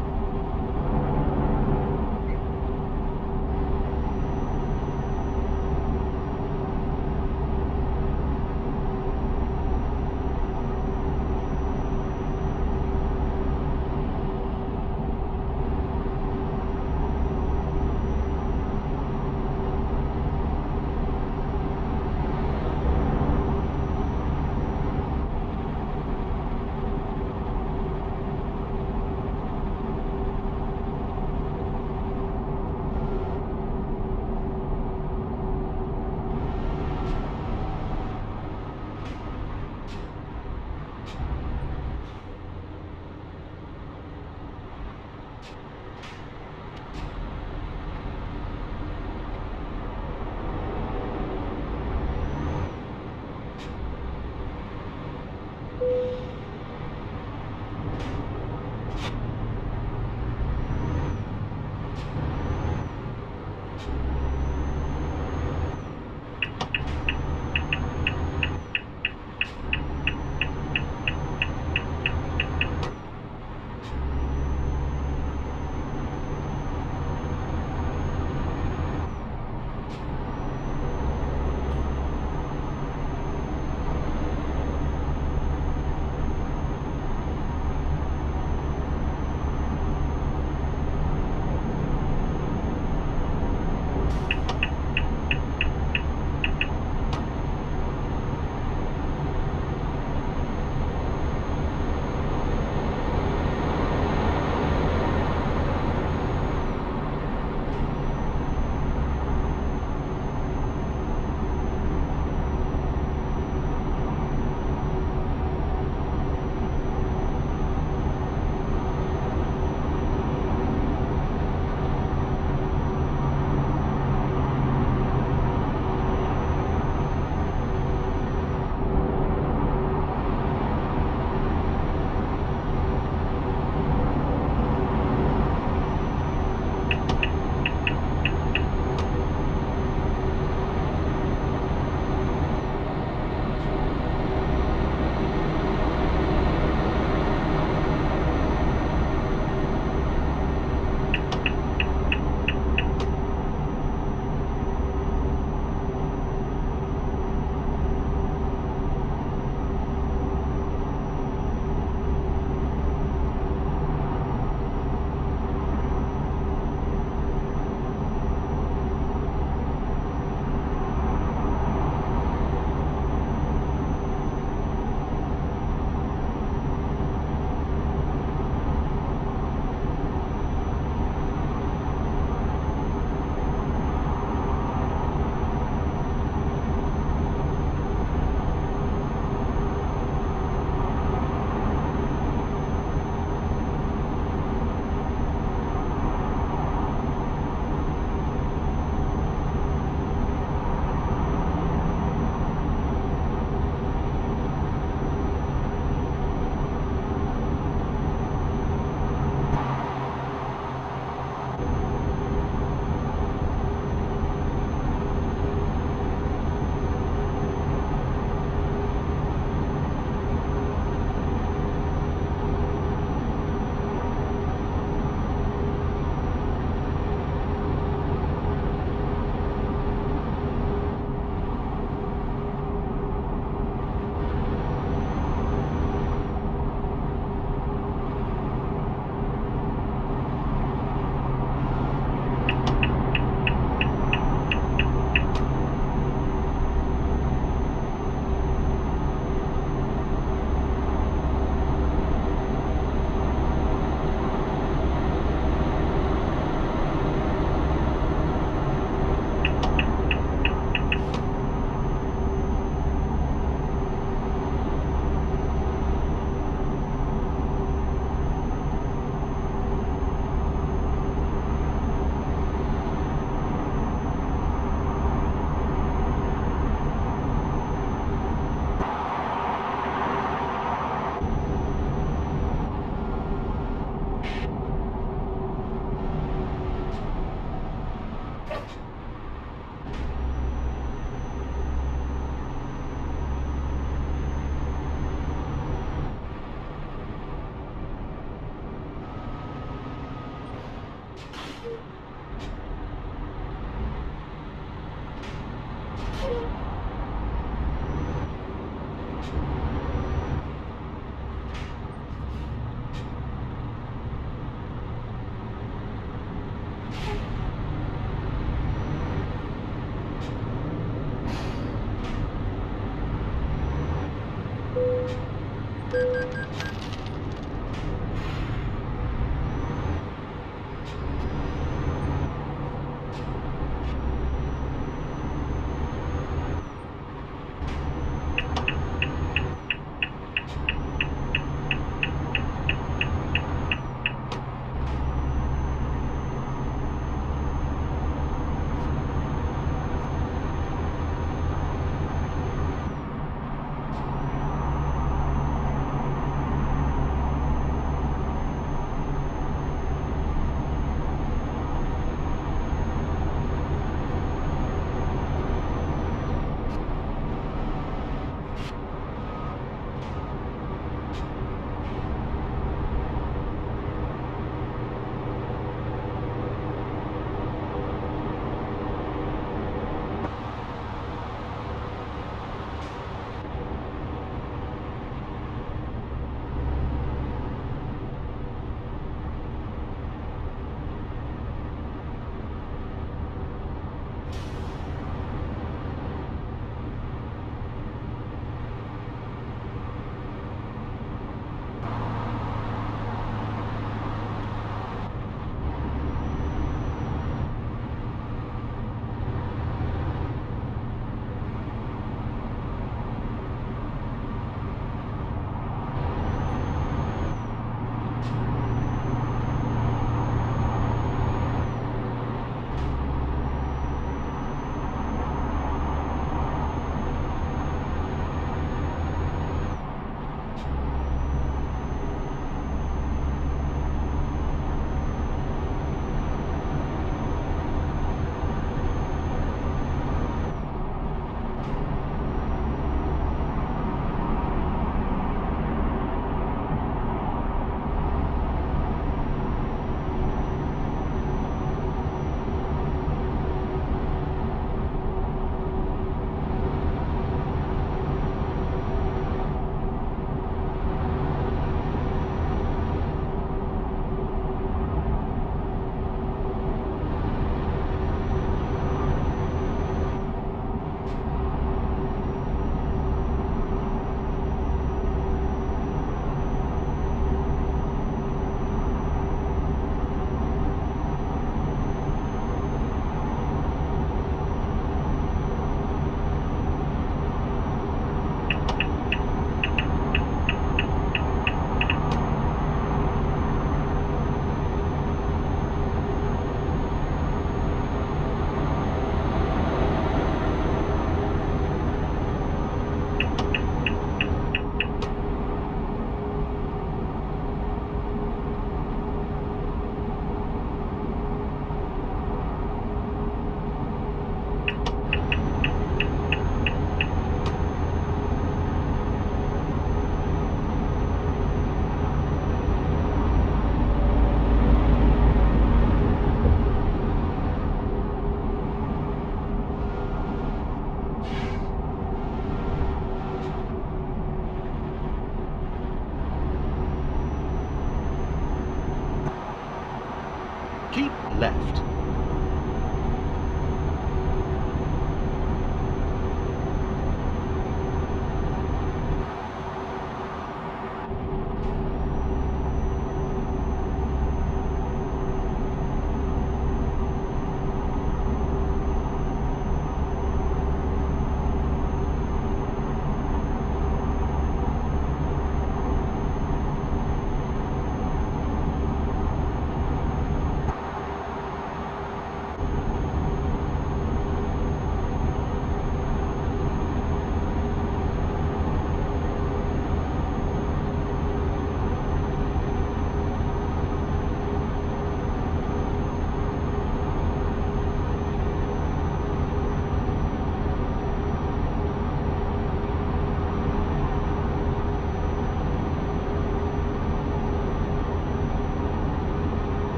left.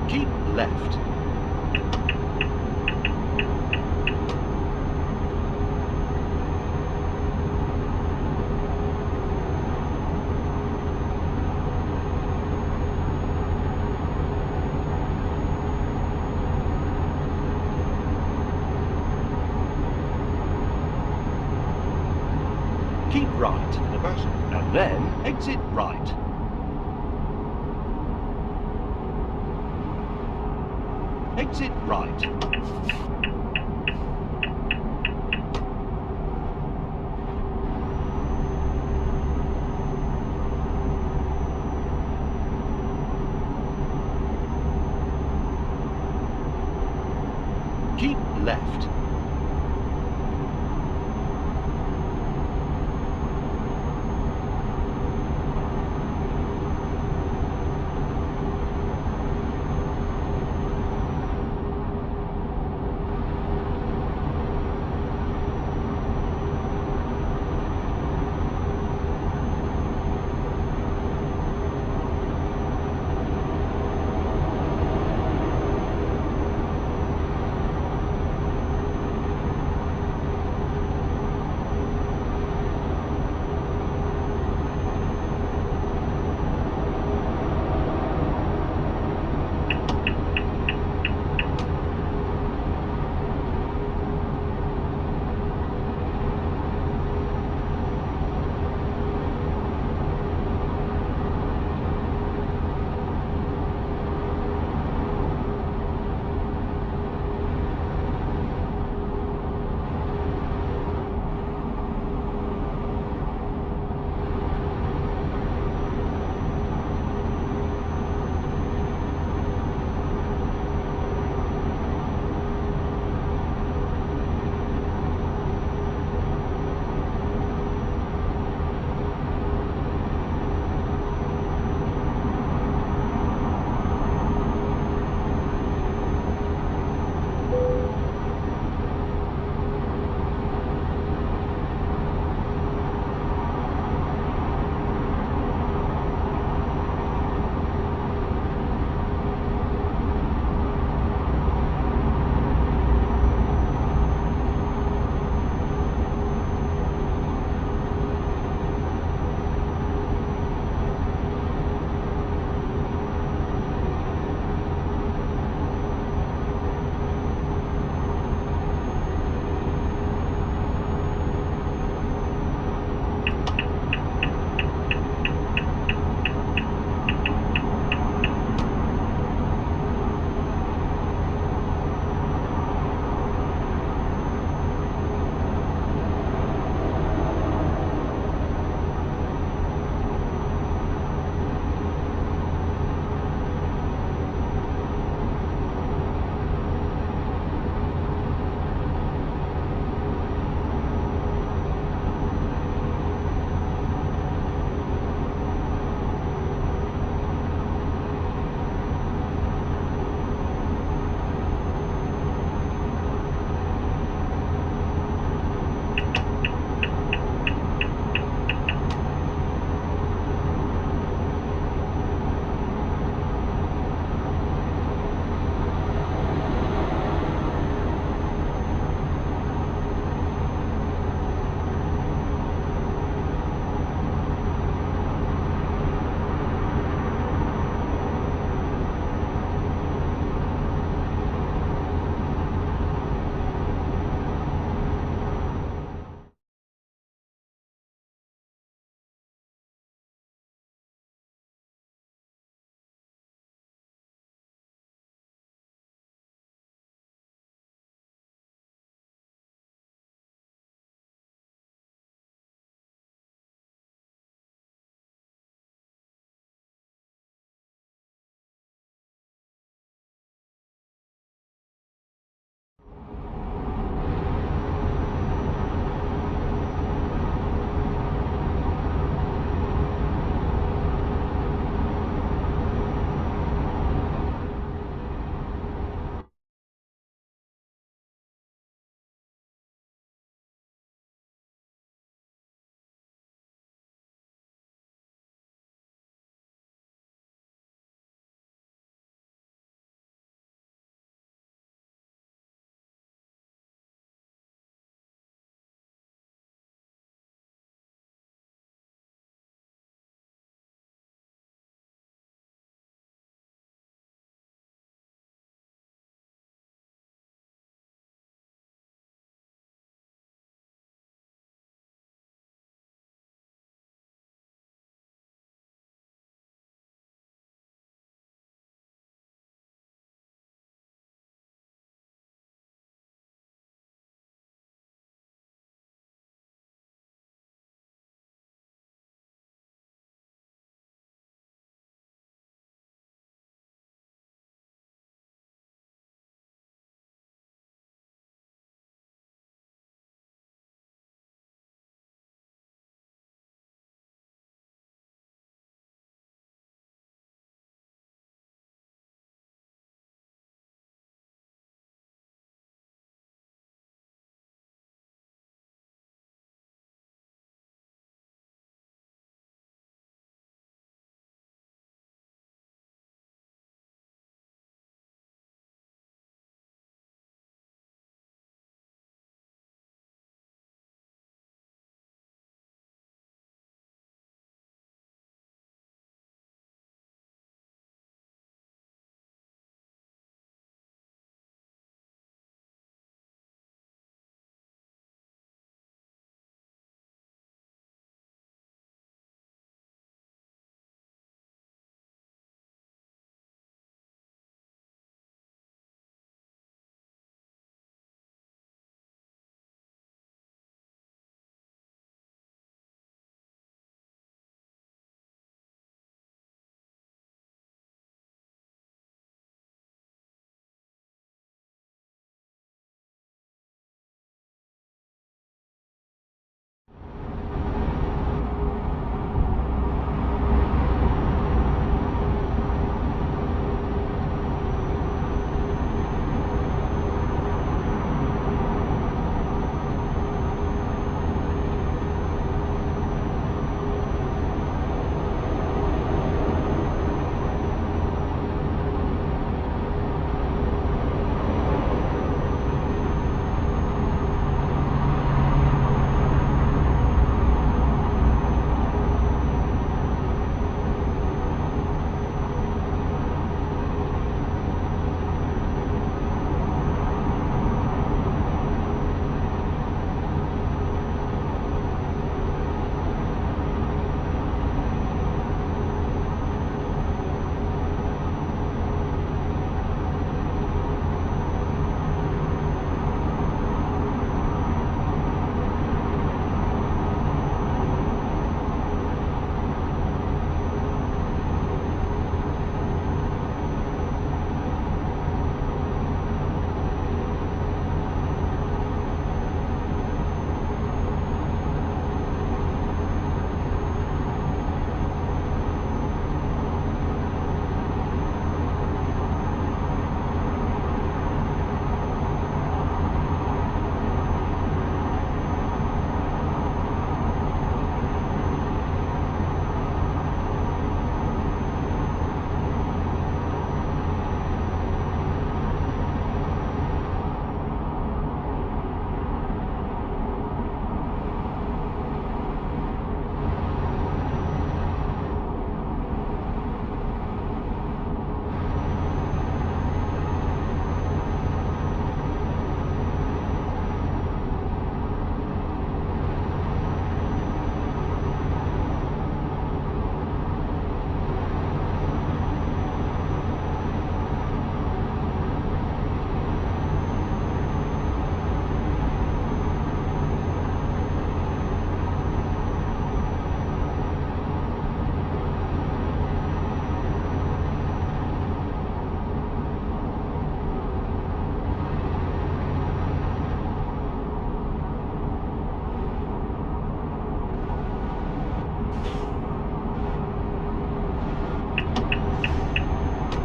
Keep left. Keep right, and then exit right. Exit right. Keep left.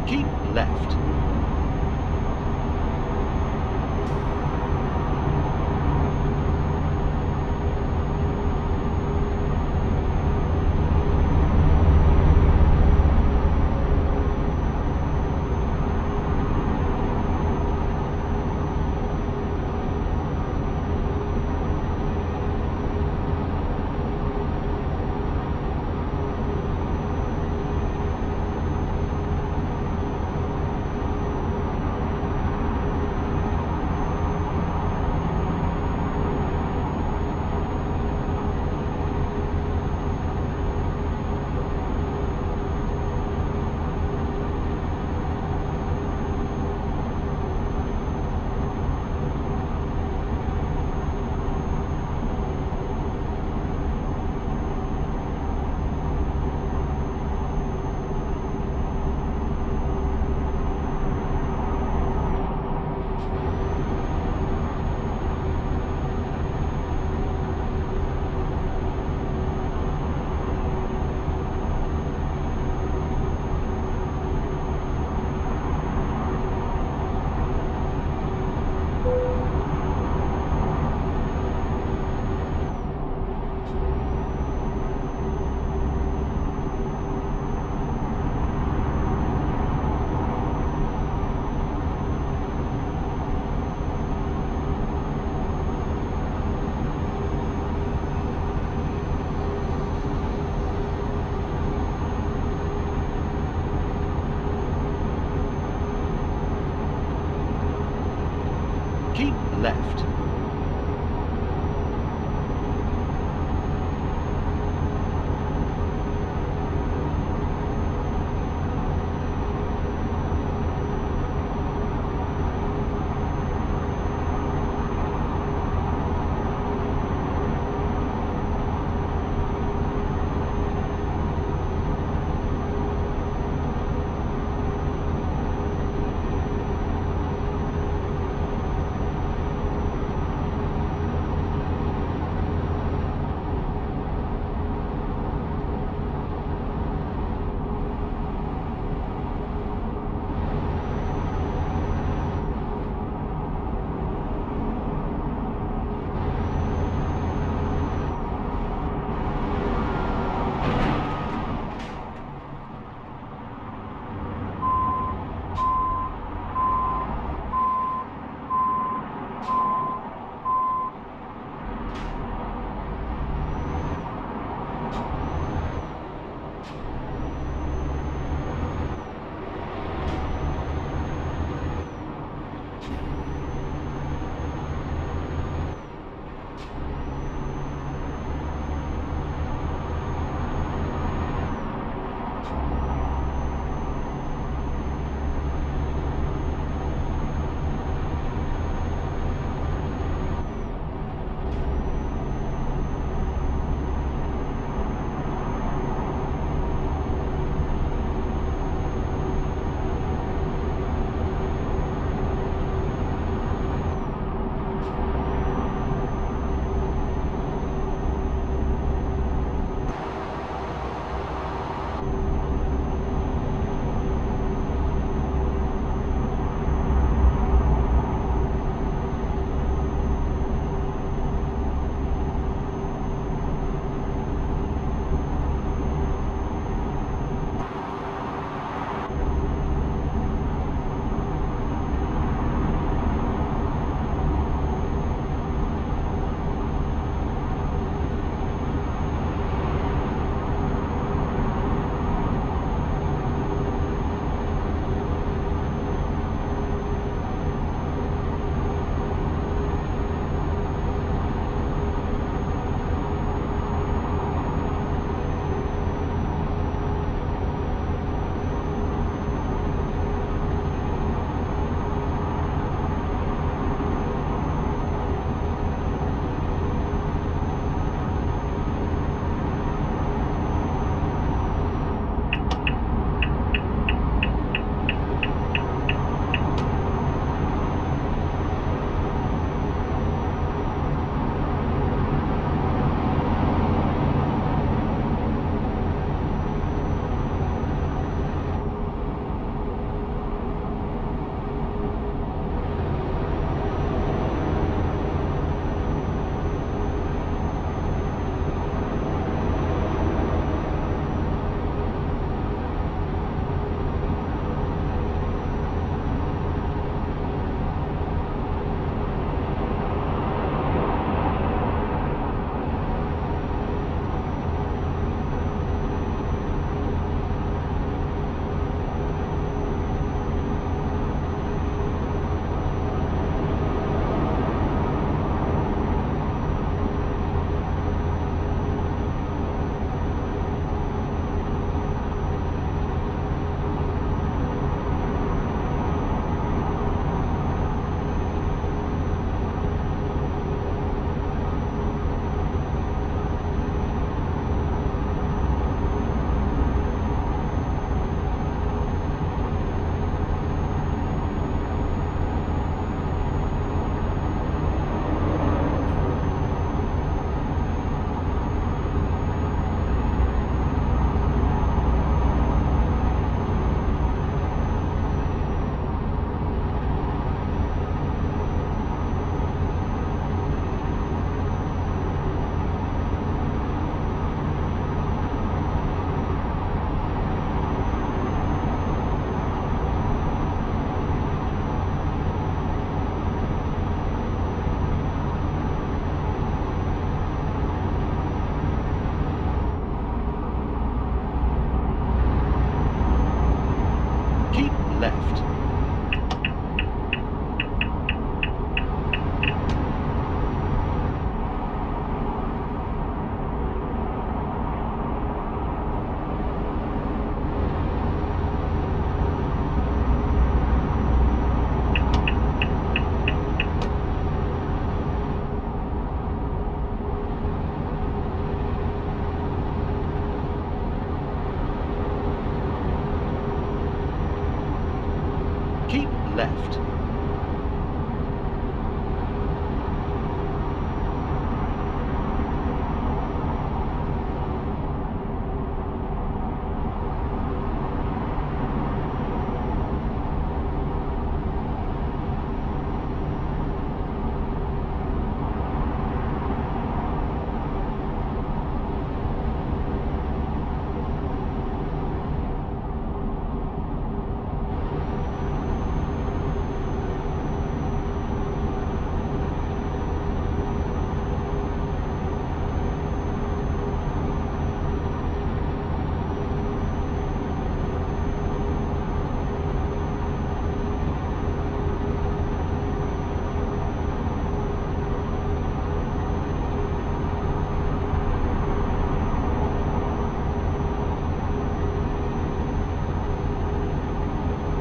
Keep left. Keep left. left. Keep left.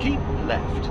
Keep left.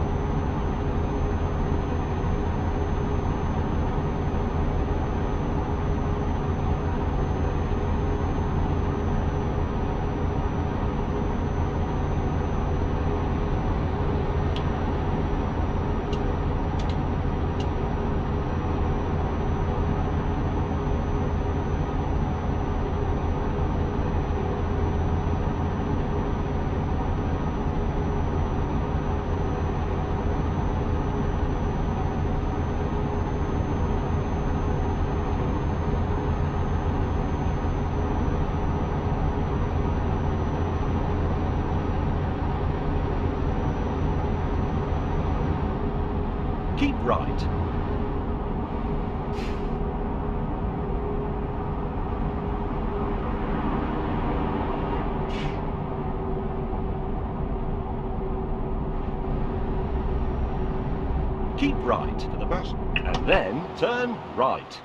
Keep right. Keep right for the bus, and then turn right.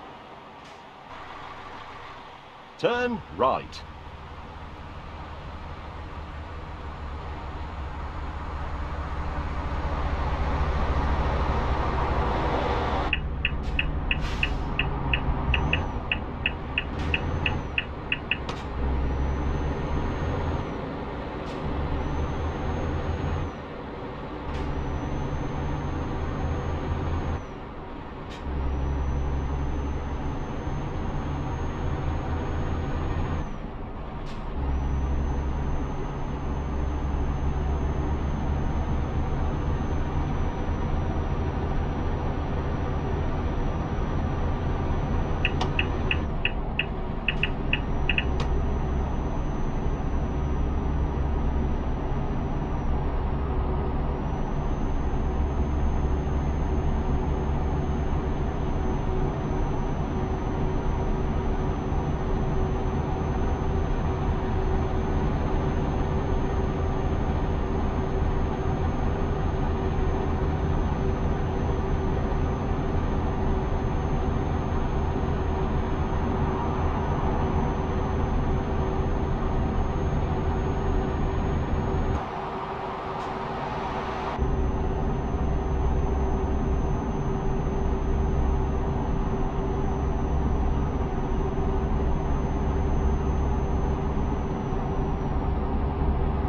Turn right.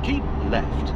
Keep left.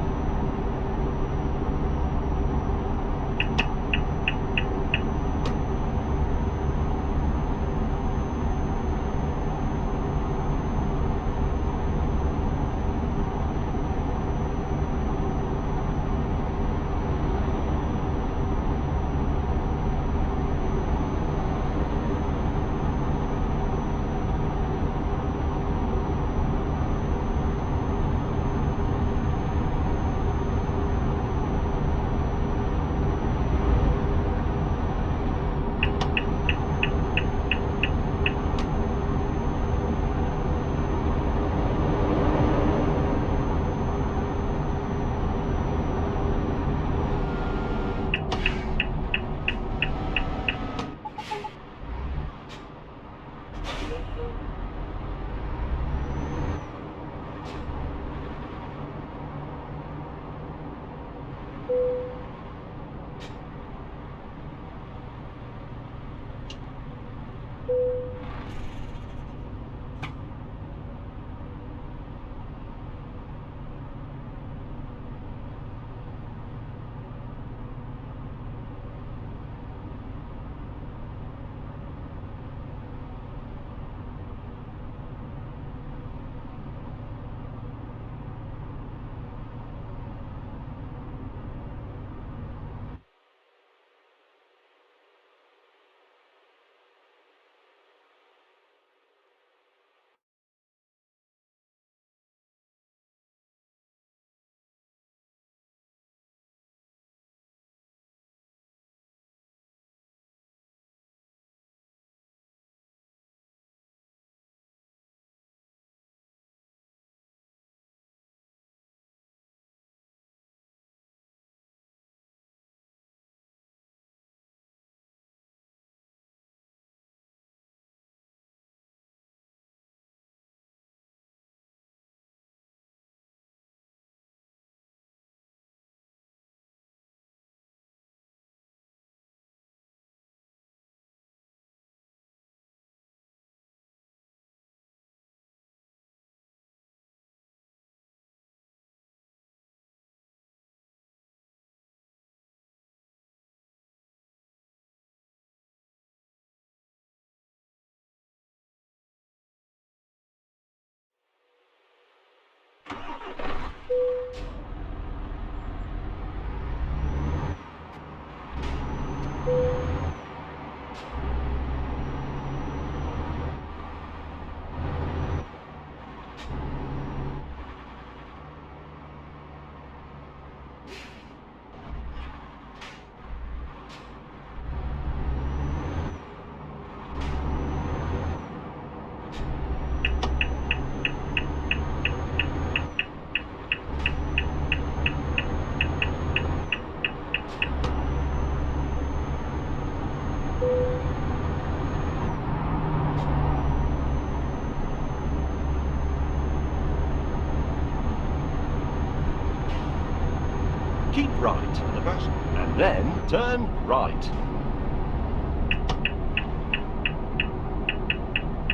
fast. And then turn right.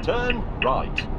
Turn right.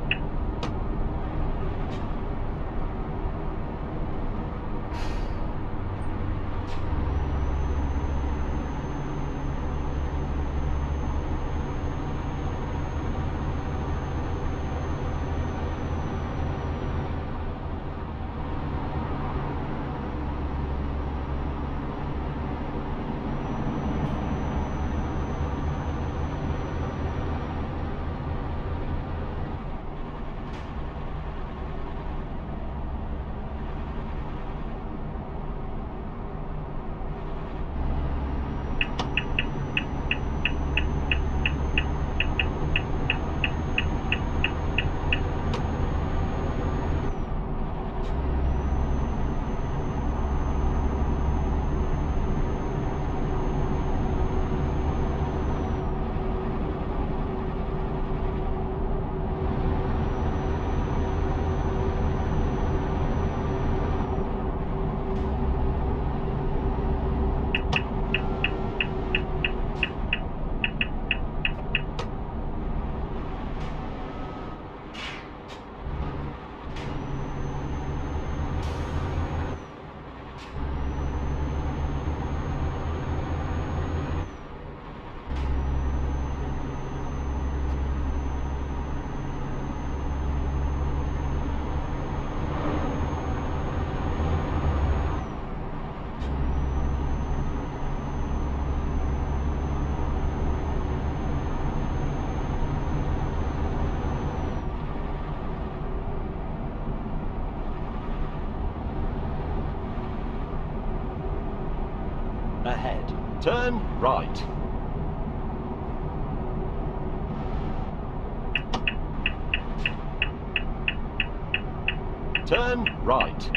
Ahead. Turn right. Turn right.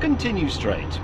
Continue straight.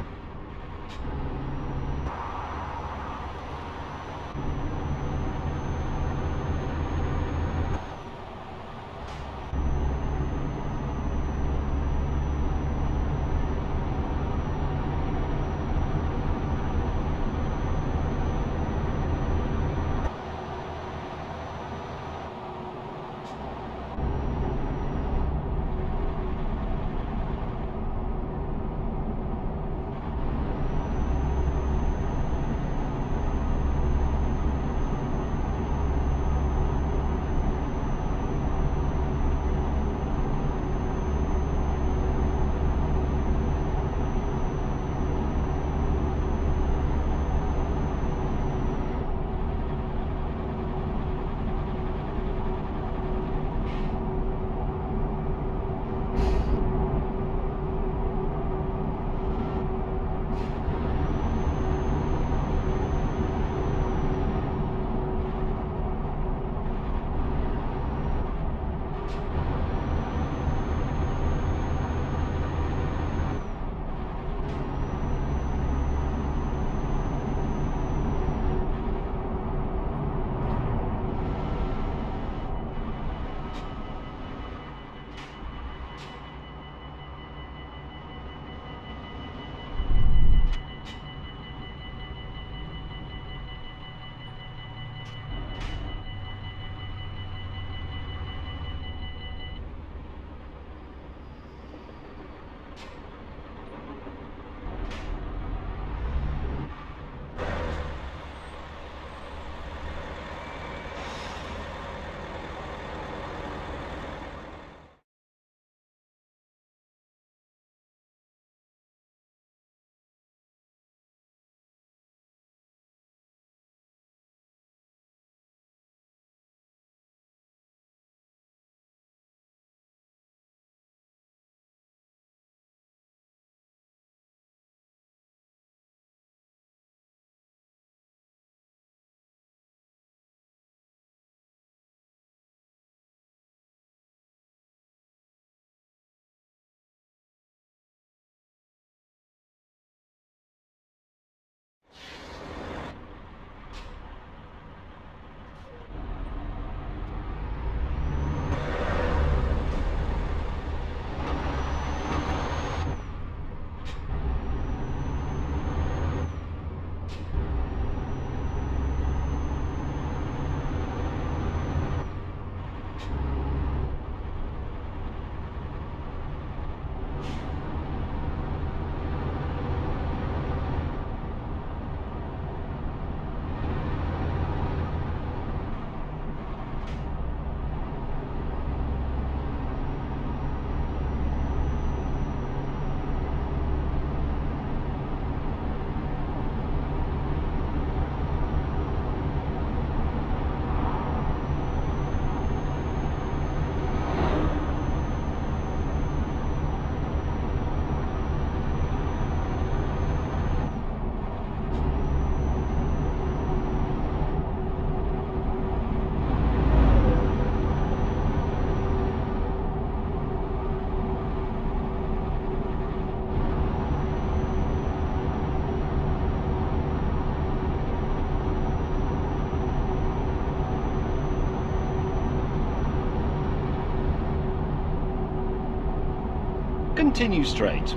continue straight.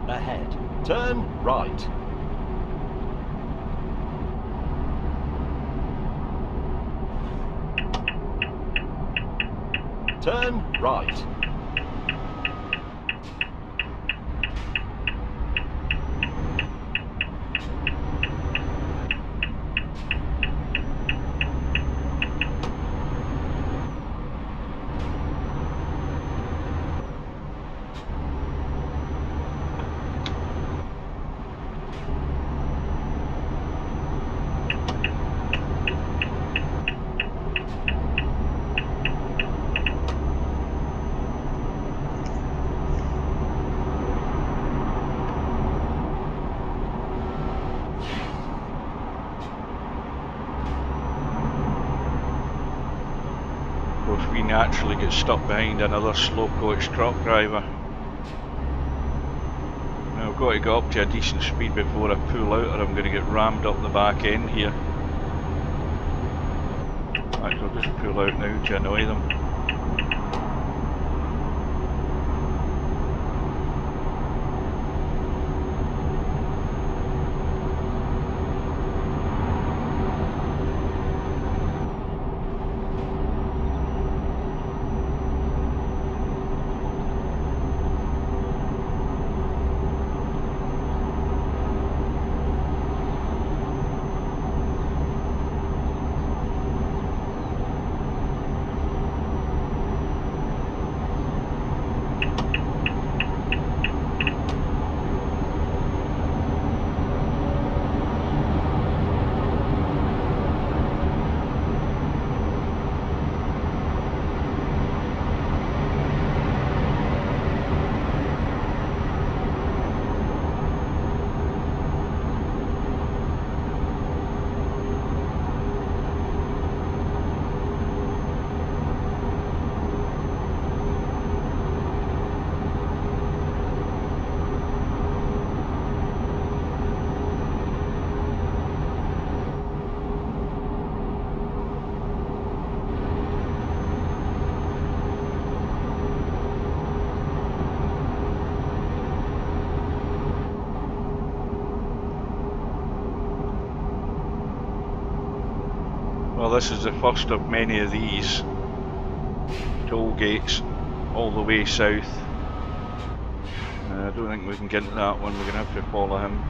ahead. Turn right. Turn right. Of course, we naturally get stuck behind another slow coach truck driver. Now I've got to get up to a decent speed before I pull out, or I'm going to get rammed up the back end here. In fact, I'll just pull out now to annoy them. Well, this is the first of many of these toll gates all the way south. I don't think we can get into that one, we're going to have to follow him.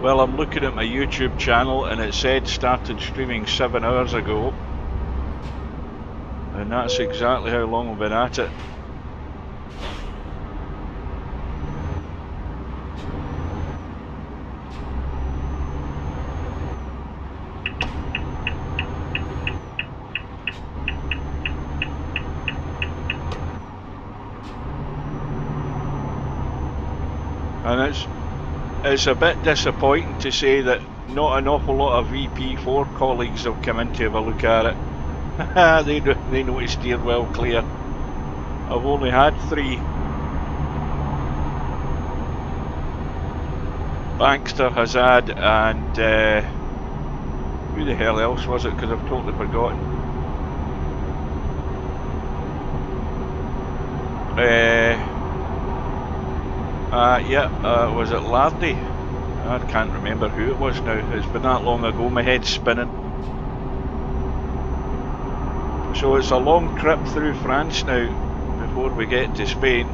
Well, I'm looking at my YouTube channel and it said started streaming 7 hours ago, and that's exactly how long we've been at it. And it's a bit disappointing to say that not an awful lot of VP4 colleagues have come in to have a look at it. They know to steer well clear. I've only had 3. Bankster, Hazard, and who the hell else was it, because I've totally forgotten. Was it Lardy? I can't remember who it was now. It's been that long ago, my head's spinning. So it's a long trip through France now before we get to Spain.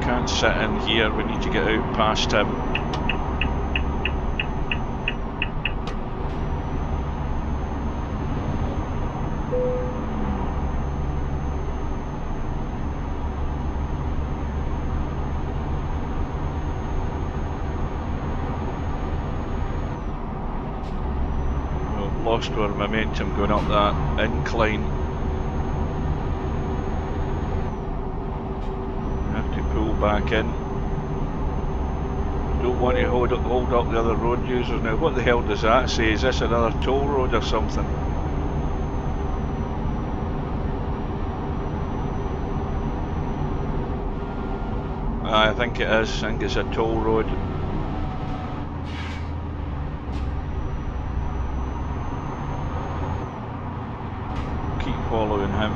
Can't sit in here, we need to get out past him. lost our momentum going up that incline. We have to pull back in. Don't want to hold up the other road users now. What the hell does that say? Is this another toll road or something? I think it is. I think it's a toll road. Keep following him.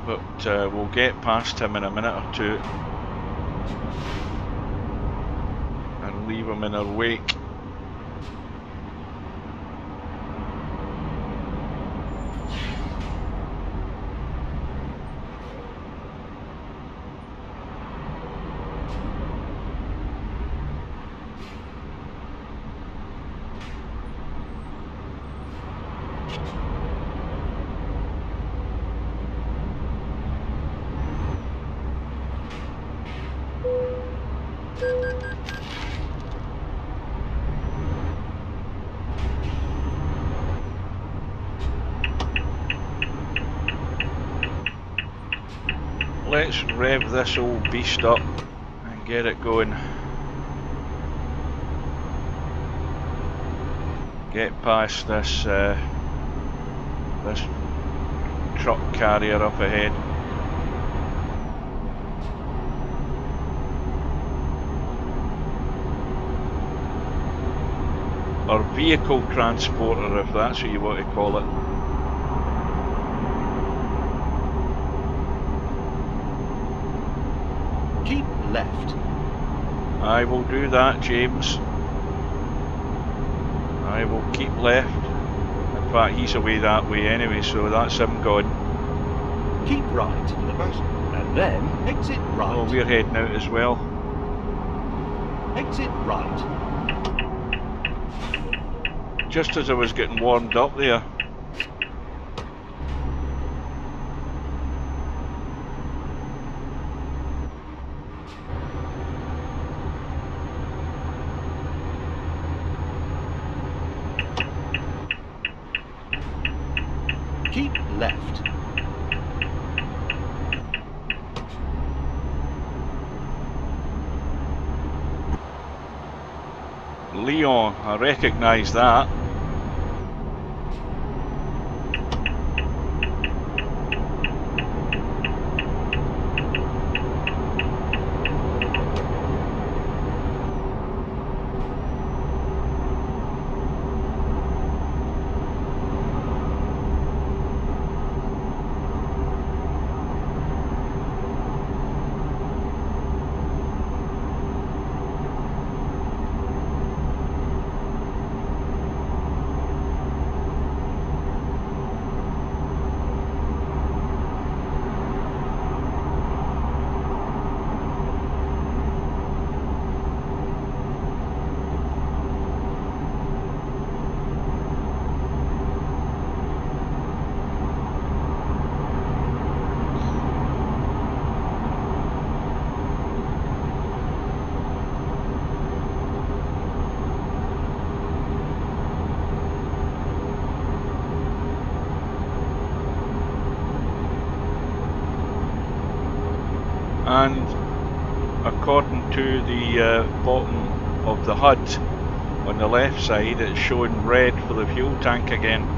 But we'll get past him in a minute or two and leave him in our wake. Let's rev this old beast up and get it going. Get past this this truck carrier up ahead. Or vehicle transporter, if that's what you want to call it. Keep left. I will do that, James. I will keep left. In fact, he's away that way anyway, so that's him gone. Keep right to the first, and then exit right. Oh, we're heading out as well. Exit right. Just as I was getting warmed up there. Keep left. Leon, I recognise that. And according to the bottom of the HUD on the left side, it's showing red for the fuel tank again.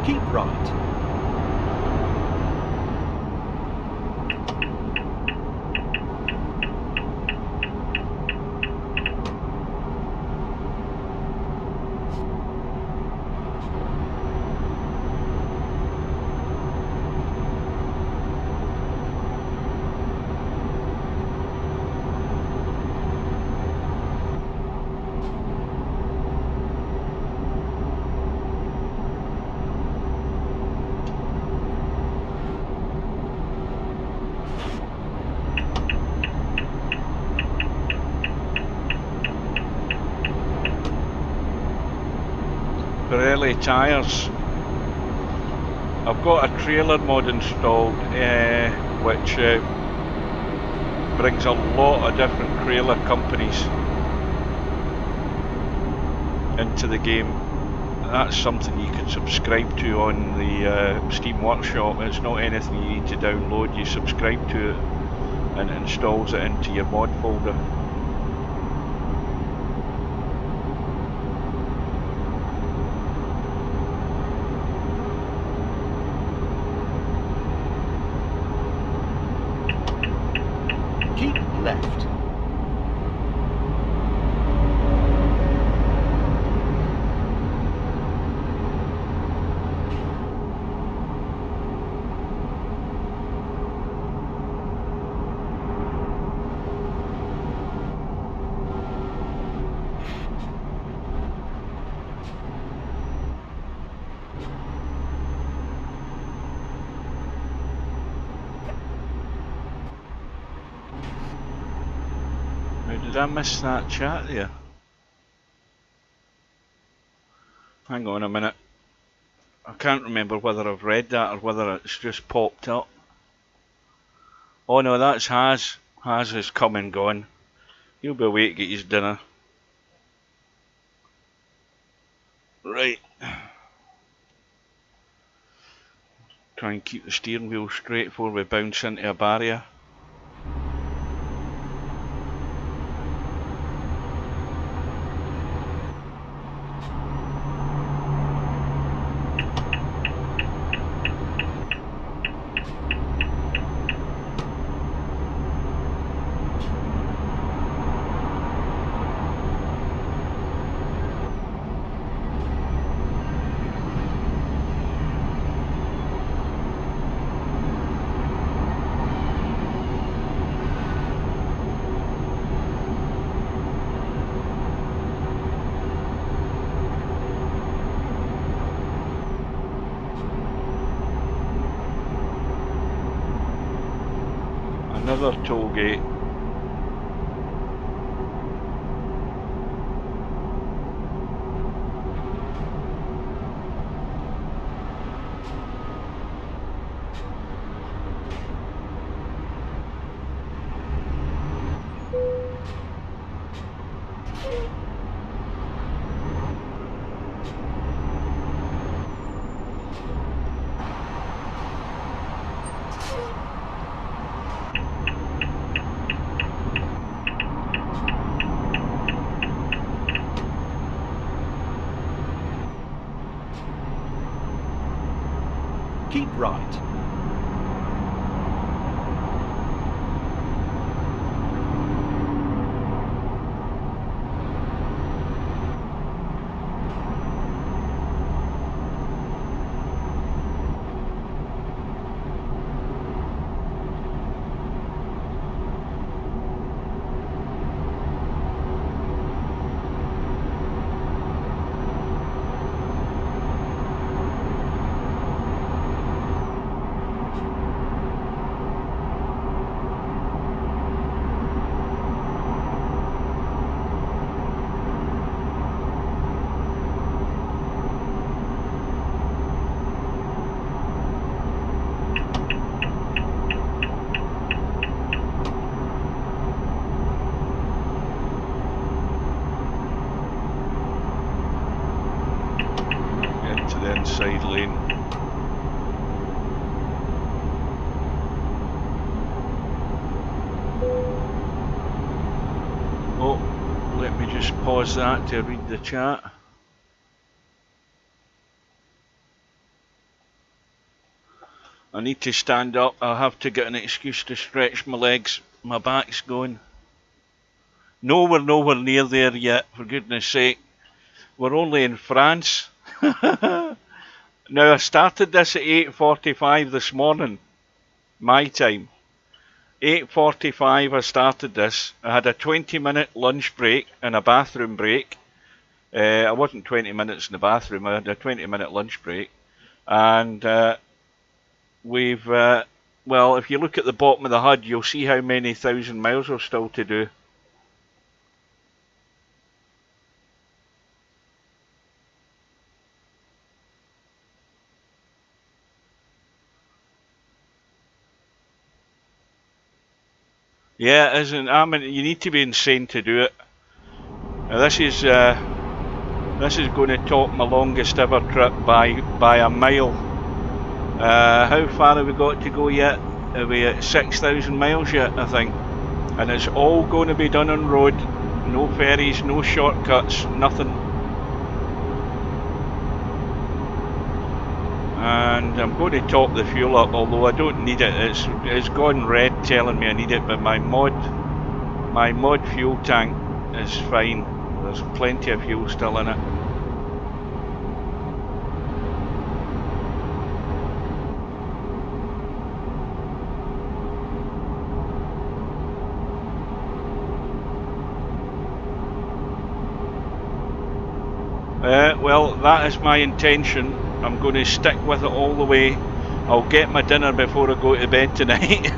Keep right. Harley tyres. I've got a trailer mod installed which brings a lot of different trailer companies into the game. That's something you can subscribe to on the Steam Workshop. It's not anything you need to download. You subscribe to it and it installs it into your mod folder. Keep left. Now, did I miss that chat there? Hang on a minute. I can't remember whether I've read that or whether it's just popped up. Oh no, that's Haz. Haz has come and gone. He'll be away to get his dinner. Right. Try and keep the steering wheel straight before we bounce into a barrier. Another toll gate. Keep right. Into the inside lane. Oh, let me just pause that to read the chat. I need to stand up. I'll have to get an excuse to stretch my legs. My back's going. No, we're nowhere near there yet, for goodness sake. We're only in France. Now, I started this at 8:45 this morning, my time. 8:45 I started this. I had a 20-minute lunch break and a bathroom break. I wasn't 20 minutes in the bathroom, I had a 20-minute lunch break. And we've, well, if you look at the bottom of the HUD, you'll see how many thousand miles we've still to do. Yeah, it isn't. I mean, you need to be insane to do it. Now, this is going to top my longest ever trip by a mile. How far have we got to go yet? Are we at 6,000 miles yet, I think? And it's all going to be done on road. No ferries, no shortcuts, nothing. And I'm going to top the fuel up, although I don't need it. It's gone red telling me I need it, but my mod fuel tank is fine. There's plenty of fuel still in it. Well, that is my intention. I'm going to stick with it all the way. I'll get my dinner before I go to bed tonight.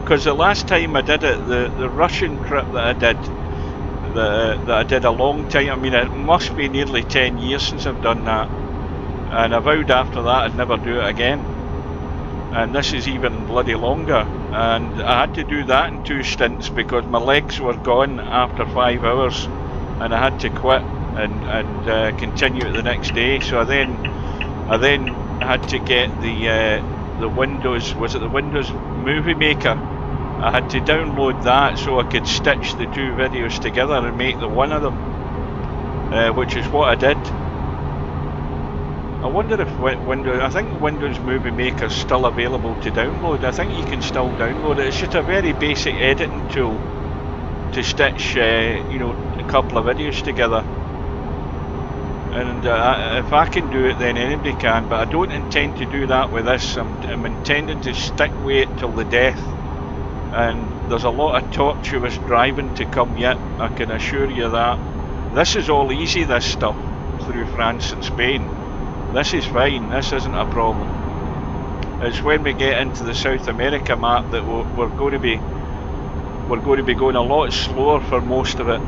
Because the last time I did it, the Russian trip that I did, that I did a long time, I mean, it must be nearly 10 years since I've done that. And I vowed after that I'd never do it again. And this is even bloody longer. And I had to do that in 2 stints because my legs were gone after 5 hours. And I had to quit and continue it the next day. So I then had to get the Windows, was it the Windows Movie Maker? I had to download that so I could stitch the 2 videos together and make the one of them, which is what I did. I wonder if Windows, I think Windows Movie Maker is still available to download. I think you can still download it. It's just a very basic editing tool to stitch, you know, a couple of videos together. And if I can do it, then anybody can. But I don't intend to do that with this. I'm intending to stick with it till the death. And there's a lot of tortuous driving to come yet, I can assure you that. This is all easy, this stuff, through France and Spain. This is fine, this isn't a problem. It's when we get into the South America map that we're going to be going a lot slower for most of it,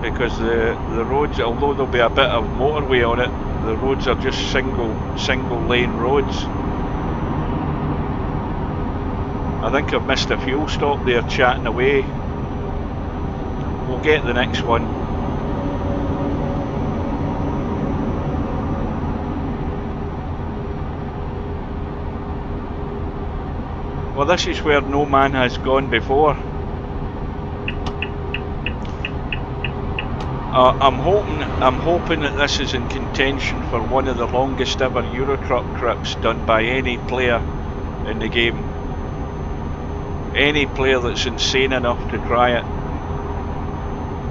because the roads, although there'll be a bit of motorway on it, the roads are just single lane roads. I think I've missed a fuel stop there chatting away. We'll get the next one. Well, this is where no man has gone before. I'm hoping that this is in contention for one of the longest ever Eurotruck trips done by any player in the game. Any player that's insane enough to try it.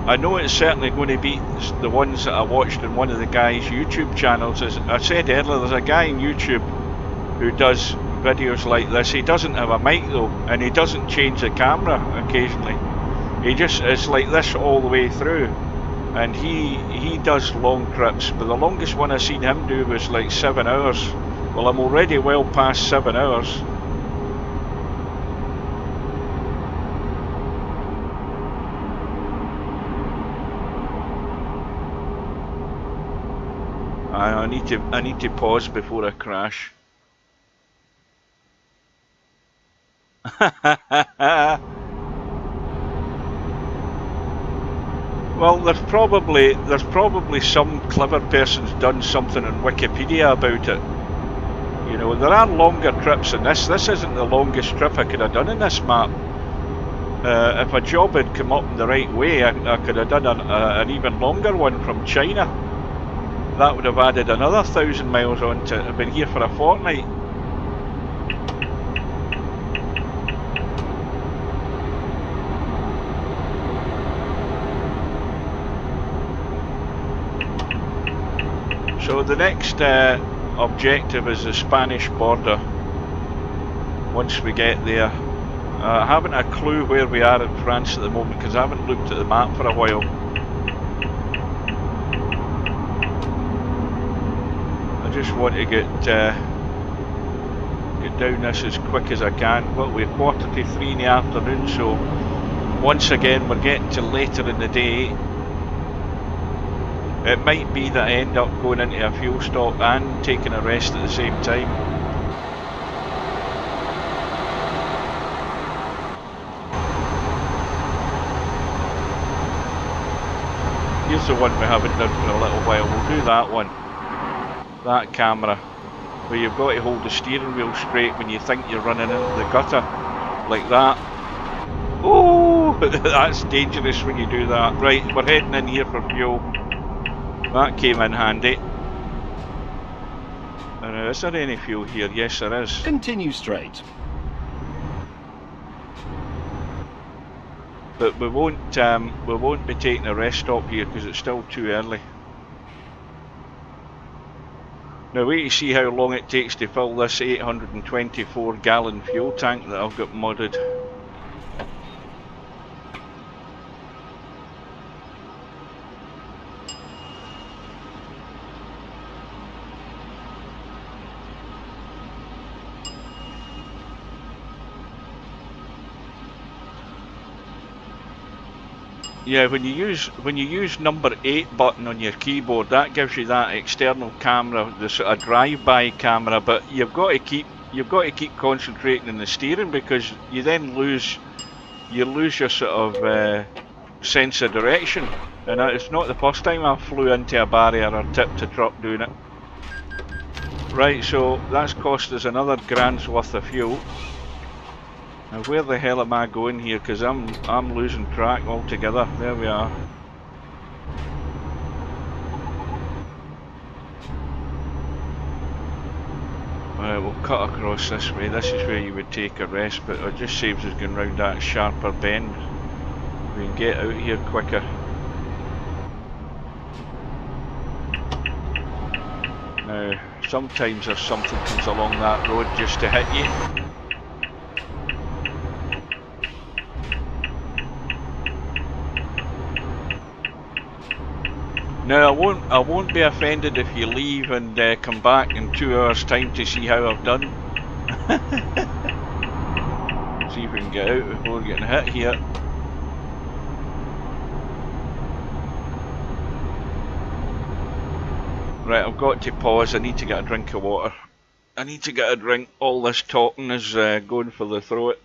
I know it's certainly going to beat the ones that I watched in one of the guys' YouTube channels. As I said earlier, there's a guy on YouTube who does videos like this. He doesn't have a mic though, and he doesn't change the camera occasionally. He just, it's like this all the way through. And he does long trips, but the longest one I seen him do was like 7 hours. Well, I'm already well past 7 hours. I need to pause before I crash. Well, there's probably some clever person's done something on Wikipedia about it. You know, there are longer trips than this. This isn't the longest trip I could have done in this map. If a job had come up in the right way, I could have done an even longer one from China. That would have added another 1,000 miles onto it. I've been here for a fortnight. So the next objective is the Spanish border. Once we get there, I haven't a clue where we are in France at the moment because I haven't looked at the map for a while. I just want to get down this as quick as I can. Well, we're 2:45 in the afternoon, so once again we're getting to later in the day. It might be that I end up going into a fuel stop and taking a rest at the same time. Here's the one we haven't done for a little while. We'll do that one. That camera. Where you've got to hold the steering wheel straight when you think you're running into the gutter. Like that. Oh, that's dangerous when you do that. Right, we're heading in here for fuel. That came in handy. Is there any fuel here? Yes, there is. Continue straight. But we won't be taking a rest stop here because it's still too early. Now wait to see how long it takes to fill this 824 gallon fuel tank that I've got modded. Yeah, when you use number 8 button on your keyboard, that gives you that external camera, the sort of drive-by camera. But you've got to keep concentrating on the steering because you then lose your sort of sense of direction. And it's not the first time I flew into a barrier or tipped a truck doing it. Right, so that's cost us another grand's worth of fuel. Now where the hell am I going here? Because I'm losing track altogether. There we are. Right, we'll cut across this way. This is where you would take a rest, but it just saves us going round that sharper bend. We can get out here quicker. Now, sometimes there's something comes along that road just to hit you. Now I won't be offended if you leave and come back in 2 hours time to see how I've done. See if we can get out before getting hit here. Right, I've got to pause. I need to get a drink of water. I need to get a drink. All this talking is going for the throat.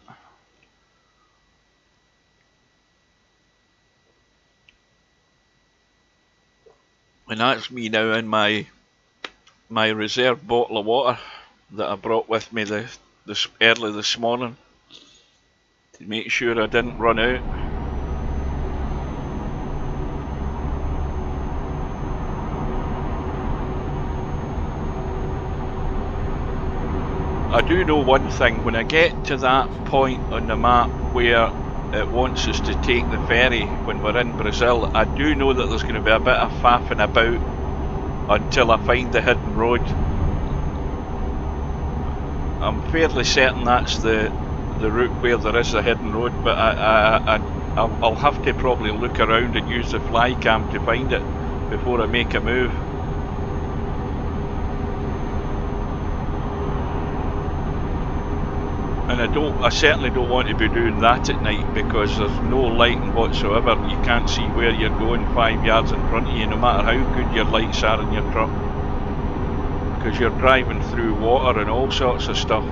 And that's me now in my reserve bottle of water that I brought with me early this morning to make sure I didn't run out. I do know one thing, when I get to that point on the map where it wants us to take the ferry when we're in Brazil, I do know that there's going to be a bit of faffing about until I find the hidden road. I'm fairly certain that's the route where there is a hidden road, but I'll have to probably look around and use the fly cam to find it before I make a move. And I certainly don't want to be doing that at night because there's no lighting whatsoever. You can't see where you're going 5 yards in front of you, no matter how good your lights are in your truck, because you're driving through water and all sorts of stuff.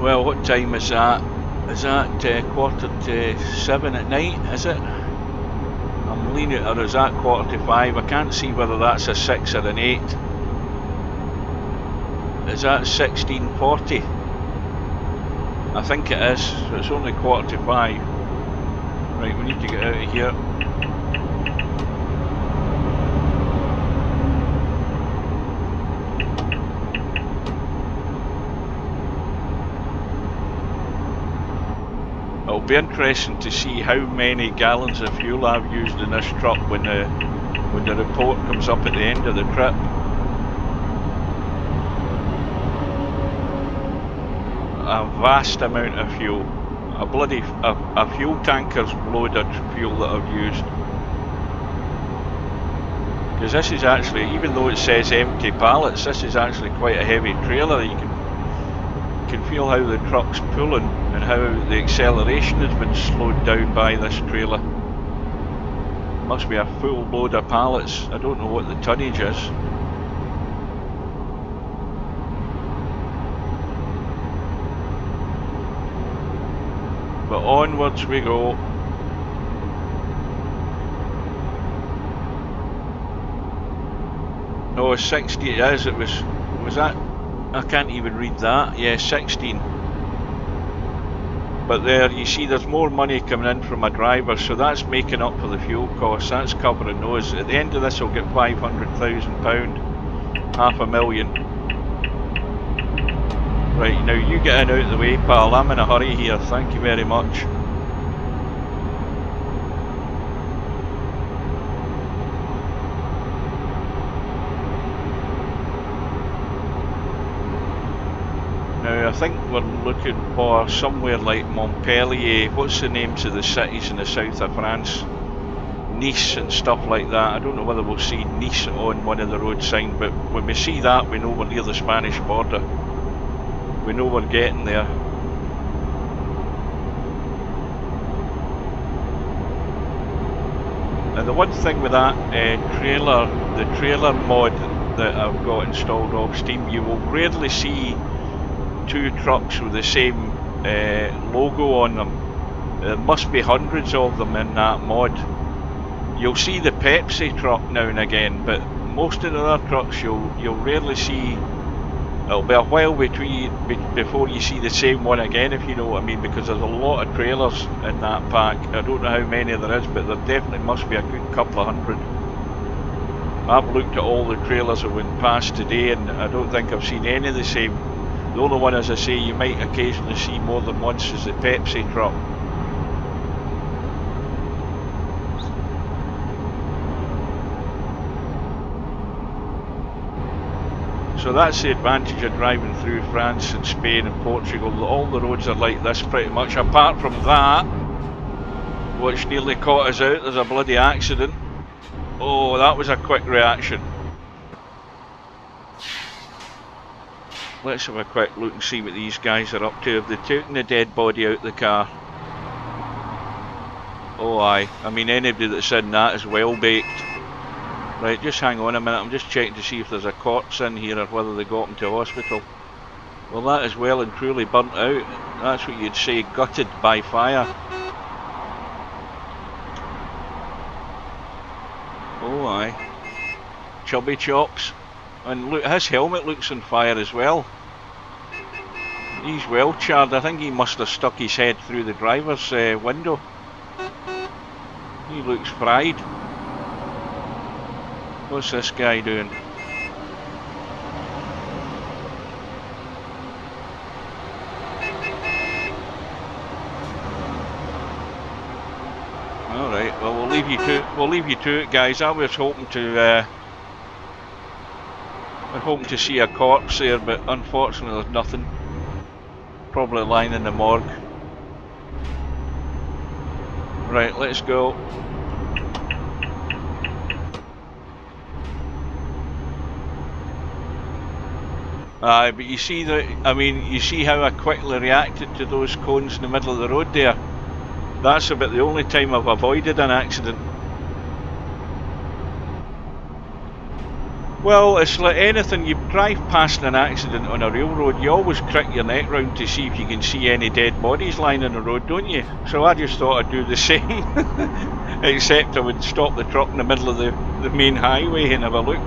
Well, what time is that? Is that 7:15 at night, is it? I'm leaning, or is that 5:15? I can't see whether that's a 6 or an 8. Is that 16:40? I think it is, so it's only 5:15. Right, we need to get out of here. It'll be interesting to see how many gallons of fuel I've used in this truck when the report comes up at the end of the trip. A vast amount of fuel. A fuel tanker's load of fuel that I've used. Because this is actually, even though it says empty pallets, this is actually quite a heavy trailer. You can feel how the truck's pulling and how the acceleration has been slowed down by this trailer. must be a full load of pallets. I don't know what the tonnage is. But onwards we go. Oh, 60 it is. It was that? I can't even read that. Yeah, 16. But there, you see there's more money coming in from a driver, so that's making up for the fuel costs. That's covering those. At the end of this, I'll get £500,000, £500,000. Right, now you get in out of the way, pal. I'm in a hurry here. Thank you very much. Now I think we're looking for somewhere like Montpellier. What's the names of the cities in the south of France? Nice and stuff like that. I don't know whether we'll see Nice on one of the road signs, but when we see that, we know we're near the Spanish border. We know we're getting there. Now the one thing with that the trailer mod that I've got installed off Steam, you will rarely see two trucks with the same logo on them. There must be hundreds of them in that mod. You'll see the Pepsi truck now and again, but most of the other trucks you'll rarely see. It'll be a while before you see the same one again, if you know what I mean, because there's a lot of trailers in that pack. I don't know how many there is, but there definitely must be a good couple of hundred. I've looked at all the trailers that went past today, and I don't think I've seen any of the same. The only one, as I say, you might occasionally see more than once is the Pepsi truck. So that's the advantage of driving through France and Spain and Portugal. All the roads are like this pretty much, apart from that, which nearly caught us out. There's a bloody accident. Oh, that was a quick reaction. Let's have a quick look and see what these guys are up to. Have they taken the dead body out of the car? Oh aye, I mean anybody that's in that is well baked. Right, just hang on a minute, I'm just checking to see if there's a corpse in here or whether they got him to hospital. Well, that is well and truly burnt out. That's what you'd say, gutted by fire. Oh aye. Chubby chops. And look, his helmet looks on fire as well. He's well charred. I think he must have stuck his head through the driver's window. He looks fried. What's this guy doing? Alright, well we'll leave you to it, guys. I was hoping to see a corpse there, but unfortunately there's nothing. Probably lying in the morgue. Right, let's go. Aye, but you see you see how I quickly reacted to those cones in the middle of the road there. That's about the only time I've avoided an accident. Well, it's like anything, you drive past an accident on a railroad, you always crick your neck round to see if you can see any dead bodies lying on the road, don't you? So I just thought I'd do the same, except I would stop the truck in the middle of the main highway and have a look.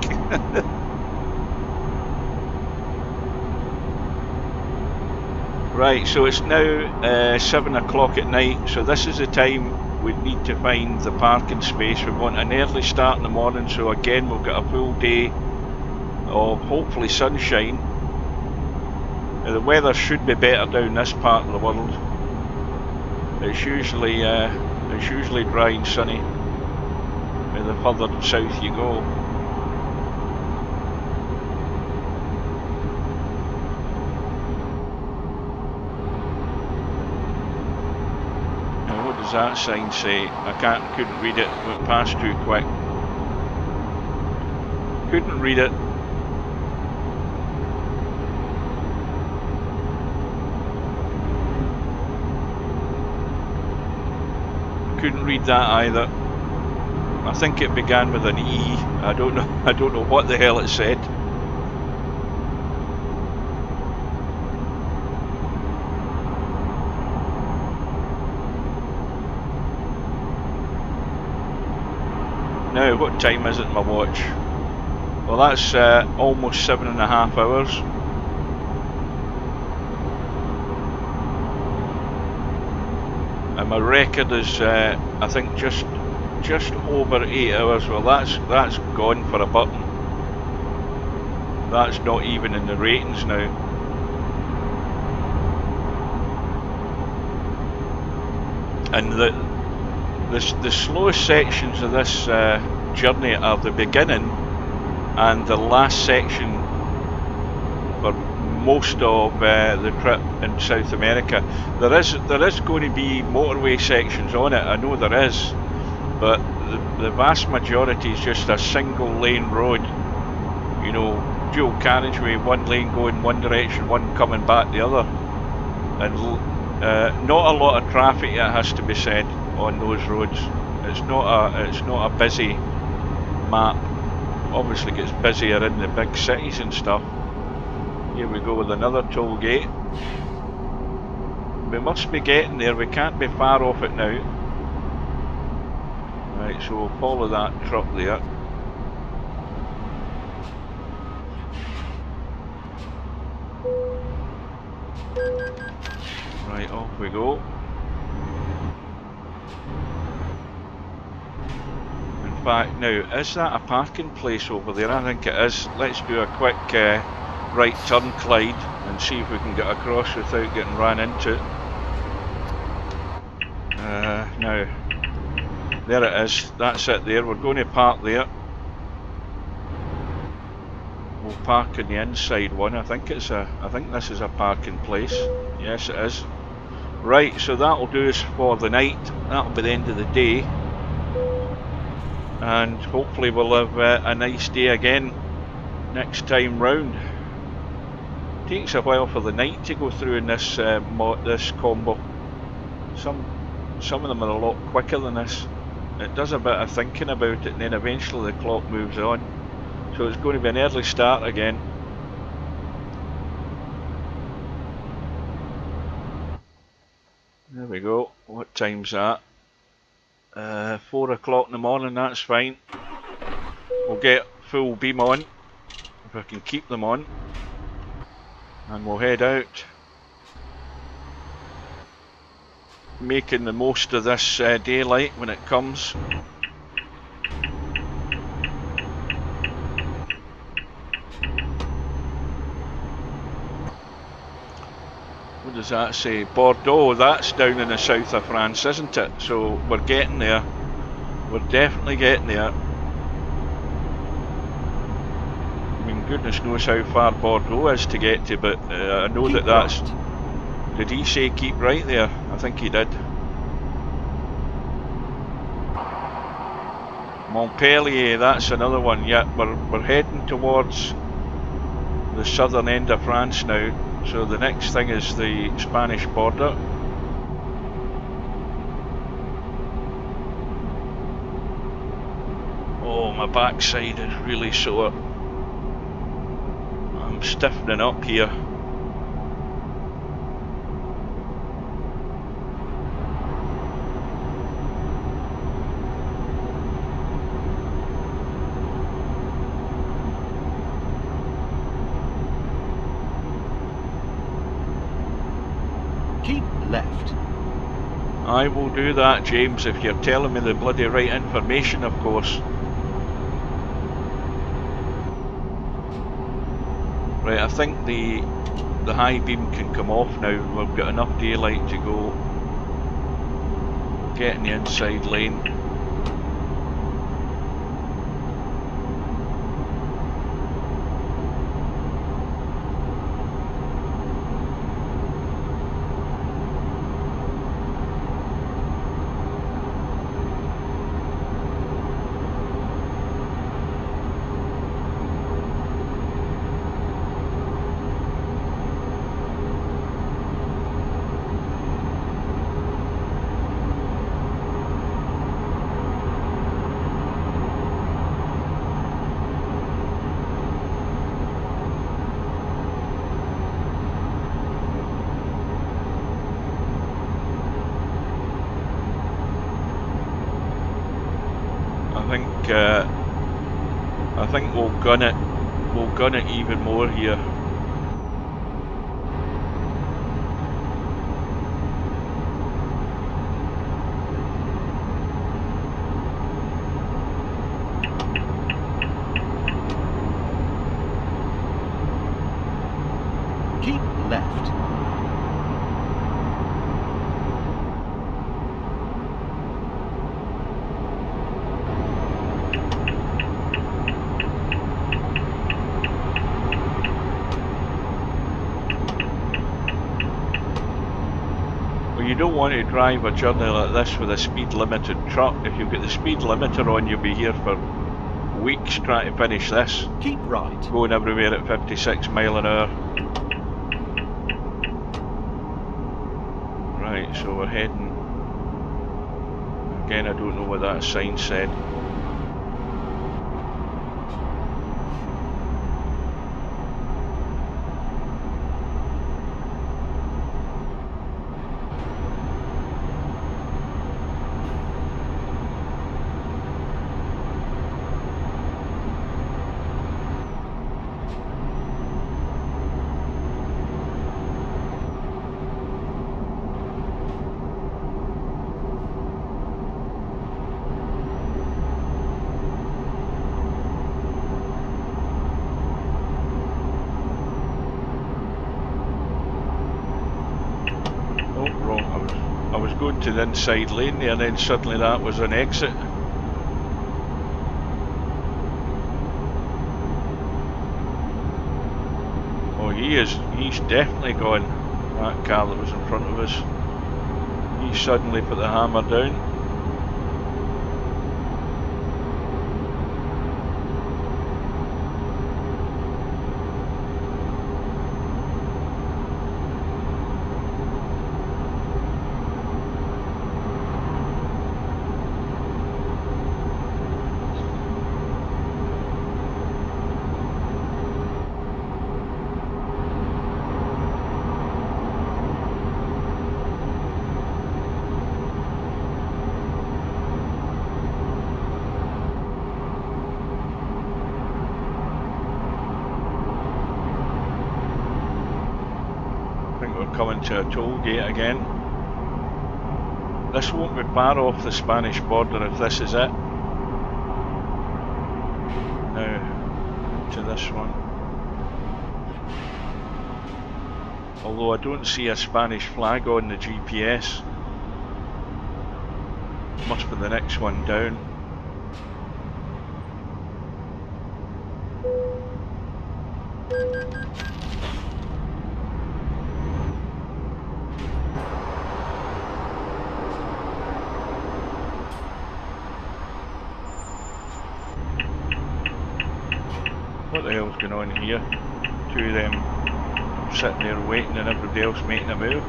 Right, so it's now 7 o'clock at night, so this is the time we need to find the parking space. We want an early start in the morning, so again we've got a full day of hopefully sunshine. Now, the weather should be better down this part of the world. It's usually dry and sunny the further south you go. Now what does that sign say? I couldn't read it, it went past too quick. Couldn't read it. Couldn't read that either. I think it began with an E. I don't know. I don't know what the hell it said. Now, what time is it in my watch? Well, that's almost 7.5 hours. And my record is, I think, just over 8 hours. Well, that's gone for a button. That's not even in the ratings now. And the slowest sections of this journey are the beginning and the last section for most of the trip in South America. There is going to be motorway sections on it, I know there is, but the vast majority is just a single lane road, you know, dual carriageway, one lane going one direction, one coming back the other, and not a lot of traffic, it has to be said, on those roads. It's not a busy map. Obviously gets busier in the big cities and stuff. Here we go with another toll gate. We must be getting there, we can't be far off it now. Right, so we'll follow that truck there. Right, off we go. In fact, now, is that a parking place over there? I think it is. Let's do a quick right turn, Clyde, and see if we can get across without getting ran into. Now, there it is. That's it there. We're going to park there. We'll park in the inside one. I think this is a parking place. Yes, it is. Right, so that'll do us for the night. That'll be the end of the day. And hopefully we'll have a nice day again next time round. Takes a while for the night to go through in this this combo. Some of them are a lot quicker than this. It does a bit of thinking about it, and then eventually the clock moves on. So it's going to be an early start again. There we go. What time's that? 4 o'clock in the morning, that's fine. We'll get full beam on, if I can keep them on. And we'll head out. Making the most of this daylight when it comes. What does that say? Bordeaux, that's down in the south of France, isn't it? So we're getting there. We're definitely getting there. I mean, goodness knows how far Bordeaux is to get to, but I know that that's... Did he say keep right there? I think he did. Montpellier, that's another one. Yeah, we're heading towards the southern end of France now. So the next thing is the Spanish border. Oh, my backside is really sore. I'm stiffening up here. Keep left. I will do that, James, if you're telling me the bloody right information, of course. Right, I think the high beam can come off now. We've got enough daylight to go. Get in the inside lane. I think we'll gun it. We'll gun it even more here. Keep left. Well, you don't want to drive a journey like this with a speed limited truck. If you've got the speed limiter on, you'll be here for weeks trying to finish this. Keep right. Going everywhere at 56 mile an hour. Right, so we're heading. Again, I don't know what that sign said. Oh, wrong. I was going to the inside lane there, and then suddenly that was an exit. Oh, he's definitely gone. That car that was in front of us. He suddenly put the hammer down. Coming to a toll gate again. This won't be far off the Spanish border if this is it. Now to this one. Although I don't see a Spanish flag on the GPS. Must be the next one down. What the hell's going on here? Two of them sitting there waiting and everybody else making a move.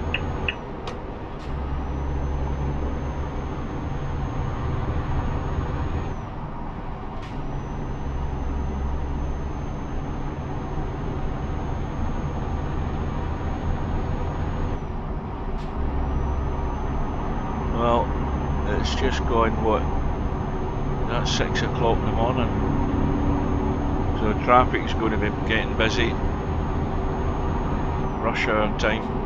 Well, it's just gone, what? That's 6 o'clock in the morning. So traffic's going to be getting busy. Rush hour time.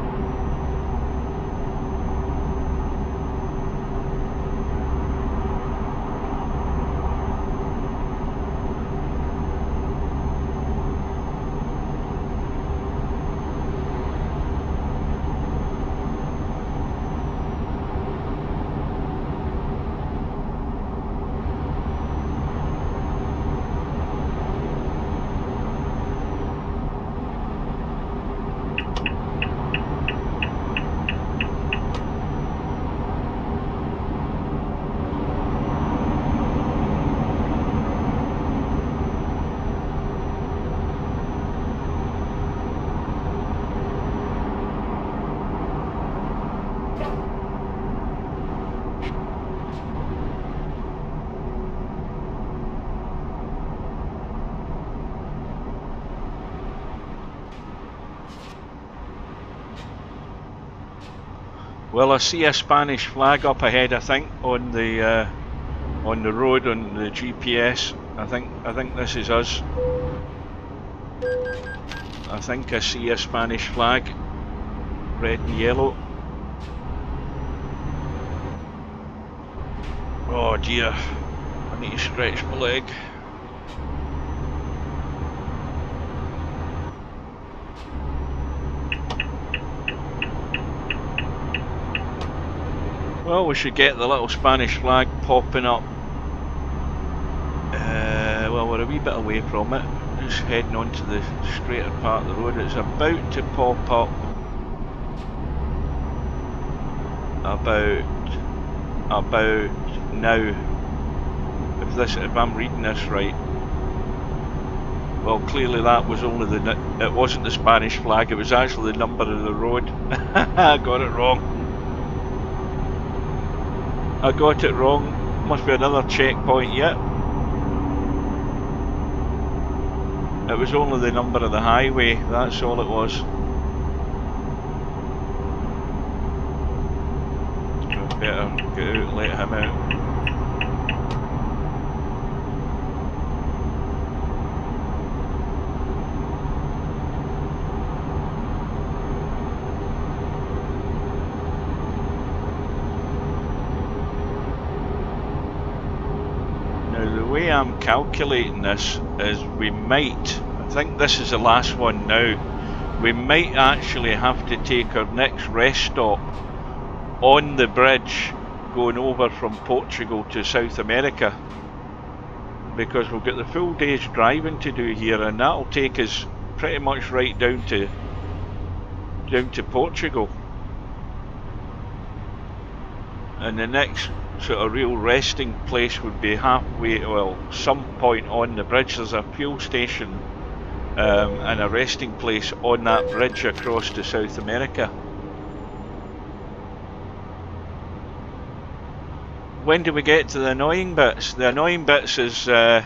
Well, I see a Spanish flag up ahead, I think, on the on the road on the GPS. I think this is us. I think I see a Spanish flag, red and yellow. Oh dear, I need to stretch my leg. Well, we should get the little Spanish flag popping up. Well, we're a wee bit away from it. Just heading onto the straighter part of the road. It's about to pop up about now. If I'm reading this right. Well, clearly that was only it wasn't the Spanish flag. It was actually the number of the road. I got it wrong. Must be another checkpoint yet. It was only the number of the highway, that's all it was. So better get out and let him out. Now the way I'm calculating this is we might, I think this is the last one now, we might actually have to take our next rest stop on the bridge going over from Portugal to South America, because we've got the full day's driving to do here, and that'll take us pretty much right down to Portugal. And the next sort of real resting place would be halfway, well, some point on the bridge. There's a fuel station and a resting place on that bridge across to South America. When do we get to the annoying bits? The annoying bits is a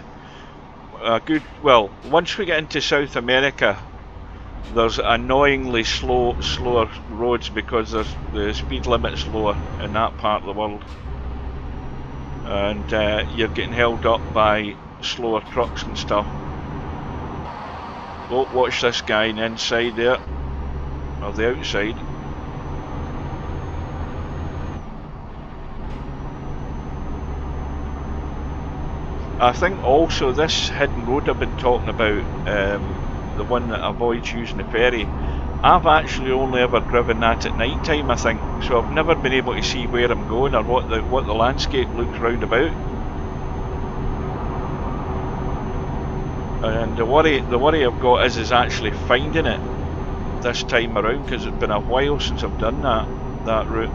good, well, once we get into South America, there's annoyingly slower roads because there's the speed limit's lower in that part of the world, and you're getting held up by slower trucks and stuff. Oh, watch this guy on the inside there, or the outside. I think also this hidden road I've been talking about, the one that avoids using the ferry, I've actually only ever driven that at night time, I think, so I've never been able to see where I'm going or what the landscape looks round about. And the worry I've got is actually finding it this time around, because it's been a while since I've done that route.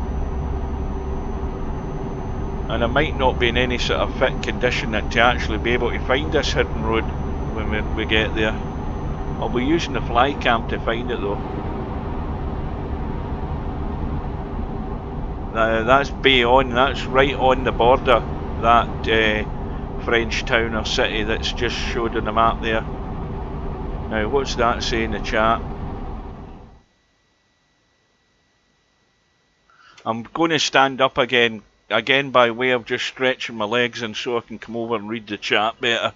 And I might not be in any sort of fit condition to actually be able to find this hidden road when we get there. I'll be using the fly cam to find it though. That's Bayonne, that's right on the border, that French town or city that's just showed on the map there. Now what's that say in the chat? I'm going to stand up again by way of just stretching my legs, and so I can come over and read the chat better.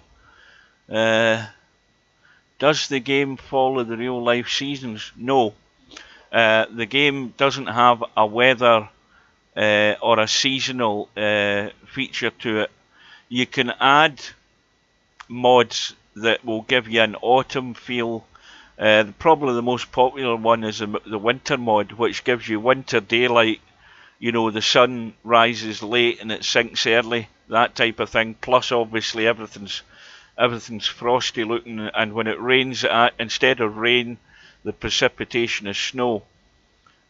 Does the game follow the real life seasons? No. The game doesn't have a weather or a seasonal feature to it. You can add mods that will give you an autumn feel. Probably the most popular one is the winter mod, which gives you winter daylight. You know, the sun rises late and it sinks early, that type of thing. Plus, obviously, everything's frosty looking, and when it rains, instead of rain, the precipitation is snow.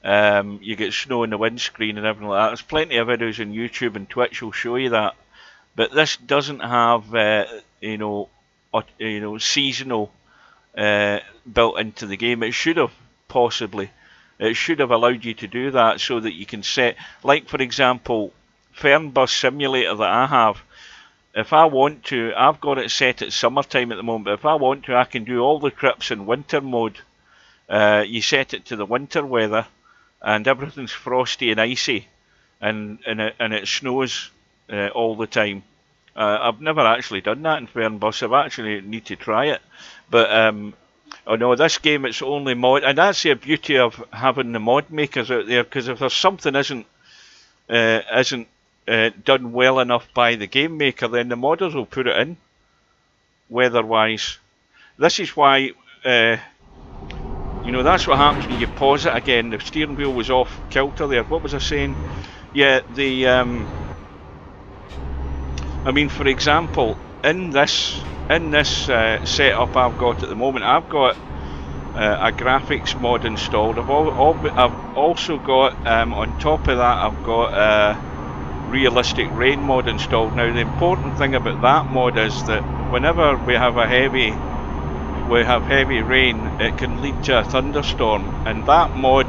You get snow in the windscreen and everything like that. There's plenty of videos on YouTube and Twitch will show you that. But this doesn't have, seasonal built into the game. It should have, possibly. It should have allowed you to do that so that you can set, like for example, Fernbus Simulator that I have. If I want to, I've got it set at summertime at the moment, but if I want to, I can do all the trips in winter mode. You set it to the winter weather, and everything's frosty and icy, and it snows all the time. I've never actually done that in Fernbus. I've actually need to try it. But oh no, this game it's only mod, and that's the beauty of having the mod makers out there. Because if there's something isn't done well enough by the game maker, then the modders will put it in, weather-wise. This is why, that's what happens when you pause it again. The steering wheel was off kilter there. What was I saying? Yeah, I mean, for example, in this setup I've got at the moment, I've got a graphics mod installed. I've also got on top of that, I've got a realistic rain mod installed. Now, the important thing about that mod is that whenever we have heavy rain, it can lead to a thunderstorm, and that mod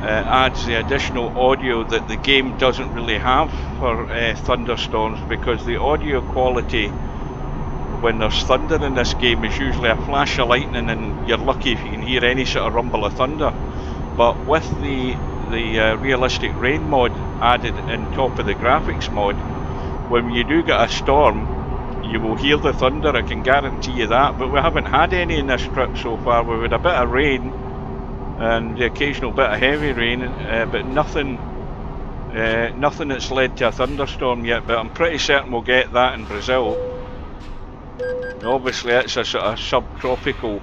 adds the additional audio that the game doesn't really have for thunderstorms, because the audio quality when there's thunder in this game is usually a flash of lightning, and you're lucky if you can hear any sort of rumble of thunder. But with the realistic rain mod added on top of the graphics mod, when you do get a storm, you will hear the thunder, I can guarantee you that. But we haven't had any in this trip so far. We've had a bit of rain and the occasional bit of heavy rain, but nothing that's led to a thunderstorm yet. But I'm pretty certain we'll get that in Brazil. Obviously it's a sort of subtropical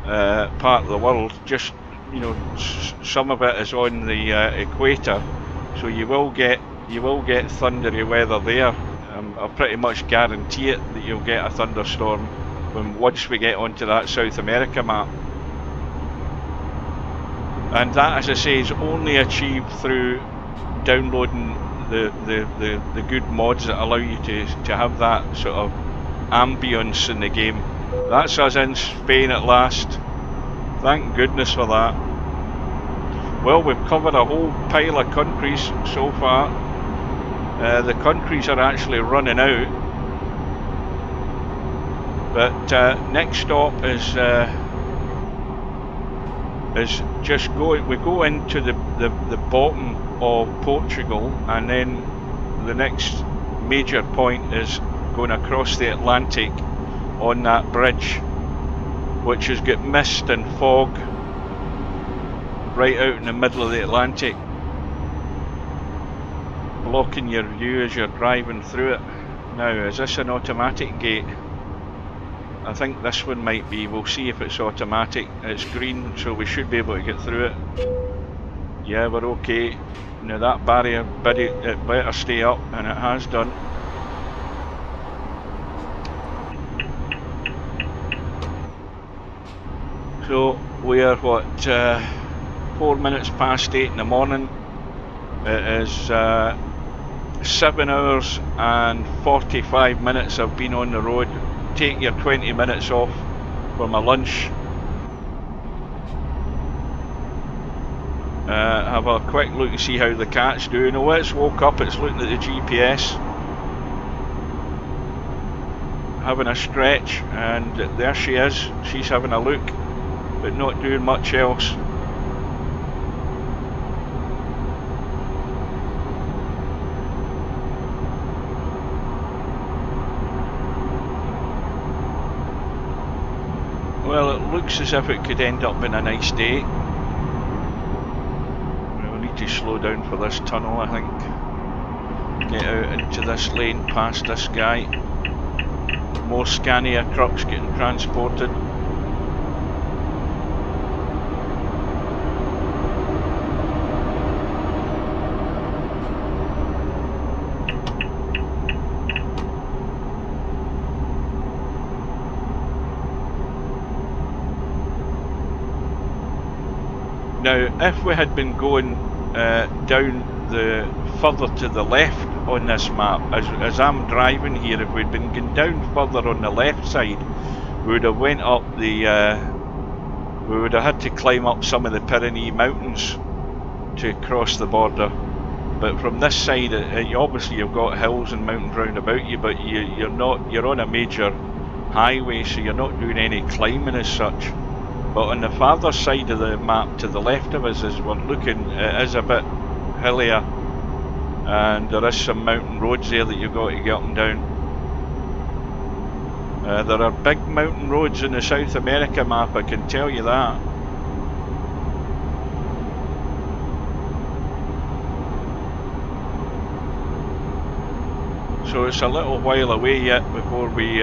part of the world, just some of it is on the equator, so you will get thundery weather there. I'll pretty much guarantee it that you'll get a thunderstorm once we get onto that South America map. And that, as I say, is only achieved through downloading the good mods that allow you to have that sort of ambience in the game. That's us in Spain at last. Thank goodness for that. Well, we've covered a whole pile of countries so far. The countries are actually running out. But next stop is just we go into the bottom of Portugal, and then the next major point is going across the Atlantic on that bridge, which has got mist and fog right out in the middle of the Atlantic, blocking your view as you're driving through it. Now, is this an automatic gate? I think this one might be. We'll see if it's automatic. It's green, so we should be able to get through it. Yeah, we're okay. Now that barrier, it better stay up, and it has done. So we are 4 minutes past 8 in the morning. It is 7 hours and 45 minutes I've been on the road. Take your 20 minutes off for my lunch. Have a quick look and see how the cat's doing. Oh, it's woke up, it's looking at the GPS, having a stretch, and there she is. She's having a look, but not doing much else. Well, it looks as if it could end up in a nice day. We'll need to slow down for this tunnel, I think. Get out into this lane past this guy. More Scania trucks getting transported. Now, if we had been going down further to the left on this map, as I'm driving here, if we'd been going down further on the left side, we would have went up we would have had to climb up some of the Pyrenees mountains to cross the border. But from this side, obviously you've got hills and mountains round about you, but you're on a major highway, so you're not doing any climbing as such. But on the farther side of the map to the left of us, as we're looking, it is a bit hillier. and there is some mountain roads there that you've got to get up and down. There are big mountain roads in the South America map, I can tell you that. So it's a little while away yet before we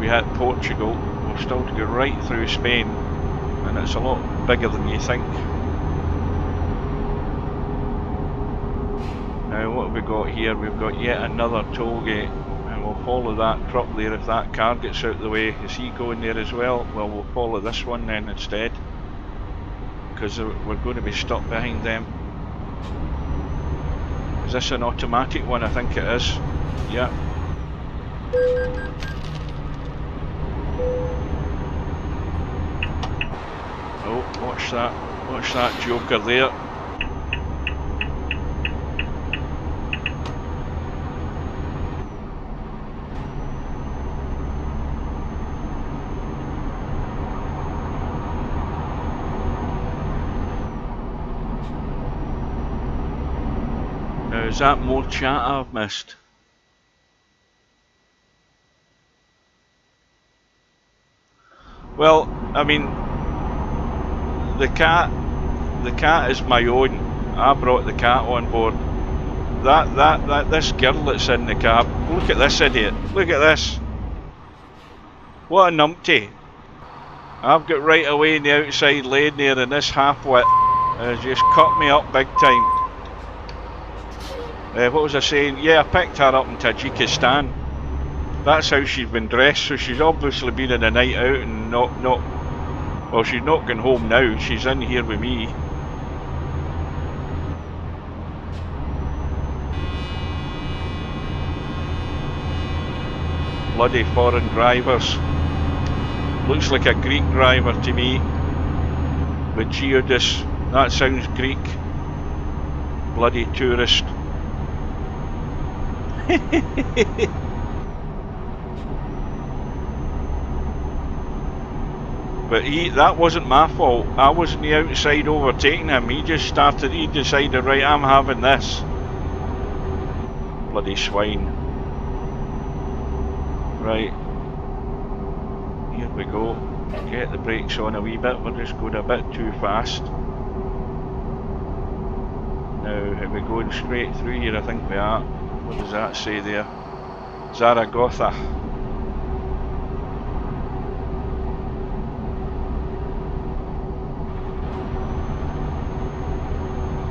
hit Portugal. We've still to go right through Spain, and it's a lot bigger than you think. Now what have we got here? We've got yet another toll gate, and we'll follow that truck there. If that car gets out of the way, is he going there as well? Well, we'll follow this one then instead, because we're going to be stuck behind them. Is this an automatic one? I think it is. Yeah. Oh, watch that joker there. Now, is that more chat I've missed? Well, I mean, the cat is my own. I brought the cat on board. This girl that's in the cab, look at this idiot. Look at this. What a numpty. I've got right away in the outside lane there, and this half-wit has just cut me up big time. What was I saying? Yeah, I picked her up in Tajikistan. That's how she's been dressed, so she's obviously been in a night out and not well, she's not going home now, she's in here with me. Bloody foreign drivers. Looks like a Greek driver to me. With Geodis, that sounds Greek. Bloody tourist. But that wasn't my fault. I was on the outside overtaking him. He decided, right, I'm having this. Bloody swine. Right. Here we go. Get the brakes on a wee bit. We're just going a bit too fast. Now, are we going straight through here? I think we are. What does that say there? Zaragoza.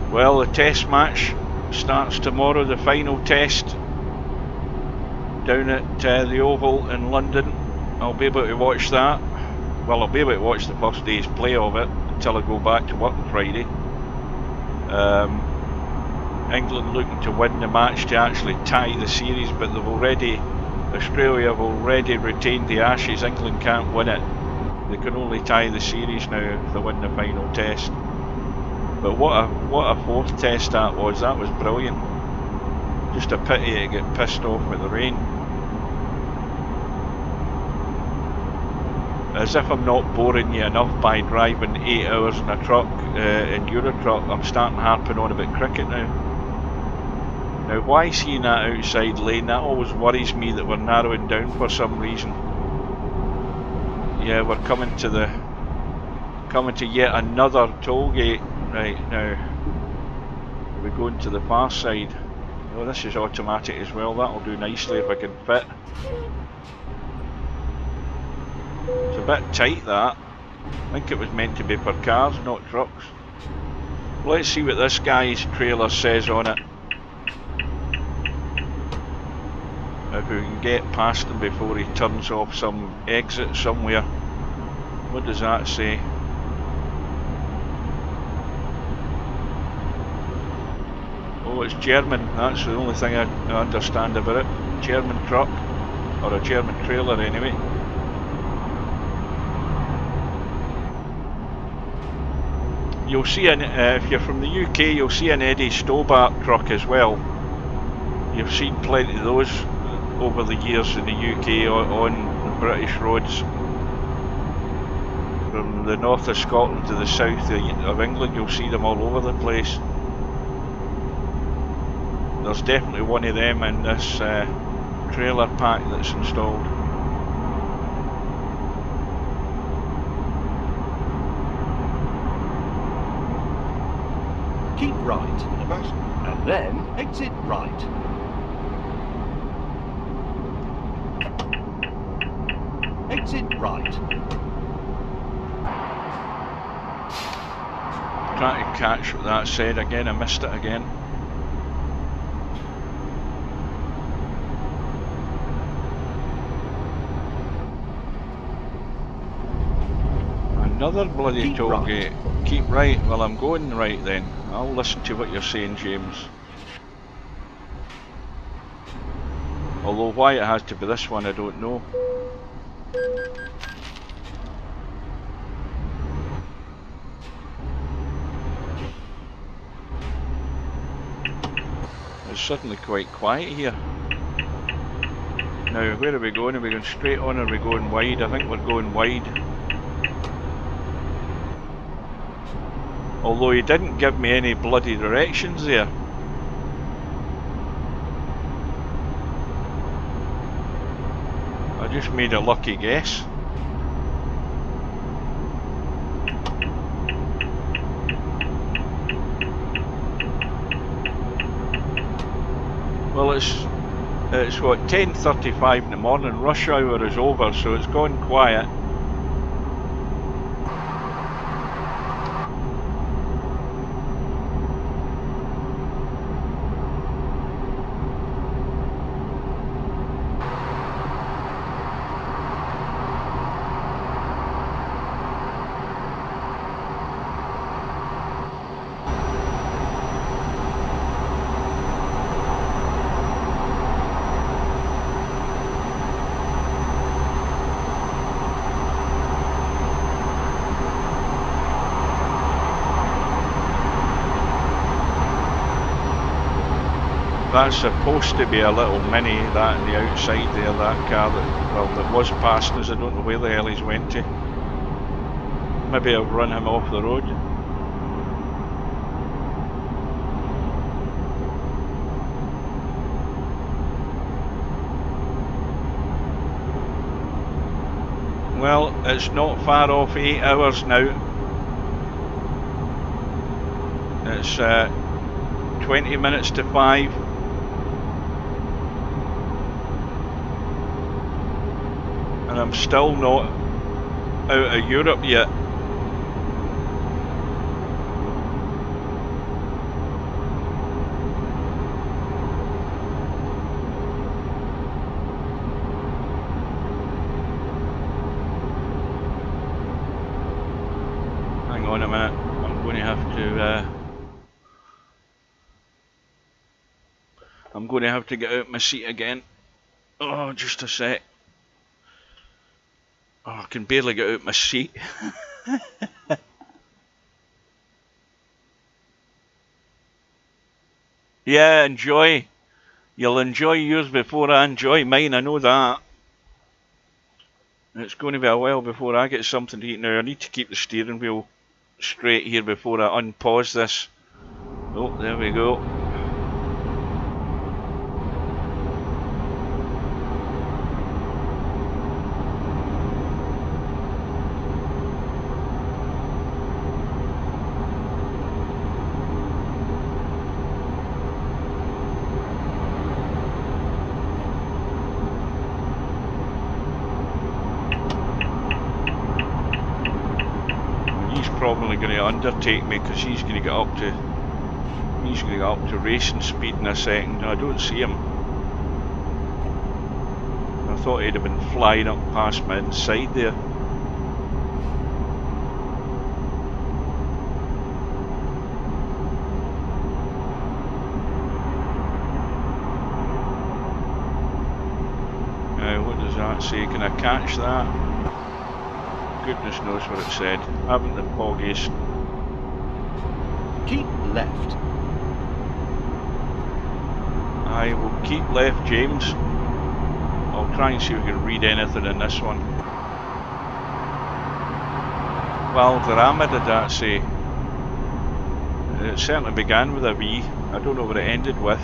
Well, the test match starts tomorrow, the final test down at the Oval in London. I'll be able to watch that. Well, I'll be able to watch the first day's play of it until I go back to work on Friday. England looking to win the match to actually tie the series, but Australia have already retained the Ashes. England can't win it. They can only tie the series now if they win the final test. But what a fourth test that was brilliant. Just a pity to get pissed off with the rain. As if I'm not boring you enough by driving 8 hours in a truck, in Eurotruck, I'm starting harping on about cricket now. Now, why seeing that outside lane? That always worries me that we're narrowing down for some reason. Yeah, we're coming to yet another toll gate. Right, now, are we going to the far side? Oh, this is automatic as well. That'll do nicely if I can fit. It's a bit tight, that. I think it was meant to be for cars, not trucks. Let's see what this guy's trailer says on it. If we can get past him before he turns off some exit somewhere. What does that say? Oh, it's German. That's the only thing I understand about it. German truck, or a German trailer anyway. You'll see if you're from the UK, you'll see an Eddie Stobart truck as well. You've seen plenty of those over the years in the UK on the British roads. From the north of Scotland to the south of England, you'll see them all over the place. there's definitely one of them in this trailer pack that's installed. Keep right, and then exit right. Exit right. Trying to catch what that said again, I missed it again. Another bloody Keep toll right. gate. Keep right. Well, I'm going right then. I'll listen to what you're saying, James. Although why it has to be this one, I don't know. It's suddenly quite quiet here. Now, where are we going? Are we going straight on or are we going wide? I think we're going wide. Although he didn't give me any bloody directions there. I just made a lucky guess. Well, it's what, 10:35 in the morning, rush hour is over, so it's gone quiet. That's supposed to be a little Mini, that on the outside there, that car that, well, that was passing us. I don't know where the hell he's went to. Maybe I'll run him off the road. Well, it's not far off 8 hours now. It's 20 minutes to 5. And I'm still not out of Europe yet. Hang on a minute, I'm going to have to get out my seat again. Oh, just a sec. Oh, I can barely get out my seat. Yeah, enjoy. You'll enjoy yours before I enjoy mine, I know that. It's going to be a while before I get something to eat now. I need to keep the steering wheel straight here before I unpause this. Oh, there we go. Probably going to undertake me because he's going to get up to racing speed in a second. I don't see him. I thought he'd have been flying up past my inside there. Now, what does that say? Can I catch that? Goodness knows what it said. Haven't the foggiest. Keep left. I will keep left, James. I'll try and see if we can read anything in this one. Valderrama, did that say? It certainly began with a V. I don't know what it ended with.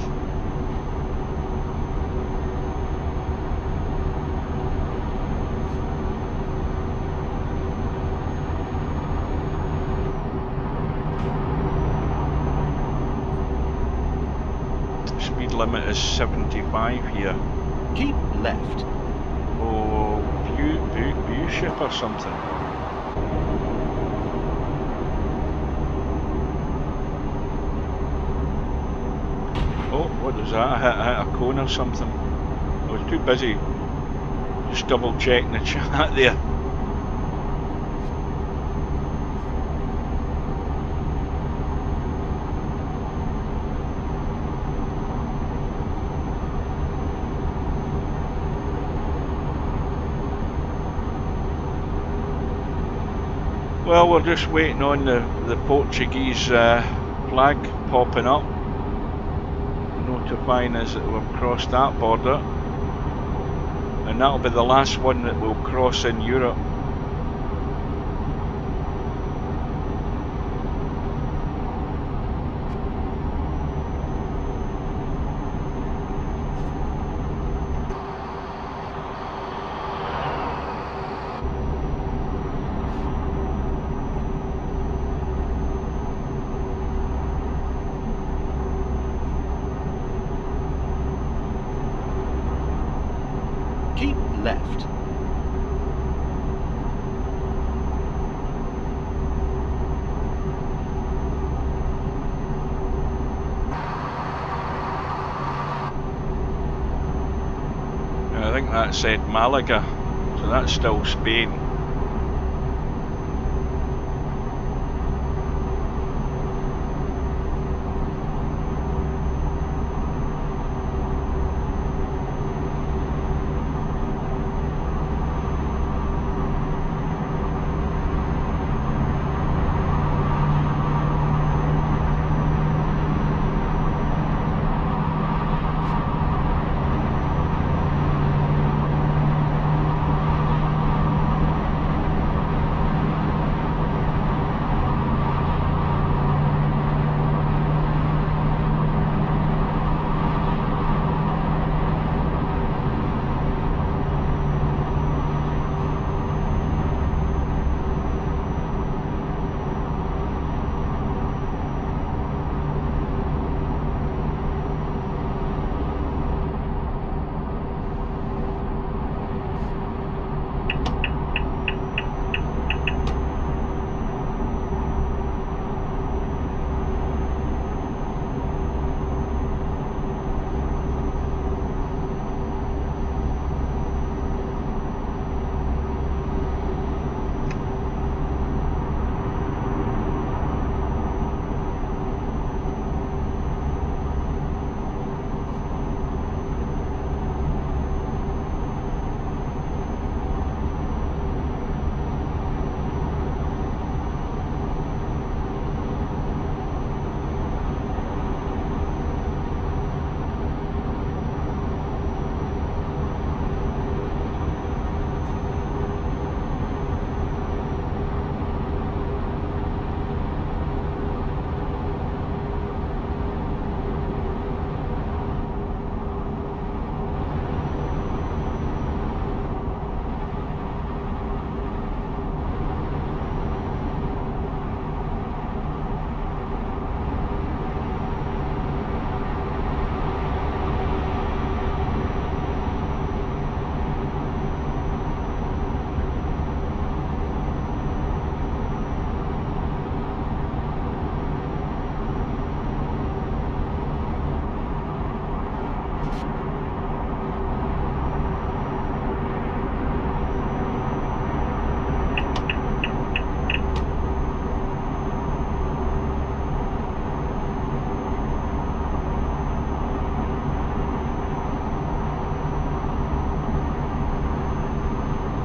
limit is 75 here. Keep left. Oh, view ship or something. Oh, what was that? I hit a cone or something. I was too busy just double checking the chat there. Well, we're just waiting on the Portuguese flag popping up, notifying us that we've crossed that border, and that'll be the last one that we'll cross in Europe. Keep left. I think that said Malaga, so that's still Spain.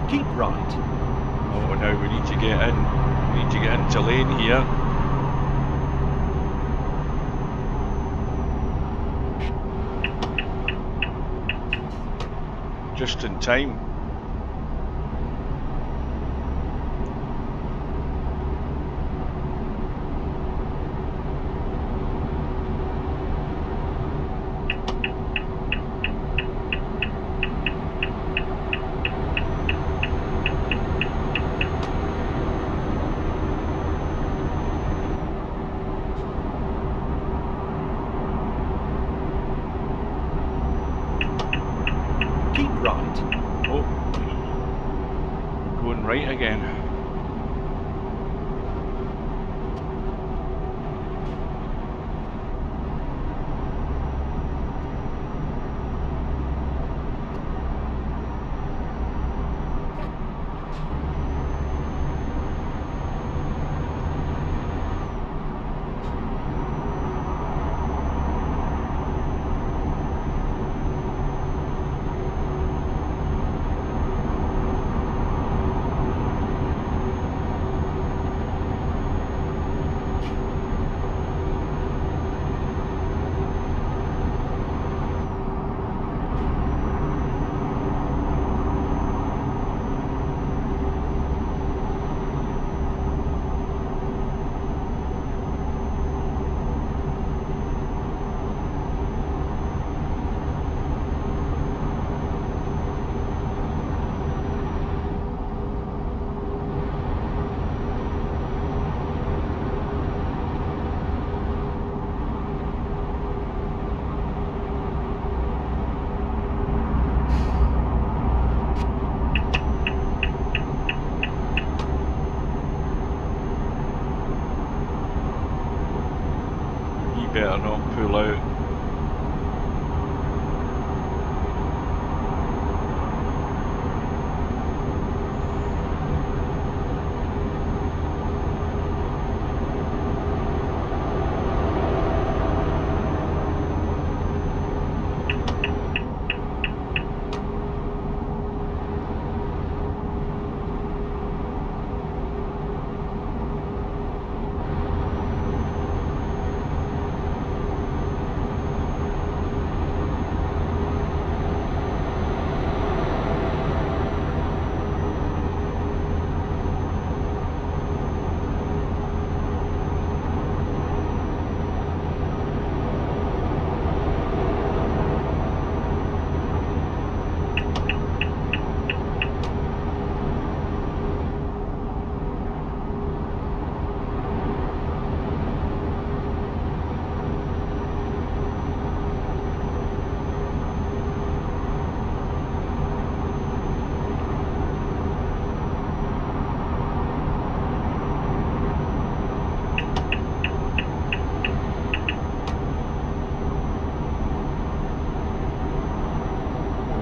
Keep right. Oh, now we need to get in. We need to get into lane here. Just in time. again. Better not pull out.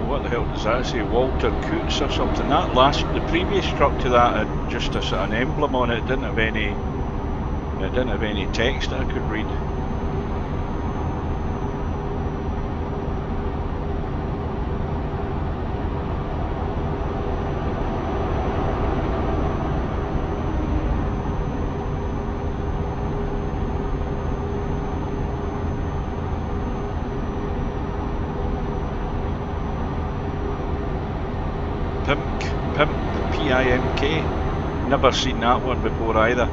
What the hell does that say? Walter Coots or something? The previous truck to that had just a sort of an emblem on it. It didn't have any text that I could read. Pimp, P-I-M-K. Never seen that one before either.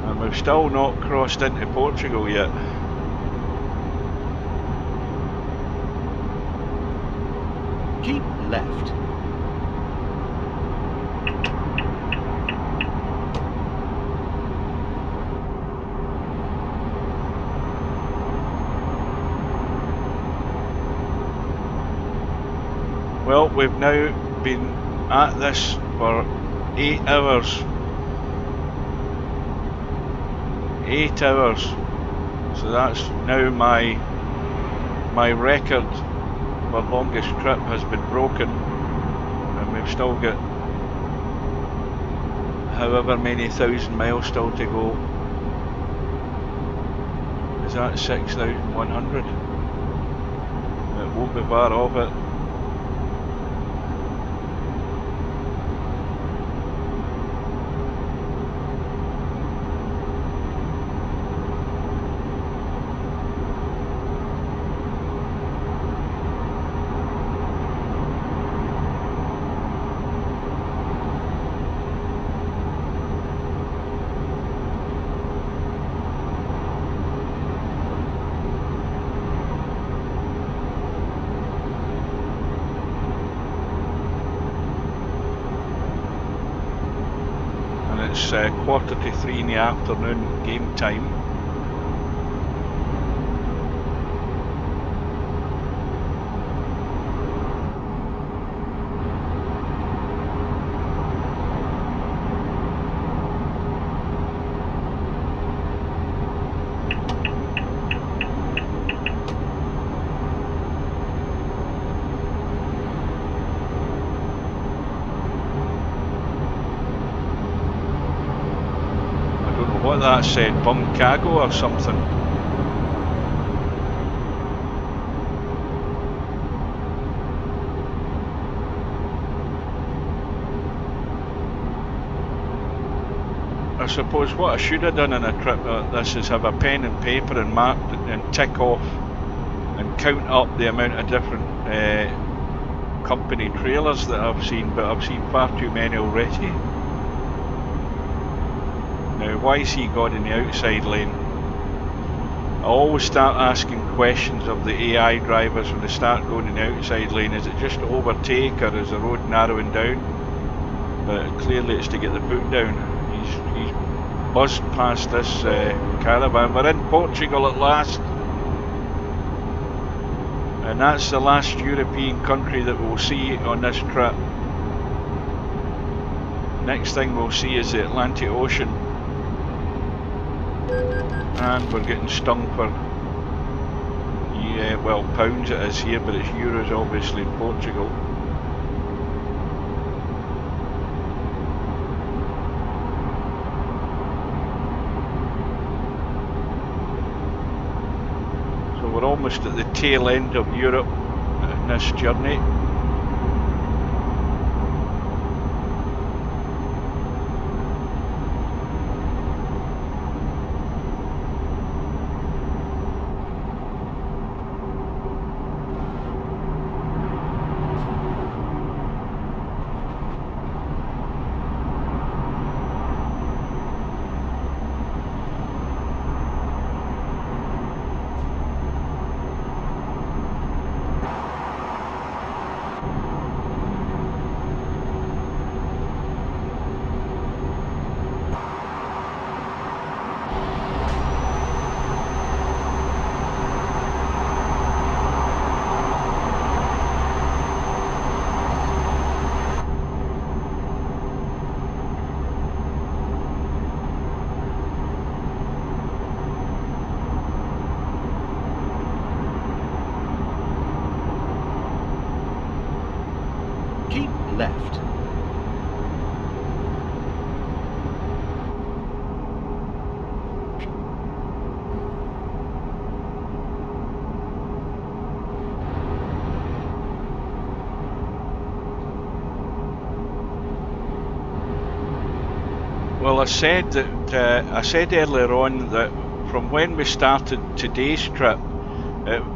And we've still not crossed into Portugal yet. Keep left. Well, we've now been at this for 8 hours. 8 hours. So that's now my record for longest trip has been broken, and we've still got however many thousand miles still to go. Is that 6,100? It won't be far off it. It's 2:45 in the afternoon game time. what that said, Bumcago or something. I suppose what I should have done on a trip like this is have a pen and paper and mark and tick off and count up the amount of different company trailers that I've seen, but I've seen far too many already. Now, why is he gone in the outside lane? I always start asking questions of the AI drivers when they start going in the outside lane. Is it just to overtake, or is the road narrowing down? But clearly it's to get the foot down. He's buzzed past this caravan. We're in Portugal at last. And that's the last European country that we'll see on this trip. Next thing we'll see is the Atlantic Ocean. And we're getting stung for, yeah, well, pounds it is here, but it's euros obviously in Portugal. So we're almost at the tail end of Europe in this journey. Keep left. Well, I said earlier on that from when we started today's trip,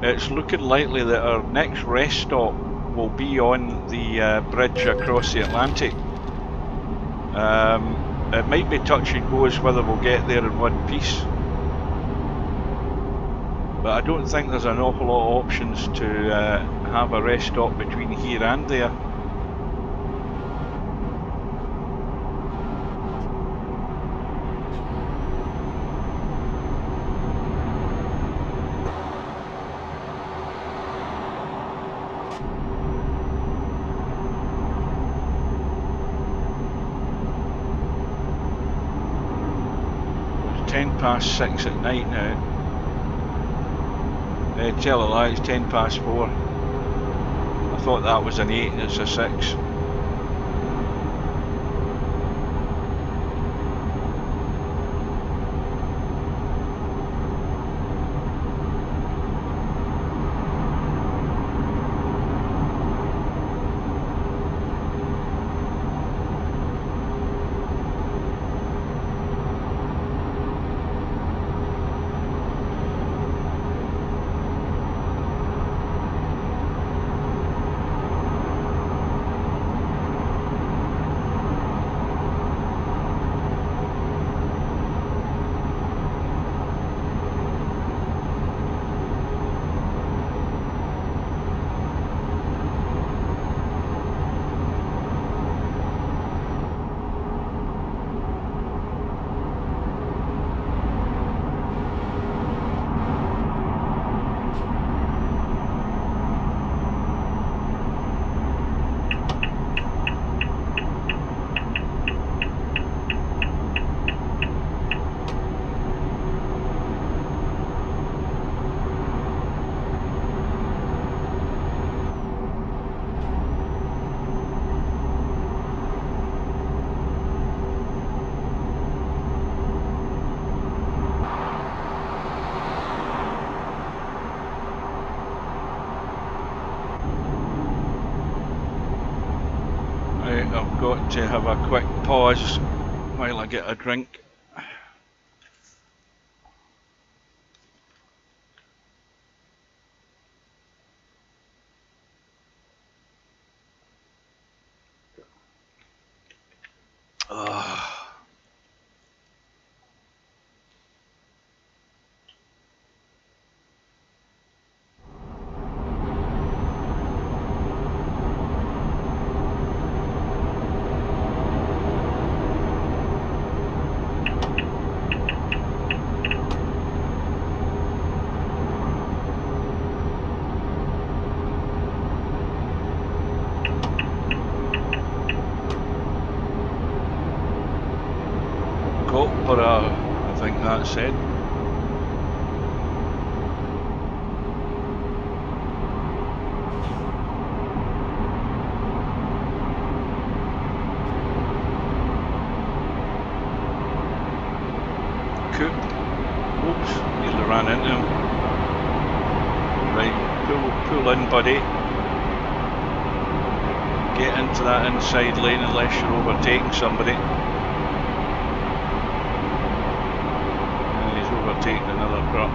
it's looking likely that our next rest stop will be on the bridge across the Atlantic. It might be touch and go as whether we'll get there in one piece, but I don't think there's an awful lot of options to have a rest stop between here and there. It's 6:10 at night now. Tell a lie, it's 4:10. I thought that was an 8, it's a 6. to have a quick pause while I get a drink. I think that's it. Coop. Oops, nearly ran into him. Right, pull in, buddy. Get into that inside lane unless you're overtaking somebody. He's overtaking another truck.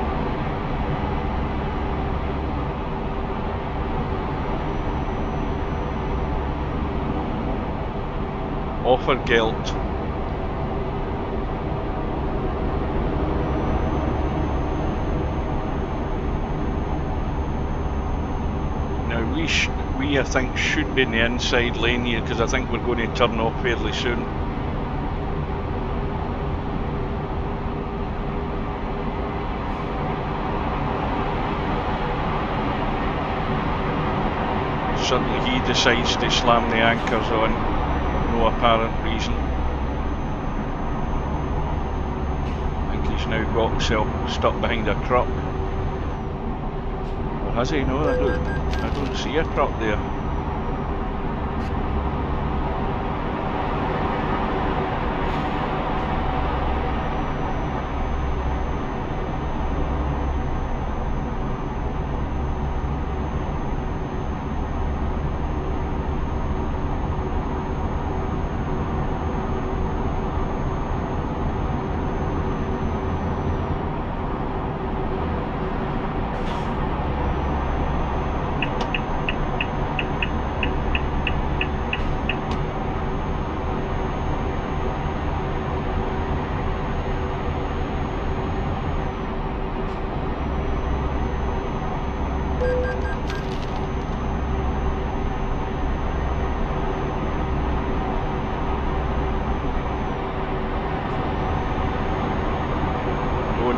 Offer Gelt. Now we I think should be in the inside lane here because I think we're going to turn off fairly soon. Suddenly he decides to slam the anchors on for no apparent reason. I think he's now got himself stuck behind a truck. Or has he? No, I don't see a truck there.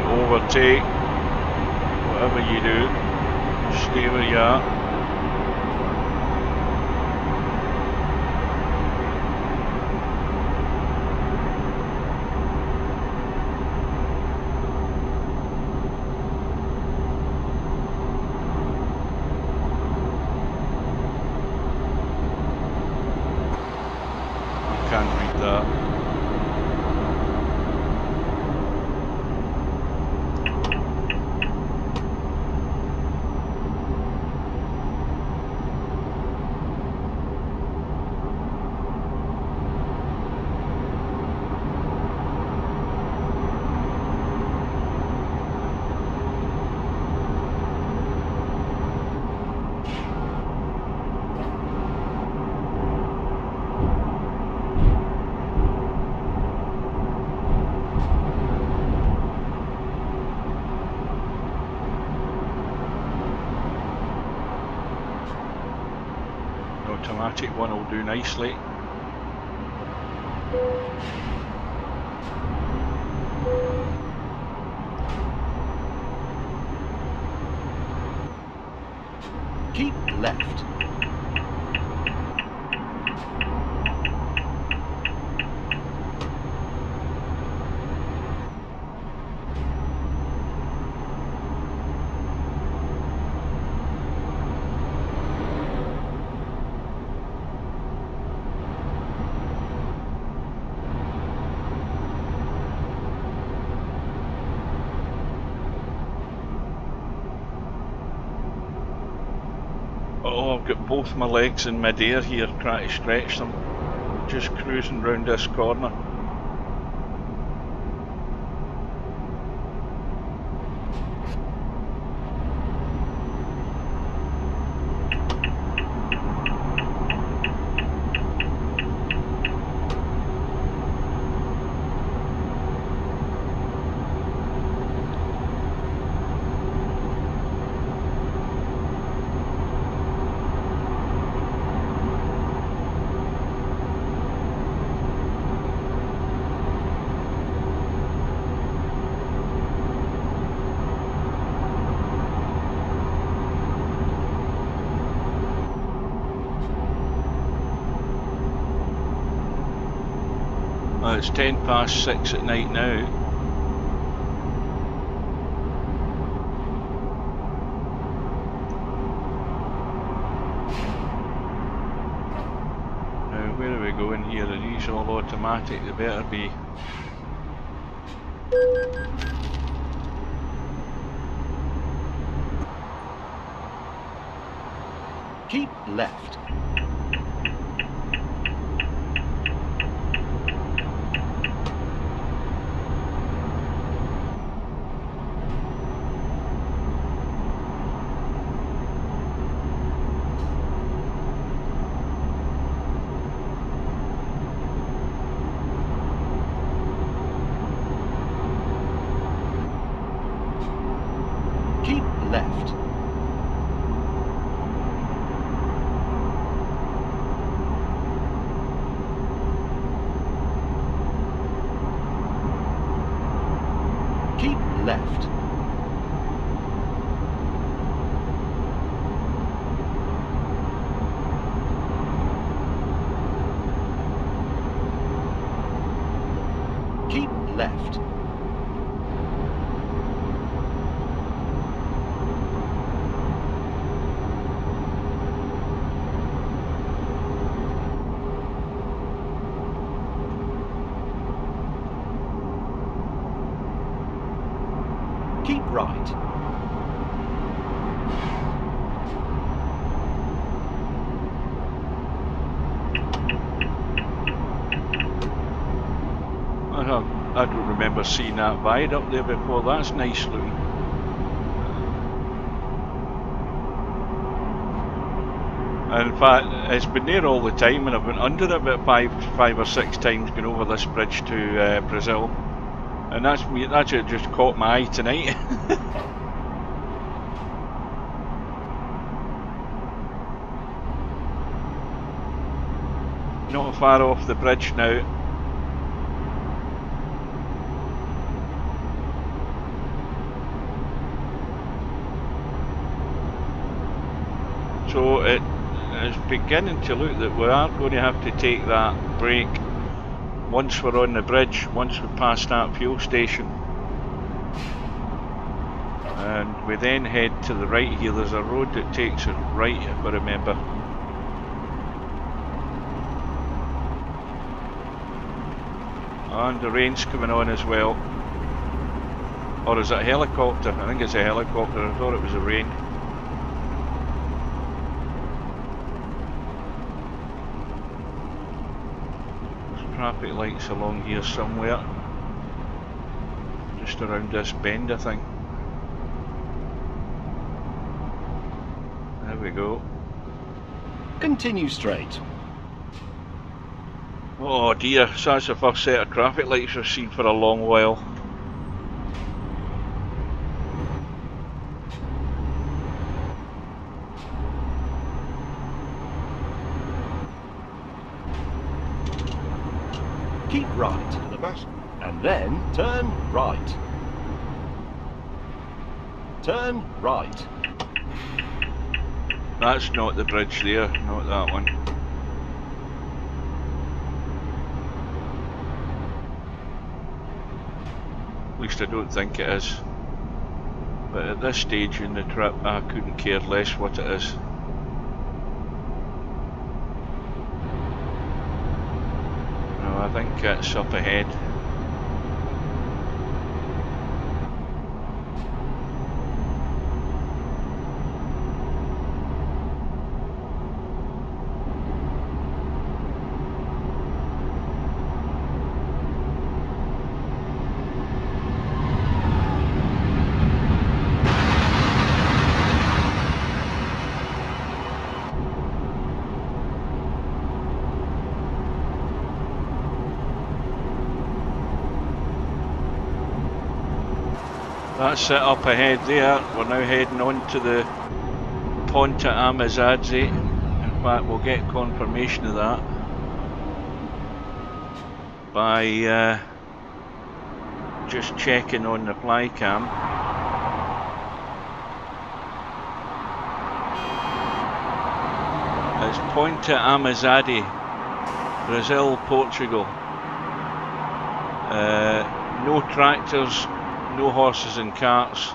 Overtake, whatever you do, stay where you are. I can't read that. Automatic one will do nicely. Keep left. Oh, I've got both my legs in mid-air here, trying to stretch them. just cruising round this corner. Well, it's 6:10 at night now. Now, where are we going here? Are these all automatic? They better be. Keep left. Keep left. Keep left. Keep left. Keep right. I don't remember seeing that viaduct there before. That's nice looking. And in fact, it's been there all the time, and I've been under it about five or six times going over this bridge to Brazil. And that's it just caught my eye tonight. Not far off the bridge now. So it is beginning to look that we are going to have to take that break once we're on the bridge, once we pass that fuel station. And we then head to the right here. There's a road that takes us right, if I remember. And the rain's coming on as well. Or is it a helicopter? I think it's a helicopter. I thought it was a rain. There's traffic lights along here somewhere. Just around this bend, I think. There we go. Continue straight. Oh dear, so that's the first set of traffic lights we've seen for a long while. Keep right. The best. And then turn right. Turn right. That's not the bridge there, not that one. At least I don't think it is. But at this stage in the trip, I couldn't care less what it is. No, I think it's up ahead. That's it up ahead there. We're now heading on to the Ponte Amazadze. In fact, we'll get confirmation of that by just checking on the flycam. It's Ponte Amazade, Brazil, Portugal. No tractors, no horses and carts.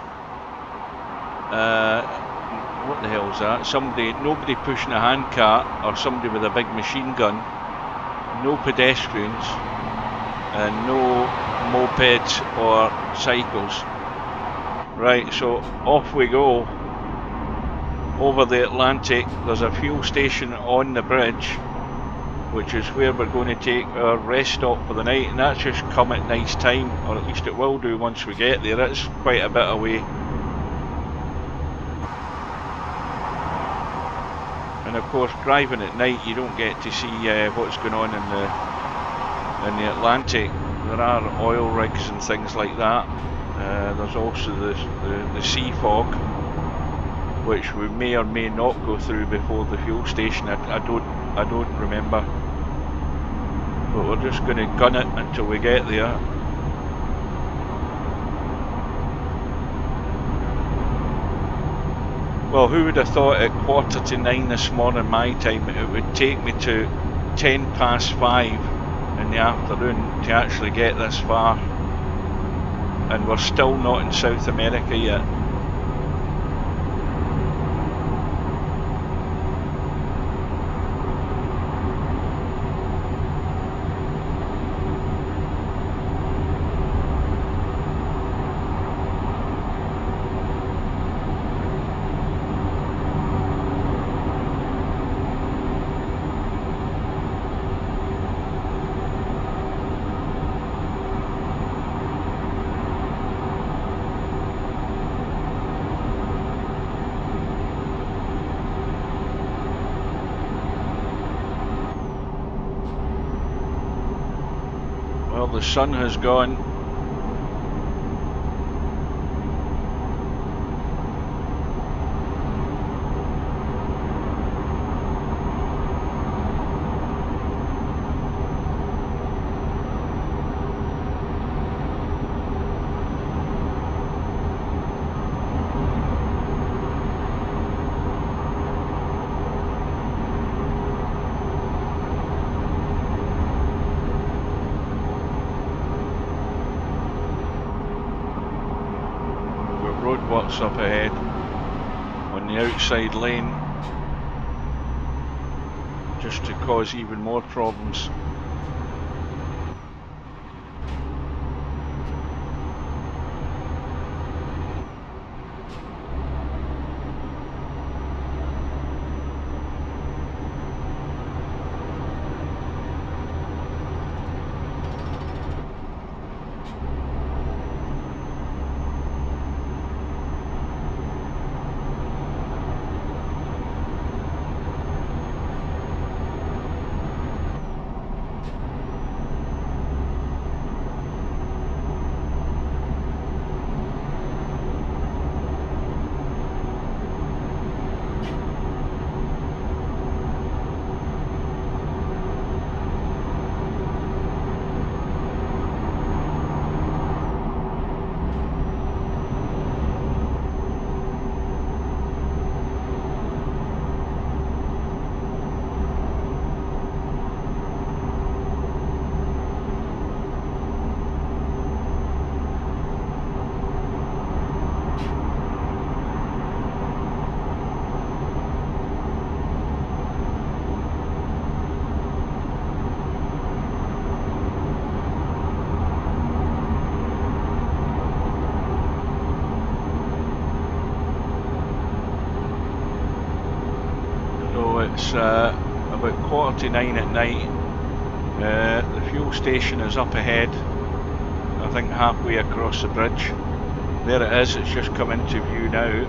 What the hell's that? Nobody pushing a handcart or somebody with a big machine gun. No pedestrians, and no mopeds or cycles. Right, so off we go over the Atlantic. There's a fuel station on the bridge, which is where we're going to take our rest stop for the night, and that's just come at nice time, or at least it will do once we get there. It's quite a bit away. And of course, driving at night, you don't get to see what's going on in the Atlantic. There are oil rigs and things like that. There's also the sea fog, which we may or may not go through before the fuel station. I don't remember. But we're just going to gun it until we get there. Well, who would have thought at 9:15 this morning my time it would take me to 5:10 in the afternoon to actually get this far, and we're still not in South America yet. Well, the sun has gone. Roadworks up ahead on the outside lane, just to cause even more problems. It's about 9:15 at night. The fuel station is up ahead, I think halfway across the bridge. There it is, it's just come into view now.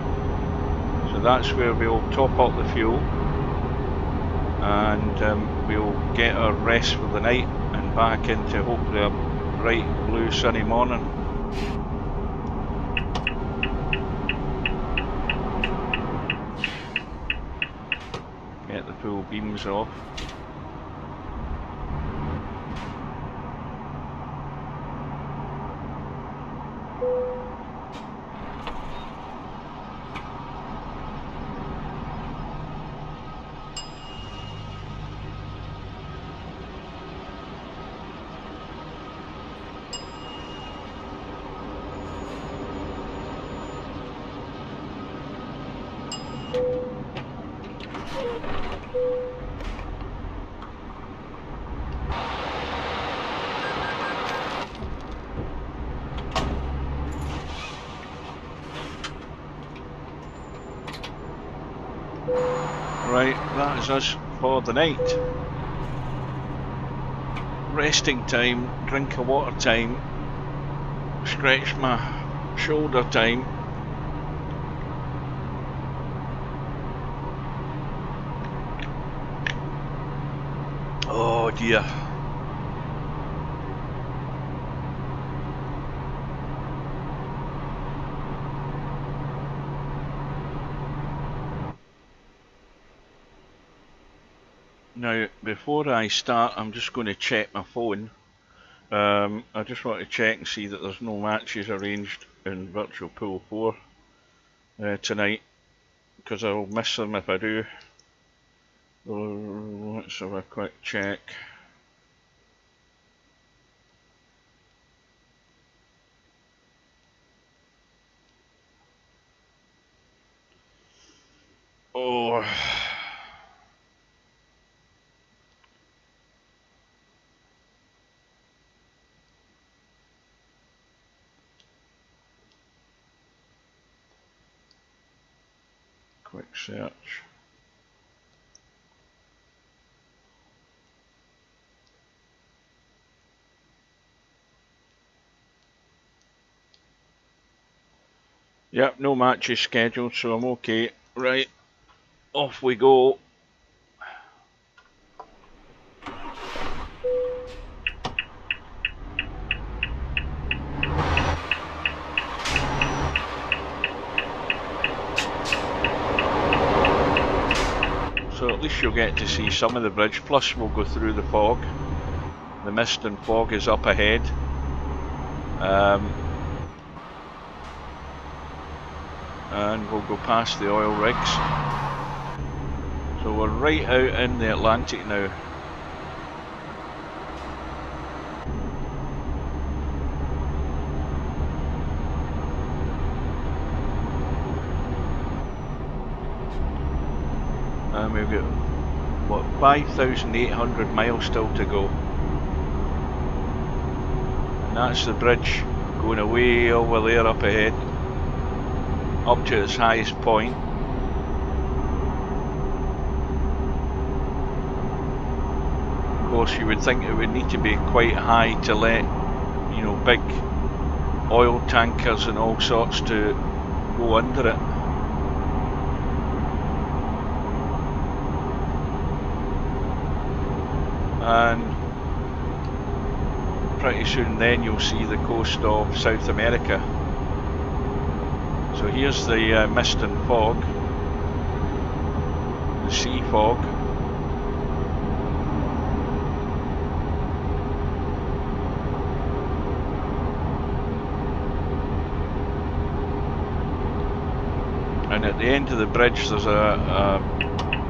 So that's where we'll top up the fuel, and we'll get our rest for the night and back into hopefully a bright blue sunny morning. pull beams off. Right, that is us for the night. Resting time, drink of water time, stretch my shoulder time. Oh dear. Now, before I start, I'm just going to check my phone. I just want to check and see that there's no matches arranged in Virtual Pool 4 tonight, because I'll miss them if I do. Let's have a quick check. Oh. Quick search. Yep, no matches scheduled, so I'm okay. Right, off we go. So at least you'll get to see some of the bridge, plus we'll go through the fog. The mist and fog is up ahead. And we'll go past the oil rigs. So we're right out in the Atlantic now. And we've got, what, 5,800 miles still to go. And that's the bridge going away over there up ahead, up to its highest point. Of course, you would think it would need to be quite high to let, you know, big oil tankers and all sorts to go under it. And pretty soon then you'll see the coast of South America. So here's the mist and fog, the sea fog. And at the end of the bridge there's a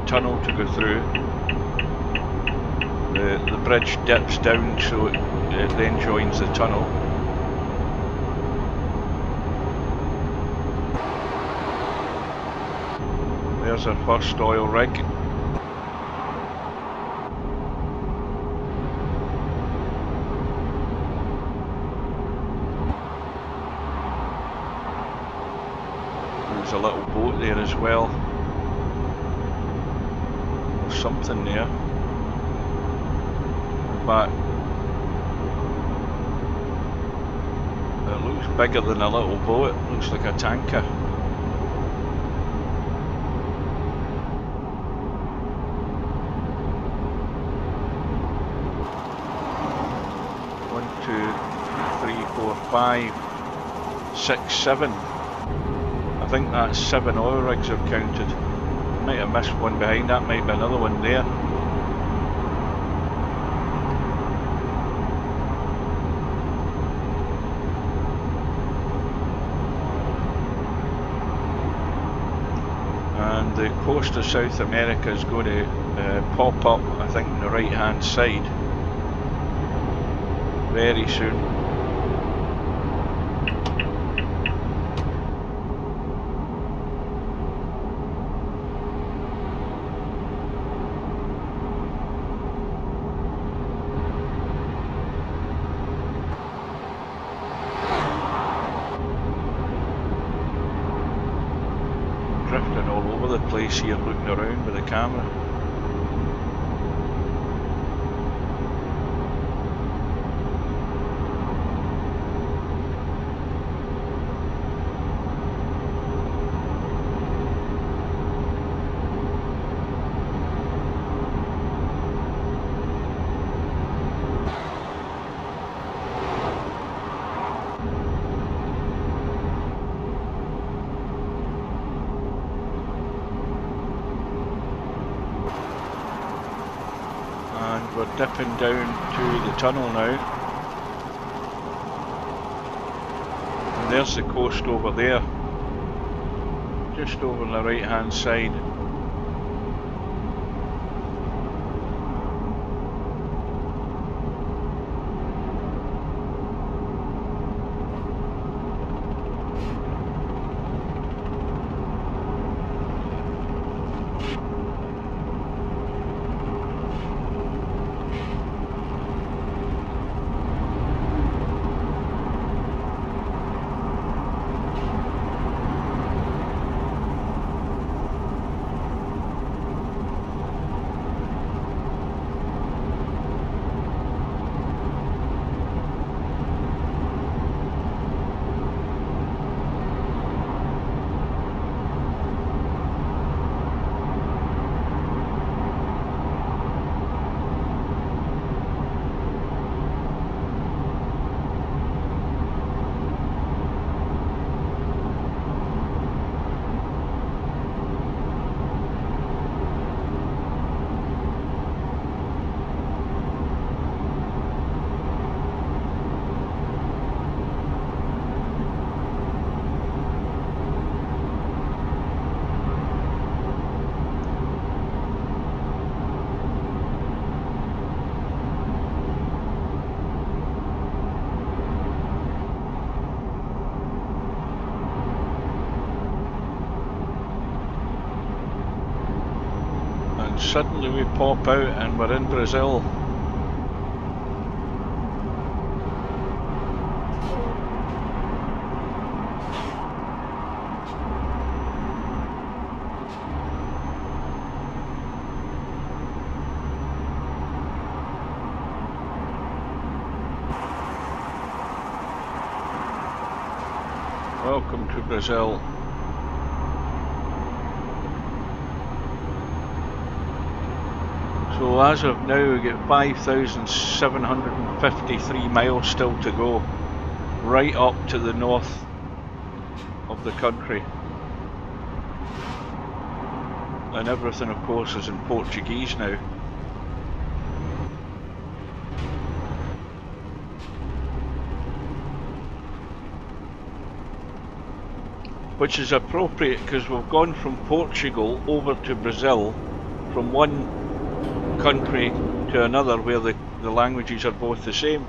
tunnel to go through. The bridge dips down, so it then joins the tunnel. There's our first oil rig. There's a little boat there as well. There's something there. But it looks bigger than a little boat. It looks like a tanker. One, two, three, four, 5, 6, 7. I think that's 7 oil rigs I've counted. Might have missed one behind, that might be another one there. And the coast of South America is going to pop up, I think, on the right hand side very soon. Drifting all over the place here, looking around with the camera. And we're dipping down to the tunnel now. And there's the coast over there, just over on the right hand side. Suddenly we pop out and we're in Brazil. Welcome to Brazil. So as of now we get 5,753 miles still to go, right up to the north of the country. And everything of course is in Portuguese now. Which is appropriate because we've gone from Portugal over to Brazil, from one country to another where the languages are both the same.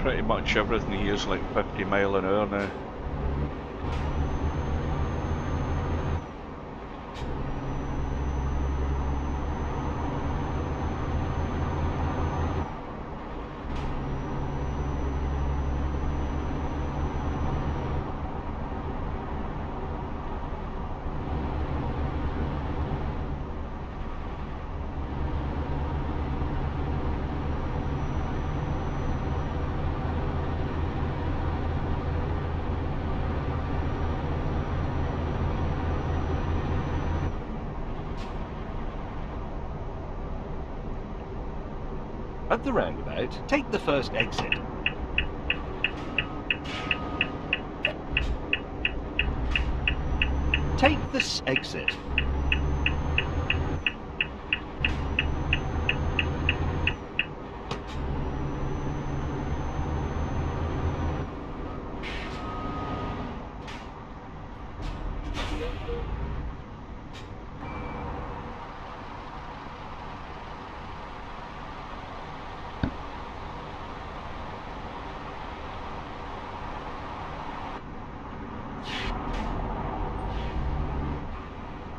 pretty much everything here is like 50 mile an hour now. At the roundabout, take the first exit. Take this exit.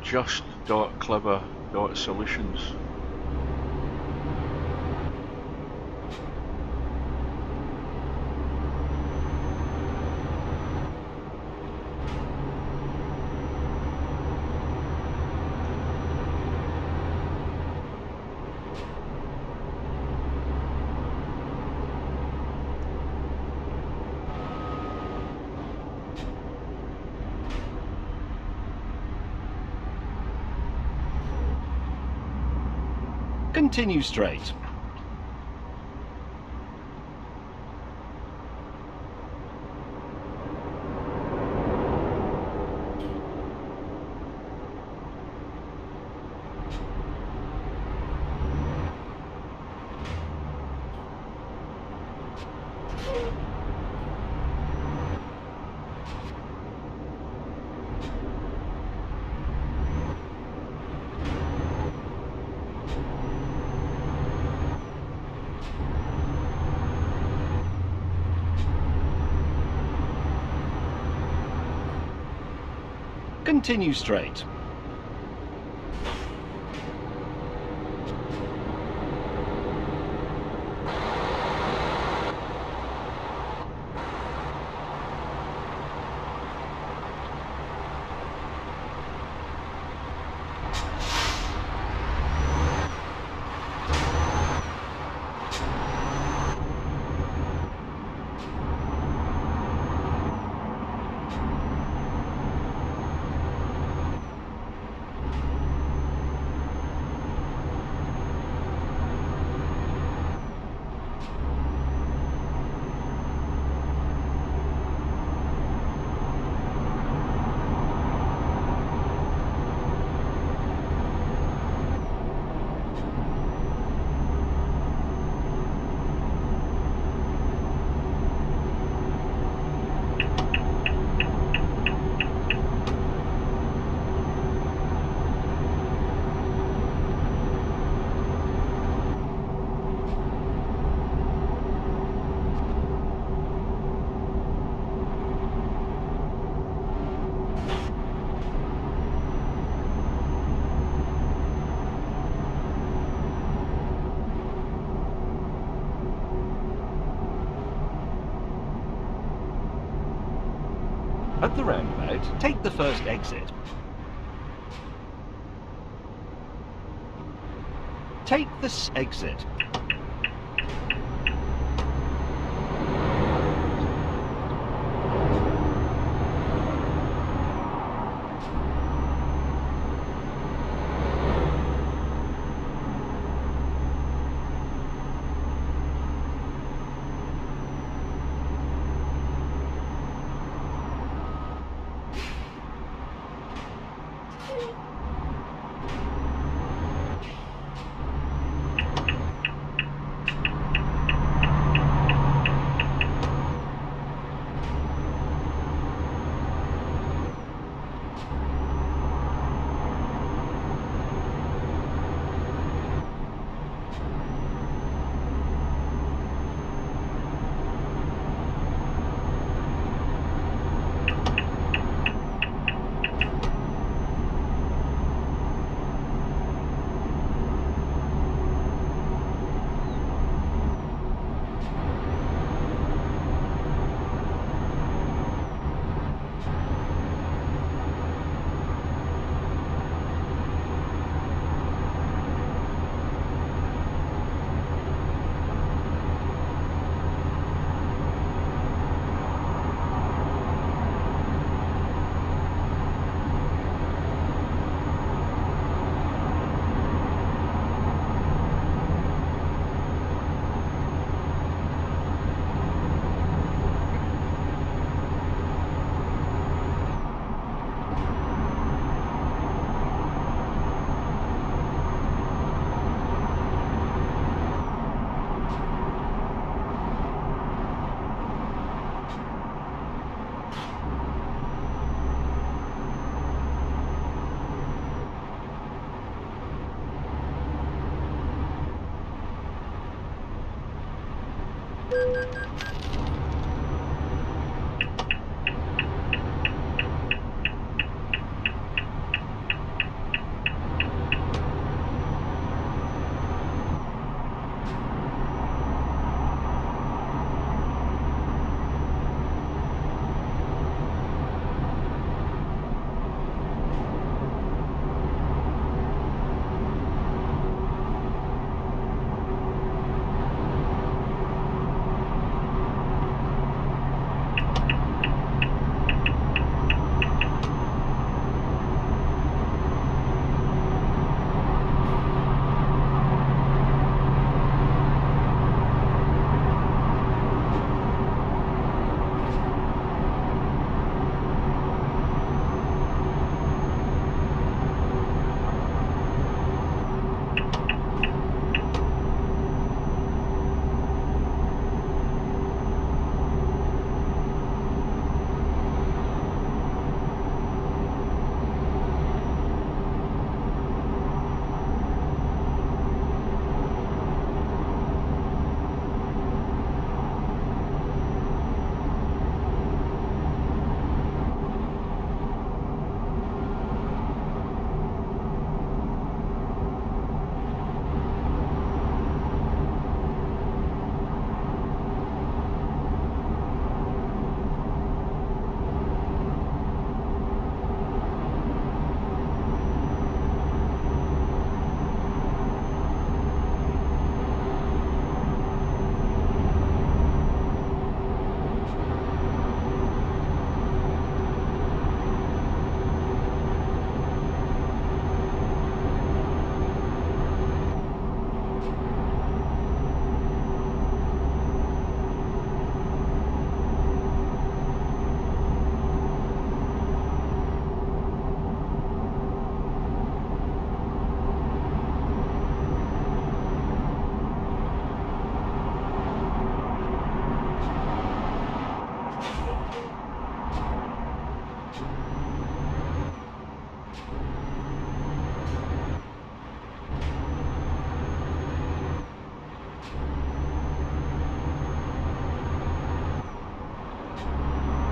Just.clever.solutions. Continue straight. Continue straight. At the roundabout, take the first exit. Take this exit.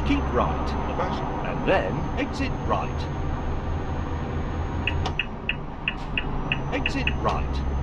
Keep right, and then exit right. Exit right.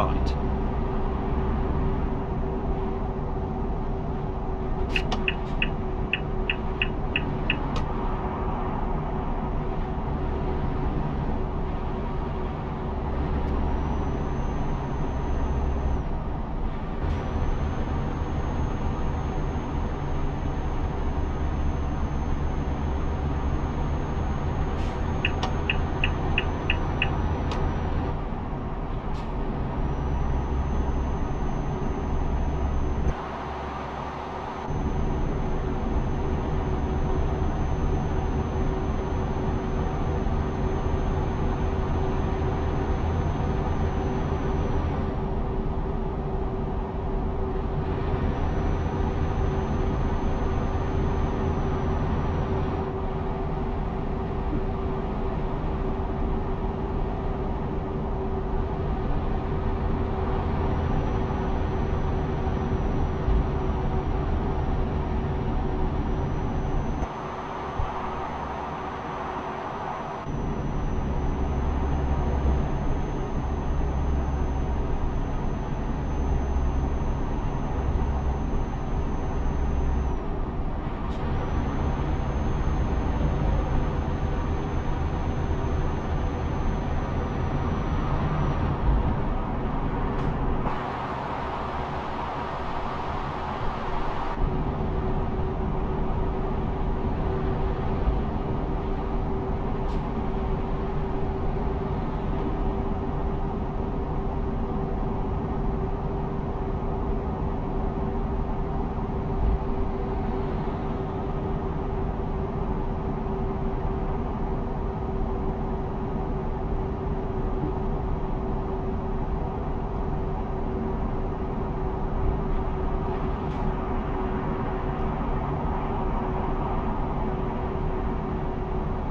right.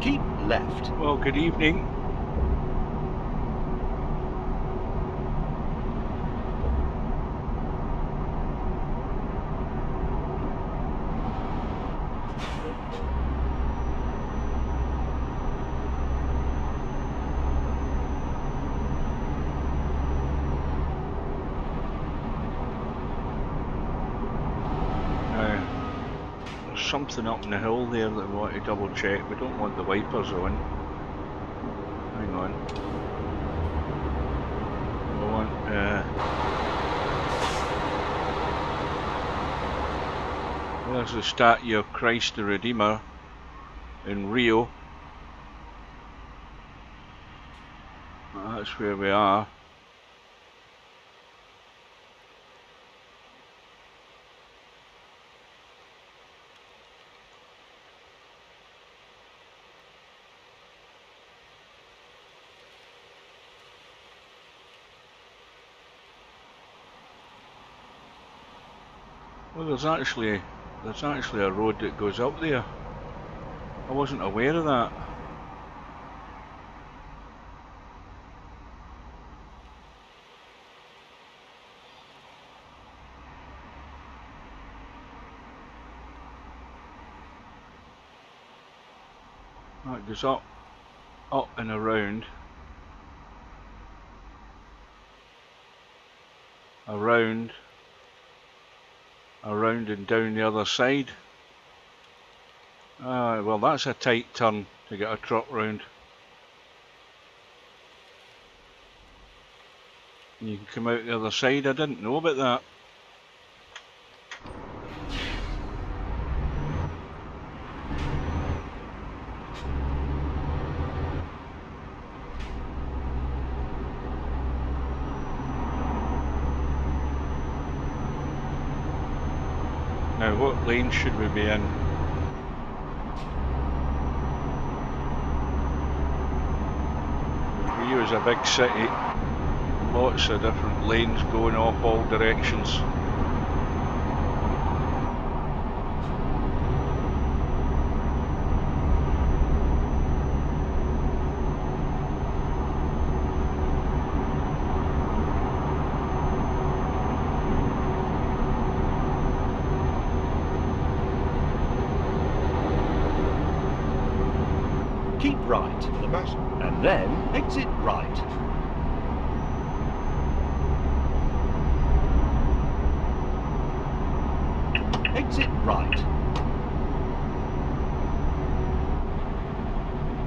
Keep left. Well, good evening. There's something up in the hill there that we want to double check. We don't want the wipers on. Hang on. We want there's the statue of Christ the Redeemer in Rio. That's where we are. Well, there's actually a road that goes up there. I wasn't aware of that. That goes up and around, around and down the other side. Well, that's a tight turn to get a truck round. You can come out the other side. I didn't know about that. Now, what lane should we be in? Rio is a big city, lots of different lanes going off all directions. Keep right, and then exit right. exit right.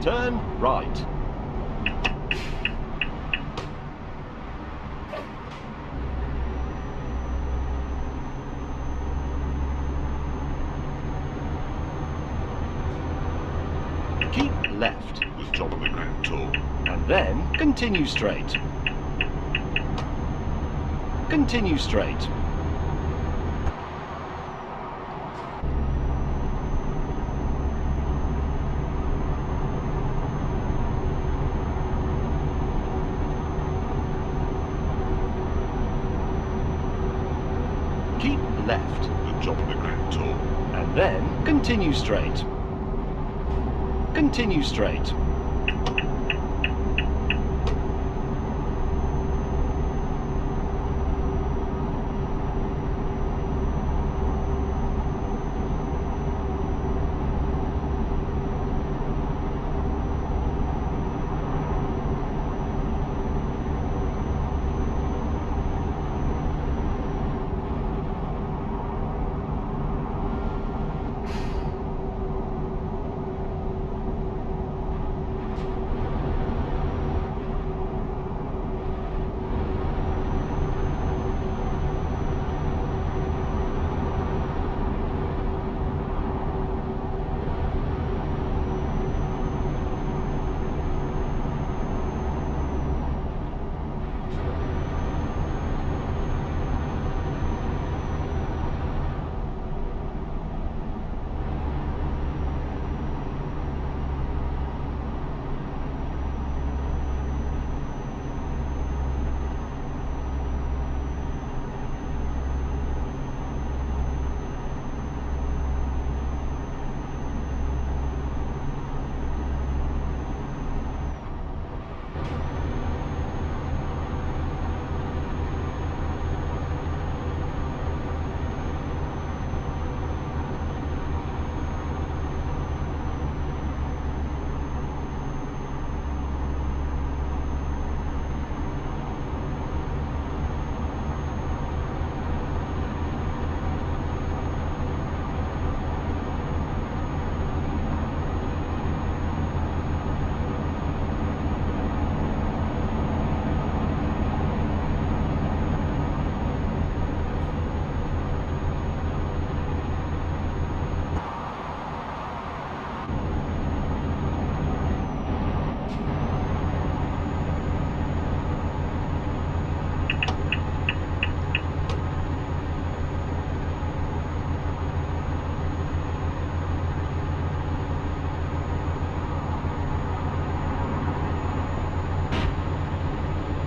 Turn right. Keep left. The top of the Grand Tour. And then continue straight. Continue straight. Keep left. The top of the Grand Tour. And then continue straight. Continue straight.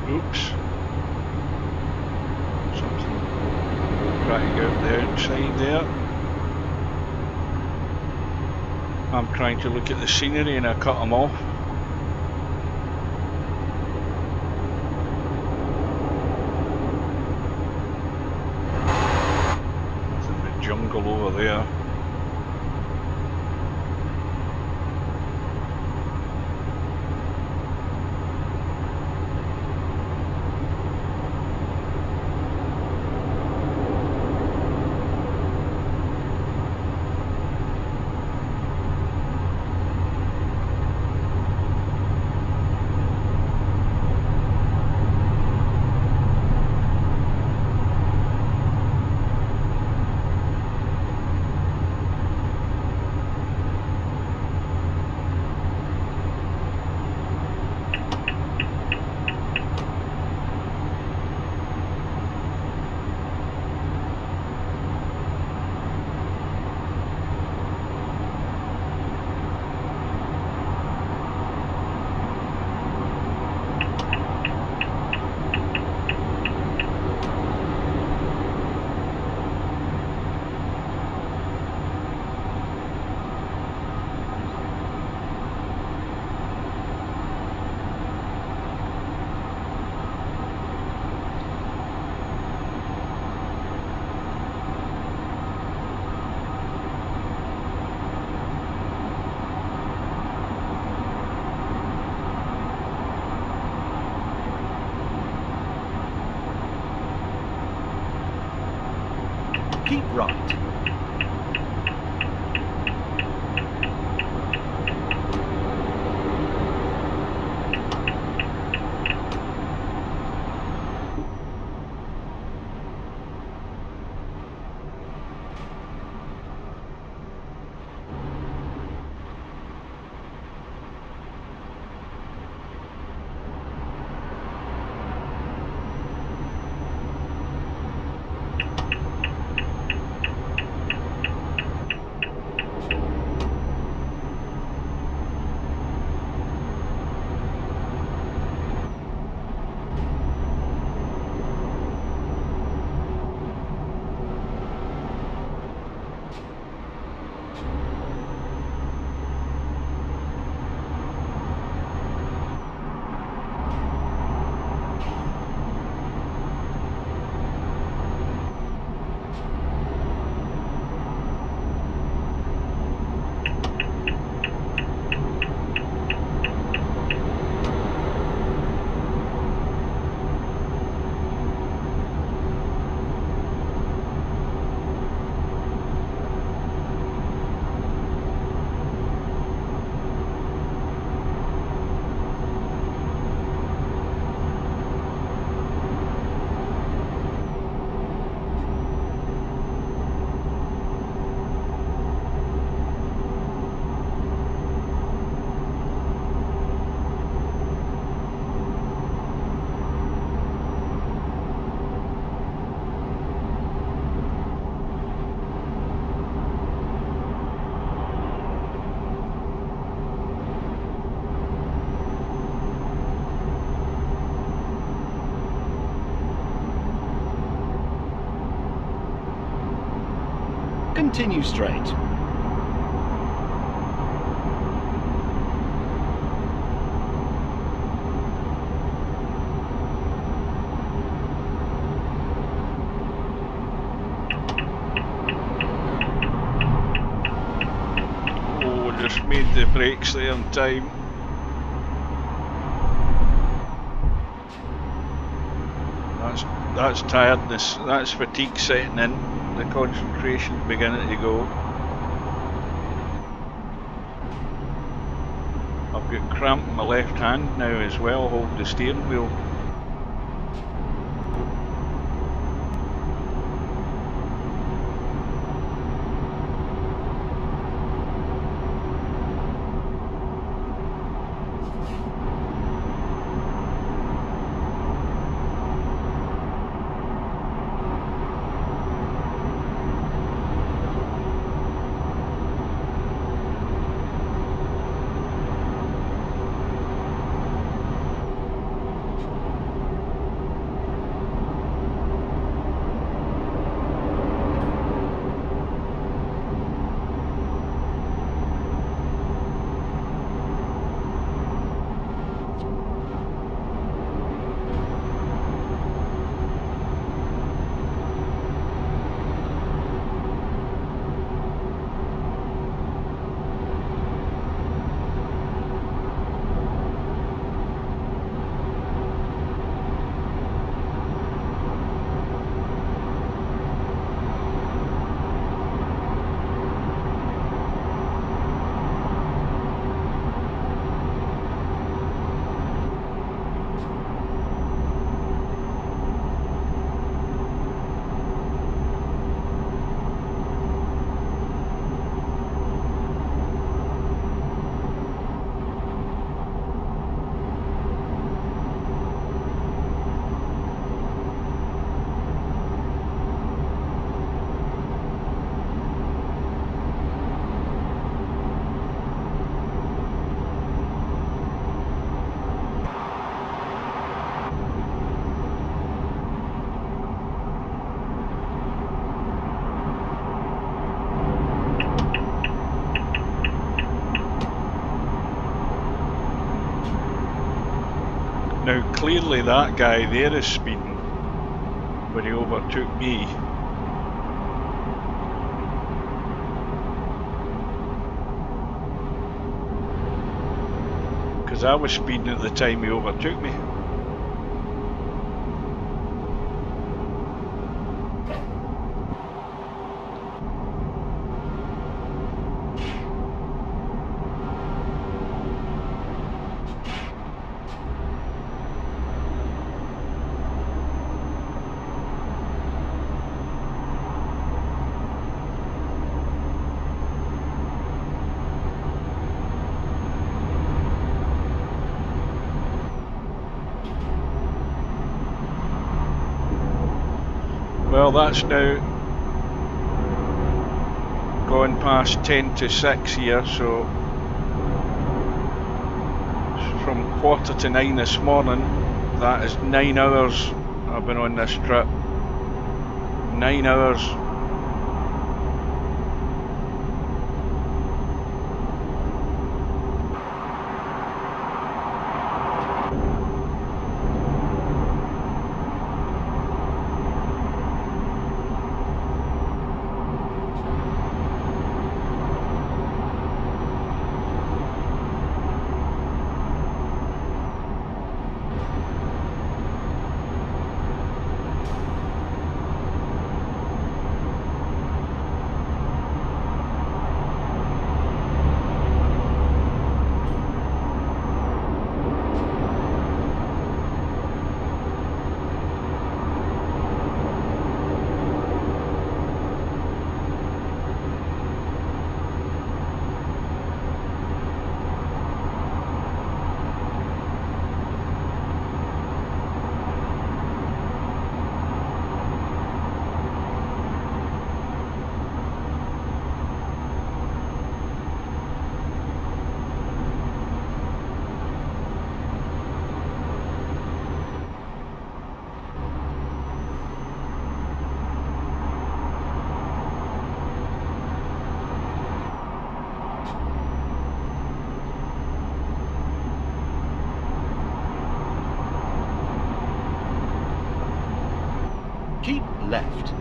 Oops. Something right out the outside there. I'm trying to look at the scenery and I cut them off. There's the jungle over there. Keep right. continue straight. Oh, just made the brakes there in time. That's tiredness, that's fatigue setting in, the concentration's beginning to go. I've got cramp in my left hand now as well, holding the steering wheel. Now clearly that guy there is speeding when he overtook me. Because I was speeding at the time he overtook me. Well, that's now gone past 10 to 6 here, so from 8:45 this morning, that is 9 hours I've been on this trip. 9 hours. left.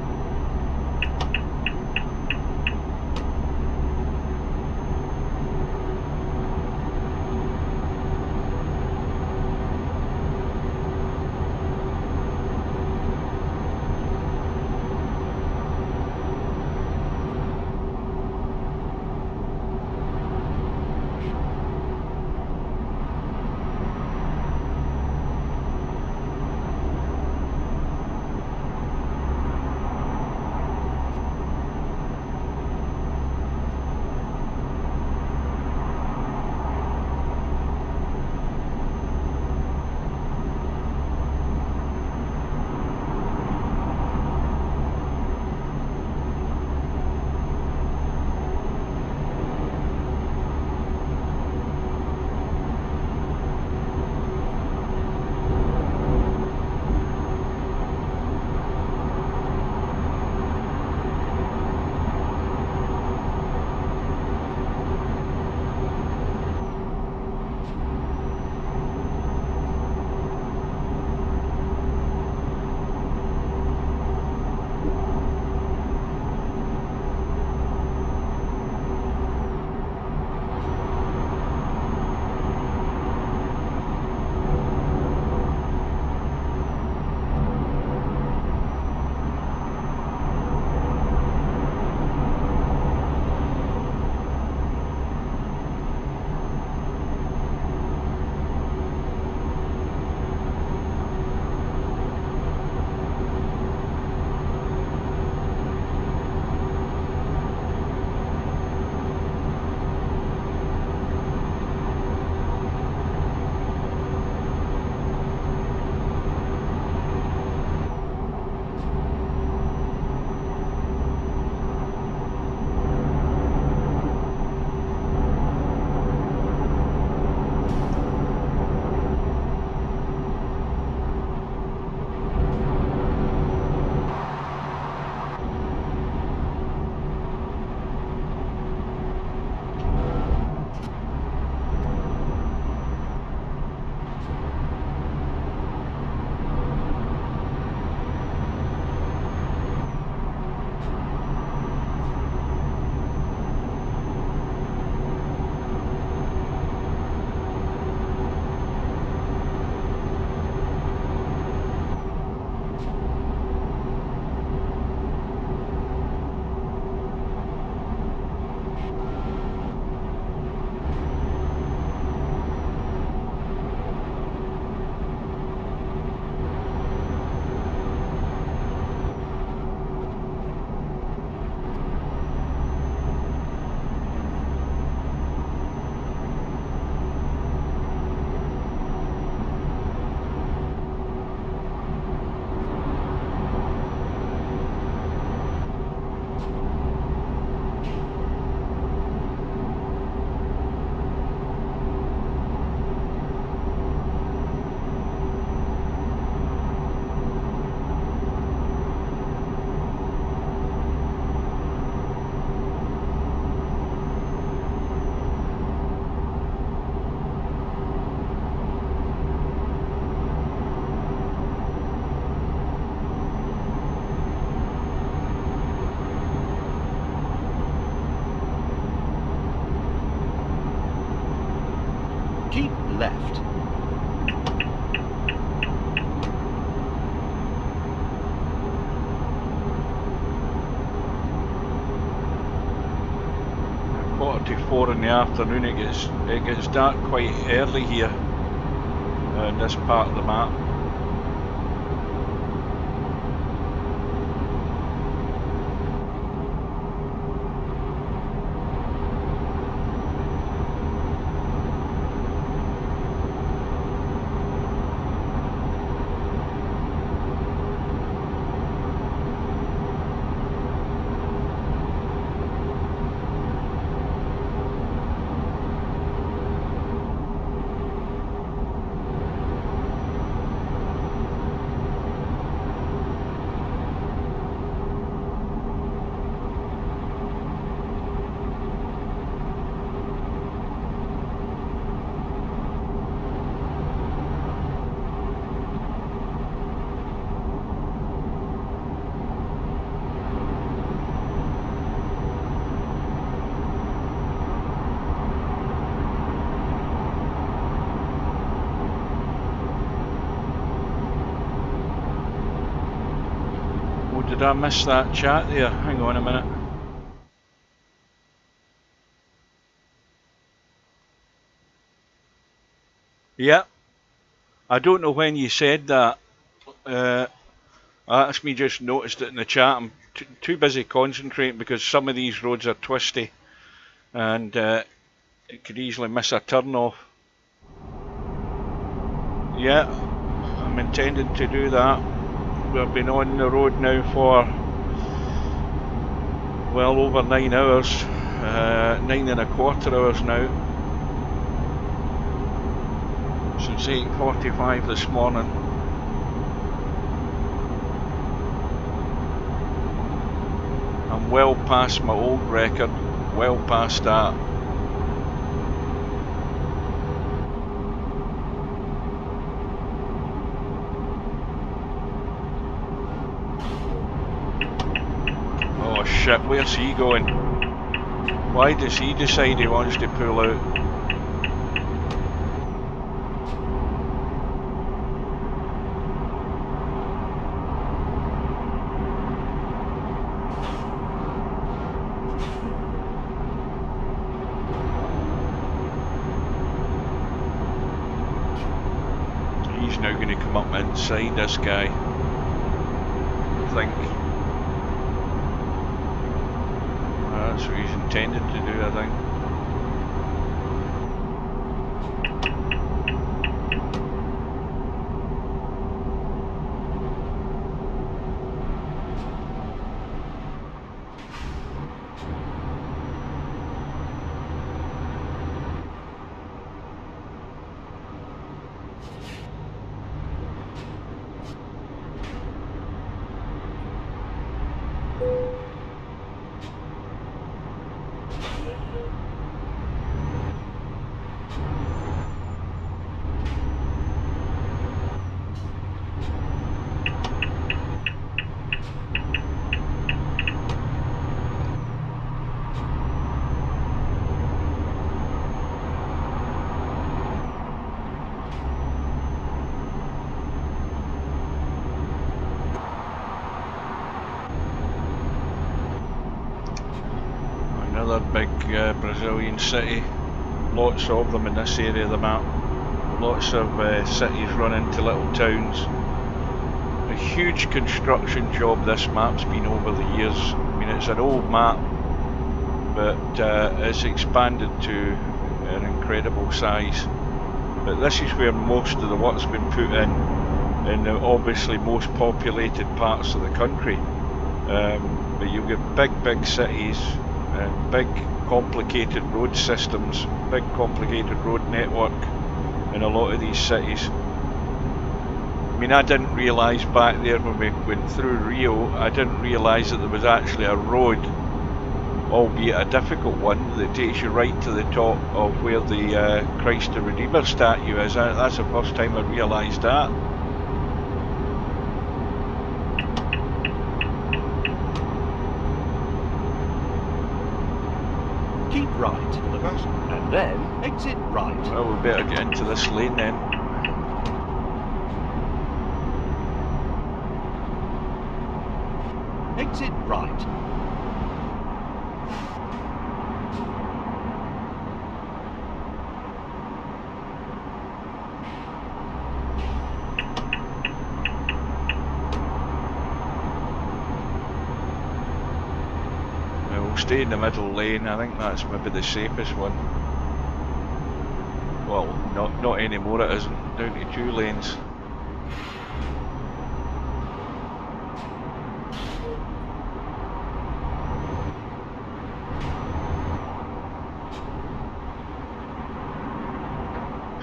Keep left. Quarter to 4 in the afternoon. It gets dark quite early here in this part of the map. I miss that chat there? Hang on a minute. Yeah, I don't know when you said that. That's me just noticed it in the chat. I'm too busy concentrating because some of these roads are twisty and it could easily miss a turn off. Yeah, I'm intending to do that. We've been on the road now for well over 9 hours, 9.25 hours now, since 8:45 this morning. I'm well past my old record, well past that. Oh shit, where's he going? Why does he decide he wants to pull out? He's now going to come up inside this guy, I think. That's what he's intended to do, I think. Another big Brazilian city, lots of them in this area of the map. Lots of cities run into little towns. A huge construction job this map's been over the years. I mean, it's an old map, but it's expanded to an incredible size. But this is where most of the work's been put in the obviously most populated parts of the country. But you've got big cities and big complicated road systems, big complicated road network in a lot of these cities. I mean, I didn't realise back there when we went through Rio, I didn't realise that there was actually a road, albeit a difficult one, that takes you right to the top of where the Christ the Redeemer statue is. That's the first time I realised that. Keep right to the left, and then exit right. Well, we better get into this lane then. Exit right. We'll stay in the middle lane. I think that's maybe the safest one. Well, not anymore, it isn't. Down to 2 lanes.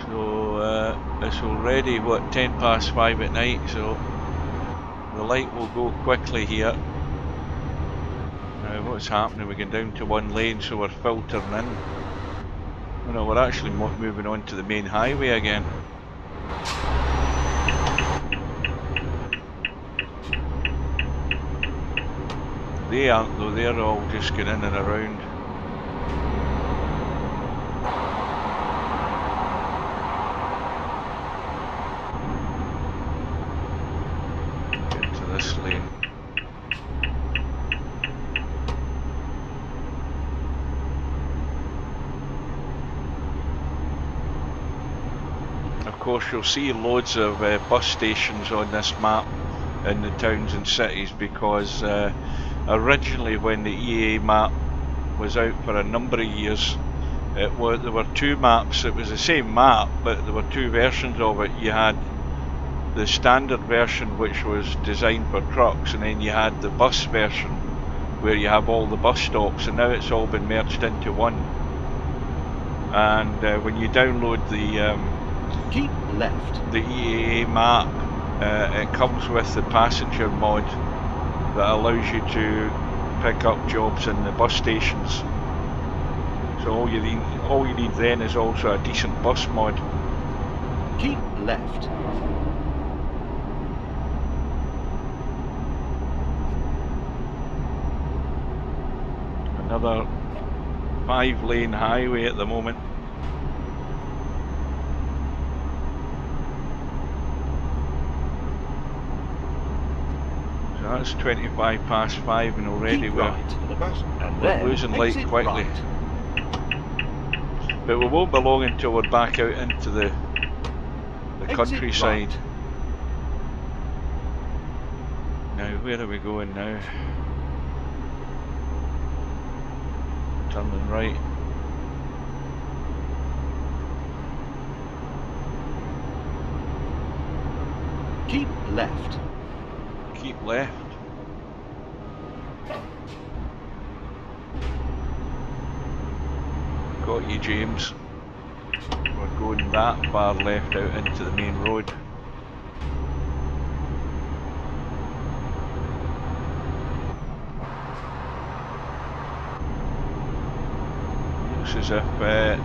So it's already, what, 5:10 at night, so the light will go quickly here. Now what's happening, we're going down to 1 lane, so we're filtering in. Oh no, we're actually moving on to the main highway again. They aren't though, they're all just going in and around. Get to this lane. course, you'll see loads of bus stations on this map in the towns and cities, because originally when the EA map was out for a number of years, there were two maps. It was the same map, but there were two versions of it. You had the standard version, which was designed for trucks, and then you had the bus version where you have all the bus stops, and now it's all been merged into one. And when you download Keep left. the EAA map, it comes with the passenger mod that allows you to pick up jobs in the bus stations. So all you need then is also a decent bus mod. Keep left. Another 5-lane highway at the moment. So that's 25 past 5, and already Keep we're right for the bus, and we're then losing light exit quickly. right. But we won't be long until we're back out into the Exit countryside. right. Now, where are we going now? Turning right. Keep left. Keep left. Got you, James. We're going that far left out into the main road. Looks as if the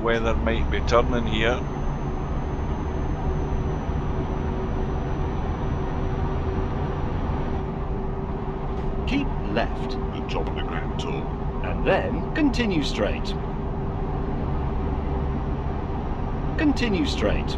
weather might be turning here. Keep left. The top of the Grand Tour. And then continue straight. Continue straight.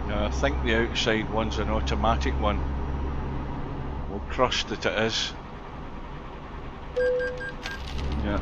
I think the outside one's an automatic one. We'll trust that it is. Yeah.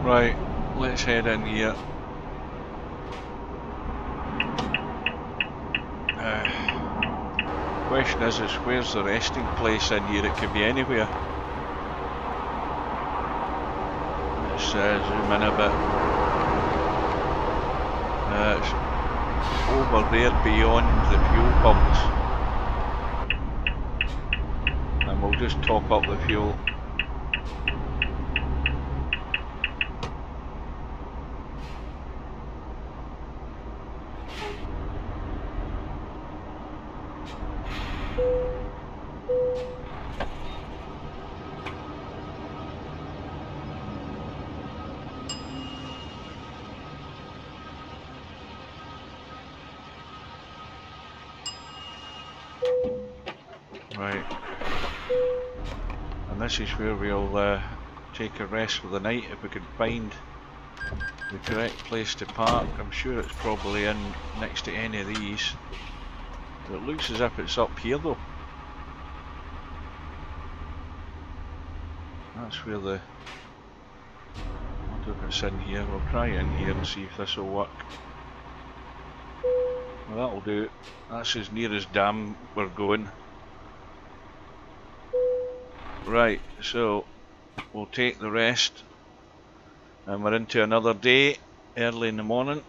Right, let's head in here. Question is where's the resting place in here? It could be anywhere. Let's zoom in a bit. It's over there beyond the fuel pumps. And we'll just top up the fuel. Right, and this is where we'll take a rest for the night if we can find the correct place to park. I'm sure it's probably in next to any of these. It looks as if it's up here though. That's where the... I wonder if it's in here. We'll try it in here and see if this will work. Well, that'll do. That's as near as damn we're going. Right, so we'll take the rest and we're into another day early in the morning.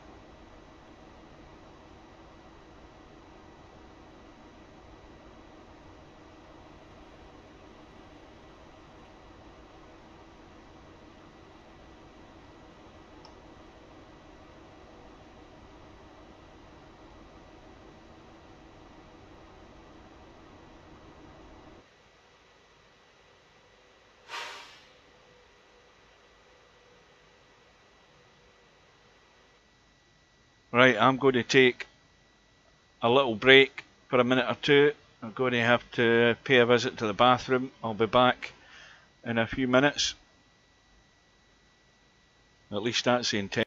Right, I'm going to take a little break for a minute or two. I'm going to have to pay a visit to the bathroom. I'll be back in a few minutes. At least that's the intent.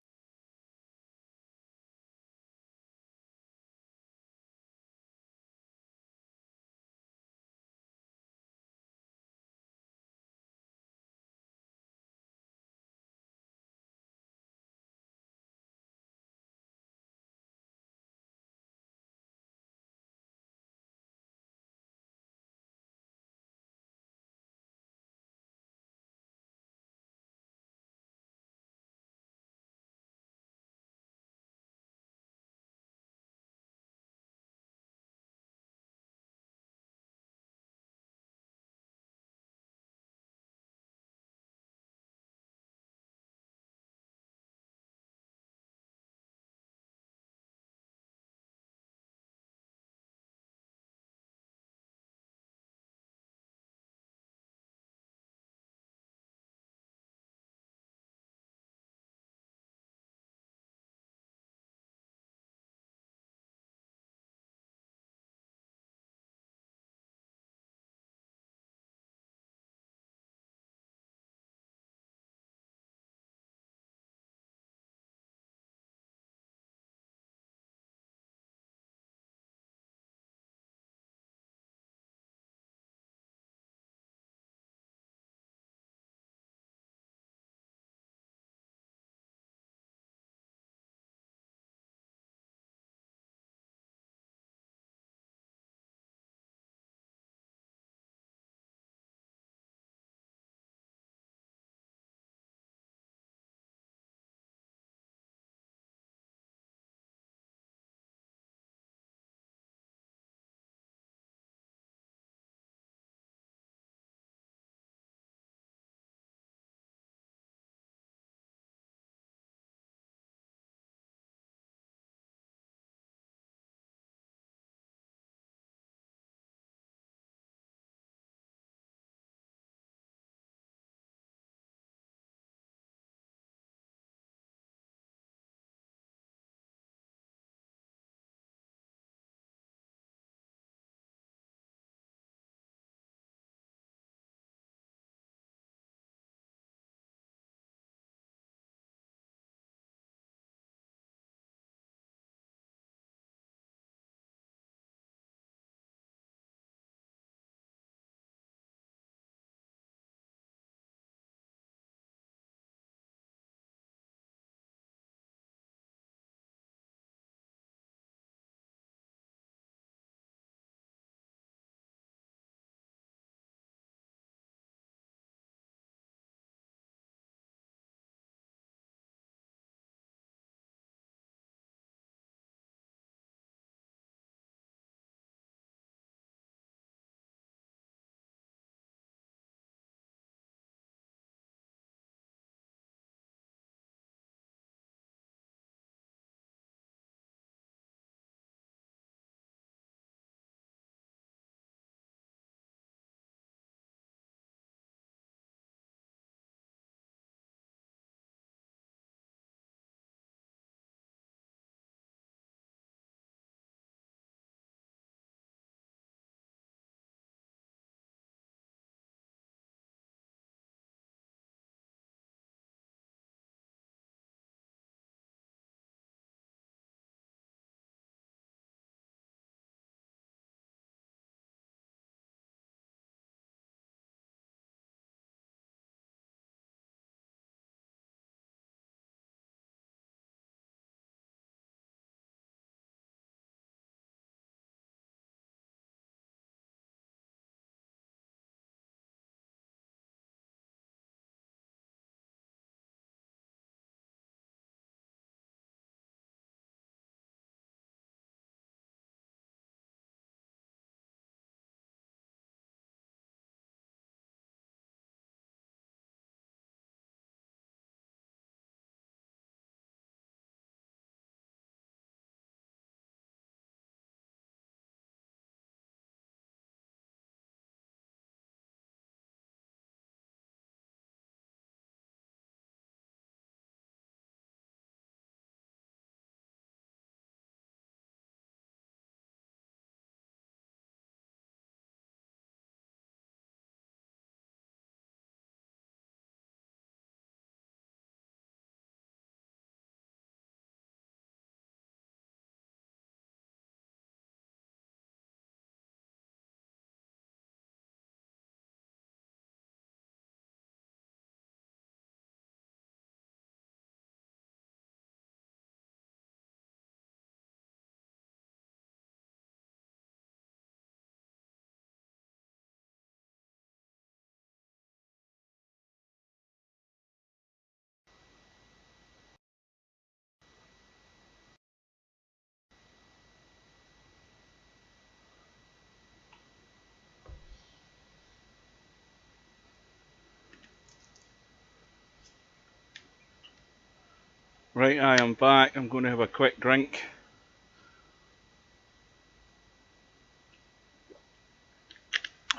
Right, I am back. I'm going to have a quick drink.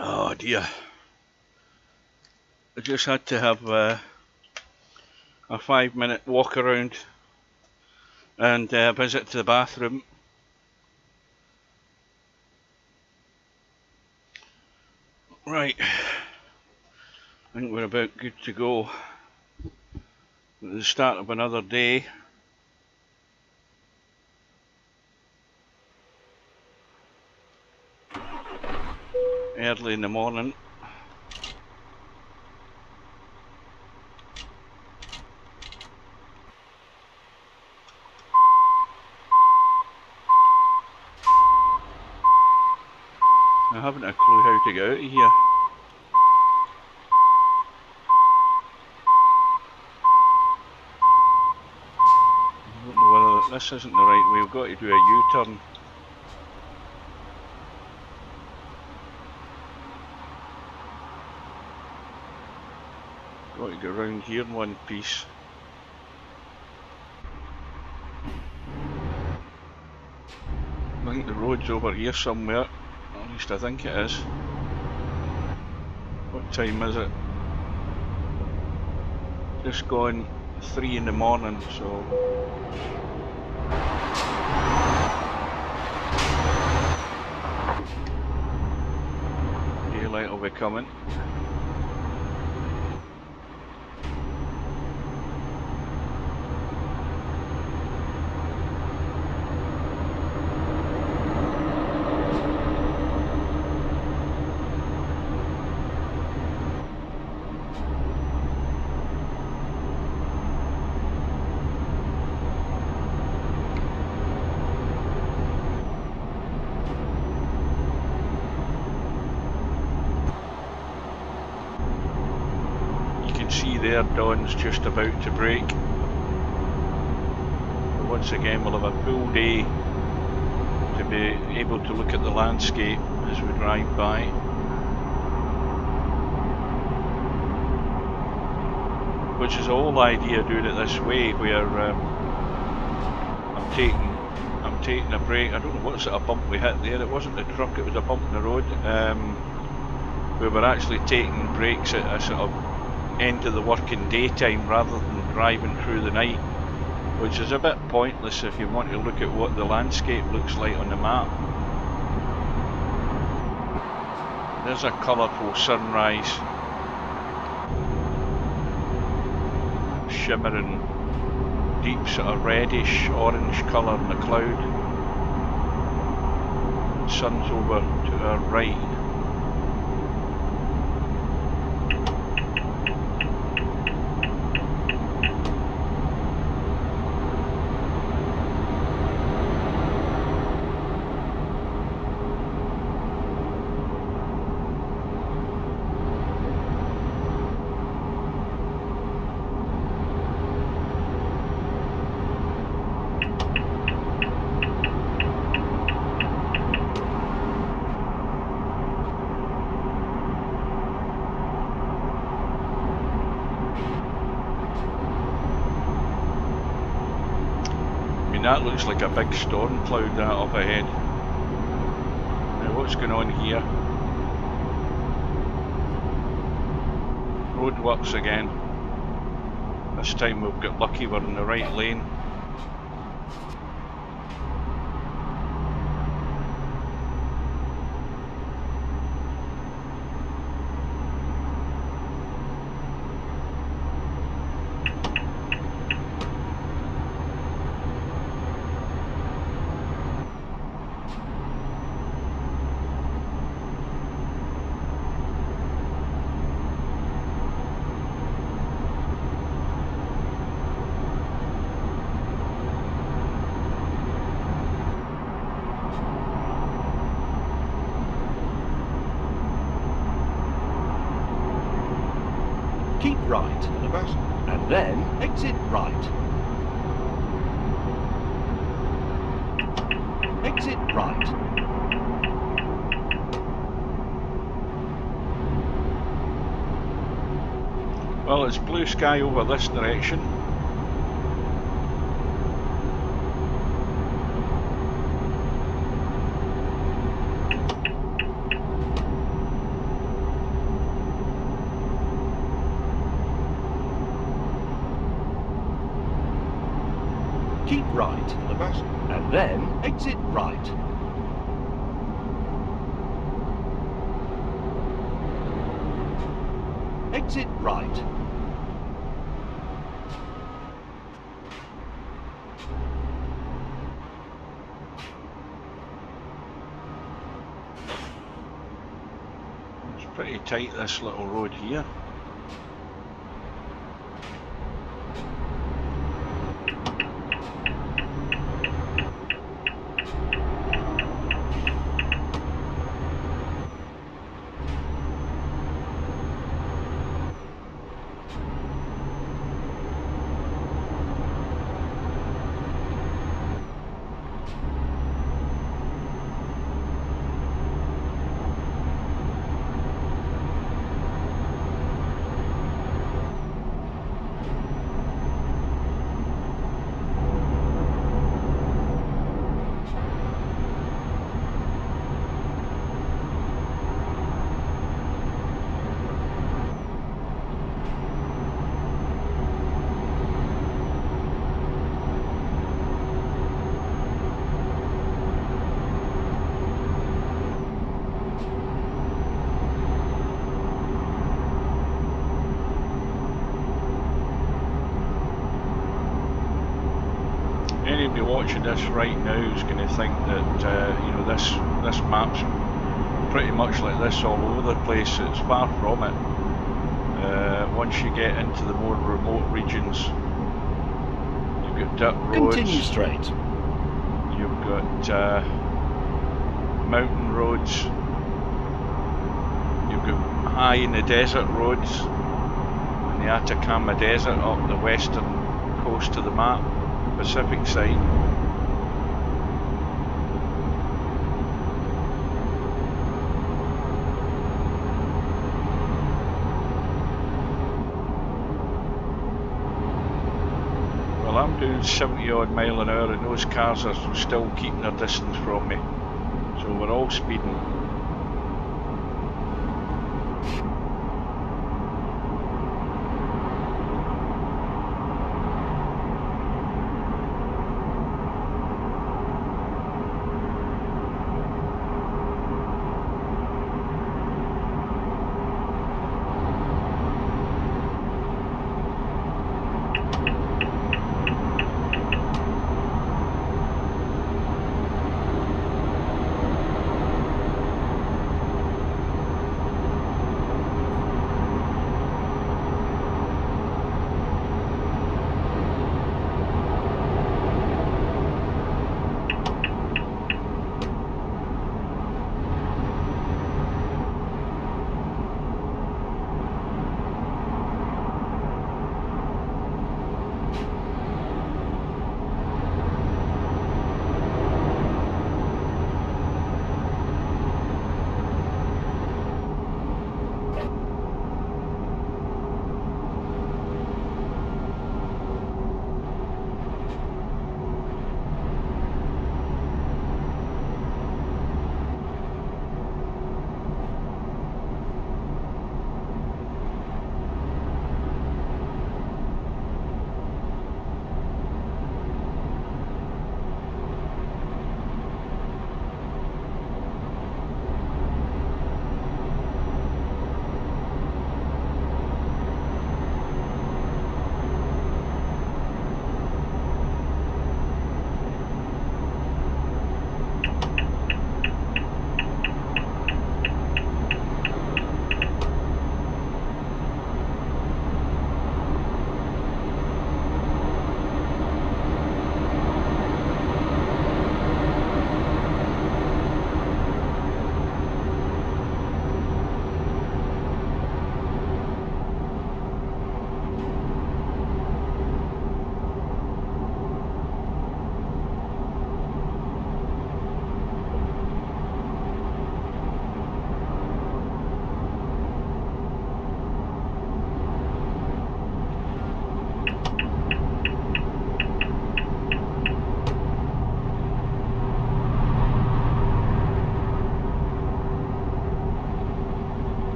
Oh dear. I just had to have a 5-minute walk around and visit to the bathroom. Right, I think we're about good to go. At the start of another day. Early in the morning. I haven't a clue how to get out of here. I don't know whether this isn't the right way. We've got to do a U-turn. Got to go round here in one piece. I think the road's over here somewhere. At least I think it is. What time is it? Just gone 3 in the morning, so... Daylight will be coming. There, dawn's just about to break. But once again, we'll have a full day to be able to look at the landscape as we drive by. Which is the whole idea of doing it this way, where I'm taking a break. I don't know what's a bump we hit there. It wasn't a truck; it was a bump in the road. We were actually taking breaks at a sort of end of the working daytime rather than driving through the night, which is a bit pointless if you want to look at what the landscape looks like on the map. There's a colourful sunrise, shimmering deep sort of reddish orange colour in the cloud. Sun's over to our right. That looks like a big storm cloud that up ahead. Now what's going on here? Roadworks again. This time we've got lucky, we're in the right lane. Keep right to the best, and then exit right. Exit right. Well, it's blue sky over this direction. right, and then exit right. Exit right. It's pretty tight, this little road here. Anybody watching this right now is going to think that you know, this map's pretty much like this all over the place. It's far from it. Once you get into the more remote regions, you've got dirt roads. Continue straight. You've got mountain roads. You've got high in the desert roads in the Atacama Desert up the western coast of the map, Pacific side. Well, I'm doing 70 odd mile an hour and those cars are still keeping their distance from me, so we're all speeding.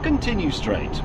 continue straight.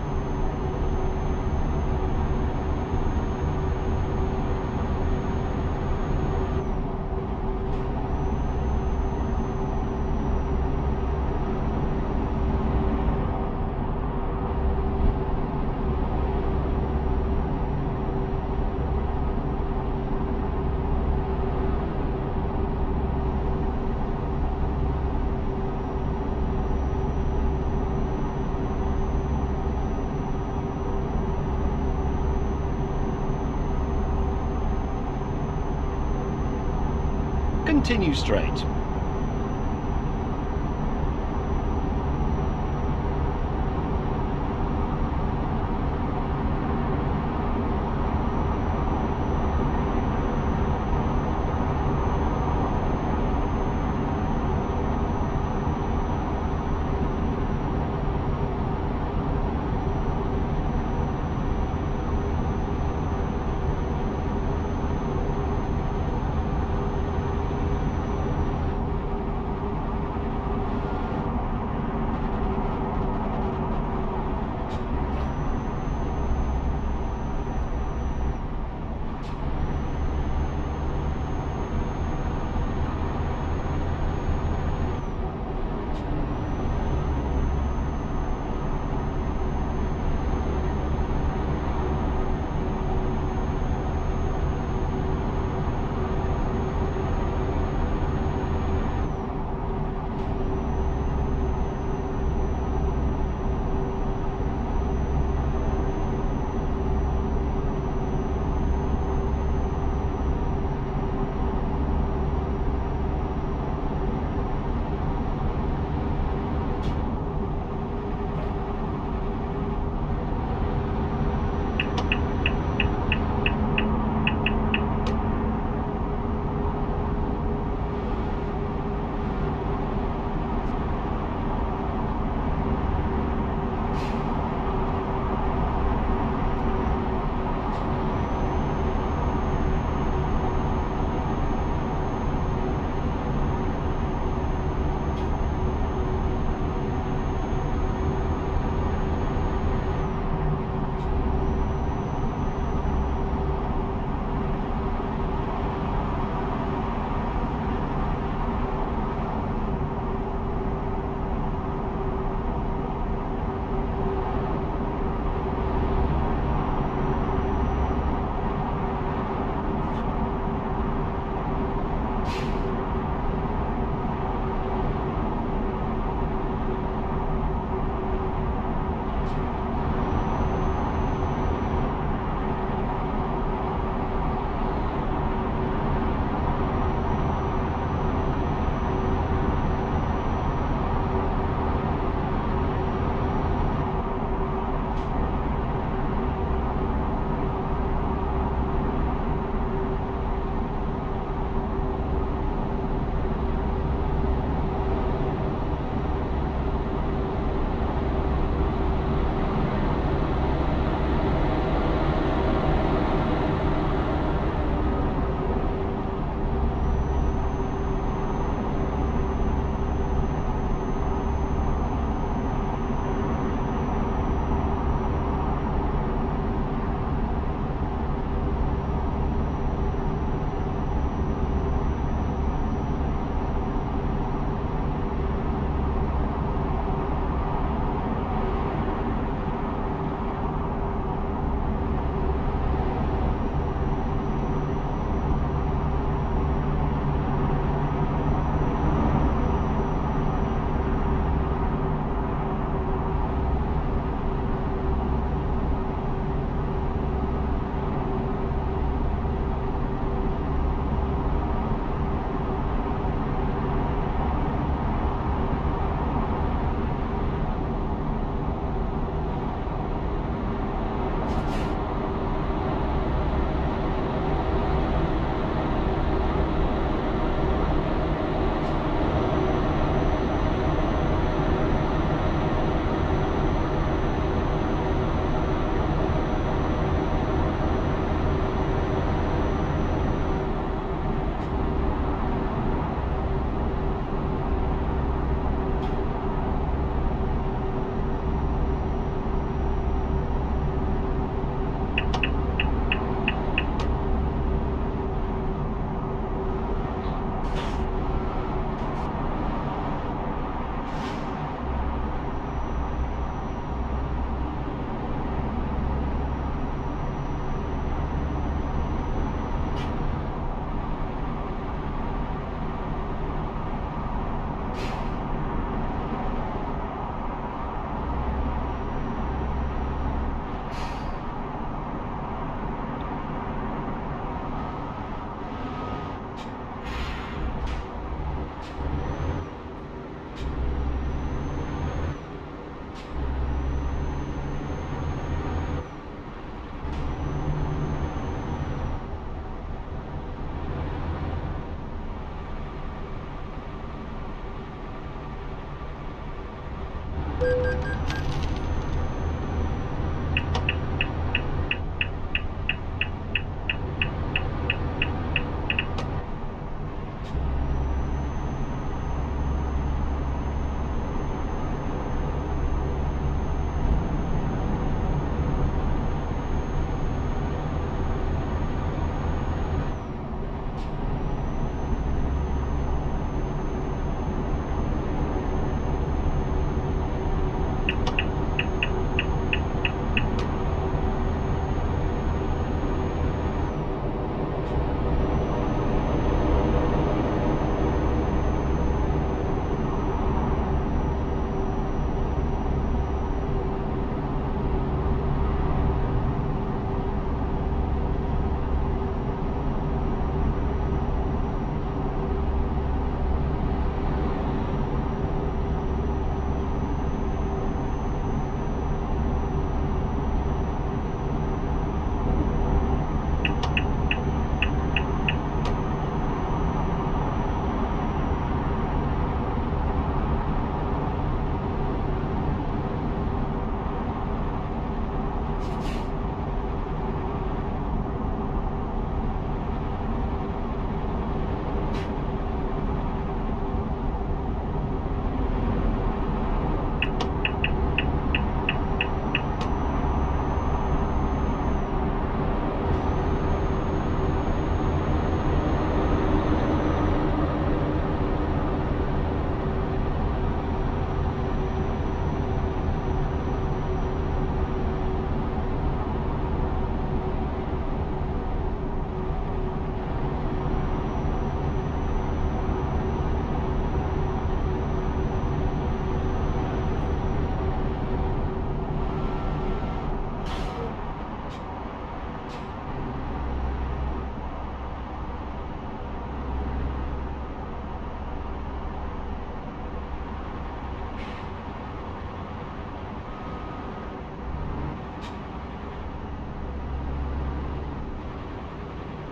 Continue straight.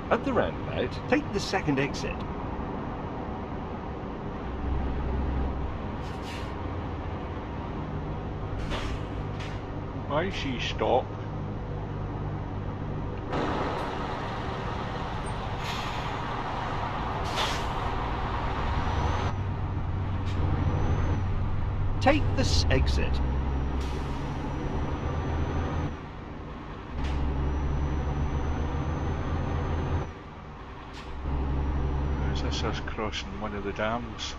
At the roundabout, take the second exit. Why she stopped? Take this exit. Is this us crossing one of the dams?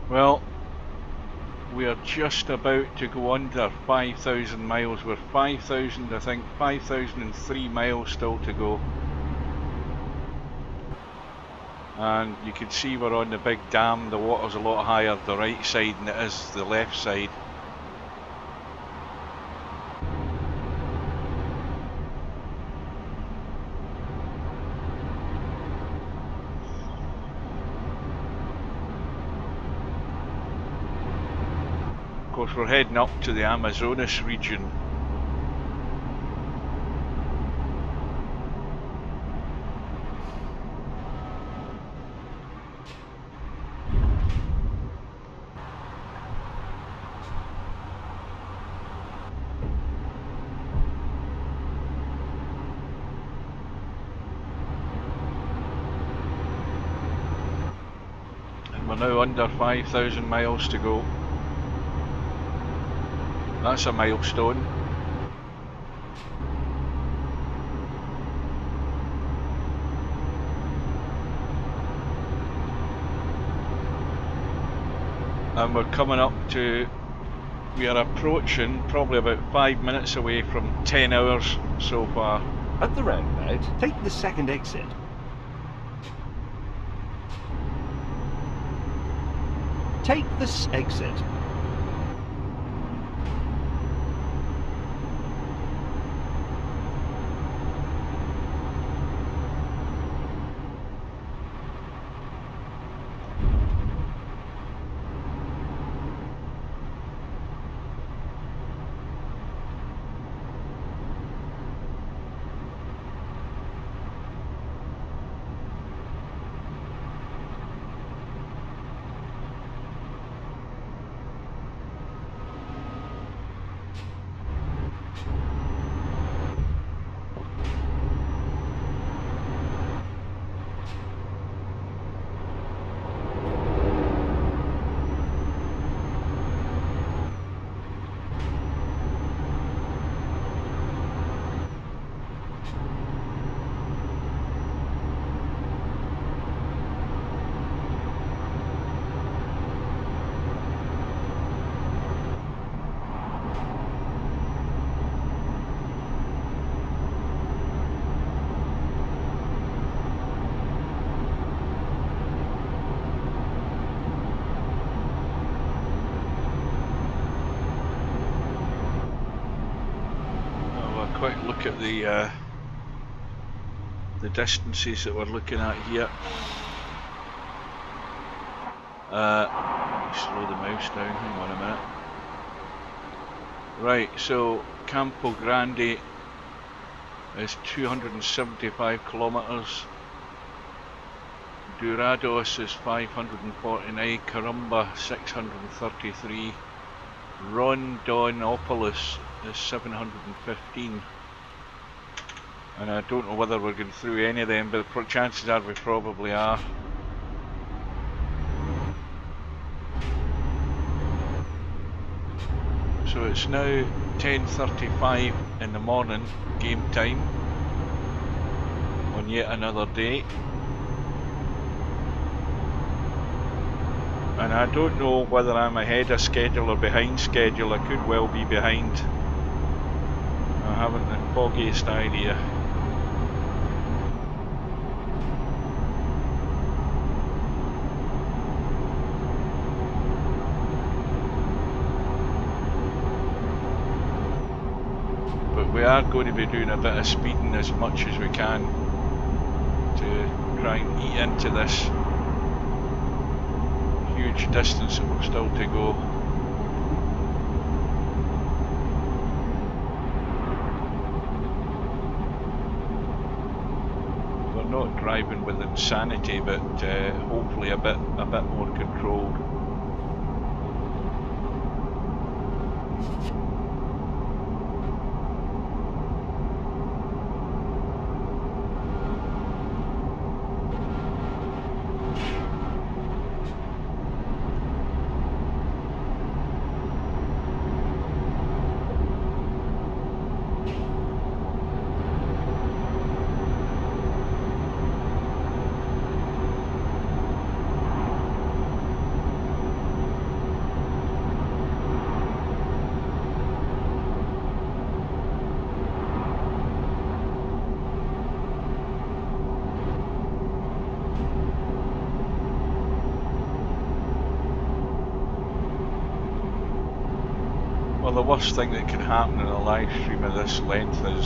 Well, we are just about to go under 5,000 miles. We're 5,000, I think, 5,003 miles still to go. And you can see we're on the big dam. The water's a lot higher the right side than it is the left side. Of course, we're heading up to the Amazonas region. And we're now under 5,000 miles to go. That's a milestone. And we're coming up to, we are approaching probably about 5 minutes away from 10 hours so far. At the roundabout, take the second exit. Take this exit. quick look at the distances that we're looking at here. Slow the mouse down, hang on a minute. Right, so Campo Grande is 275 kilometres. Dourados is 549, Carumba 633, Rondonópolis is 715. And I don't know whether we're going through any of them, but the chances are we probably are. So it's now 10:35 in the morning, game time, on yet another day. And I don't know whether I'm ahead of schedule or behind schedule. I could well be behind. I haven't the foggiest idea. But we are going to be doing a bit of speeding as much as we can to try and eat into this huge distance that we're still to go. We're not driving with insanity, but hopefully a bit more controlled. Well, the worst thing that can happen in a live stream of this length is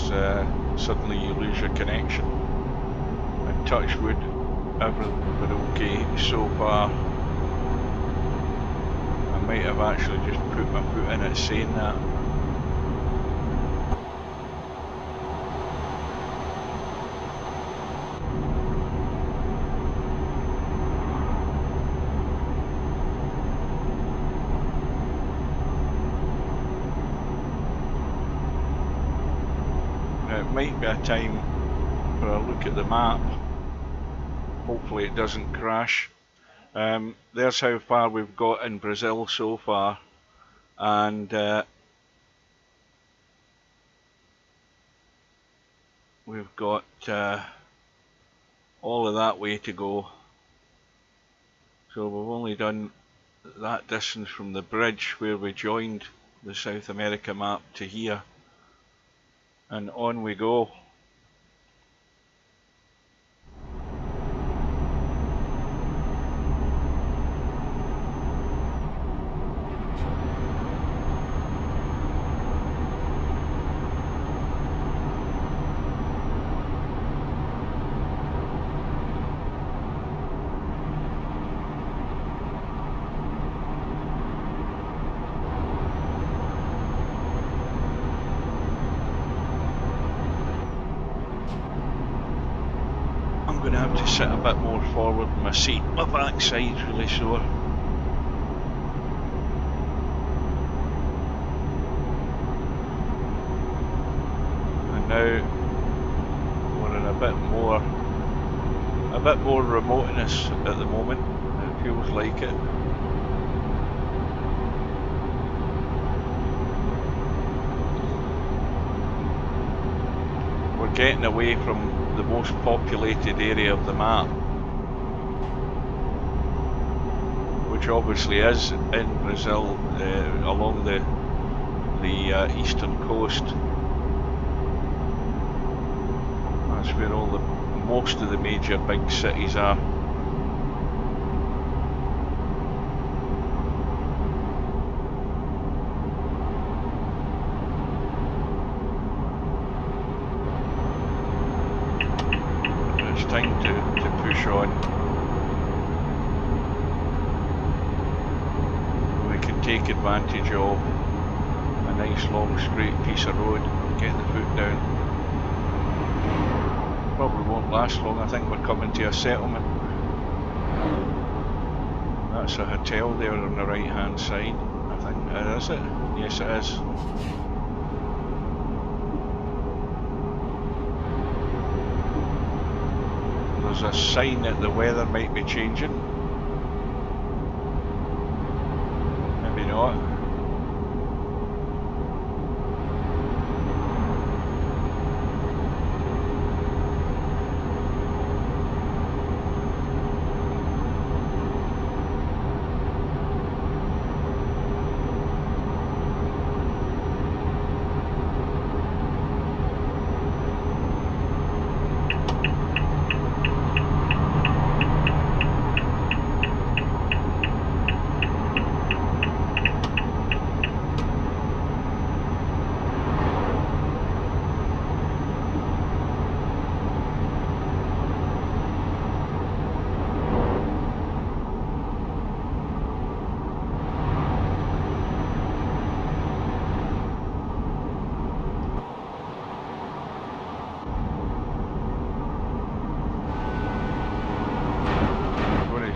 suddenly you lose your connection. And touch wood, everything's been okay so far. I might have actually just put my foot in it saying that. It might be a time for a look at the map. Hopefully it doesn't crash. There's how far we've got in Brazil so far, and we've got all of that way to go. So we've only done that distance from the bridge where we joined the South America map to here. And on we go. I'm going to have to sit a bit more forward in my seat. My backside's really sore. And now we're in a bit more remoteness at the moment. It feels like it. We're getting away from the most populated area of the map, which obviously is in Brazil, along the eastern coast. That's where most of the major big cities are. advantage of a nice long straight piece of road, getting the foot down. Probably won't last long. I think we're coming to a settlement. That's a hotel there on the right hand side. I think, is it? Yes, it is. There's a sign that the weather might be changing. Maybe not.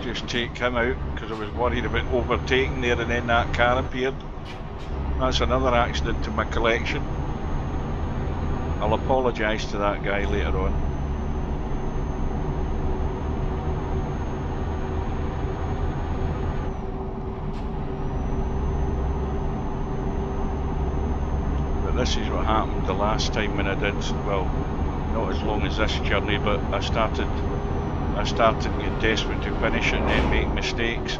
Just take him out because I was worried about overtaking there and then that car appeared. That's another accident to my collection. I'll apologise to that guy later on. But this is what happened the last time when I did, well, not as long as this journey, but I started getting desperate to finish it and then make mistakes.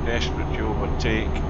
Desperate to overtake.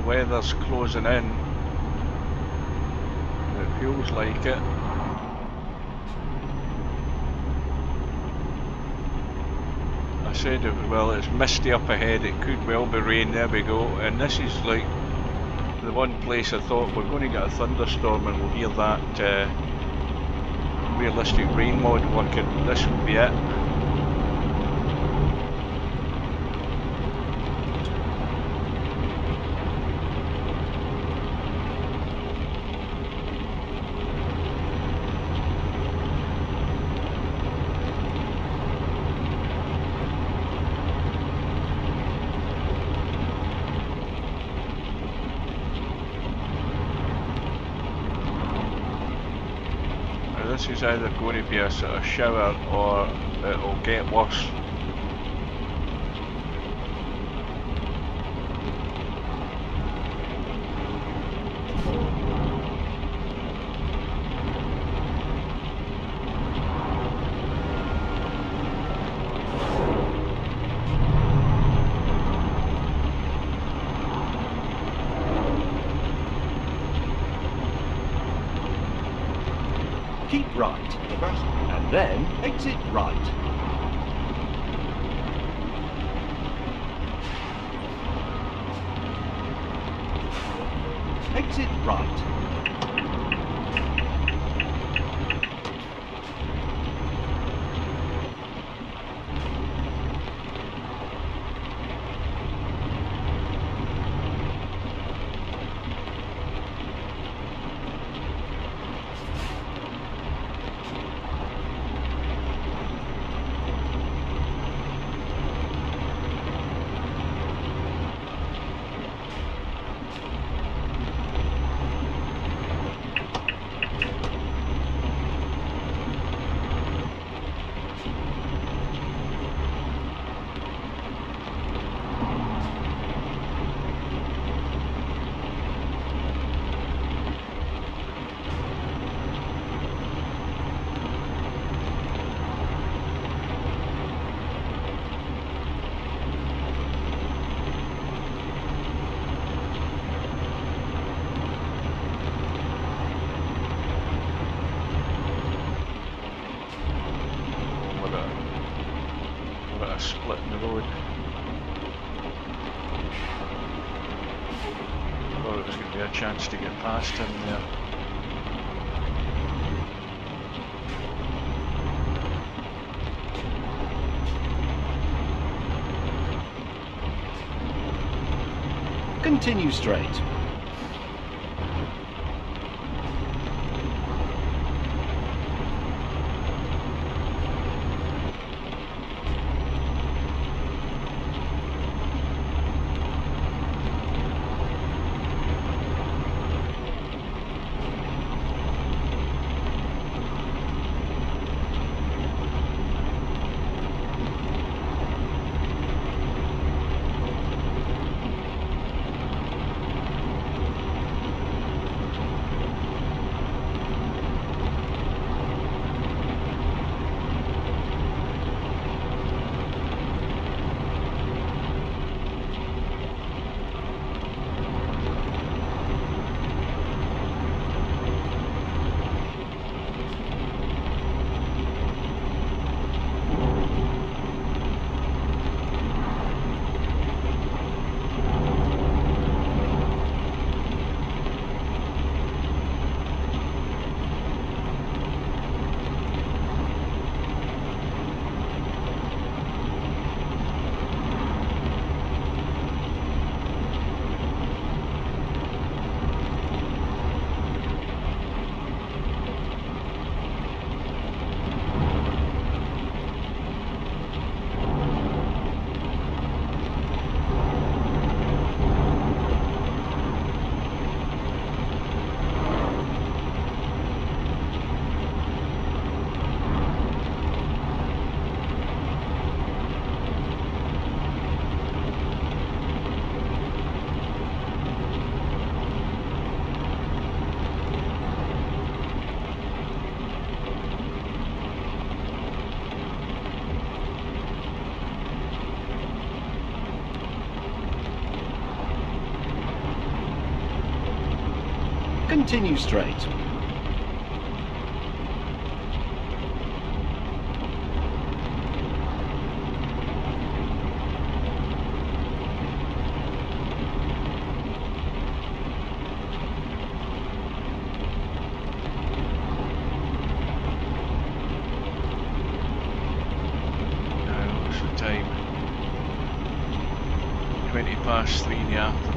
weather's closing in. It feels like it. I said, well, it's misty up ahead, it could well be rain, there we go. And this is like the one place I thought we're going to get a thunderstorm and we'll hear that realistic rain mod working. This would be it. This is either going to be a sort of shower or it'll get worse. Keep right, and then exit right. Exit right. What a split in the road. Thought it was going to be a chance to get past him there. Continue straight. Continue straight. Now, what's the time? 20 past 3 in the afternoon.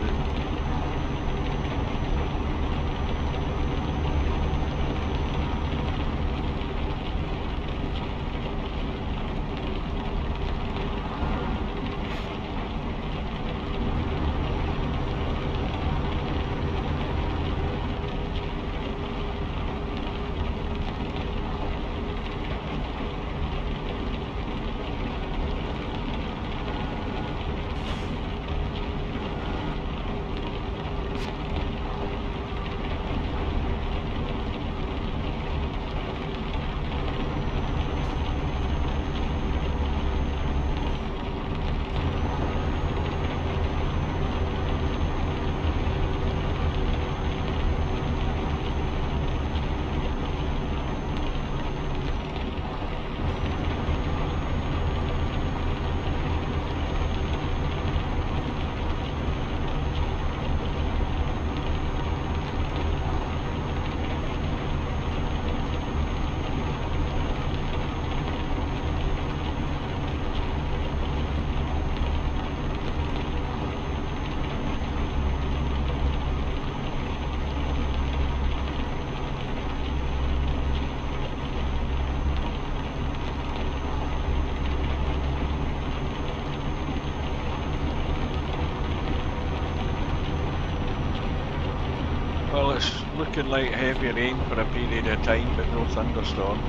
Well, it's looking like heavy rain for a period of time, but no thunderstorm.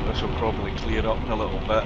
This will probably clear up in a little bit.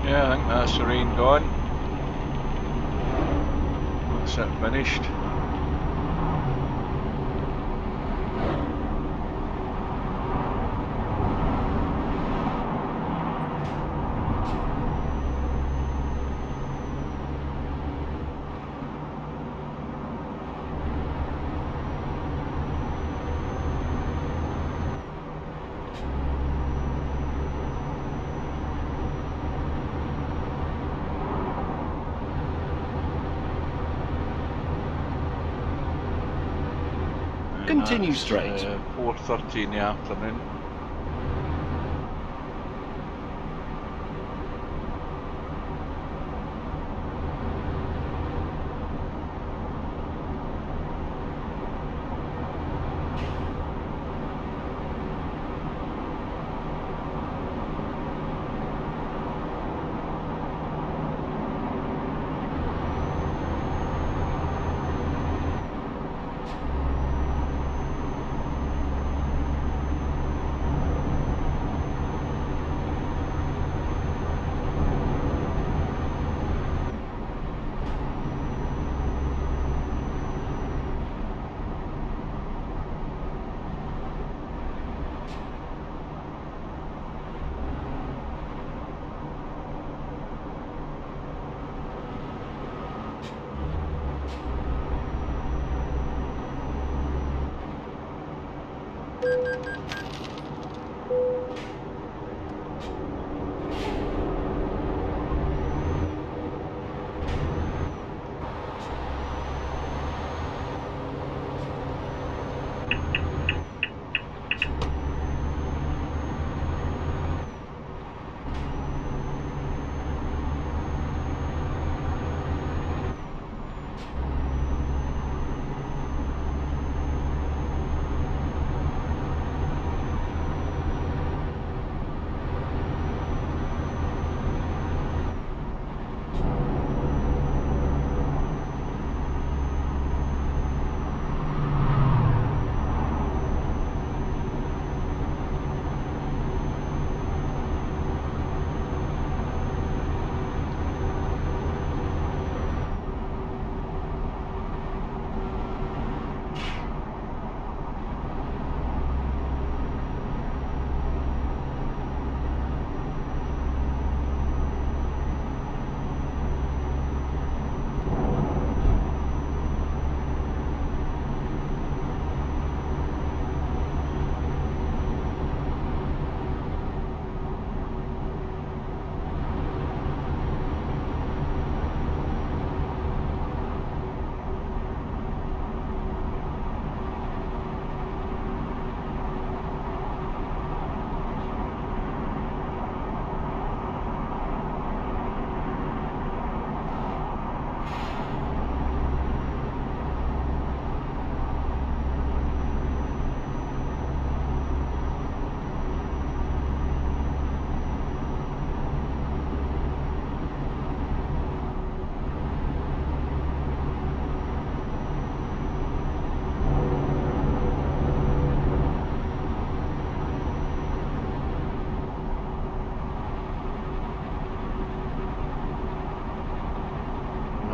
Yeah, I think that's the rain gone. That's it finished. Continue That's, straight. 4:30 in the afternoon.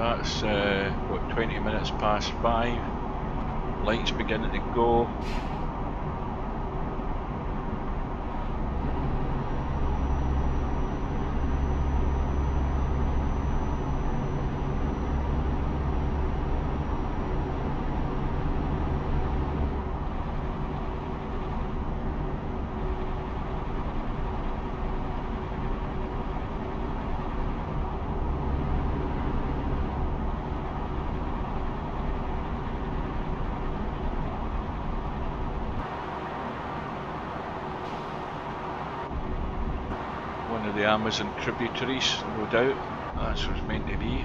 That's what, 20 minutes past 5. Lights beginning to go. One of the Amazon tributaries, no doubt. That's what it's meant to be.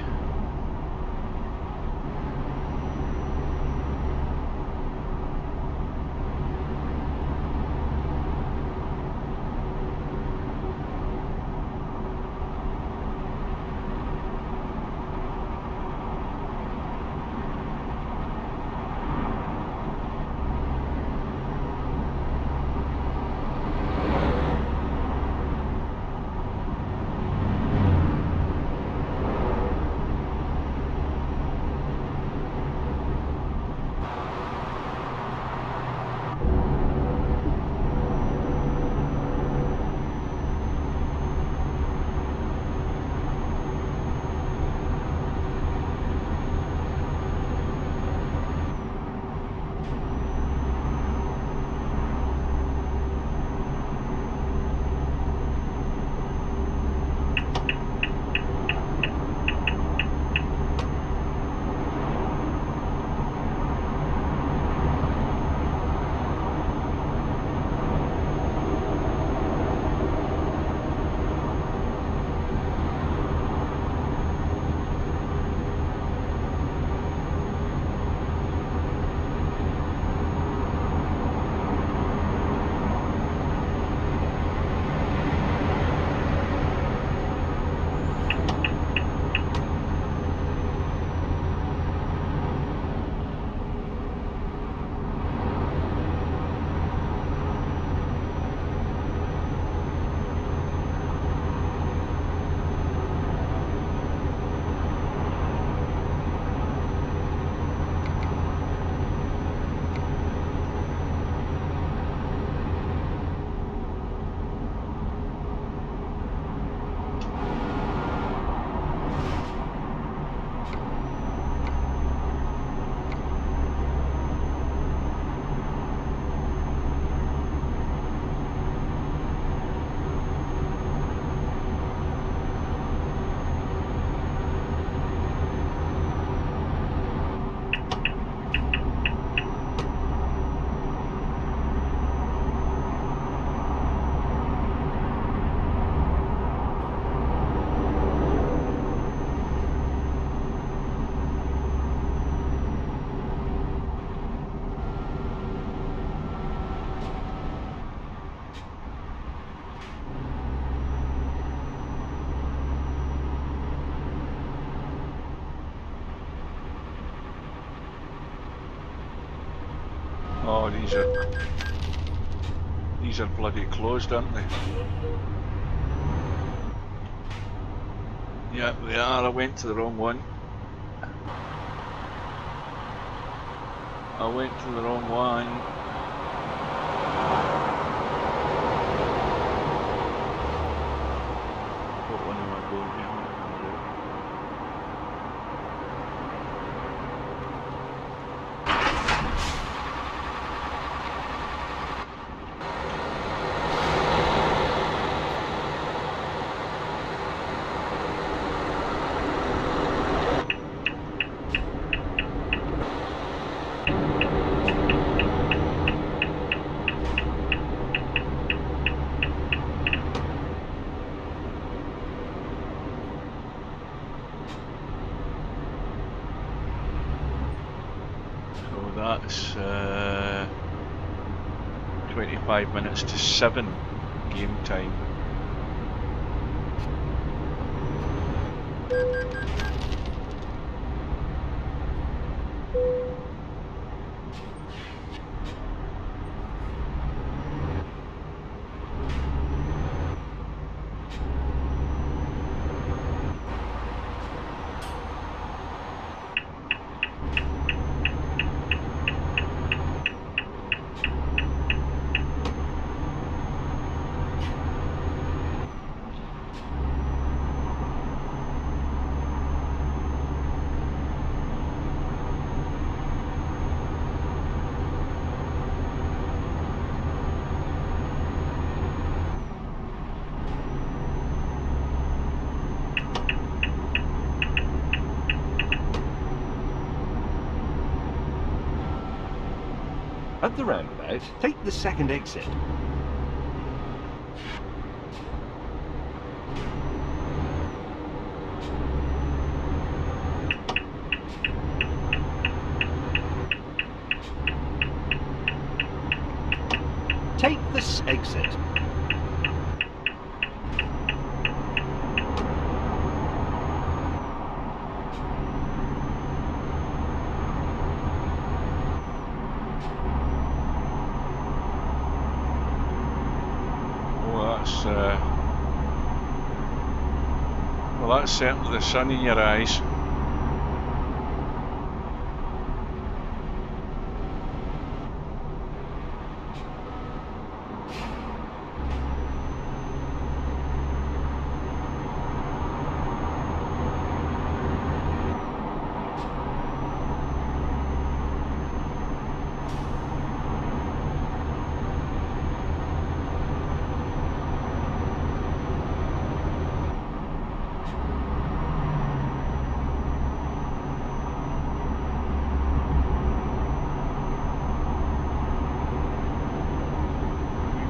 Oh, these are bloody closed, aren't they? Yeah, they are. I went to the wrong one. I went to the wrong one. What one am I going here? That's 25 minutes to 7 game time. At the roundabout, take the second exit. Take this exit. Well, that's certainly the sun in your eyes.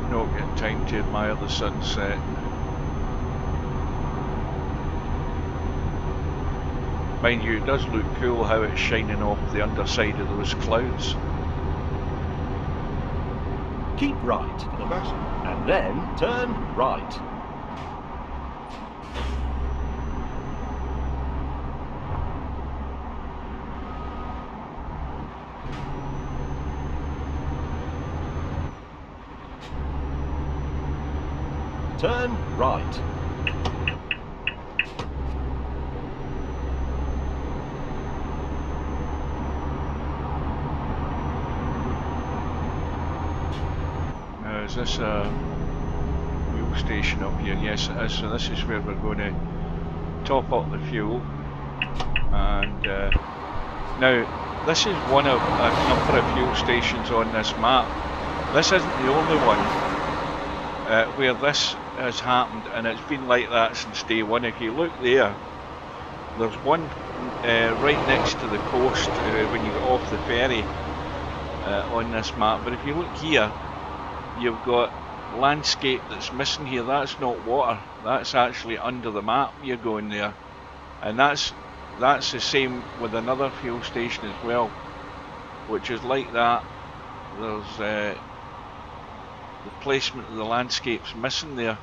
Not getting time to admire the sunset. Mind you, it does look cool how it's shining off the underside of those clouds. Keep right for the bus, and then turn right. Turn right. Now, is this a fuel station up here? Yes, it is. So this is where we're going to top up the fuel. And now, this is one of a number of fuel stations on this map. This isn't the only one where this has happened, and it's been like that since day one. If you look there, there's one right next to the coast when you get off the ferry on this map. But if you look here, you've got landscape that's missing here. That's not water, that's actually under the map. You're going there, and that's the same with another fuel station as well, which is like that. There's the placement of the landscape's missing there.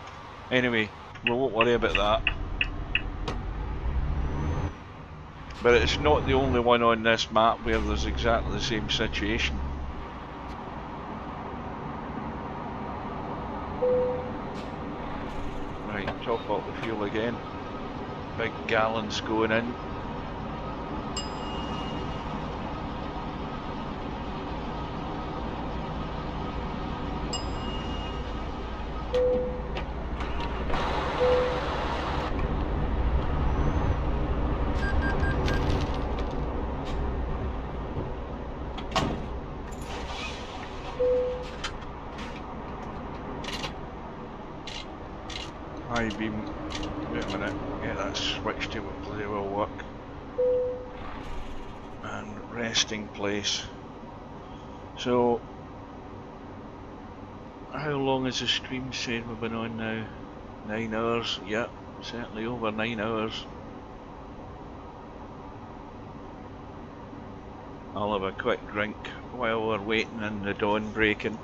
Anyway, we won't worry about that. But it's not the only one on this map where there's exactly the same situation. top up the fuel again. Big gallons going in. High beam, wait a minute, yeah, that switch to hopefully will work. And resting place. So, how long is the stream saying we've been on now? 9 hours, yep, certainly over 9 hours. I'll have a quick drink while we're waiting in the dawn breaking.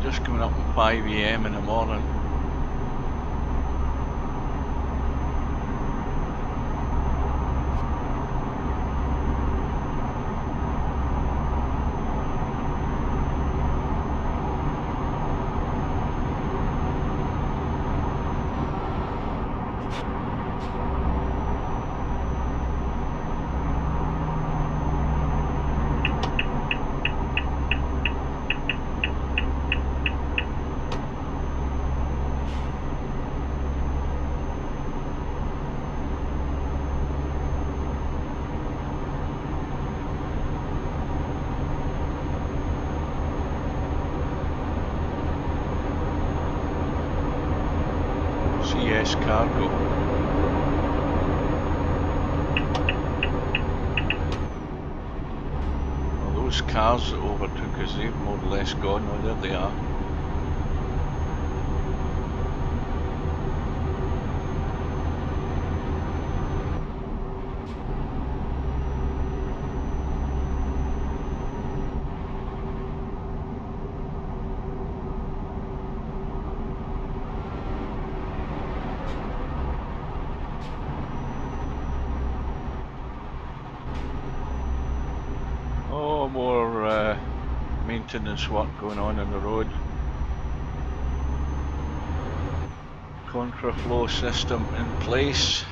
Just coming up at 5 AM in the morning. CS cargo. Well, those cars that overtook us, they've more or less gone. Oh, there they are. Oh, more maintenance work going on the road. Contraflow system in place.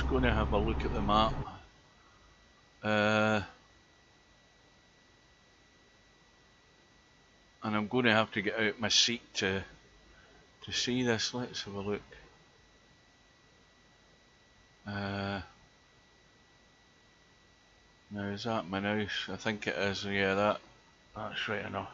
just going to have a look at the map. And I'm going to have to get out my seat to see this. Let's have a look. Now is that my house? I think it is. Yeah, that's right enough.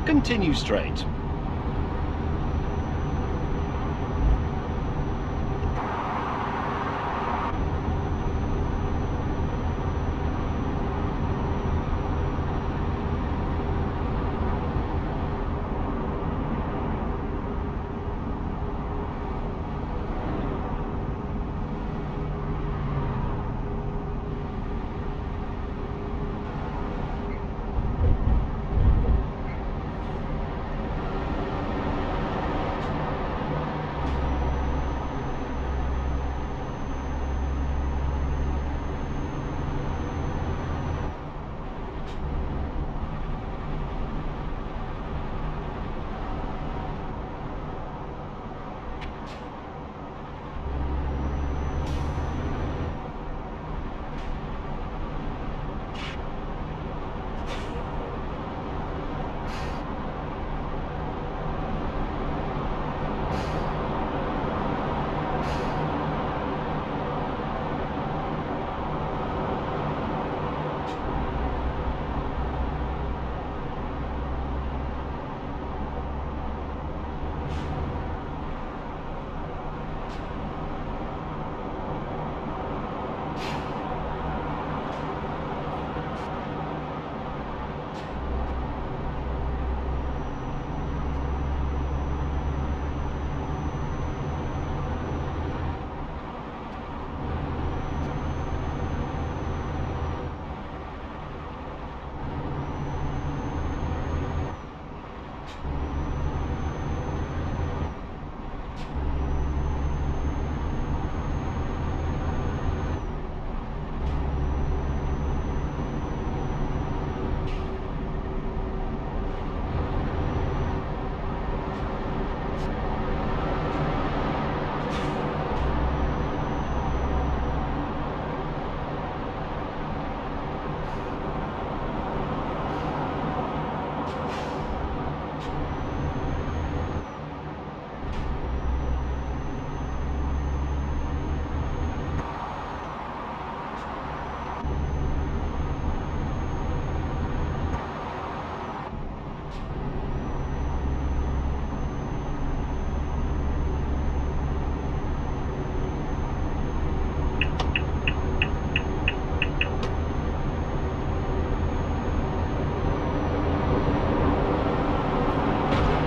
Continue straight.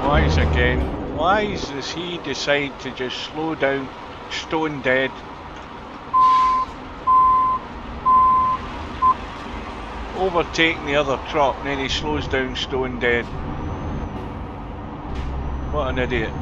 Wise again. Why does he decide to just slow down stone dead? Overtaking the other truck and then he slows down stone dead. What an idiot.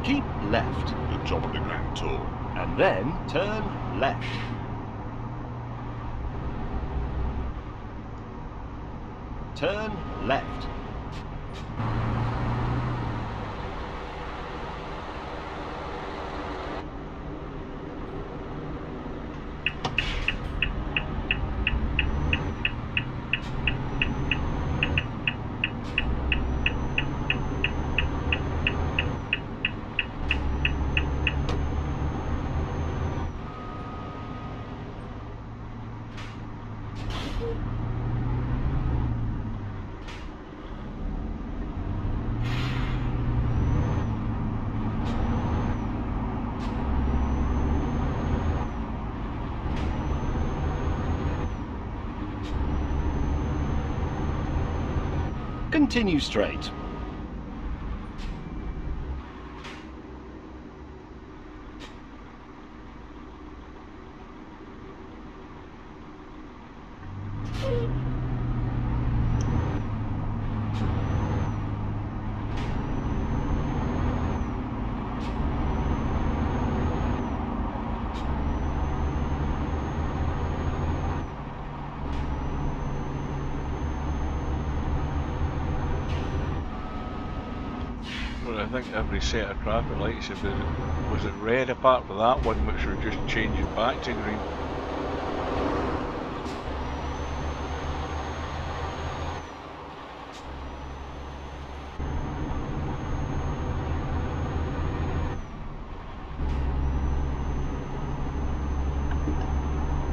Keep left, The top of the Grand Tour. and then turn left. Turn left. Continue straight. Well, I think every set of traffic lights, was it red apart from that one which were just changing back to green?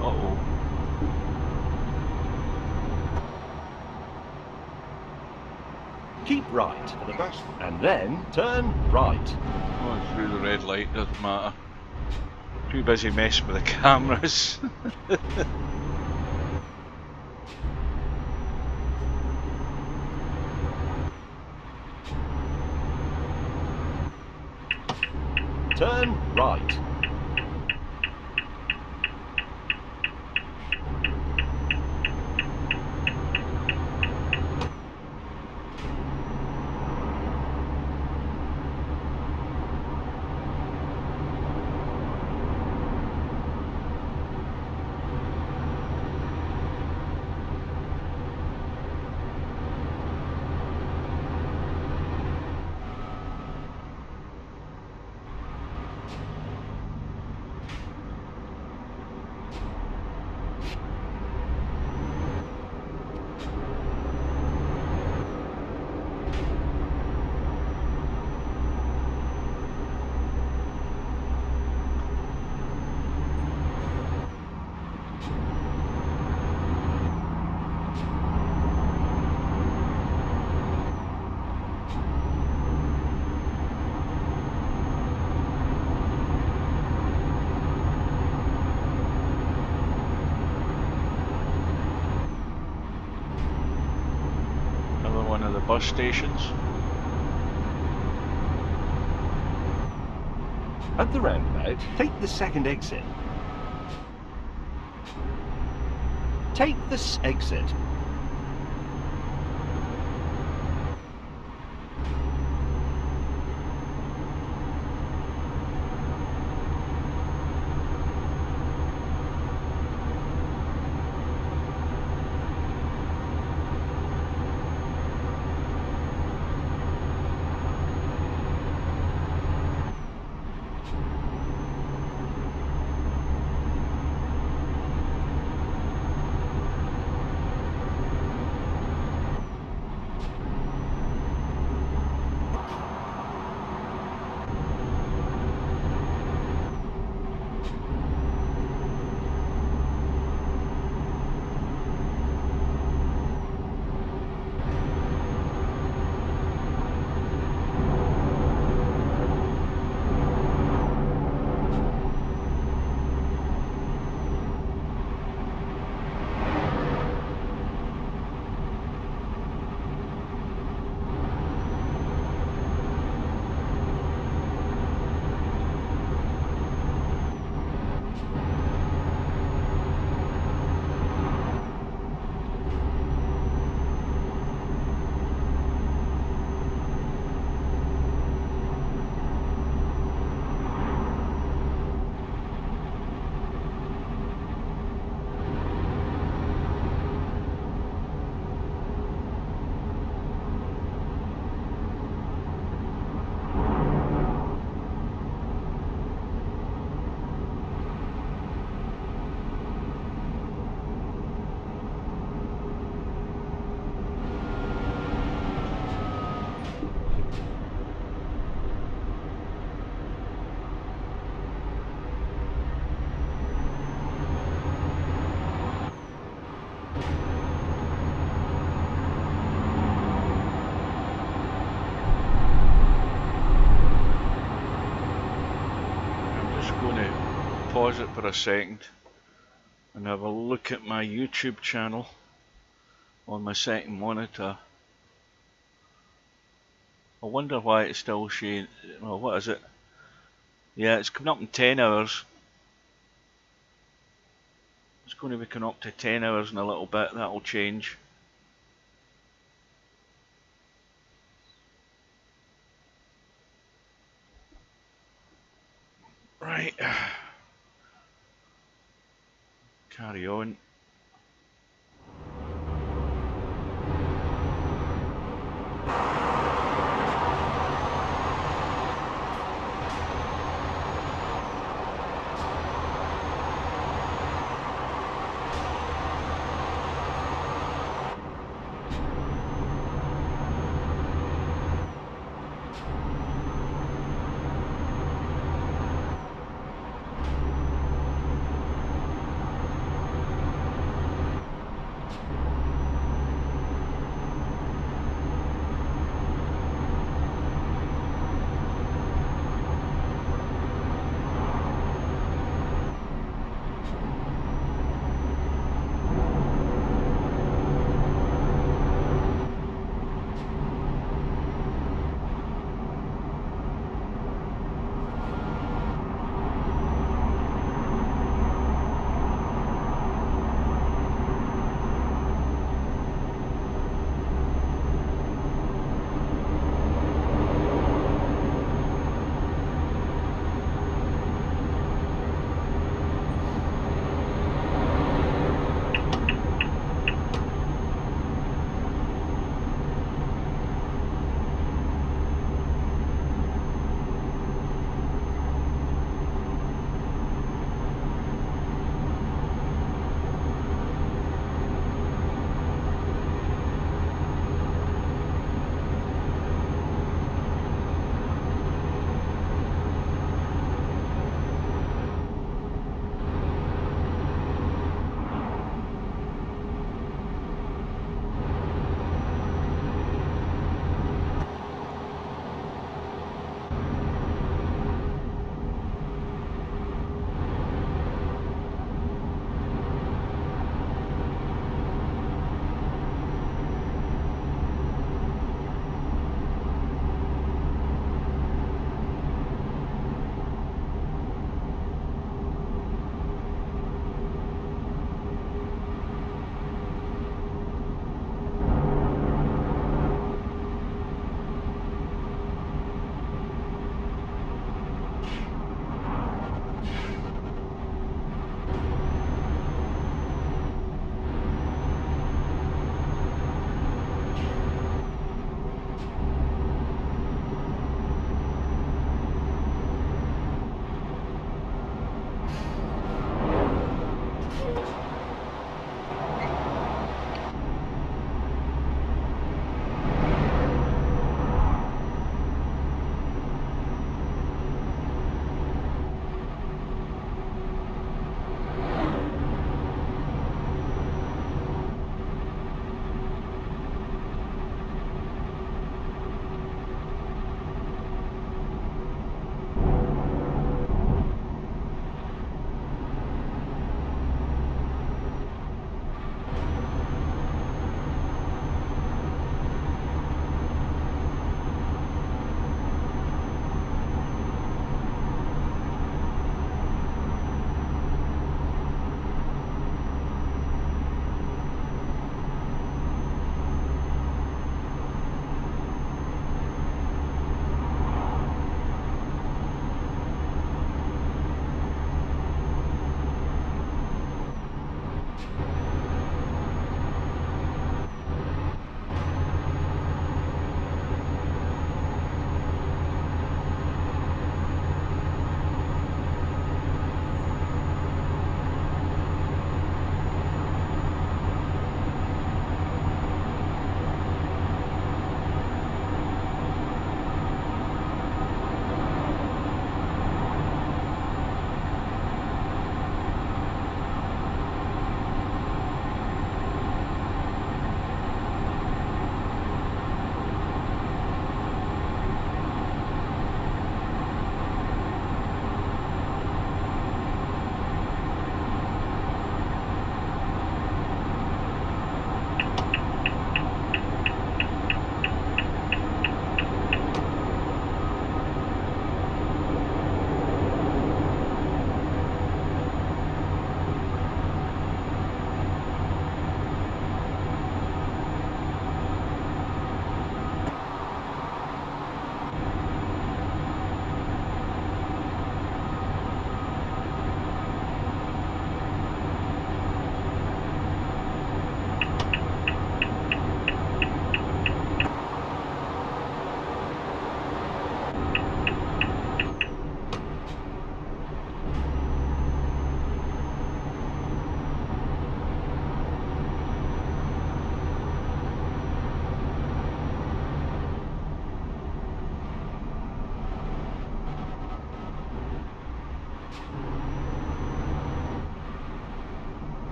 Uh-oh. Keep right, For the best. and then turn right. Going through the red light, doesn't matter. Too busy messing with the cameras. turn right. Another one of the bus stations. At the roundabout, take the second exit. Take this exit. Pause it for a second and have a look at my YouTube channel on my second monitor. I wonder why it's still showing. Well, what is it? Yeah, it's coming up in 10 hours. It's going to be coming up to 10 hours in a little bit. That'll change. Right. Carry on.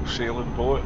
sailing boat.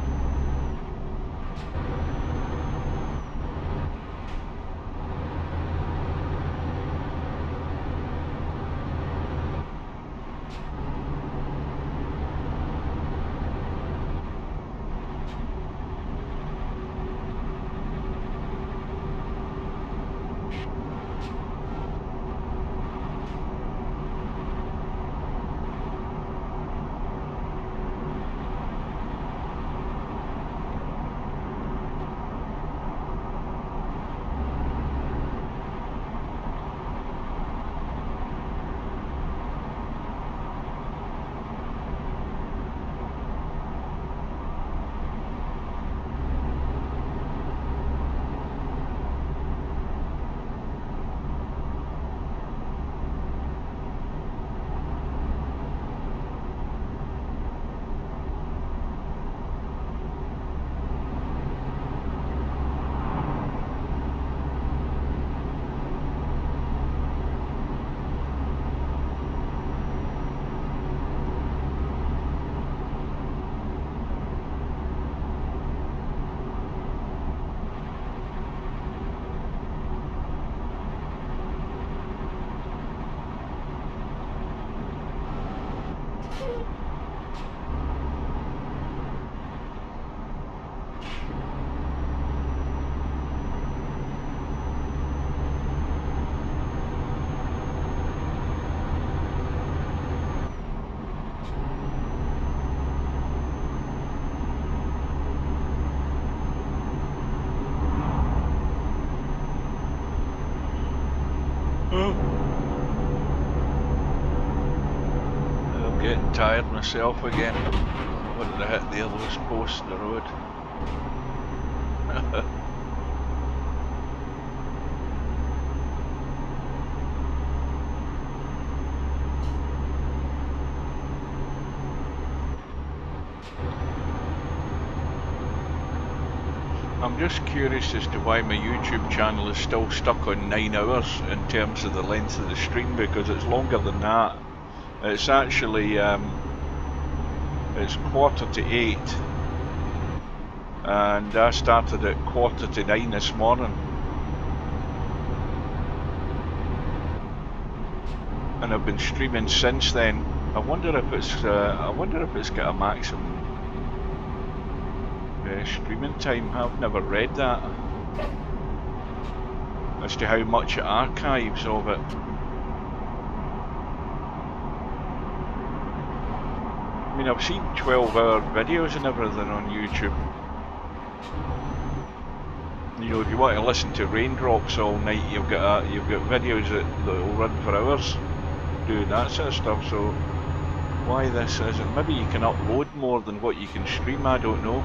I'm getting tired myself again. I wanted to hit the other post in the road. I'm just curious as to why my YouTube channel is still stuck on 9 hours in terms of the length of the stream, because it's longer than that. It's actually it's 8:15, and I started at 9:15 this morning, and I've been streaming since then. I wonder if it's got a maximum streaming time. I've never read that as to how much it archives of it. I mean, I've seen 12-hour videos and everything on YouTube. You know, if you want to listen to raindrops all night, you've got videos that'll run for hours doing that sort of stuff. So why this isn't? Maybe you can upload more than what you can stream. I don't know.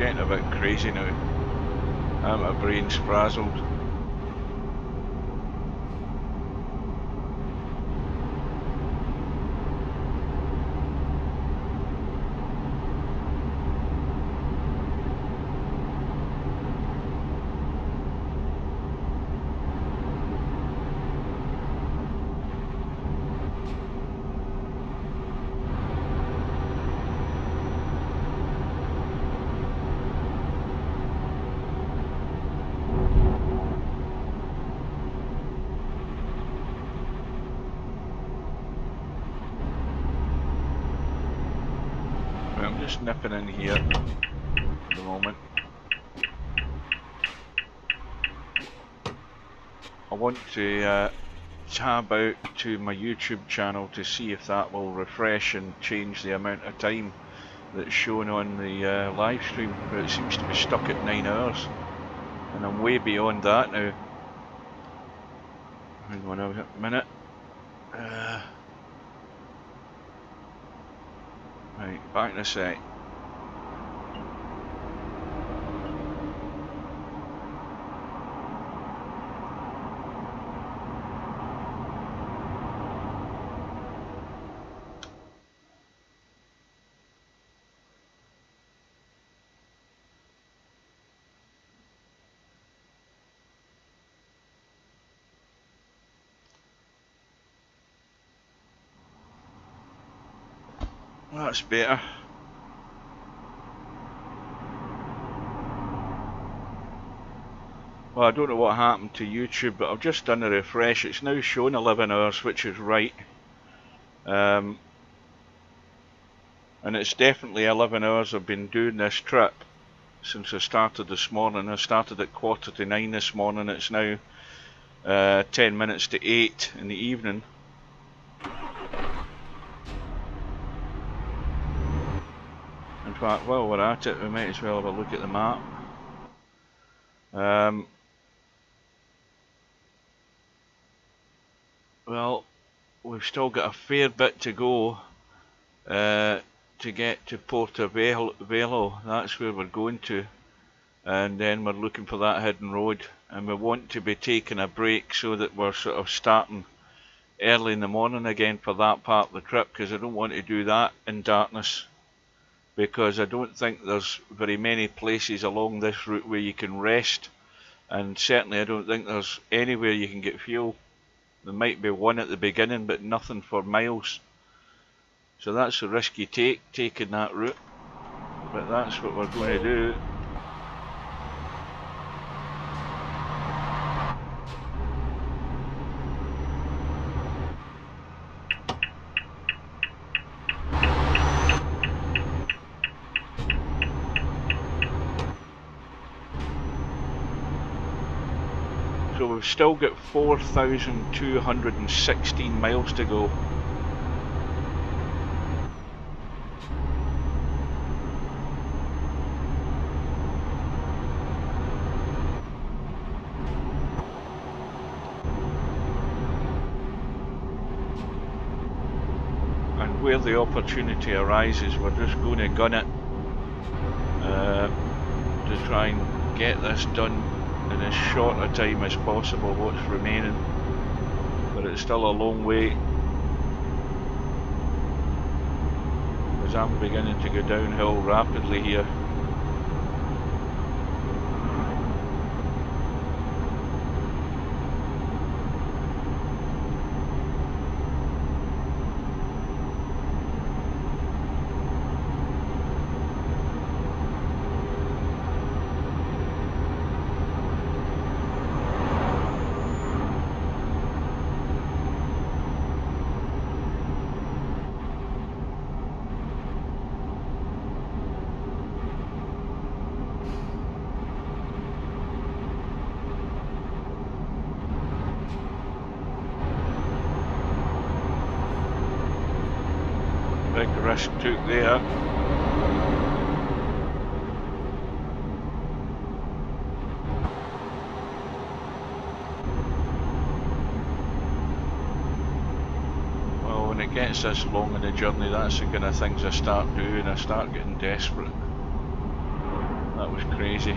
getting a bit crazy now. My brain's frazzled. I'm just nipping in here at the moment. I want to tab out to my YouTube channel to see if that will refresh and change the amount of time that's shown on the live stream, but it seems to be stuck at 9 hours and I'm way beyond that now. Hang on a minute. Right, back in a sec. That's better. Well, I don't know what happened to YouTube, but I've just done a refresh. It's now showing 11 hours, which is right. And it's definitely 11 hours I've been doing this trip since I started this morning. I started at 9:15 this morning. It's now 10 minutes to 8 in the evening. In fact, while we're at it, we might as well have a look at the map. Well, we've still got a fair bit to go to get to Portobello. That's where we're going to, and then we're looking for that hidden road, and we want to be taking a break so that we're sort of starting early in the morning again for that part of the trip, because I don't want to do that in darkness, because I don't think there's very many places along this route where you can rest, and certainly I don't think there's anywhere you can get fuel. There might be one at the beginning, but nothing for miles. So that's a risk you take, taking that route. But that's what we're going to do. So we've still got 4,216 miles to go. And where the opportunity arises, we're just going to gun it to try and get this done in as short a time as possible, what's remaining, but it's still a long way, as I'm beginning to go downhill rapidly here. Big risk took there. Well, when it gets this long in the journey, that's the kind of things I start doing. I start getting desperate. That was crazy.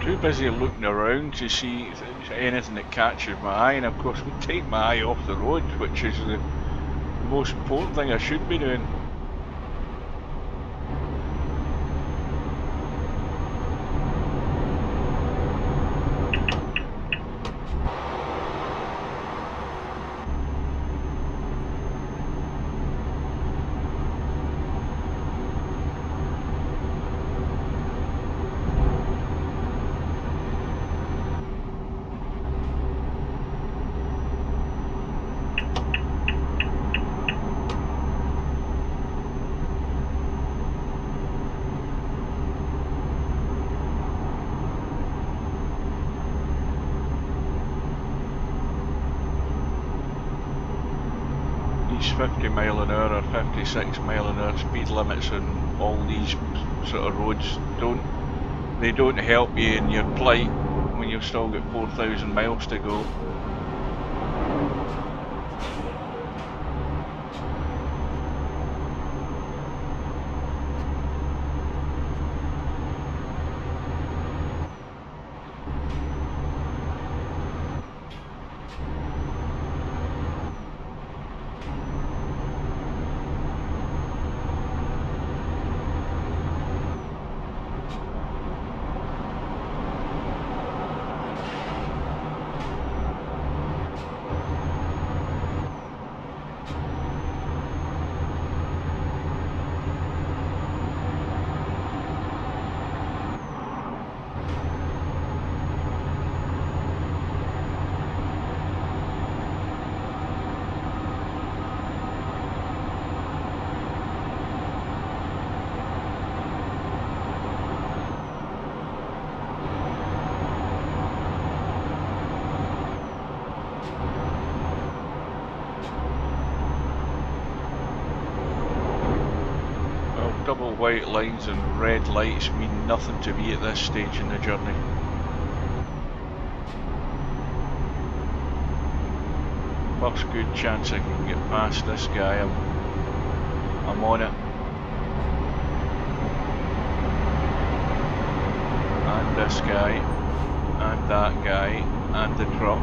Too busy looking around to see if there's anything that catches my eye, and of course we take my eye off the road, which is the most important thing I should be doing. These 50 mile an hour or 56 mile an hour speed limits on all these sort of roads don't help you in your plight when you've still got 4,000 miles to go. Double white lines and red lights mean nothing to me at this stage in the journey. First good chance I can get past this guy, I'm on it. And this guy, and that guy, and the truck.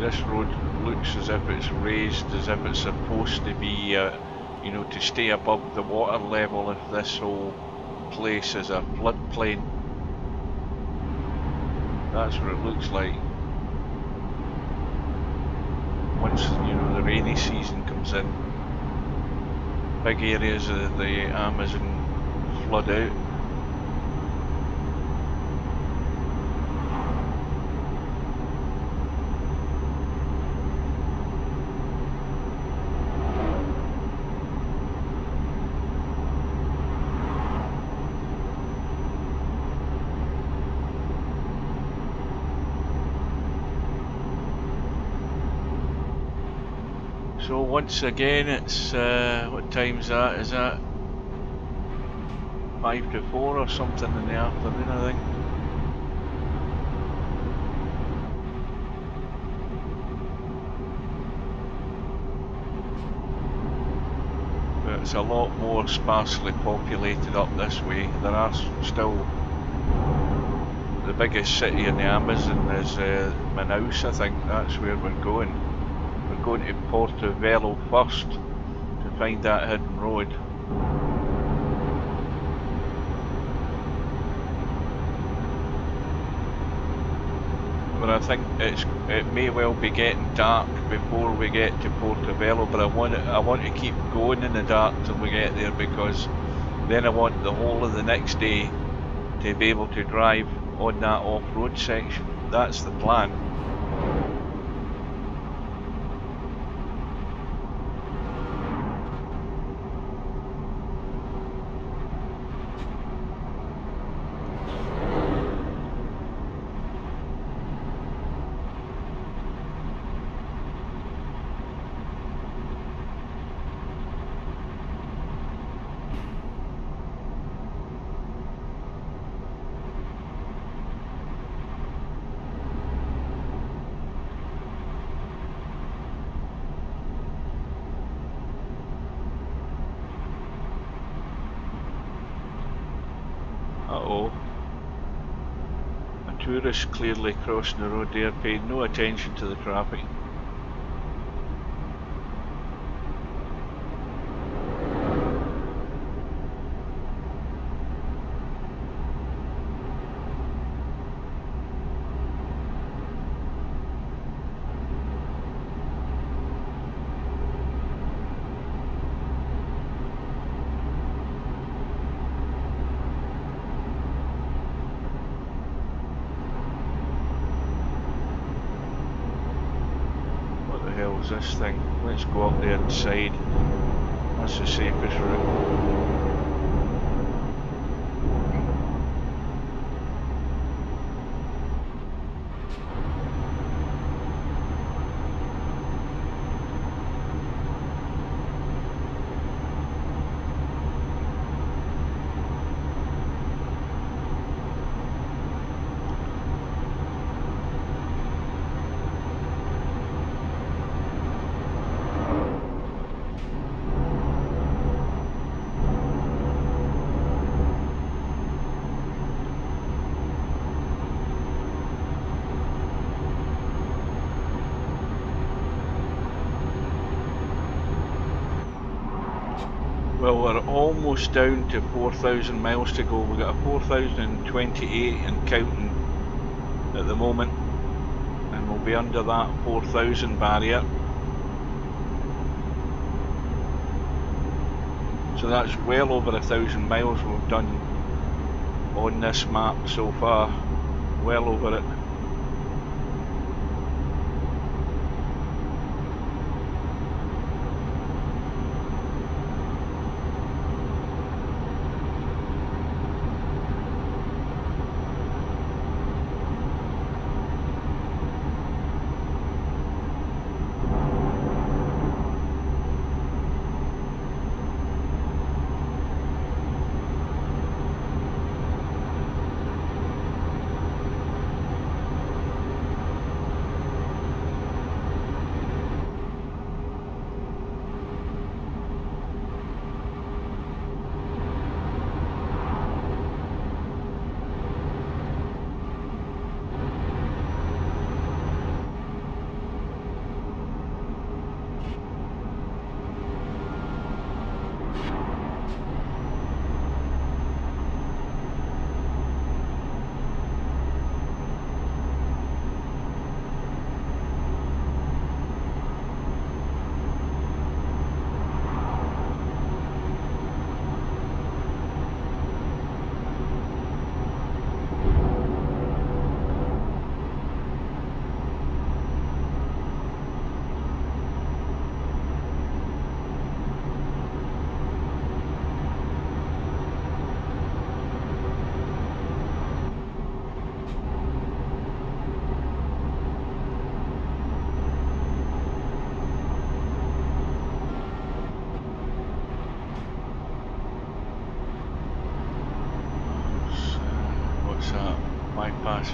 this road looks as if it's raised, as if it's supposed to be, you know, to stay above the water level if this whole place is a floodplain. That's what it looks like. Once, you know, the rainy season comes in, big areas of the Amazon flood out. So once again, it's what time's that? Is that 5 to 4 or something in the afternoon, I think. But it's a lot more sparsely populated up this way. There are still, the biggest city in the Amazon is Manaus, I think. That's where we're going. We're going to Porto first to find that hidden road. But I think it may well be getting dark before we get to Porto, but I want to keep going in the dark till we get there, because then I want the whole of the next day to be able to drive on that off-road section. That's the plan. Uh-oh. A tourist clearly crossing the road there, paying no attention to the traffic. This thing. Let's go up the inside. That's the safest route. Well, we're almost down to 4,000 miles to go. We've got a 4,028 and counting at the moment, and we'll be under that 4,000 barrier. So that's well over 1,000 miles we've done on this map so far. Well over it.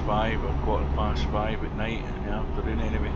5 or 5:15 at night, in the afternoon anyway.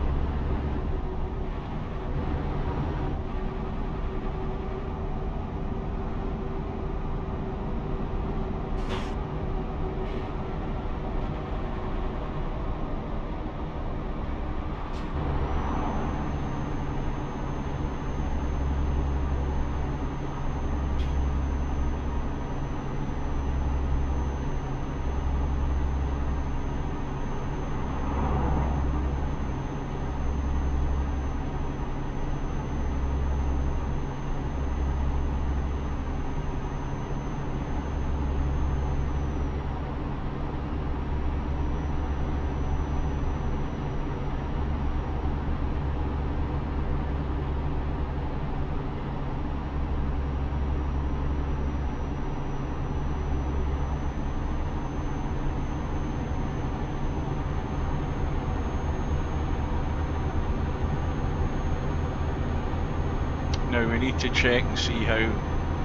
Now we need to check and see how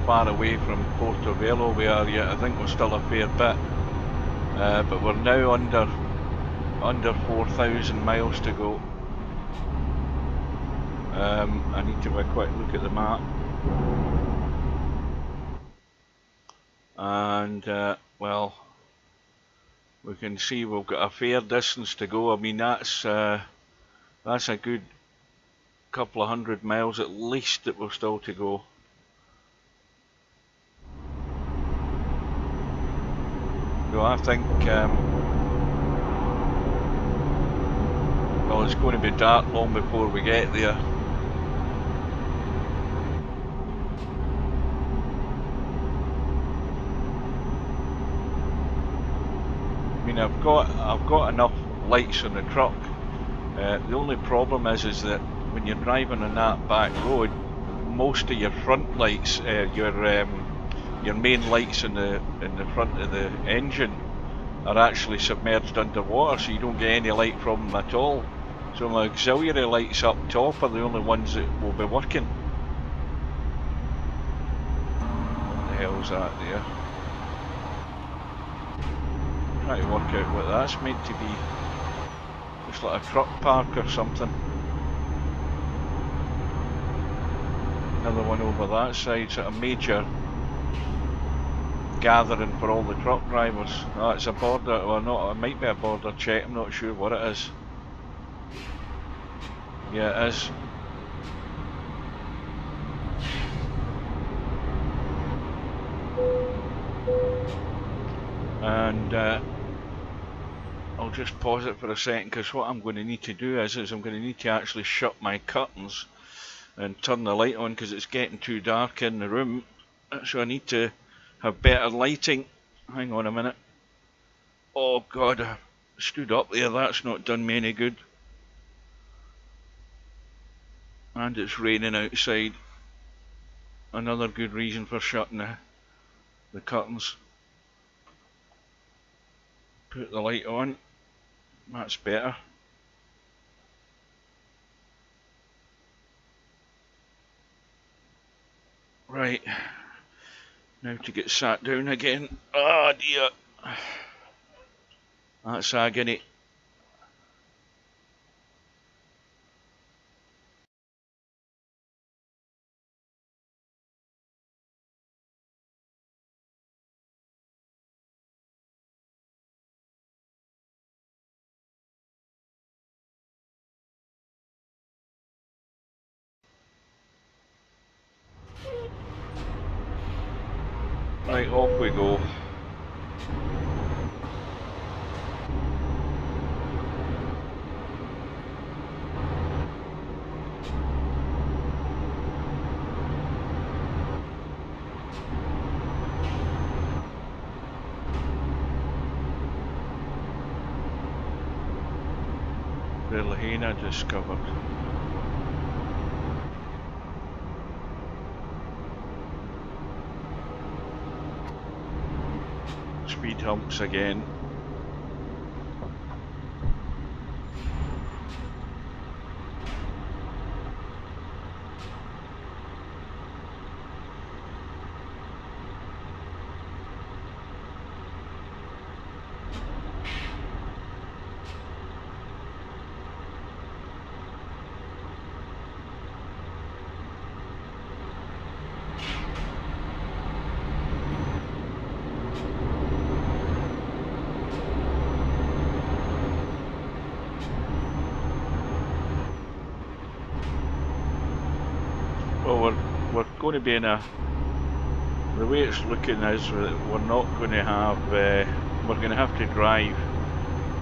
far away from Portobello we are yet. I think we're still a fair bit, but we're now under 4,000 miles to go. I need to have a quick look at the map, and well, we can see we've got a fair distance to go. I mean, that's a good couple of 100 miles at least that we're still to go. So I think, well, it's going to be dark long before we get there. I mean, I've got enough lights on the truck. The only problem is that when you're driving on that back road, most of your front lights, your main lights in the front of the engine, are actually submerged underwater, so you don't get any light from them at all. So my auxiliary lights up top are the only ones that will be working. What the hell's that there? Trying to work out what that's meant to be. It's like a truck park or something. Another one over that side, so a major gathering for all the truck drivers. Oh, it's a border, or not, it might be a border check, I'm not sure what it is. Yeah, it is. And I'll just pause it for a second, because what I'm going to need to do is I'm going to need to actually shut my curtains and turn the light on, because it's getting too dark in the room. So I need to have better lighting. Hang on a minute. Oh God, I stood up there, that's not done me any good. And it's raining outside. Another good reason for shutting the curtains. Put the light on. That's better. Right. Now to get sat down again. Oh dear. That's agony. Right, off we go. Lahaina discovered. Speed humps again. Well, we're going to be in a. The way it's looking is that we're not going to have. We're going to have to drive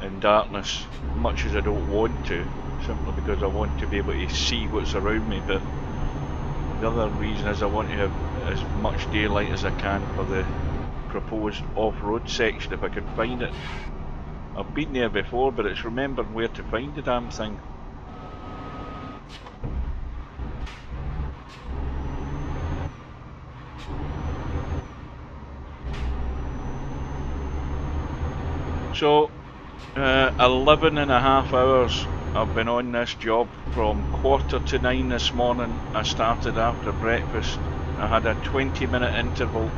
in darkness, much as I don't want to, simply because I want to be able to see what's around me. But the other reason is I want to have as much daylight as I can for the proposed off-road section if I can find it. I've been there before, but it's remembering where to find the damn thing. So, 11 and a half hours I've been on this job. From 8:45 this morning. I started after breakfast. I had a 20-minute interval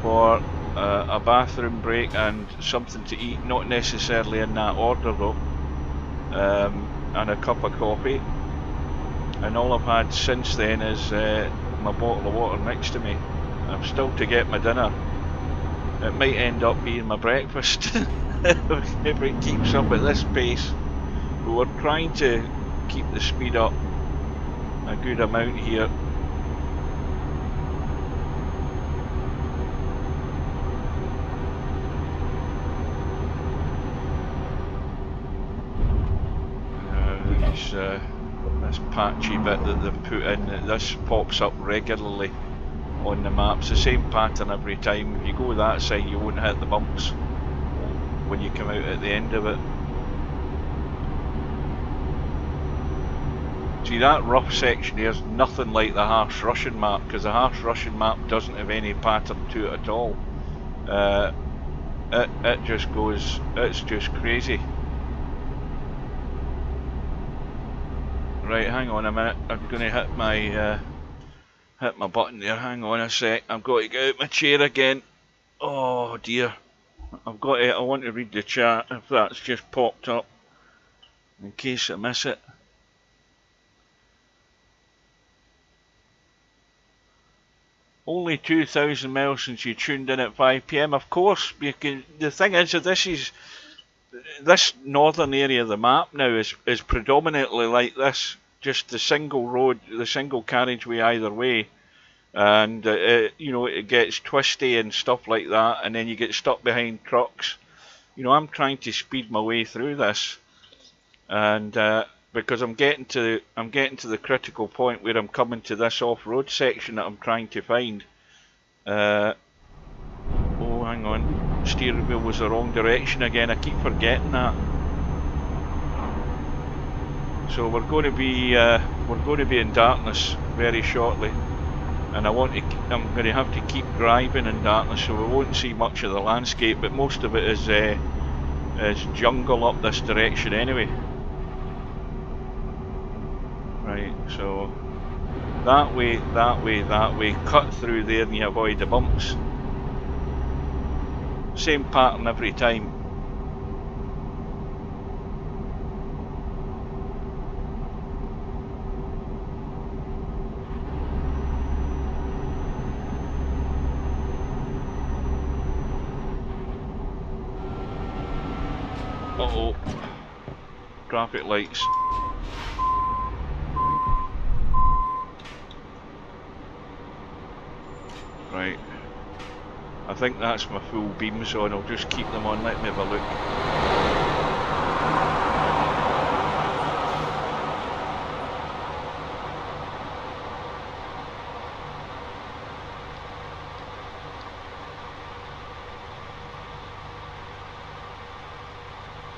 for a bathroom break and something to eat, not necessarily in that order though, and a cup of coffee. And all I've had since then is my bottle of water next to me. I'm still to get my dinner. It might end up being my breakfast if it keeps up at this pace. But we're trying to keep the speed up a good amount here. This patchy bit that they've put in, this pops up regularly on the maps, the same pattern every time. If you go that side you won't hit the bumps when you come out at the end of it. See, that rough section here is nothing like the harsh Russian map, because the harsh Russian map doesn't have any pattern to it at all. It just goes, it's just crazy. Right, hang on a minute, I'm going to hit my button there, hang on a sec, I've got to get out my chair again. Oh dear, I want to read the chat if that's just popped up, in case I miss it. Only 2,000 miles since you tuned in at 5 PM. Of course, you can. The thing is that this northern area of the map now is predominantly like this, just the single road, the single carriageway either way, and you know, it gets twisty and stuff like that, and then you get stuck behind trucks. You know, I'm trying to speed my way through this, and because I'm getting to the critical point where I'm coming to this off-road section that I'm trying to find. Oh, hang on, steering wheel was the wrong direction again. I keep forgetting that. So we're going to be in darkness very shortly, and I'm going to have to keep driving in darkness, so we won't see much of the landscape. But most of it is jungle up this direction anyway. Right, so that way, cut through there and you avoid the bumps. Same pattern every time. Uh-oh. Traffic lights. Right, I think that's my full beams on. I'll just keep them on, let me have a look.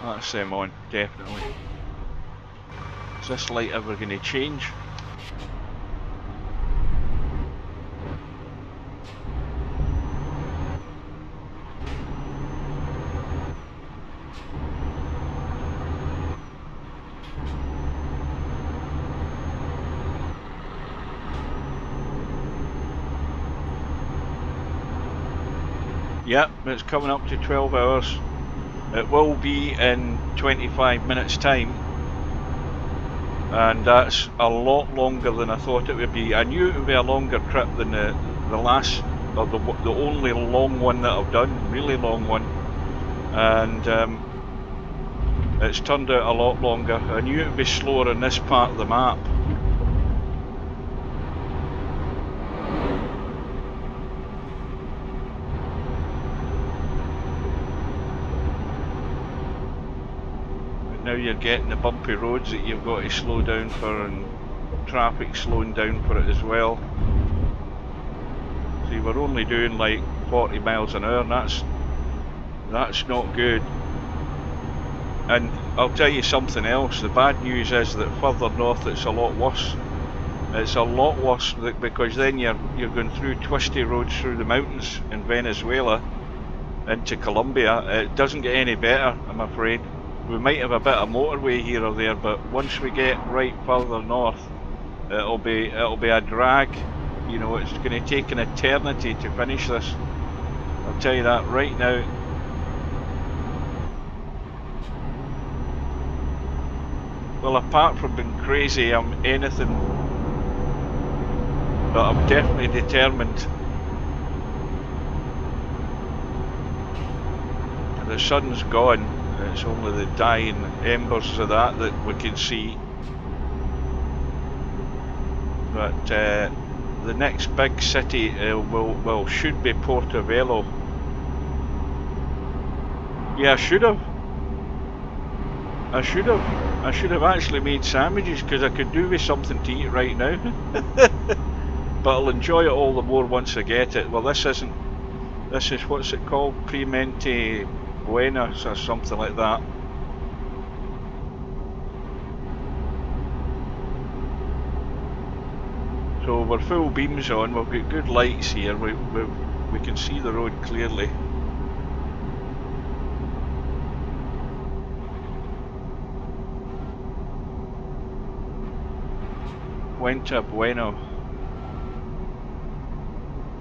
That's them on, definitely. Is this light ever going to change? Yep, it's coming up to 12 hours. It will be in 25 minutes time, and that's a lot longer than I thought it would be. I knew it would be a longer trip than the last, or the only long one that I've done, really long one, and it's turned out a lot longer. I knew it would be slower in this part of the map. Now you're getting the bumpy roads that you've got to slow down for, and traffic slowing down for it as well. See, we're only doing like 40 miles an hour, and that's not good. And I'll tell you something else, the bad news is that further north it's a lot worse. It's a lot worse because then you're going through twisty roads through the mountains in Venezuela into Colombia. It doesn't get any better, I'm afraid. We might have a bit of motorway here or there, but once we get right further north, it'll be a drag. You know, it's going to take an eternity to finish this. I'll tell you that right now. Well, apart from being crazy, I'm anything but I'm definitely determined. The sun's gone, it's only the dying embers of that we can see. But the next big city should be Portobello. Yeah, I should have actually made sandwiches because I could do with something to eat right now. But I'll enjoy it all the more once I get it. Well, this is what's it called? Kilometeres or something like that. So we're full beams on, we've got good lights here, we can see the road clearly. Cuenta Bueno.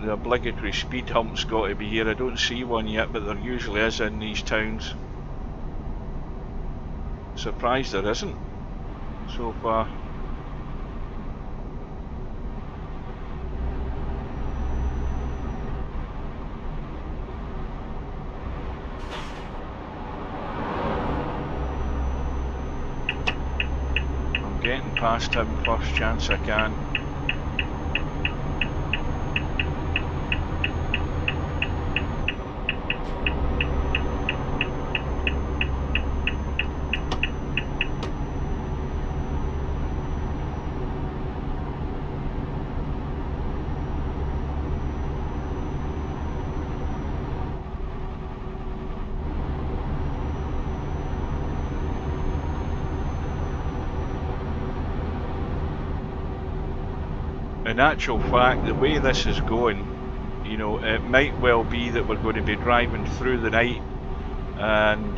The obligatory speed hump's got to be here. I don't see one yet, but there usually is in these towns. Surprised there isn't so far. I'm getting past him first chance I can. In actual fact, the way this is going, you know, it might well be that we're going to be driving through the night, and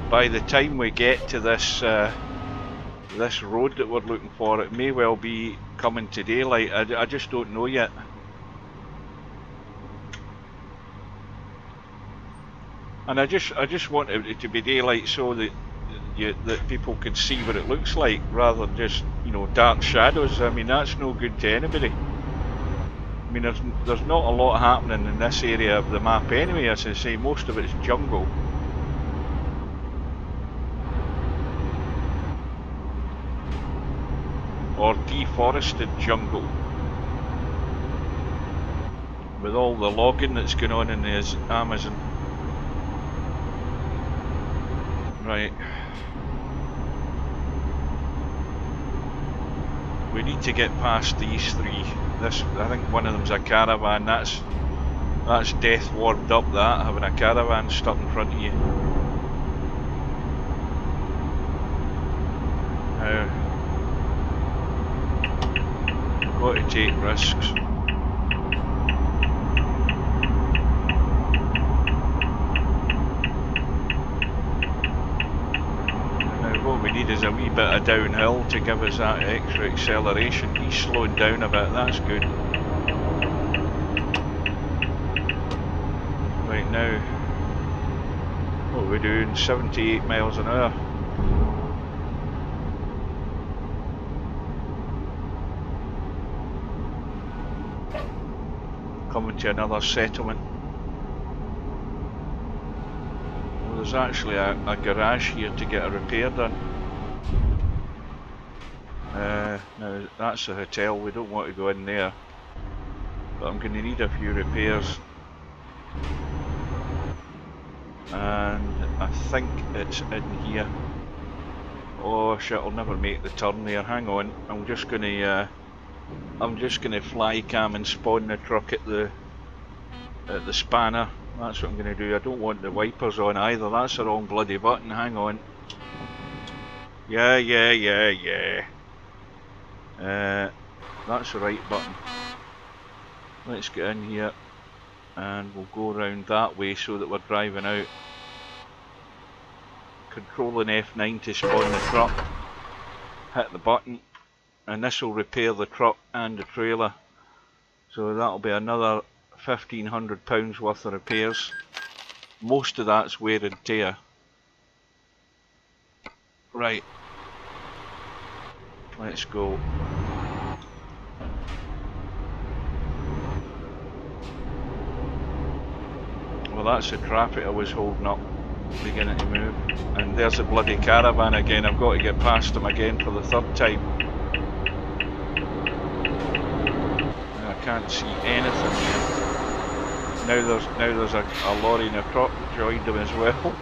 by the time we get to this this road that we're looking for, it may well be coming to daylight. I just don't know yet. And I just want it to be daylight so that that people can see what it looks like, rather than just, you know, dark shadows. I mean, that's no good to anybody. I mean, there's not a lot happening in this area of the map anyway. As I say, most of it's jungle. Or deforested jungle. With all the logging that's going on in the Amazon. Right. We need to get past these three. This, I think one of them's a caravan. That's death warmed up, that, having a caravan stuck in front of you. Now, we've got to take risks. What we need is a wee bit of downhill to give us that extra acceleration. He's slowing down a bit, that's good. Right now, what are we doing? 78 miles an hour. Coming to another settlement. There's actually a garage here to get a repair done. Now that's a hotel, we don't want to go in there, but I'm going to need a few repairs. and I think it's in here. Oh shit, I'll never make the turn there. Hang on, I'm just gonna fly cam and spawn the truck at the spanner. That's what I'm gonna do. I don't want the wipers on either. That's the wrong bloody button. Hang on. Yeah. That's the right button. Let's get in here and we'll go around that way so that we're driving out. Controlling F9 to spawn the truck. Hit the button and this will repair the truck and the trailer. So that'll be another £1,500 worth of repairs. Most of that's wear and tear. Right. Let's go. Well, that's the traffic I was holding up, beginning to move. And there's the bloody caravan again. I've got to get past them again for the third time. And I can't see anything here. Now there's a lorry and a truck joined them as well.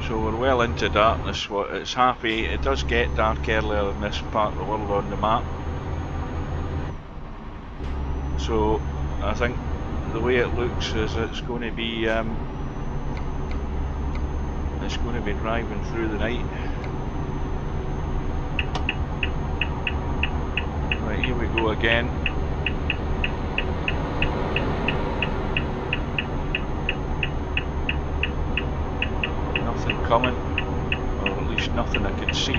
So we're well into darkness. It's 8:30. It does get dark earlier in this part of the world on the map. So I think the way it looks is it's going to be driving through the night. Right, here we go again. Nothing coming, or at least nothing I can see.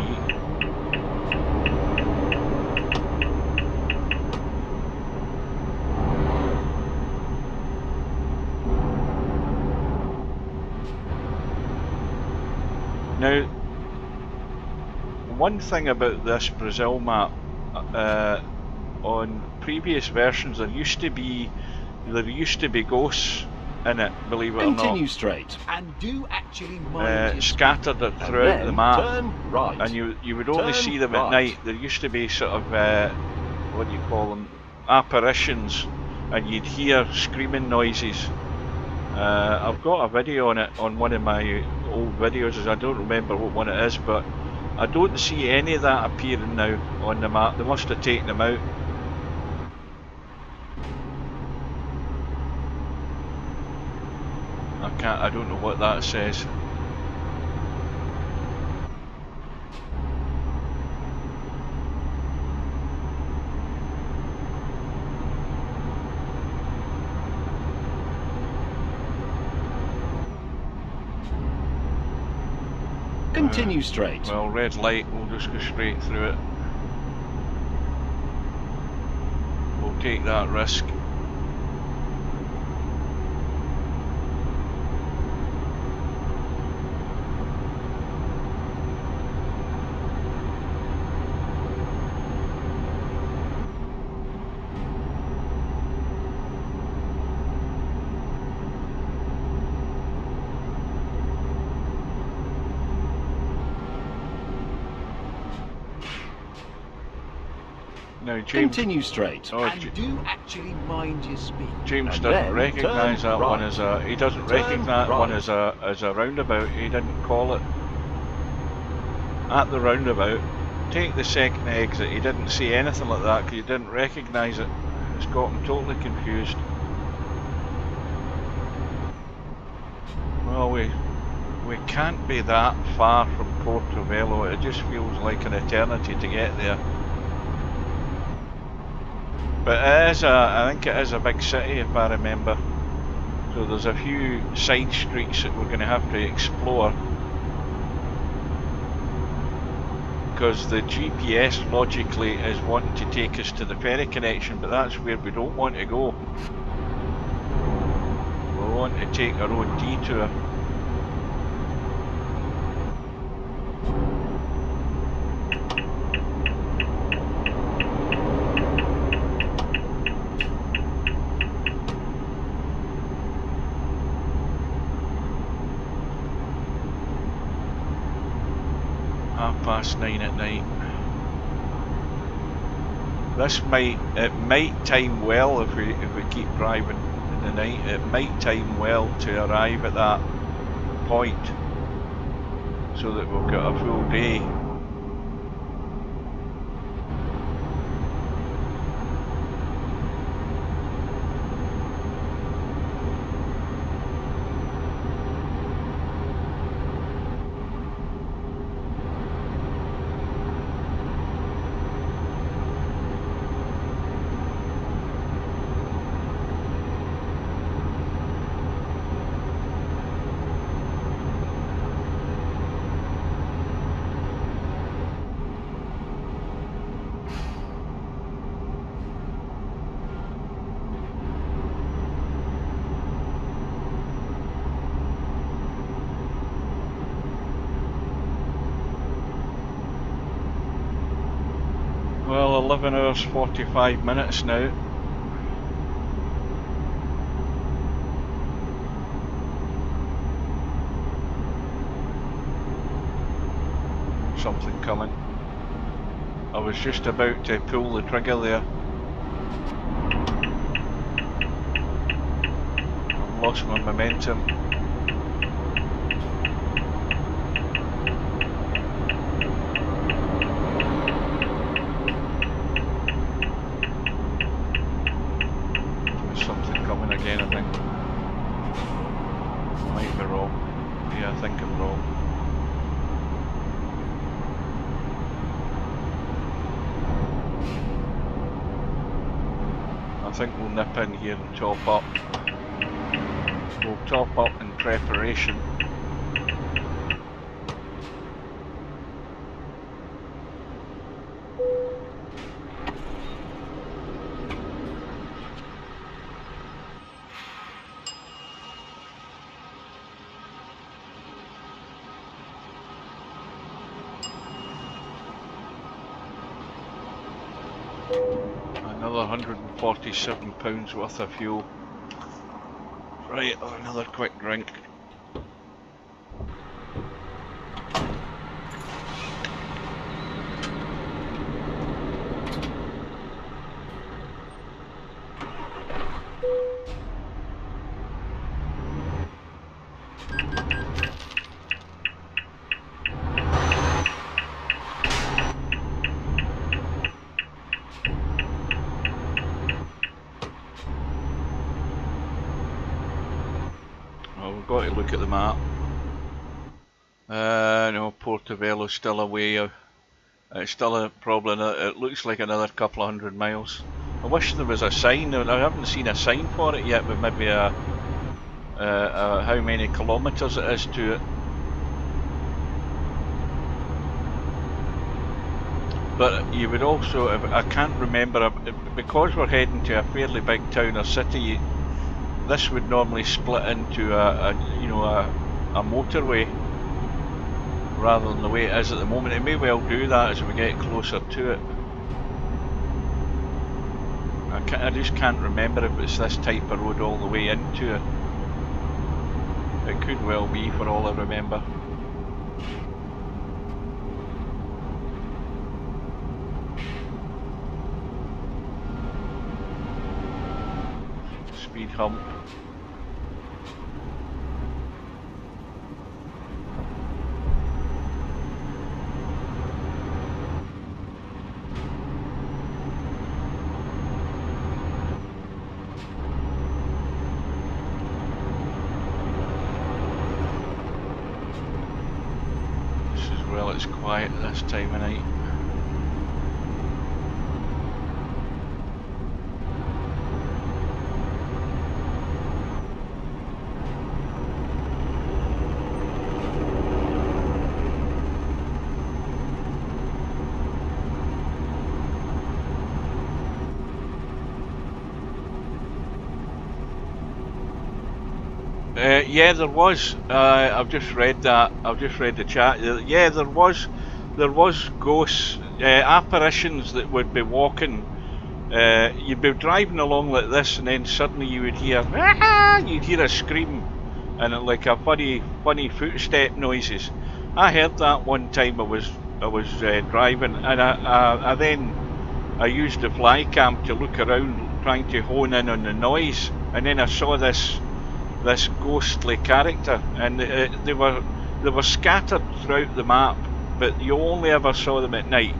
Now, one thing about this Brazil map, on previous versions there used to be ghosts in it, believe it or not. Continue straight. And do actually mind your Scattered And throughout then the map, turn right. and you would only Turn see them right. at night. There used to be sort of what do you call them, apparitions, and you'd hear screaming noises. I've got a video on it on one of my old videos. I don't remember what one it is, but I don't see any of that appearing now on the map. They must have taken them out. I don't know what that says. Continue straight. Well, red light, we'll just go straight through it. We'll take that risk. Now James, Continue straight. oh, and do actually mind your speed. James And doesn't then recognise turn that one right. as a. He doesn't Turn recognise one right. as a roundabout. He didn't call it at the roundabout. Take the second exit. He didn't see anything like that because he didn't recognise it. It's got him totally confused. Well, we can't be that far from Portobello. It just feels like an eternity to get there. But it is I think it is a big city if I remember. So there's a few side streets that we're going to have to explore. Because the GPS logically is wanting to take us to the ferry connection, but that's where we don't want to go. We want to take our own detour. 9 at night. It might time well if we keep driving in the night. It might time well to arrive at that point so that we've got a full day. Well, 11 hours 45 minutes now. Something coming. I was just about to pull the trigger there. I've lost my momentum. Again, I think. I might be wrong. Yeah, I think I'm wrong. I think we'll nip in here and top up. We'll top up in preparation. Another £147 worth of fuel. Right, another quick drink. Got to look at the map. No, Portobello's still away. It's still probably, it looks like another couple of 100 miles. I wish there was a sign. I haven't seen a sign for it yet, but maybe how many kilometres it is to it. But you would also, I can't remember, because we're heading to a fairly big town or city, this would normally split into a motorway rather than the way it is at the moment. It may well do that as we get closer to it. I just can't remember if it's this type of road all the way into it. It could well be, for all I remember. Speed hump. It's quiet at this time of night. Yeah, there was. I've just read that. I've just read the chat. Yeah, there was ghosts, apparitions that would be walking. You'd be driving along like this, and then suddenly you would hear, ah! You'd hear a scream, and like a funny footstep noises. I heard that one time. I was driving, and I used the fly cam to look around, trying to hone in on the noise, and then I saw this ghostly character, and they were scattered throughout the map, but you only ever saw them at night,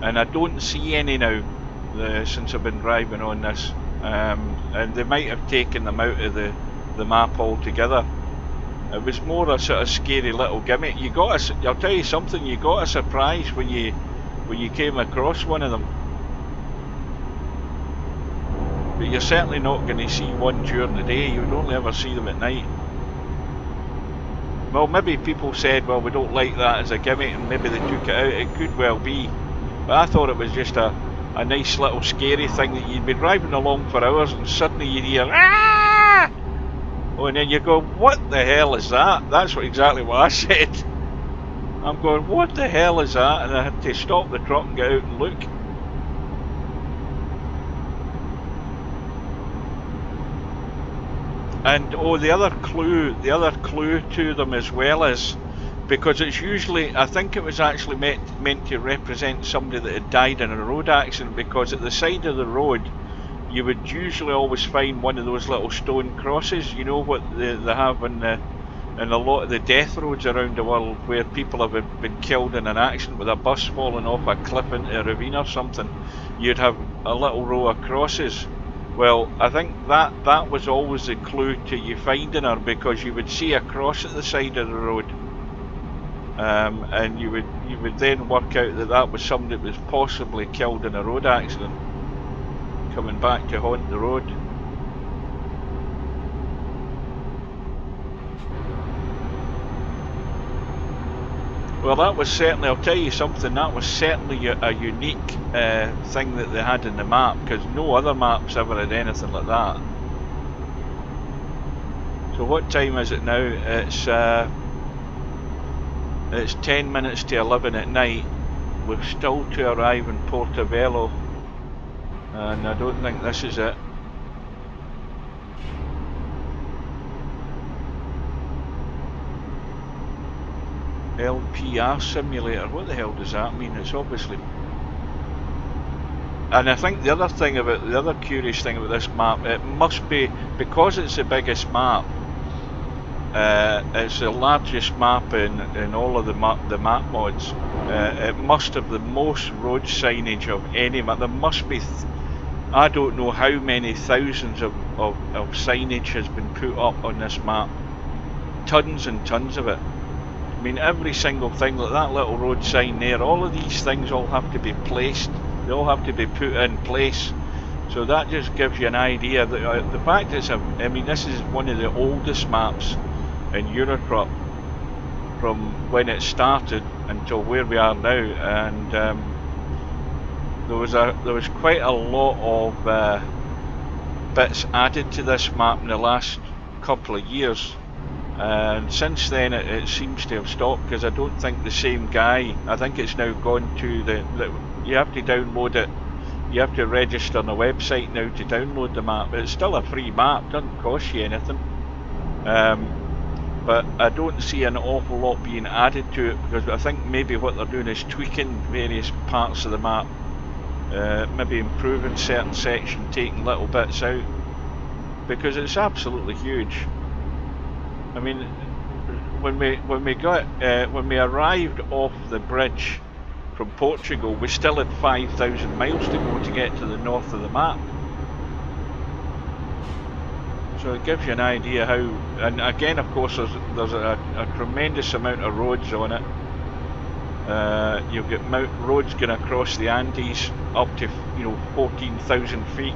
and I don't see any now since I've been driving on this, and they might have taken them out of the map altogether. It was more a sort of scary little gimmick. I'll tell you something, you got a surprise when you came across one of them. But you're certainly not going to see one during the day. You would only ever see them at night. Well, maybe people said, well, we don't like that as a gimmick, and maybe they took it out. It could well be. But I thought it was just a nice little scary thing that you'd be driving along for hours and suddenly you'd hear, ah! Oh, and then you go, what the hell is that? That's exactly what I said. I'm going, what the hell is that? And I had to stop the truck and get out and look. And oh, the other clue to them as well is, because it's usually, I think it was actually meant to represent somebody that had died in a road accident, because at the side of the road you would usually always find one of those little stone crosses, you know what they have in a lot of the death roads around the world, where people have been killed in an accident with a bus falling off a cliff into a ravine or something. You'd have a little row of crosses. Well, I think that was always the clue to you finding her, because you would see a cross at the side of the road, and you would then work out that was somebody that was possibly killed in a road accident, coming back to haunt the road. Well, that was certainly, I'll tell you something, that was certainly a unique thing that they had in the map, because no other maps ever had anything like that. So what time is it now? It's 10 minutes to 11 at night. We're still to arrive in Portobello, and I don't think this is it. LPR simulator, what the hell does that mean? It's obviously... And I think the other curious thing about this map, it must be, because it's the biggest map, it's the largest map in all of the map mods. It must have the most road signage of any map. There must be, I don't know how many thousands of signage has been put up on this map. Tons and tons of it. I mean, every single thing, like that little road sign there, all of these things all have to be placed. They all have to be put in place. So that just gives you an idea that the fact is, I mean, this is one of the oldest maps in Europe from when it started until where we are now, and there was quite a lot of bits added to this map in the last couple of years, and since then it seems to have stopped, because I don't think the same guy, I think it's now gone to you have to download it, you have to register on the website now to download the map. It's still a free map, doesn't cost you anything. But I don't see an awful lot being added to it, because I think maybe what they're doing is tweaking various parts of the map, maybe improving certain sections, taking little bits out, because it's absolutely huge. I mean, when we arrived off the bridge from Portugal, we still had 5,000 miles to go to get to the north of the map. So it gives you an idea how, and again, of course, there's a tremendous amount of roads on it. You've got roads going across the Andes up to 14,000 feet,